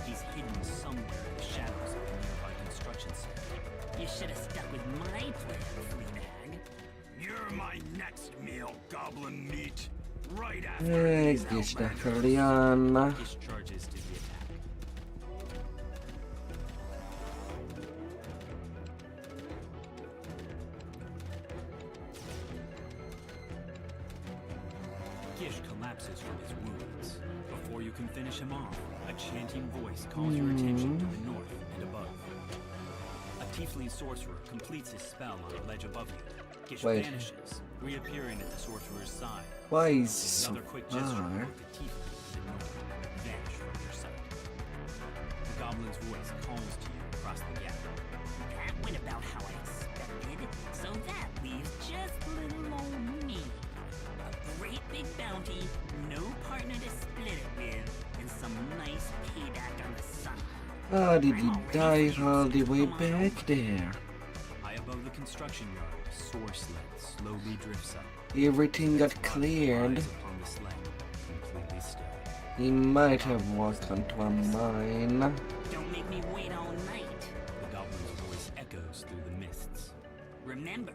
He's hidden somewhere in the shadows of a nearby construction site. You should have stuck with my plan, Fleabag. You're my next meal, goblin meat. Right Gdzieś ta Heliana. Gish charges to the attack. Gish collapses from his wounds. Before you can finish him off, a chanting voice calls your attention to the north and above. A tiefling sorcerer completes his spell on a ledge above you. Gish vanishes, reappearing at the sorcerer's side. Why is he so Another quick gesture far? of the tiefling to the north, vanish from your sight. The goblin's voice calls to you across the gap. That went about how I expected, so that leaves just little old me. A great big bounty, no partner to split it with, and some nice payback on the side. How did he die all the way back there? High above the construction yard, a source sled slowly drifts up. Everything got cleared. Upon the sled, completely still. He might have walked onto a mine. Don't make me wait all night. The goblin's voice echoes through the mists. Remember,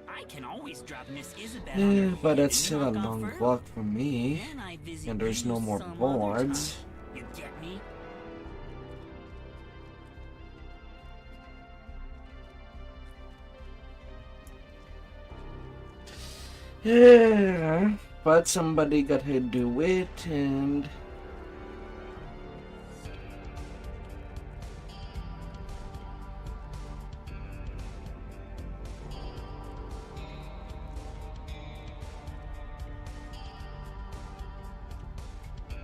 I can always drop Miss Isabel on her But head it's and still a knock off long her. walk for me. Then I visit And there's no you more some other boards. time. You get me? Yeah, but somebody got to do it, and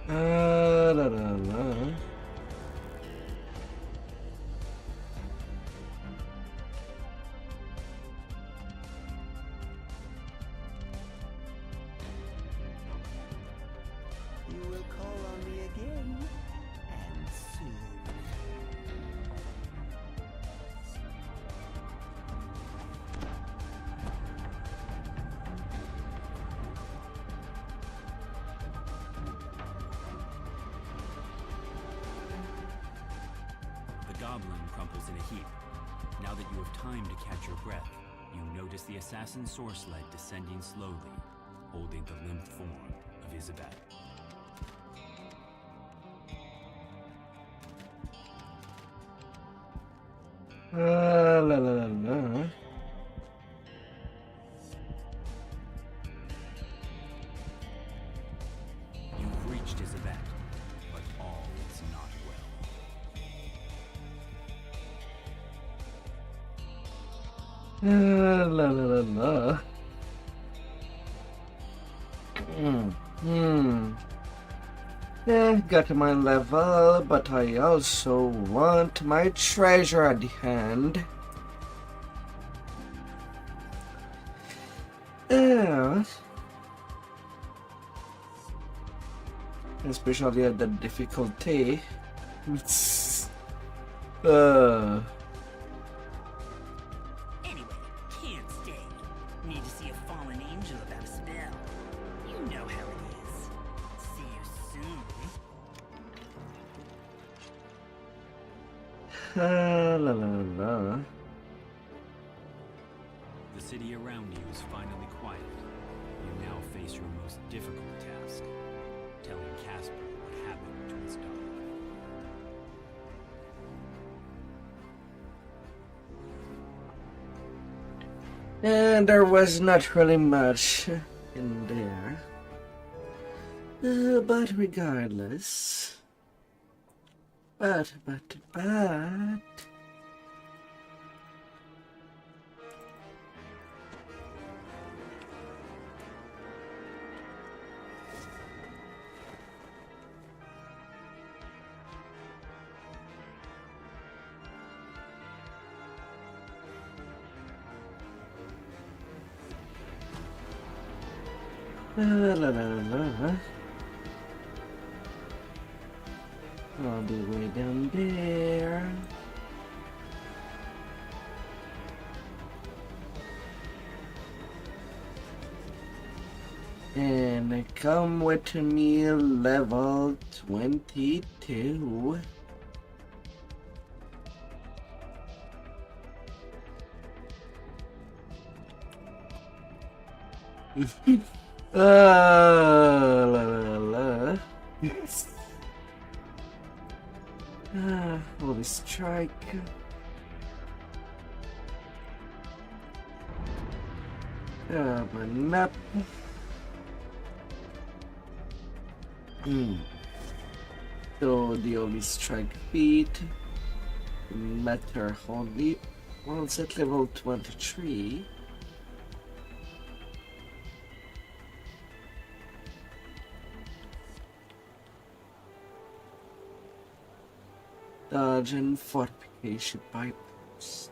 la la la. You will call on me again, and soon. The goblin crumples in a heap. Now that you have time to catch your breath, you notice the assassin source sled descending slowly, holding the limp form of Isabel. La la la la. You've reached Isabel, but all is not well. La la la la. Yeah, got my level, but I also want my treasure at the hand. Yeah. Especially at the difficulty. Anyway, can't stay. Need to see a fallen angel about a spell. You know how it is. See you soon. La la la. The city around you is finally quiet. You now face your most difficult task, telling Casper what happened to his daughter. And there was not really much in there. But regardless. But. La la la. All the way down there. And come with me level 22. La la la. Holy strike. My map. So the only strike feat matter only once at level 23. Dodge and fortification pipes.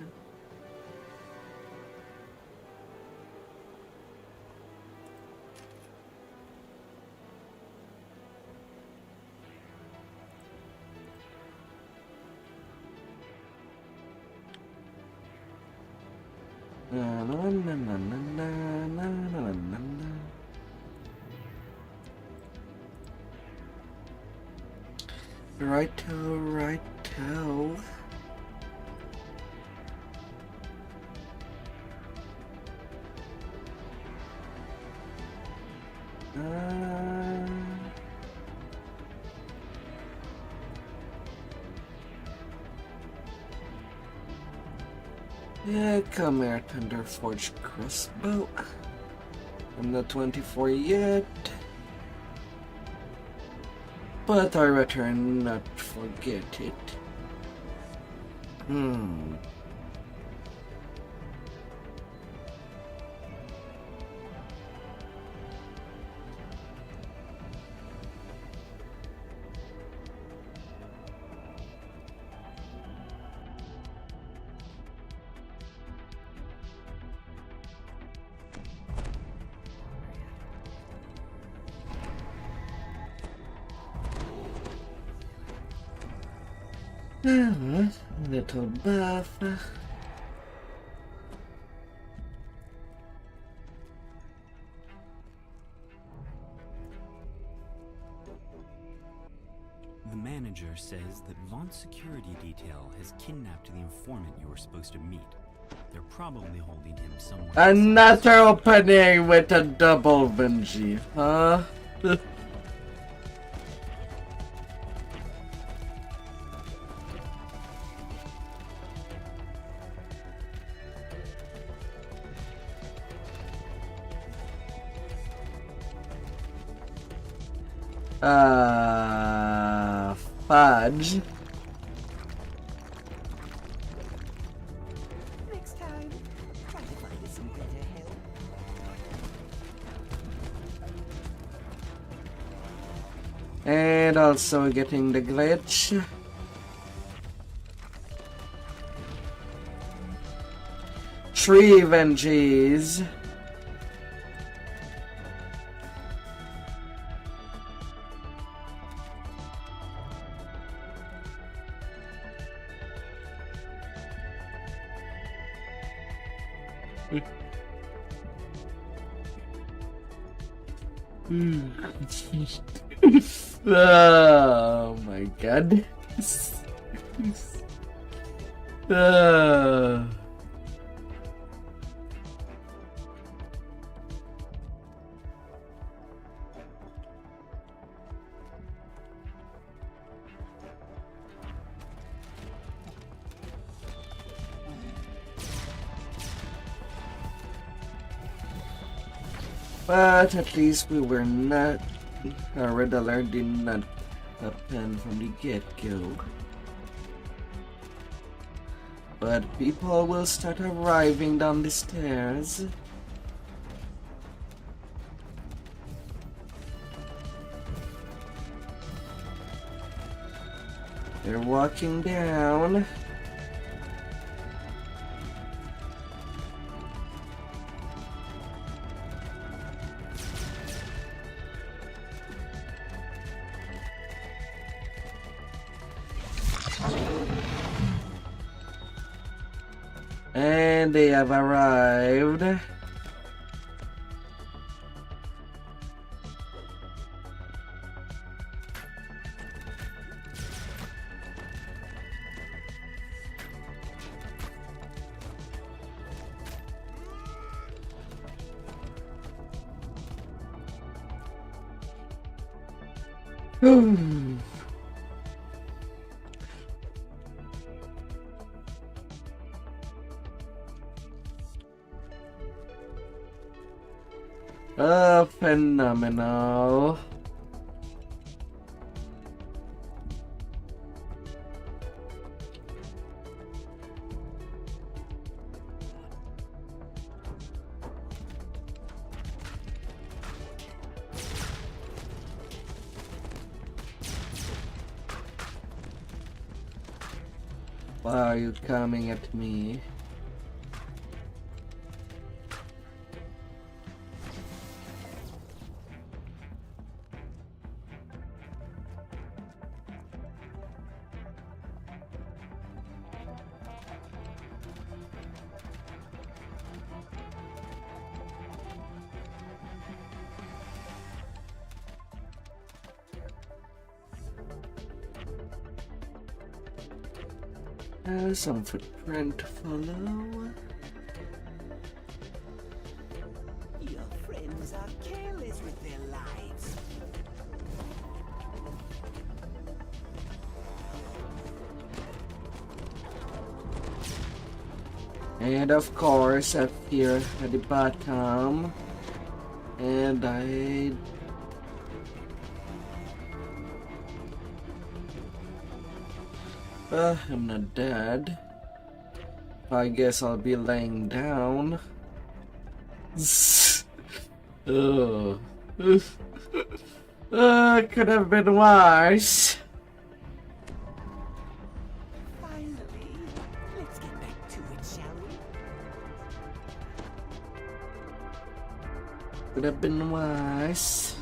Righto. Yeah, come here, Thunderforged crossbow. I'm not 24 yet, but I rather not forget it. Little buff. The manager says that Vaughn's security detail has kidnapped the informant you were supposed to meet. They're probably holding him somewhere. Another opening with a double Benji, huh? Fudge. Next time, try to find us some better help. And also getting the glitch. Tree Vengees. Oh my god. But at least we were not, Red Alert did not happen from the get-go. But people will start arriving down the stairs. They're walking down. And they have arrived. Phenomenal. Why are you coming at me? Some footprint to follow. Your friends are careless with their lives. And of course, up here at the bottom, and I'm not dead. I guess I'll be laying down. Oh. Could have been worse. Finally, let's get back to it, shall we? Could have been worse.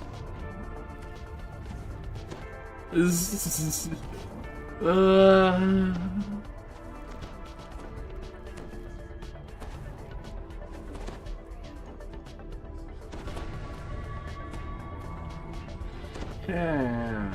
Yeah.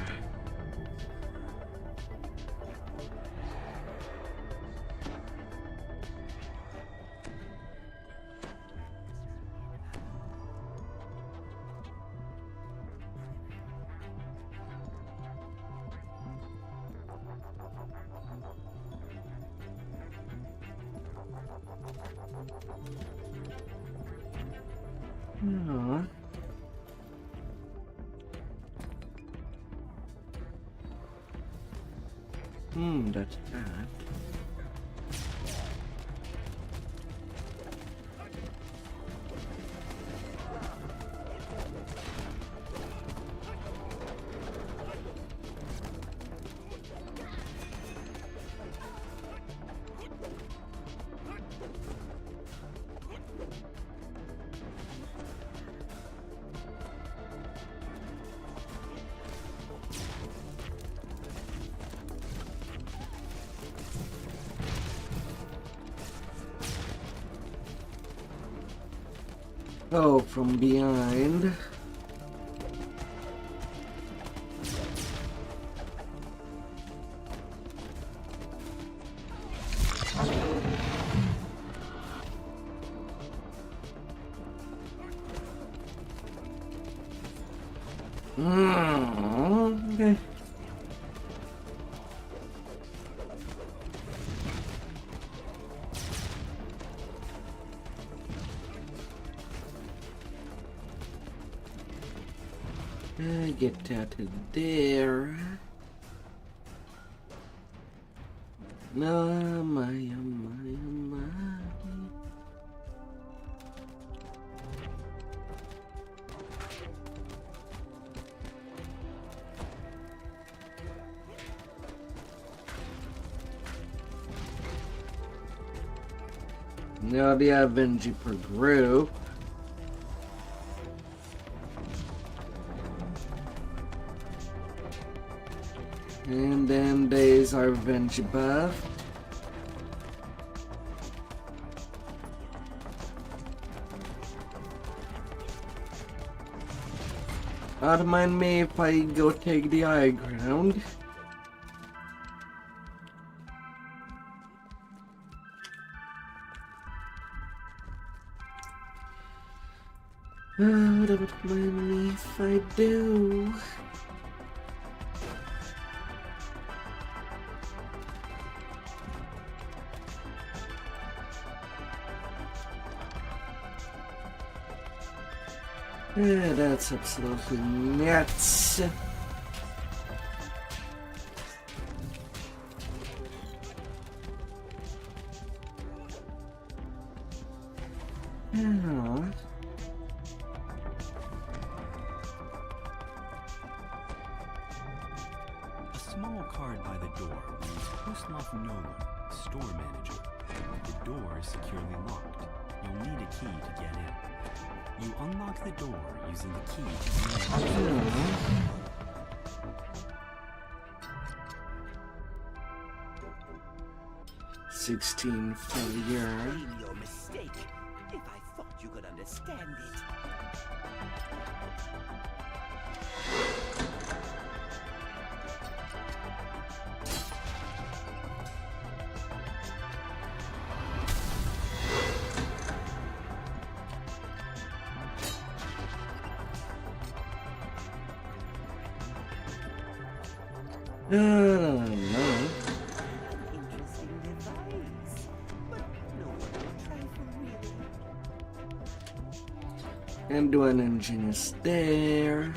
Yeah. That's bad. Oh, from behind. Okay. Get that to there. No, my. Now the Avenger per group. And then there's our revenge buff. Don't mind me if I go take the high ground. Don't mind me if I do. Yeah, that's absolutely nuts. Yeah. A small card by the door reads Postloff Nola, store manager. The door is securely locked. You'll need a key to get in. You unlock the door using the key to the 16 failure. Blame your mistake, if I thought you could understand it. No. Interesting device, but no one will try for real. And one engine is there.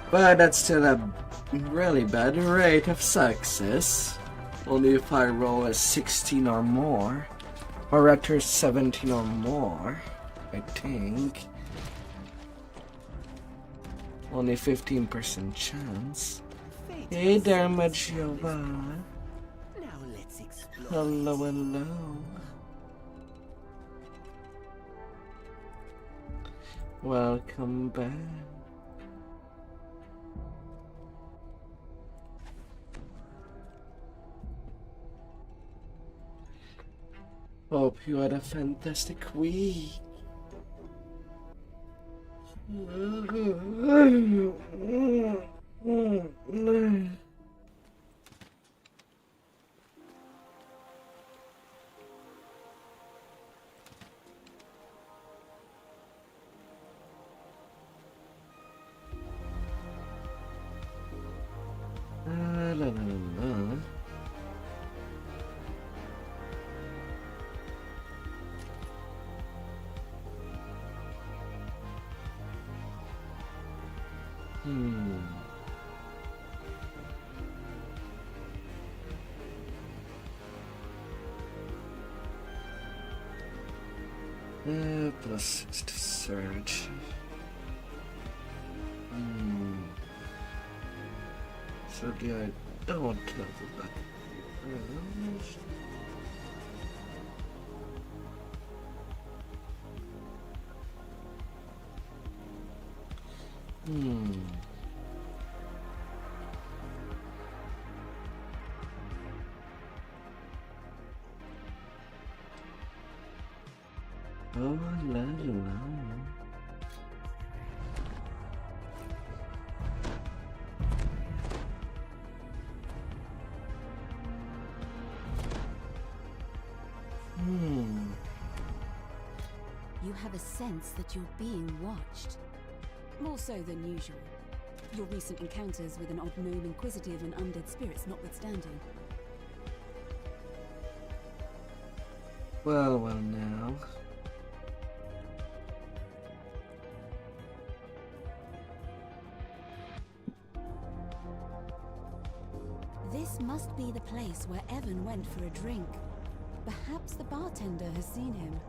But that's still a really bad rate of success. Only if I roll a 16 or more. Or rather 17 or more, I think. Only 15% chance. Hey there, Majova. Now let's explore. Hello. Welcome back. Hope you had a fantastic week. +6 to search. So I don't level that. Oh la la. You have a sense that you're being watched. More so than usual. Your recent encounters with an odd gnome inquisitive and undead spirits notwithstanding. Well now. This must be the place where Evan went for a drink. Perhaps the bartender has seen him.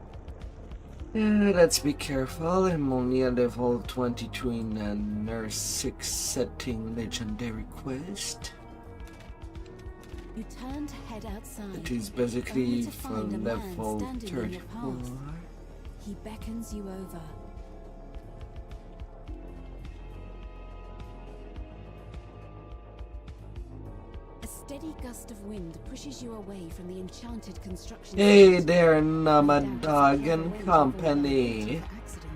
Let's be careful. I'm only a level 22 in a Nurse 6 setting legendary quest. You turn to head outside. It is basically only to for find a man level standing in your 34. path. He beckons you over. A steady gust of wind pushes you away from the enchanted construction. Hey there, Dog and Company.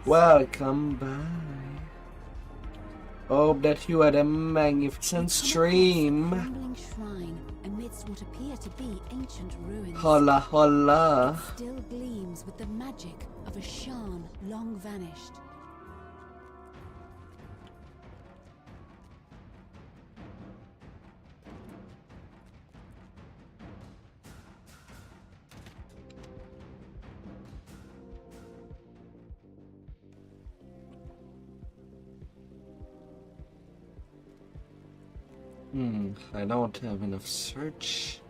Welcome by. Hope that you had a magnificent stream. Crumbling shrine amidst what appear to be ancient ruins. Holla holla. It still gleams with the magic of a Shan long vanished. I don't have enough search.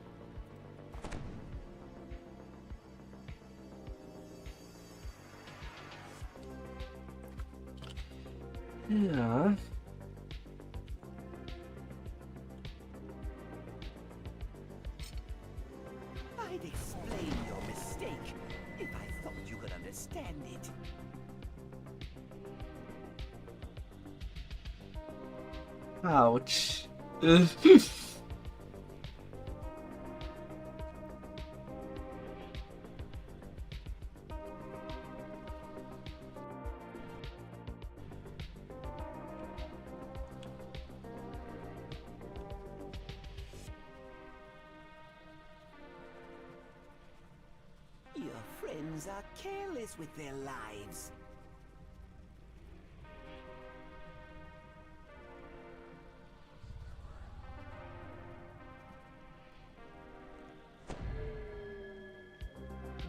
Yeah. I'd explain your mistake if I thought you could understand it. Ouch. Your friends are careless with their lives.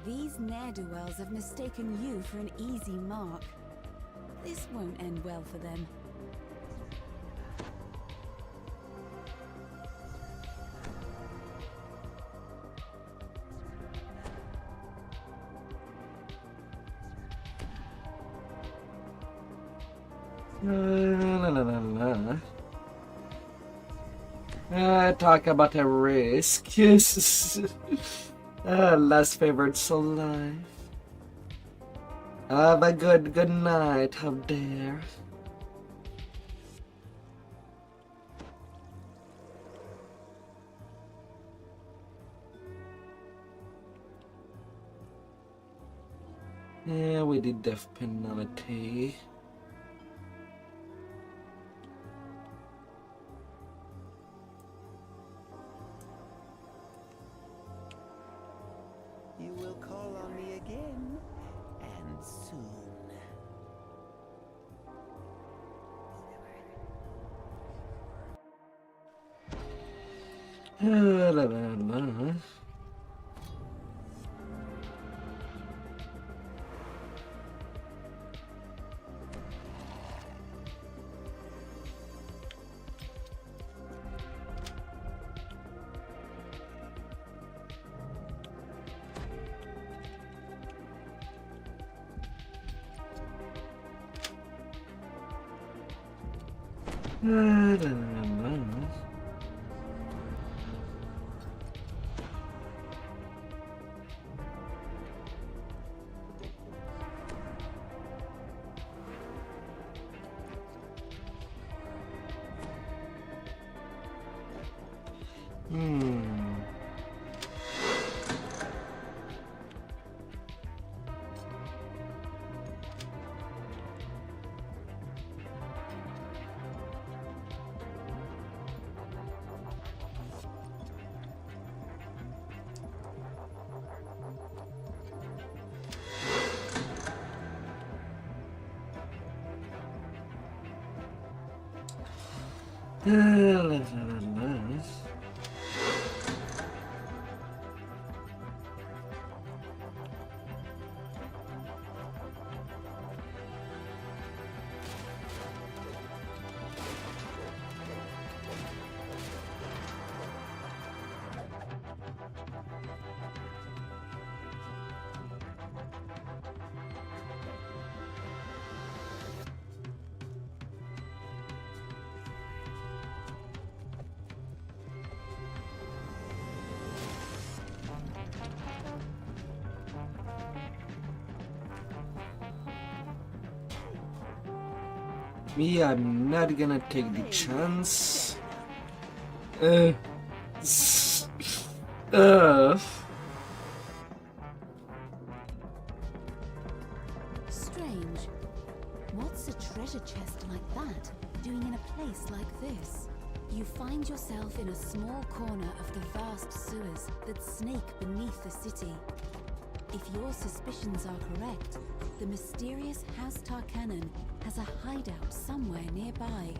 These ne'er-do-wells have mistaken you for an easy mark. This won't end well for them. Talk about a risk. Yes. Last favorite soul life. Have a good night up there. Yeah, we did death penalty. You will call on me again, and soon. La la la. Me, I'm not gonna take the chance. Strange. What's a treasure chest like that doing in a place like this? You find yourself in a small corner of the vast sewers that snake beneath the city. If your suspicions are correct, the mysterious House Tarkanan has a hideout somewhere nearby.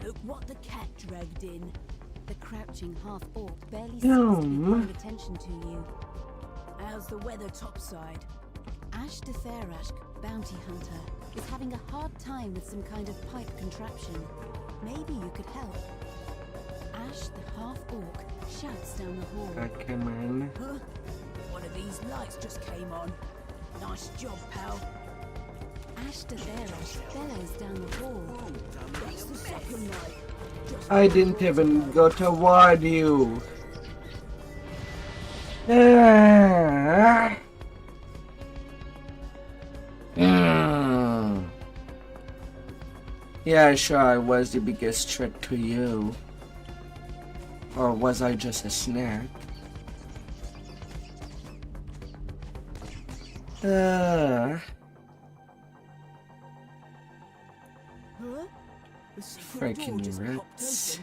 Look what the cat dragged in. The crouching half-orc barely seems to be paying attention to you. How's the weather topside? Ash de Fairashk, bounty hunter, is having a hard time with some kind of pipe contraption. Maybe you could help. Ash the half-orc shouts down the hall. Come on. Huh? One of these lights just came on. Nice job, pal. Ash de Fairashk bellows down the hall. That's the second light. I didn't even go toward you. Yeah, sure, I was the biggest threat to you. Or was I just a snack? Freaking rats.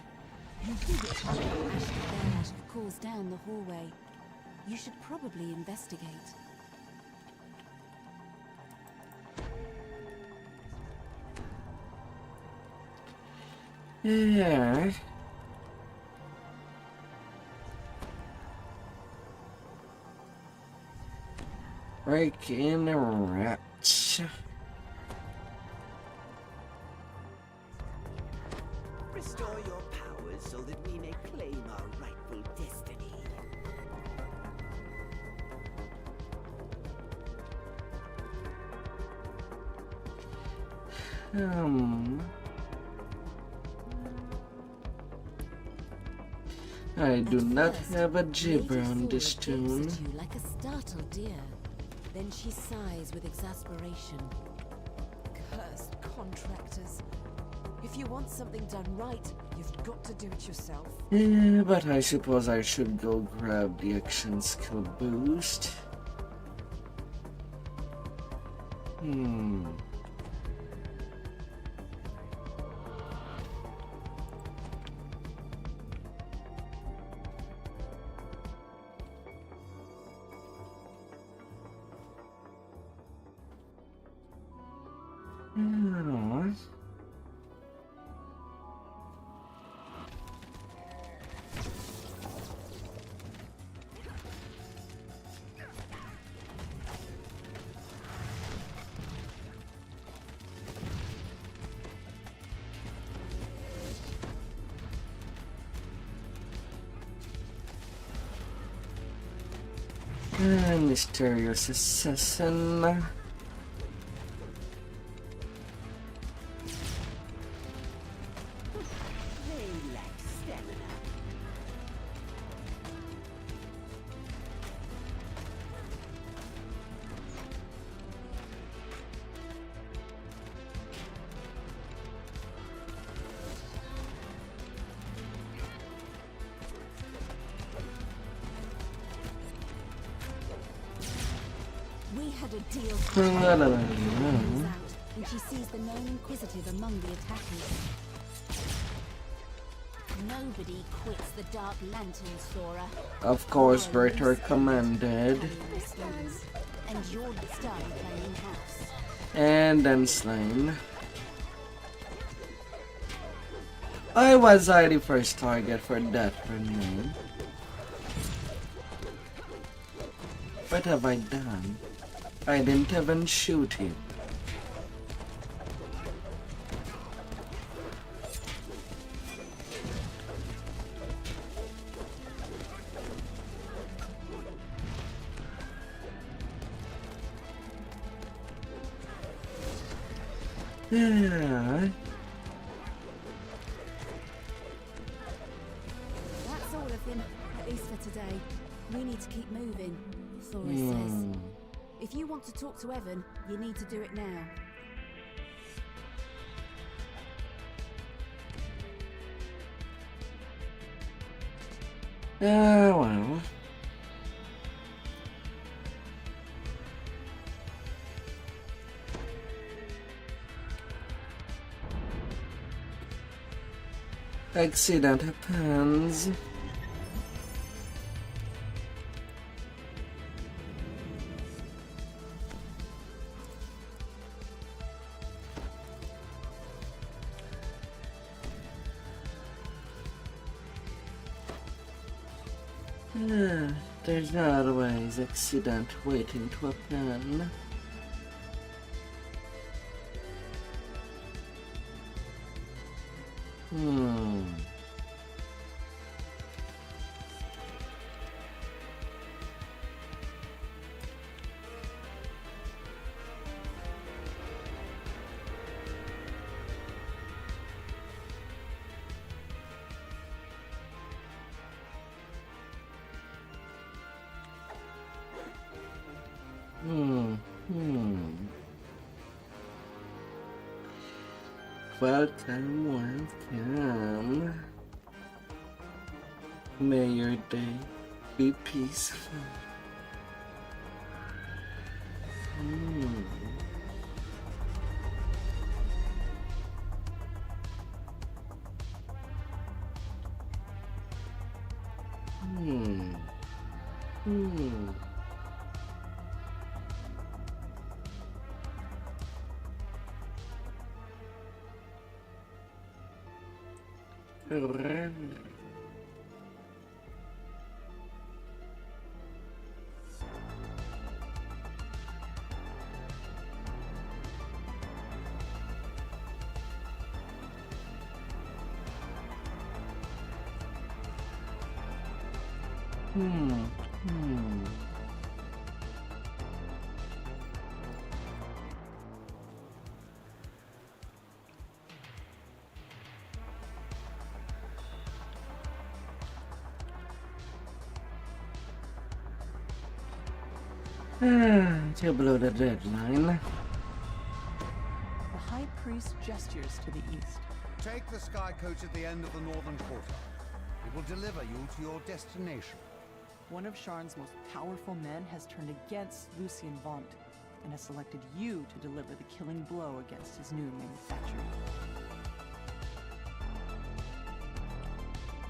You did it. Ash de Fairashk calls down the hallway. You should probably investigate. Yeah. Freaking rats. Restore your powers so that we may claim our rightful destiny. I do not have a gibber on this tune. Looks at you like a startled deer. Then she sighs with exasperation. Cursed contractors. If you want something done right, you've got to do it yourself. Yeah, but I suppose I should go grab the action skill boost. Mysterious assassin. had a deal. La, la, la, la. Moves out, and she sees the known Inquisitive among the attackers. Nobody quits the Dark Lantern, Sora. Of course, Great recommended. And you're done playing house. And then slain. Why was I the first target for that grenade? What have I done? I didn't even shoot him. Yeah. That's all of him, at least for today. We need to keep moving, Sora says. If you want to talk to Evan, you need to do it now. Well. Accident happens. There's always accident waiting to happen. Welcome. May your day be peaceful. To blow the deadline. The High Priest gestures to the east. Take the sky coach at the end of the northern quarter. It will deliver you to your destination. One of Sharn's most powerful men has turned against Lucien Vaunt and has selected you to deliver the killing blow against his new manufacturer.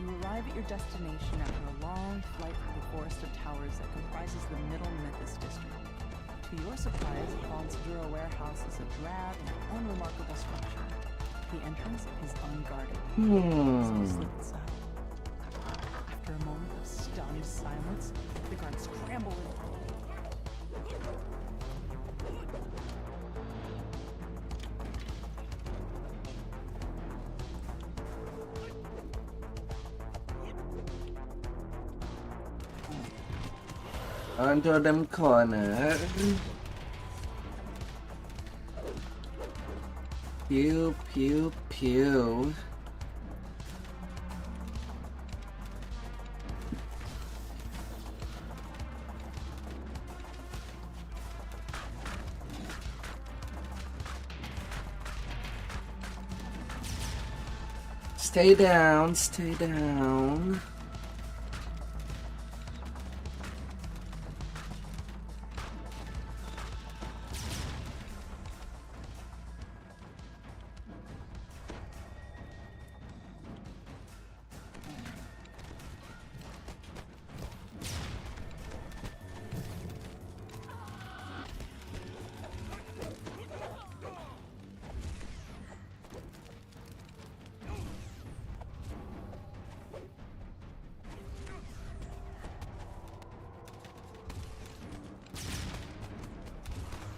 You arrive at your destination after a long flight through the forest of towers that comprises the Middle Memphis district. To your surprise, Vaught's Dura warehouse is a drab and unremarkable structure. The entrance is unguarded. So you slip inside. After a moment of stunned silence, the guards scramble in. Onto them corner. Pew, pew, pew. Stay down, stay down.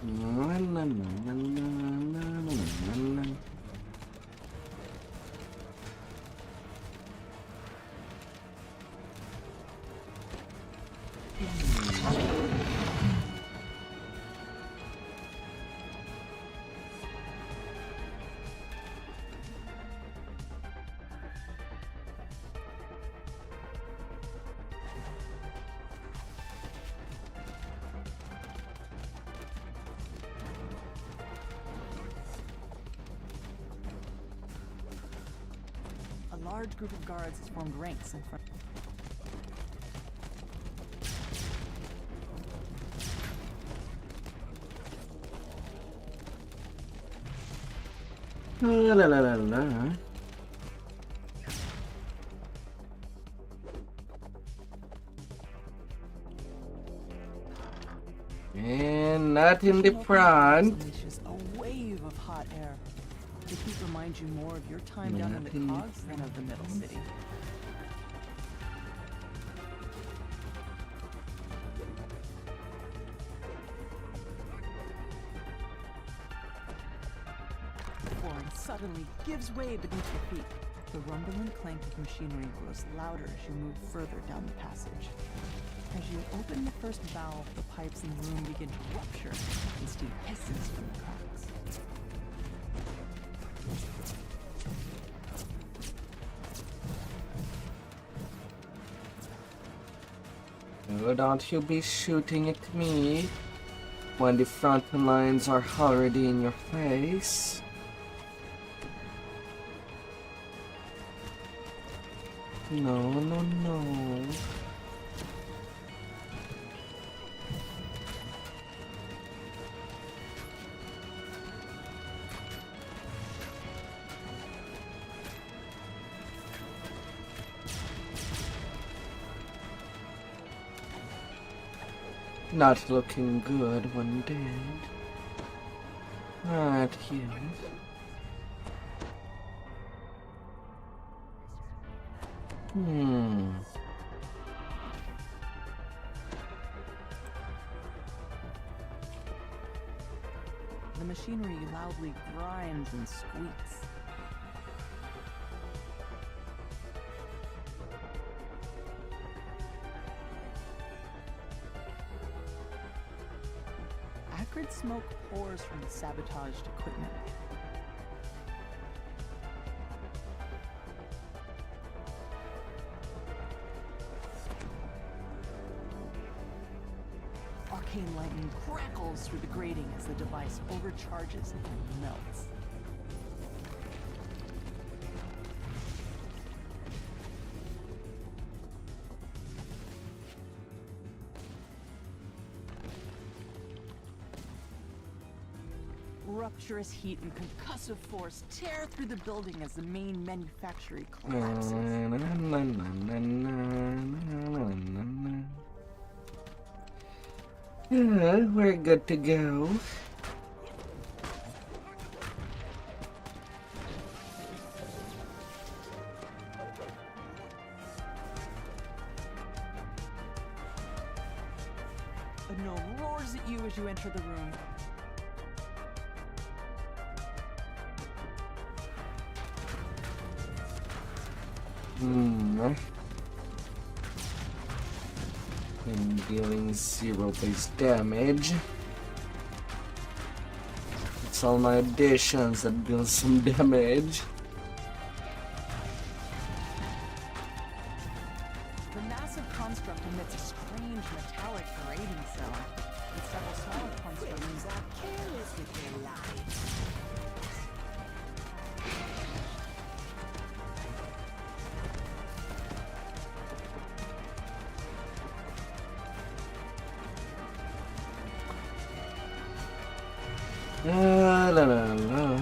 A large group of guards has formed ranks in front. La la la la. And not in the front. Unleashes a wave of hot air. The heat reminds you more of your time down in the cogs than of the middle city. Flooring suddenly gives way beneath your feet. The rumble and clank of machinery grows louder as you move further down the passage. As you open the first valve, the pipes in the room begin to rupture, and steam hisses from the cracks. Oh, don't you be shooting at me when the front lines are already in your face. No, no, no. Not looking good one day. Not here. The machinery loudly grinds and squeaks. Acrid smoke pours from the sabotaged equipment. Arcane lightning crackles through the grating as the device overcharges and melts. Rupturous heat and concussive force tear through the building as the main manufactory collapses. We're good to go. A gnome roars at you as you enter the room. I'm dealing 0 base damage. It's all my additions that deal some damage. The massive construct emits a strange metallic grating sound, and several smaller constructs are careless with their lives. La la la.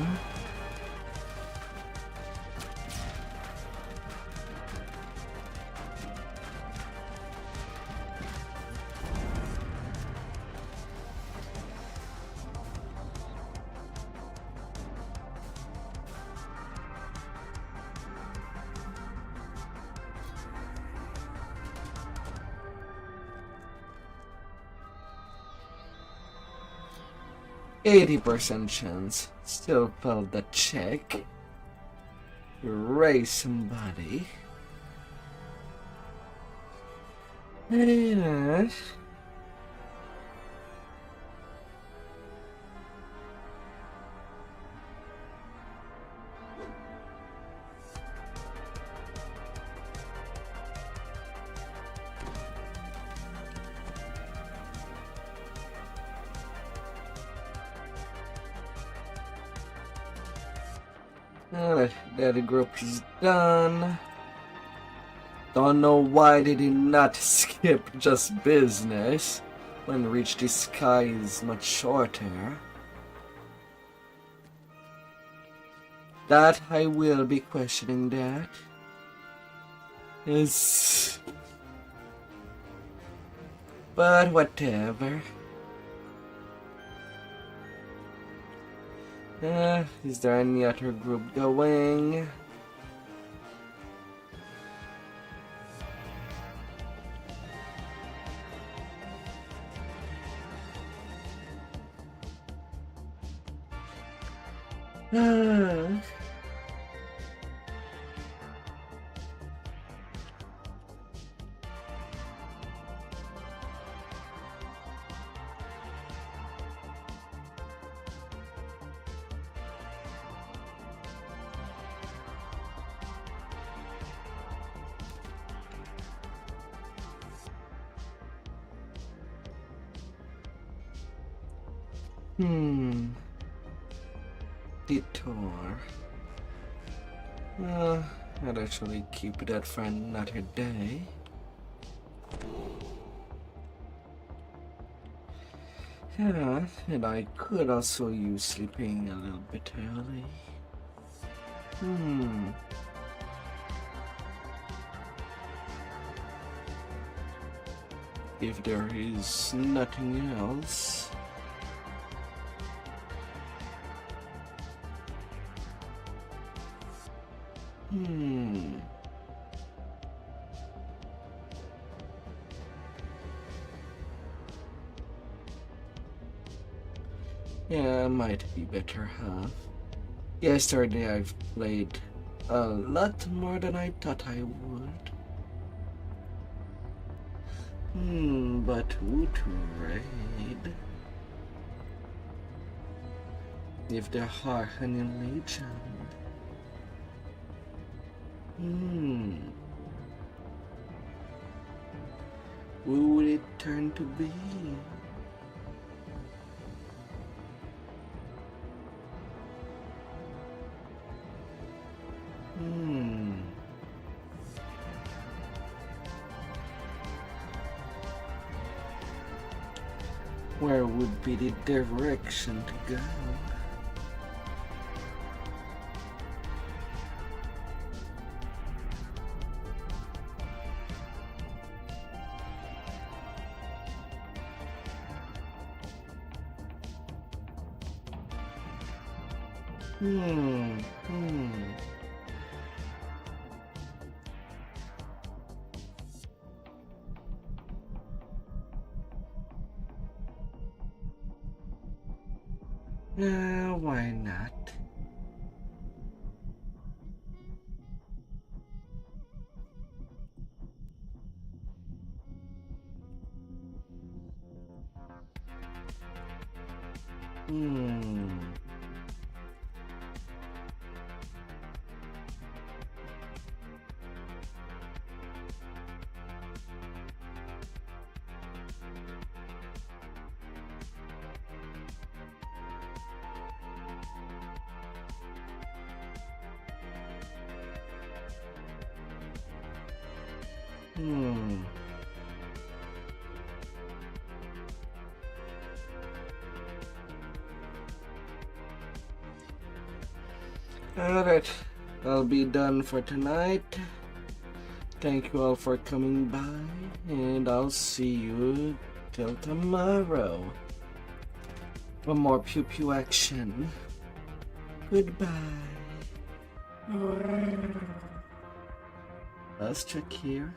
80% chance. Still failed the check. Erase somebody. Yeah. Alright, that group is done. Don't know why they did not skip just business when reach the sky is much shorter. That I will be questioning that. Yes. But whatever. Is there any other group going? Detour. I'd actually keep that for another day. Yeah, and I could also use sleeping a little bit early. If there is nothing else. Yeah, might be better, huh? Yesterday I've played a lot more than I thought I would. But who to raid? If there are any legend. Who would it turn to be? Where would be the direction to go? Why not? Alright, I'll be done for tonight. Thank you all for coming by, and I'll see you till tomorrow for more pew pew action. Goodbye. Let's check here.